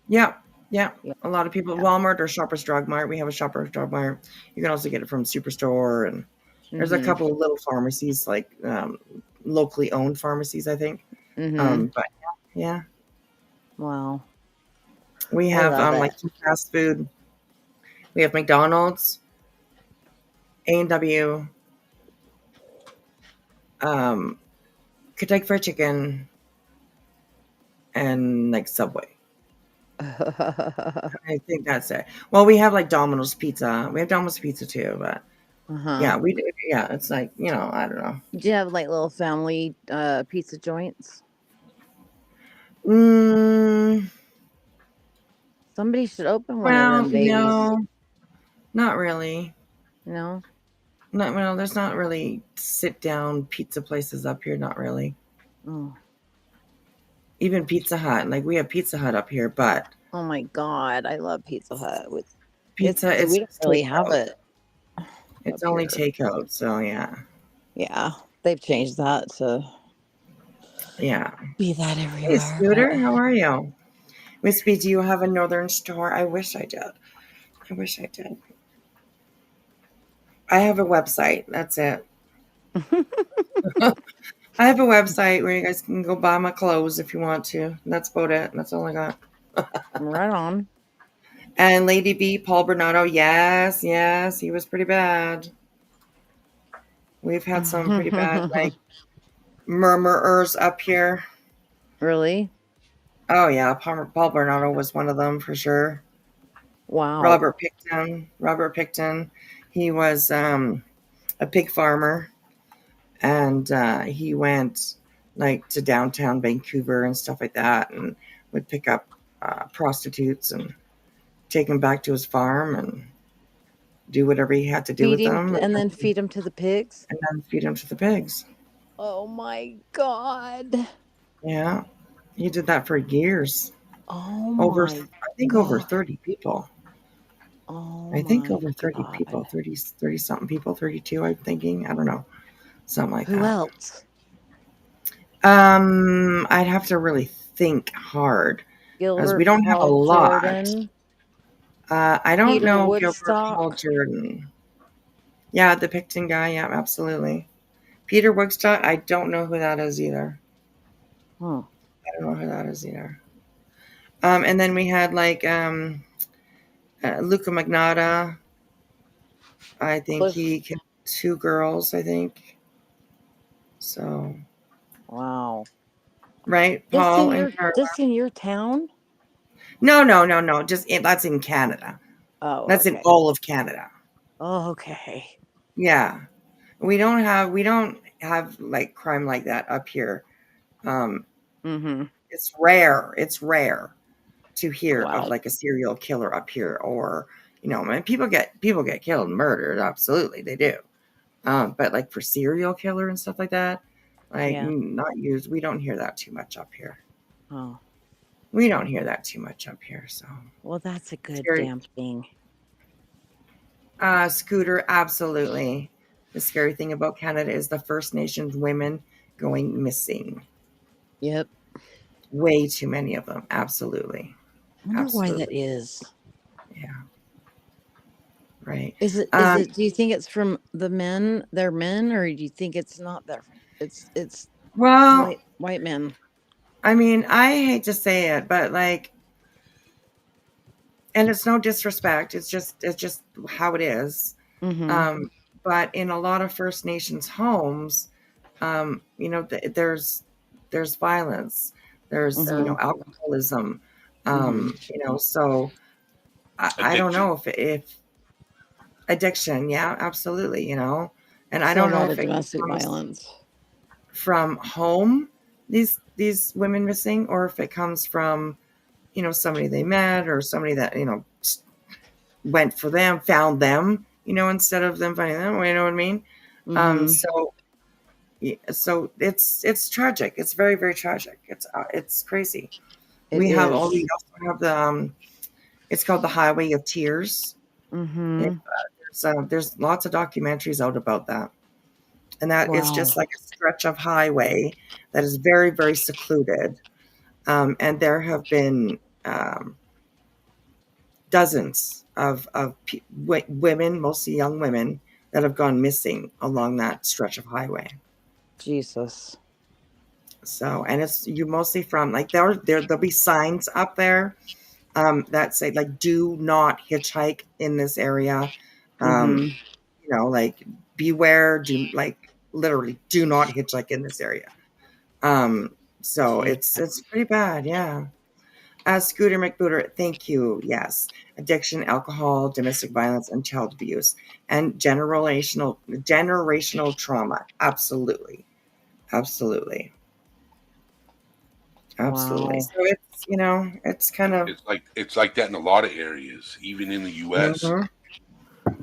Yeah. A lot of people Walmart or Shoppers Drug Mart. We have a Shoppers Drug Mart. You can also get it from Superstore, and there's a couple of little pharmacies, like locally owned pharmacies, I think. But yeah. Wow. We have like fast food. We have McDonald's, A&W, Kentucky Fried Chicken, and like Subway. I think that's it. Well, we have like Domino's Pizza. We have Domino's Pizza too, but yeah, we do. Yeah, it's like I don't know. Do you have like little family pizza joints? Somebody should open one of them babies. No, not really. No. No, there's not really sit down pizza places up here. Not really. Oh. Even Pizza Hut, like we have Pizza Hut up here, but oh my god, I love Pizza Hut. With pizza, we don't really have it. It's only takeout, so yeah. Yeah, they've changed that to be that everywhere. Hey, Scooter, how are you? Whispy, do you have a northern store? I wish I did. I have a website. That's it. I have a website where you guys can go buy my clothes if you want to. That's about it. That's all I got. Right on. And Lady B, Paul Bernardo, yes, he was pretty bad. We've had some pretty bad, like, murmurers up here. Really? Oh, yeah. Paul Bernardo was one of them for sure. Wow. Robert Picton. He was a pig farmer. And he went, like, to downtown Vancouver and stuff like that and would pick up prostitutes and take them back to his farm and do whatever he had to do with them. And then feed them to the pigs? And then feed them to the pigs. Oh, my God. Yeah. He did that for years. Oh, my I think God. over 30 people. Oh, I think over 30 people, 30-something people, 32, I'm thinking. I don't know. Something like that. Who else? I'd have to really think hard. Because we don't have a lot. Jordan, I don't Peter know Woodstock. Gilbert Jordan. Yeah, the Picton guy. Yeah, absolutely. Peter Woodstock, I don't know who that is either. Huh. I don't know who that is either. And then we had like Luca Magnotta. I think he killed 2 girls, I think. So. Wow. Right, Paul just in your town? No. Just that's in Canada. Oh, that's in all of Canada. Oh, okay. Yeah, we don't have like crime like that up here. It's rare to hear of like a serial killer up here, or people get killed and murdered. Absolutely, they do. But like for serial killer and stuff like that, like not used. We don't hear that too much up here. Oh. We don't hear that too much up here, so. Well, that's a good damn thing. Scooter, absolutely. The scary thing about Canada is the First Nations women going missing. Yep. Way too many of them. Absolutely. I wonder why that is. Yeah. Right. Is it? Do you think it's from the men? They're men, or do you think it's not their? It's white men. I mean, I hate to say it, but like, and it's no disrespect. It's just how it is. But in a lot of First Nations homes, there's violence, there's alcoholism, so I don't know if addiction, yeah, absolutely, and I So a don't know lot if of it domestic comes violence. from home, these women missing, or if it comes from somebody they met or somebody that went for them, found them, instead of them finding them. You know what I mean? So it's tragic. It's very, very tragic. It's crazy. We also have the it's called the Highway of Tears. There's lots of documentaries out about that, and that is just like a stretch of highway that is very, very secluded, and there have been dozens of women, mostly young women, that have gone missing along that stretch of highway. Jesus. So, and it's you mostly from like there'll be signs up there that say like do not hitchhike in this area. Like beware, do like literally do not hitchhike in this area. So it's pretty bad, yeah. Scooter McBooter, thank you. Yes. Addiction, alcohol, domestic violence, and child abuse, and generational trauma. Absolutely. Absolutely. Absolutely. Wow. So it's kind of it's like that in a lot of areas, even in the US.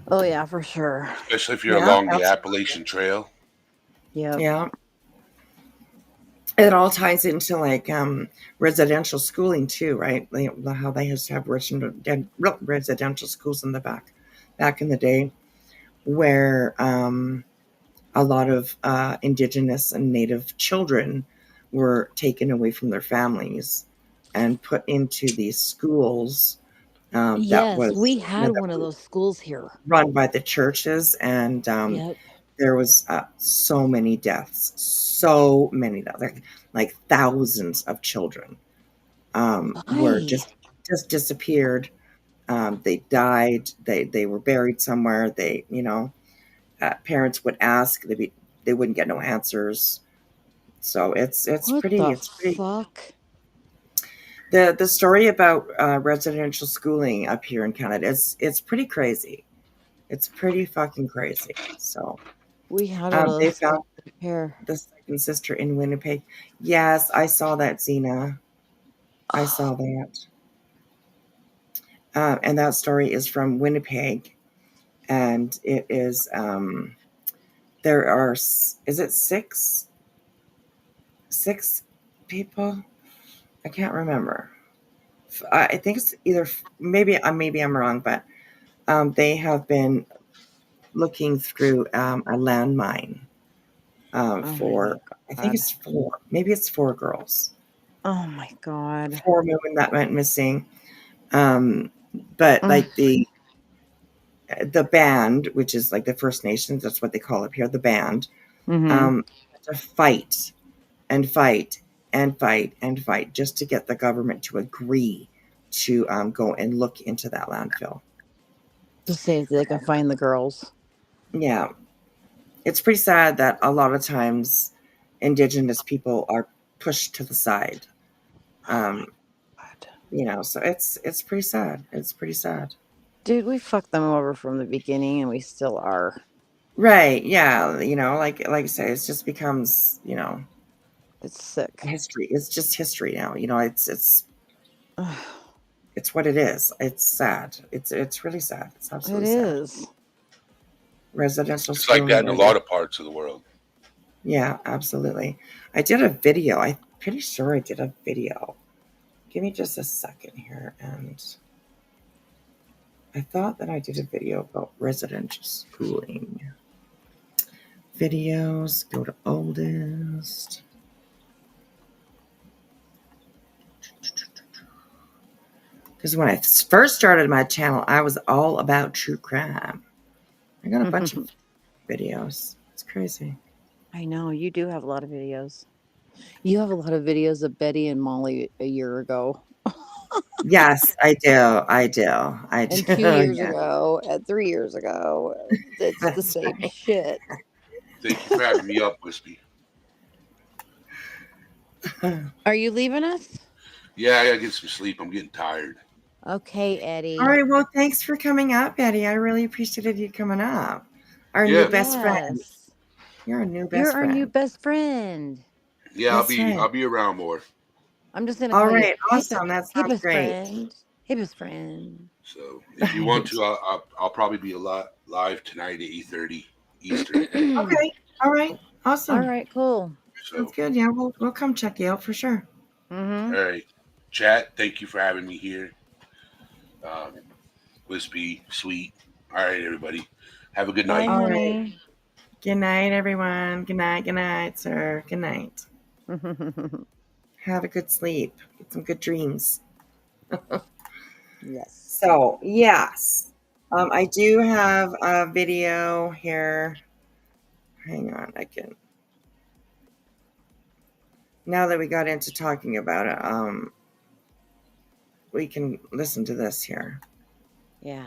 Oh yeah, for sure. Especially if you're along the Appalachian Trail. Yeah. It all ties into like residential schooling too, right? How they used to have residential schools in the back in the day, where a lot of Indigenous and Native children were taken away from their families and put into these schools. Yes, we had one of those schools here, run by the churches, and there was so many deaths, like thousands of children were just disappeared. They died. They were buried somewhere. Parents would ask, they wouldn't get no answers. So it's pretty. Fuck? The story about residential schooling up here in Canada it's pretty crazy. It's pretty fucking crazy. So we had they found the second sister in Winnipeg. Yes, I saw that, Zena. I saw that. And that story is from Winnipeg, and it is there are is it six people? I can't remember. I think it's either maybe I'm wrong, but they have been looking through a landmine for I think it's four girls. Oh my God. 4 women that went missing. But like the band, which is like the First Nations, that's what they call it here, the band, to fight and fight and fight and fight just to get the government to agree to go and look into that landfill. To see if they can find the girls. Yeah. It's pretty sad that a lot of times Indigenous people are pushed to the side. So it's pretty sad. It's pretty sad. Dude, we fucked them over from the beginning, and we still are. Right? Yeah. Like I say, it just becomes it's sick. History. It's just history now. It's what it is. It's sad. It's really sad. It's absolutely sad. Residential. It's like that in a lot of parts of the world. Yeah, absolutely. I did a video. I'm pretty sure I did a video. Give me just a second here, and I thought that I did a video about residential schooling. Videos, go to oldest. Because when I first started my channel, I was all about true crime. I got a bunch of videos. It's crazy. I know. You do have a lot of videos. You have a lot of videos of Betty and Molly a year ago. Yes, I do. And 2 years ago, and 3 years ago. It's the same shit. Thank you for having me up, Whispy. Are you leaving us? Yeah, I gotta get some sleep. I'm getting tired. Okay, Eddie. All right. Well, thanks for coming up, Eddie. I really appreciated you coming up. Our new best friend. You're our new best friend. You're our new best friend. Yeah, I'll be around more. I'm just gonna all call right, you. awesome. That sounds best great. Friend. Hey, best friend. So if you want to, I'll probably be live tonight at 8:30 Eastern. Okay. All right. Awesome. All right. Cool. Sounds good. Yeah, we'll come check you out for sure. Mm-hmm. All right, chat. Thank you for having me here. Whispy, sweet. All right, everybody. Have a good night. All right. Good night, everyone. Good night, sir. Good night. Have a good sleep. Get some good dreams. Yes. So, yes. I do have a video here. Hang on, now that we got into talking about it, we can listen to this here. Yeah.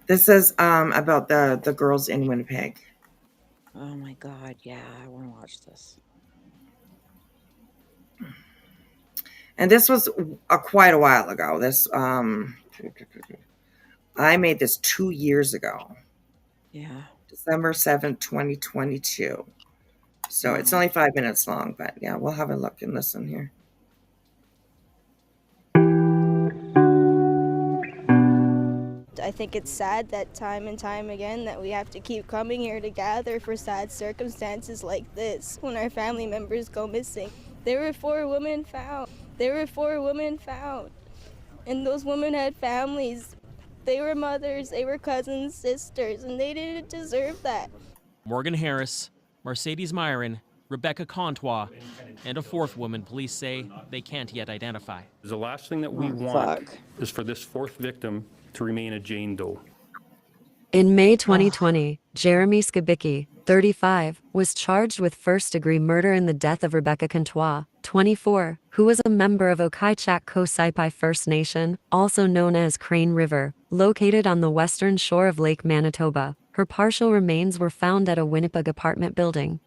This is about the girls in Winnipeg. Oh my God, yeah, I want to watch this. And this was quite a while ago. This I made this 2 years ago. Yeah. December 7th, 2022. So it's only 5 minutes long, but yeah, we'll have a look and listen here. I think it's sad that time and time again that we have to keep coming here to gather for sad circumstances like this when our family members go missing. There were 4 women found. And those women had families. They were mothers, they were cousins, sisters, and they didn't deserve that. Morgan Harris, Mercedes Myron, Rebecca Contois, and a 4th woman police say they can't yet identify. The last thing that we want is for this 4th victim to remain a Jane Doe. In May 2020, Jeremy Skibicki, 35, was charged with first-degree murder in the death of Rebecca Contois, 24, who was a member of Okaichak-Kosaipai First Nation, also known as Crane River, located on the western shore of Lake Manitoba. Her partial remains were found at a Winnipeg apartment building.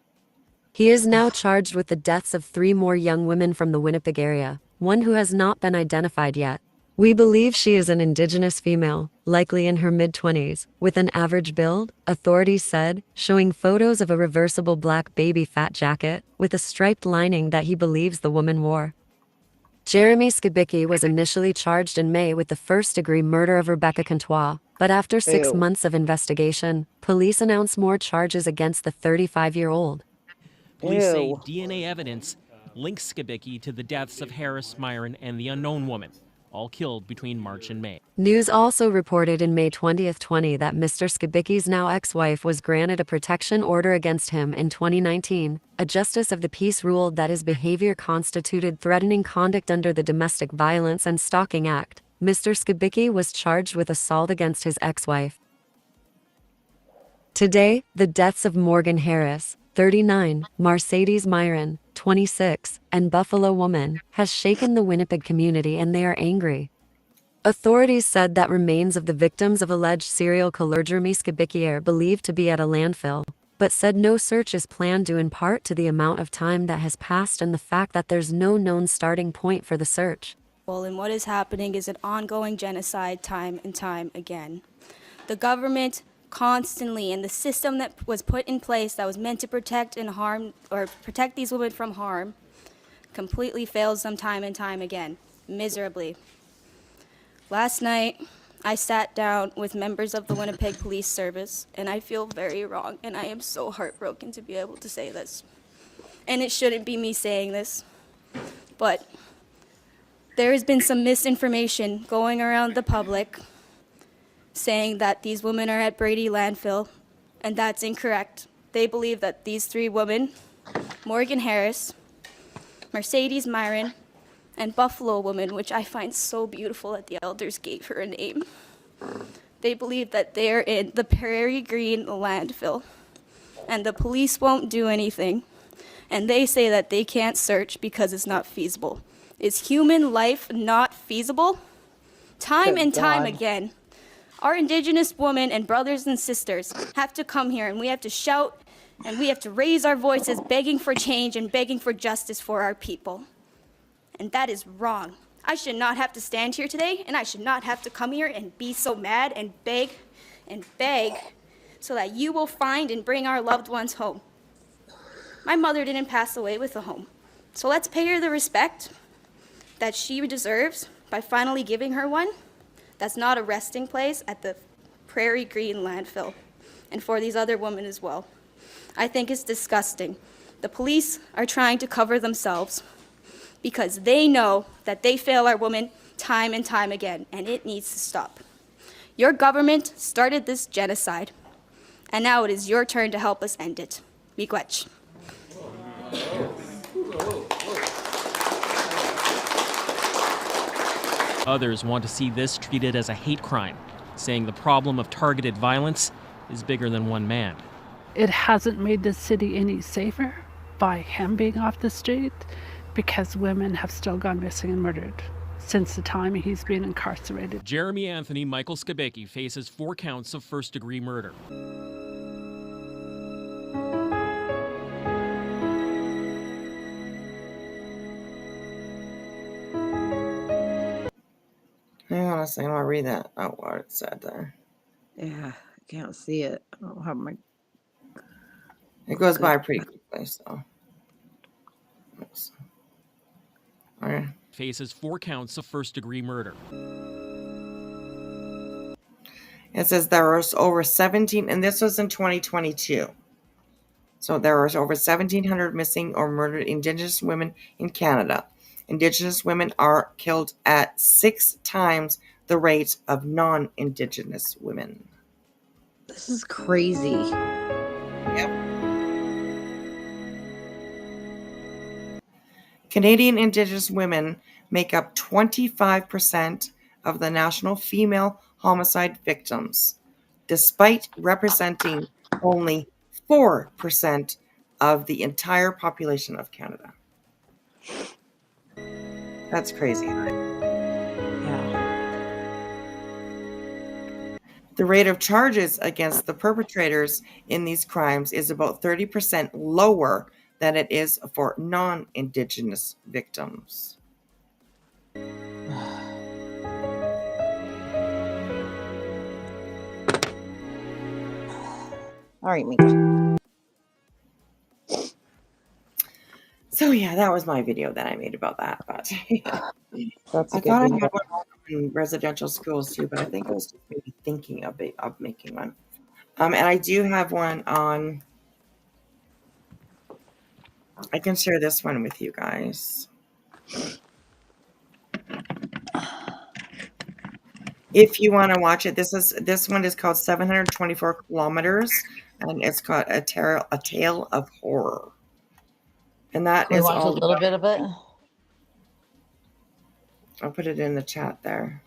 He is now charged with the deaths of 3 more young women from the Winnipeg area, one who has not been identified yet. We believe she is an Indigenous female, likely in her mid-20s, with an average build, authorities said, showing photos of a reversible black baby fat jacket with a striped lining that he believes the woman wore. Jeremy Skibicki was initially charged in May with the first-degree murder of Rebecca Contois, but after 6 months of investigation, police announced more charges against the 35-year-old. Police say DNA evidence links Skibicki to the deaths of Harris, Myron, and the unknown woman, all killed between March and May. News also reported in May 2020 that Mr. Skibicki's now ex-wife was granted a protection order against him in 2019. A justice of the peace ruled that his behavior constituted threatening conduct under the Domestic Violence and Stalking Act. Mr. Skibicki was charged with assault against his ex-wife. Today, the deaths of Morgan Harris, 39, Mercedes Myron, 26, and Buffalo Woman, has shaken the Winnipeg community and they are angry. Authorities said that remains of the victims of alleged serial killer Jeremy Skibicki are believed to be at a landfill, but said no search is planned due in part to the amount of time that has passed and the fact that there's no known starting point for the search. Well, and what is happening is an ongoing genocide time and time again. The government constantly, and the system that was put in place that was meant to protect and harm, or protect these women from harm, completely fails them time and time again, miserably. Last night, I sat down with members of the Winnipeg Police Service, and I feel very wrong, and I am so heartbroken to be able to say this. And it shouldn't be me saying this, but there has been some misinformation going around the public saying that these women are at Brady landfill, and that's incorrect. They believe that these 3 women, Morgan Harris, Mercedes Myron, and Buffalo Woman, which I find so beautiful that the elders gave her a name, they believe that they're in the Prairie Green landfill, and the police won't do anything, and they say that they can't search because it's not feasible. Is human life not feasible? Time and time again, our Indigenous women and brothers and sisters have to come here, and we have to shout And we have to raise our voices begging for change and begging for justice for our people. And that is wrong. I should not have to stand here today, and I should not have to come here and be so mad and beg so that you will find and bring our loved ones home. My mother didn't pass away with a home. So let's pay her the respect that she deserves by finally giving her one that's not a resting place at the Prairie Green landfill, and for these other women as well. I think it's disgusting. The police are trying to cover themselves because they know that they fail our women time and time again, and it needs to stop. Your government started this genocide, and now it is your turn to help us end it. Miigwech. Others want to see this treated as a hate crime, saying the problem of targeted violence is bigger than one man. It hasn't made the city any safer by him being off the street, because women have still gone missing and murdered since the time he's been incarcerated. Jeremy Anthony Michael Skibicki faces 4 counts of first-degree murder. Hang on a second, I'll read that out what it said there. Yeah, I can't see it. I don't have my... It goes by pretty quickly, so. Oops. All right. Faces 4 counts of first-degree murder. It says there was over 17, and this was in 2022. So there was over 1,700 missing or murdered Indigenous women in Canada. Indigenous women are killed at 6 times the rate of non-Indigenous women. This is crazy. Yep. Canadian Indigenous women make up 25% of the national female homicide victims, despite representing only 4% of the entire population of Canada. That's crazy, right? Yeah. The rate of charges against the perpetrators in these crimes is about 30% lower than it is for non-Indigenous victims. All right, Mika. So yeah, that was my video that I made about that. But That's a I good thought I video. had one in residential schools too, but I think I was just maybe thinking of making one. And I do have one on. I can share this one with you guys. If you want to watch it, this one is called 724 Kilometers, and it's called A Tale of Horror. And that Can we is watch a all little bit of it? I'll put it in the chat there.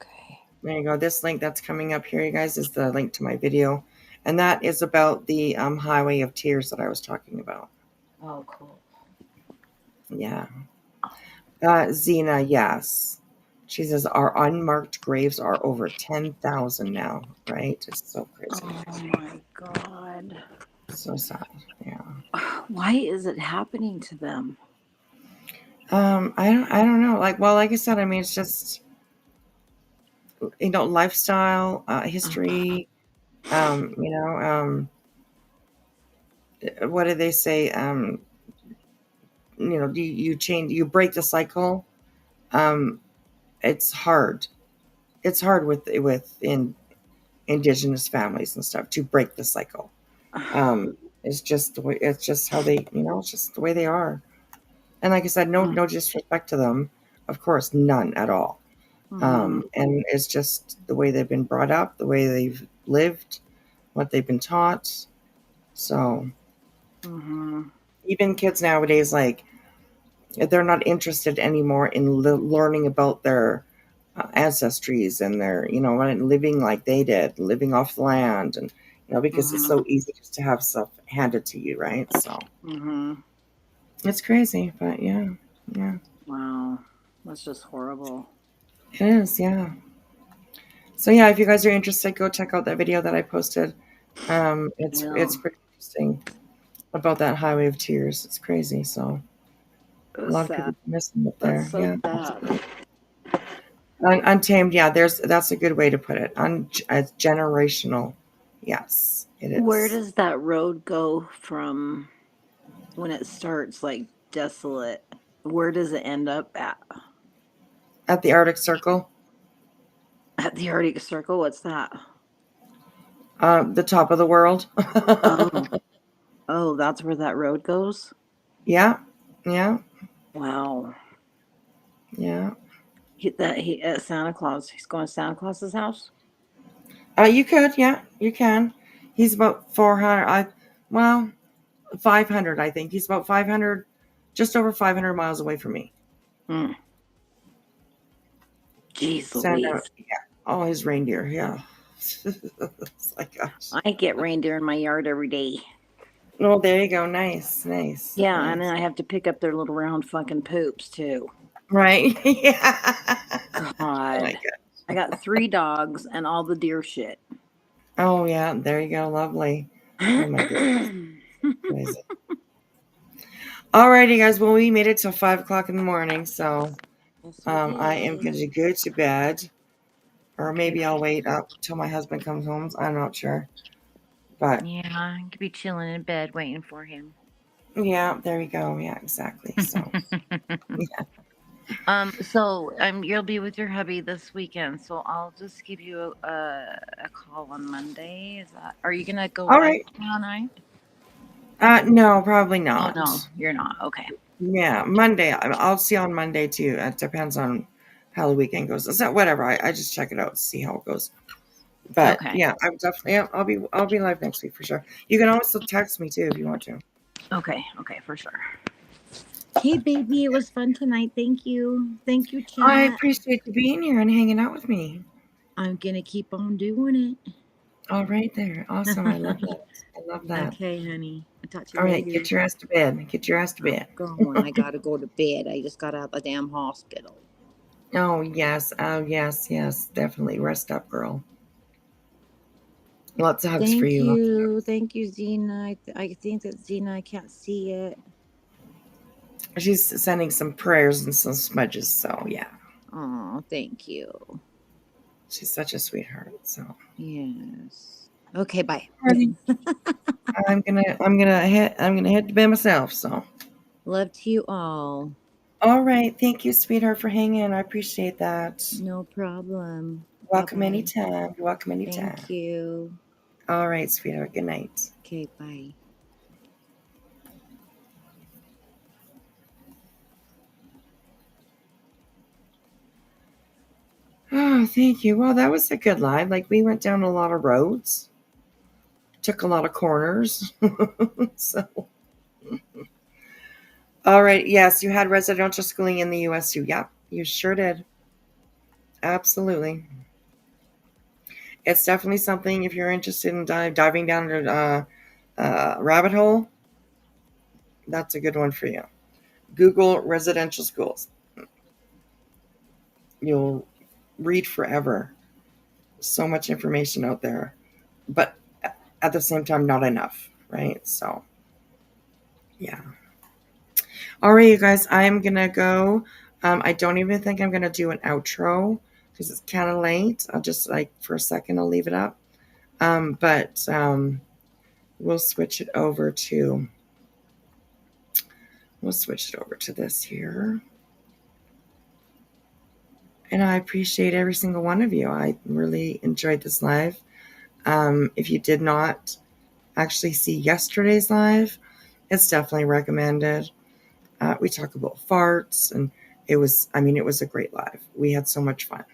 Okay. There you go. This link that's coming up here, you guys, is the link to my video. And that is about the Highway of Tears that I was talking about. Oh, cool. Yeah. Zena, yes. She says our unmarked graves are over 10,000 now, right? It's so crazy. Oh my God. So sad. Yeah. Why is it happening to them? I don't know. Like I said, I mean, it's just, lifestyle, history, what do they say? You break the cycle. It's hard. It's hard with Indigenous families and stuff to break the cycle. It's just the way. It's just how they. It's just the way they are. And like I said, no disrespect to them. Of course, none at all. And it's just the way they've been brought up, the way they've lived, what they've been taught. So, even kids nowadays, like, they're not interested anymore in learning about their ancestries and their, living like they did, living off the land, and because it's so easy just to have stuff handed to you, right? So it's crazy, but yeah. Wow, that's just horrible. It is, yeah. So yeah, if you guys are interested, go check out that video that I posted. It's pretty interesting about that Highway of Tears. It's crazy. So a lot of people missing it there. That's so sad. Untamed, yeah. That's a good way to put it. It's generational. Yes, it is. Where does that road go from when it starts like desolate? Where does it end up at? At the Arctic Circle. At the Arctic Circle? What's that? The top of the world. Oh, that's where that road goes? Yeah. Yeah. Wow. Yeah. Santa Claus. He's going to Santa Claus's house? You could, yeah, you can. He's about 400. 500, I think. He's about 500, just over 500 miles away from me. Jeez Louise. Yeah. All his reindeer, yeah. It's like, gosh. I get reindeer in my yard every day. Oh, there you go. Nice. Yeah, nice. and then I have to pick up their little round fucking poops too. Right? Yeah. God. Oh my God. I got 3 dogs and all the deer shit. Oh yeah, there you go. Lovely. Oh my goodness. Crazy. Alrighty, guys. Well, we made it till 5 o'clock in the morning, so I am going to go to bed, or maybe I'll wait up till my husband comes home. I'm not sure, but yeah, I could be chilling in bed waiting for him. Yeah, there you go. Yeah, exactly. So yeah. So you'll be with your hubby this weekend, so I'll just give you a call on Monday. Are you gonna go All right tomorrow night? No, probably not. Oh, no, you're not. Okay. Yeah, Monday. I'll see on Monday too. It depends on how the weekend goes. It's not whatever. I just check it out, see how it goes. But yeah, I'm definitely. Yeah, I'll be live next week for sure. You can also text me too if you want to. Okay, for sure. Hey, baby, it was fun tonight. Thank you, chat. I appreciate you being here and hanging out with me. I'm gonna keep on doing it. All right, there. Awesome. I love that. I love that. Okay, honey. I'll talk to you All later. right, get your ass to bed. Get your ass to bed. I gotta go to bed. I just got out of the damn hospital. Oh yes. Oh yes. Definitely. Rest up, girl. Lots of hugs for you. Thank you, Zena. I think that Zena, I can't see it. She's sending some prayers and some smudges, so yeah. Oh, thank you. She's such a sweetheart. So yes. Okay, bye. I'm gonna head to bed myself. So love to you all. All right, thank you, sweetheart, for hanging. I appreciate that. No problem. Welcome anytime. You're welcome anytime. Thank you. All right, sweetheart. Good night. Okay, bye. Oh, thank you. Well, that was a good live. Like, we went down a lot of roads, took a lot of corners. So, all right. Yes, you had residential schooling in the U.S. too. Yep, you sure did. Absolutely. It's definitely something, if you're interested in diving down a rabbit hole, that's a good one for you. Google residential schools. You'll read forever. So much information out there, but at the same time, not enough, right? So, yeah. All right, you guys, I'm going to go. I don't even think I'm going to do an outro because it's kind of late. I'll just, for a second, I'll leave it up. But we'll switch it over to this here. And I appreciate every single one of you. I really enjoyed this live. If you did not actually see yesterday's live, it's definitely recommended. We talk about farts, and it was a great live. We had so much fun.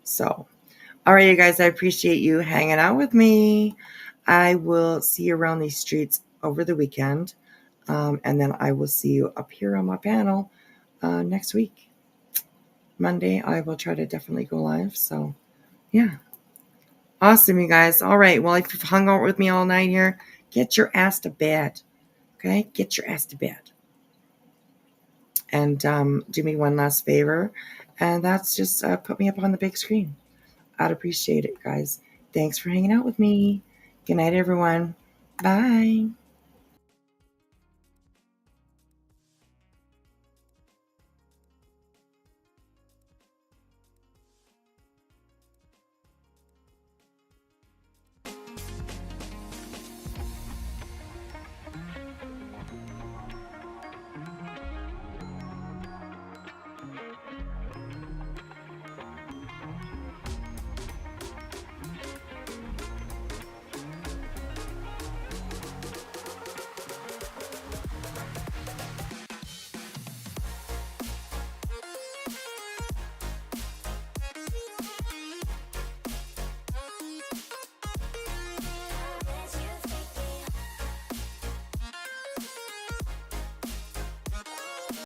So, all right, you guys, I appreciate you hanging out with me. I will see you around these streets over the weekend. And then I will see you up here on my panel next week. Monday, I will try to definitely go live. So, yeah. Awesome, you guys. All right. Well, if you've hung out with me all night here, get your ass to bed. Okay? Get your ass to bed. And do me one last favor. And that's just put me up on the big screen. I'd appreciate it, guys. Thanks for hanging out with me. Good night, everyone. Bye.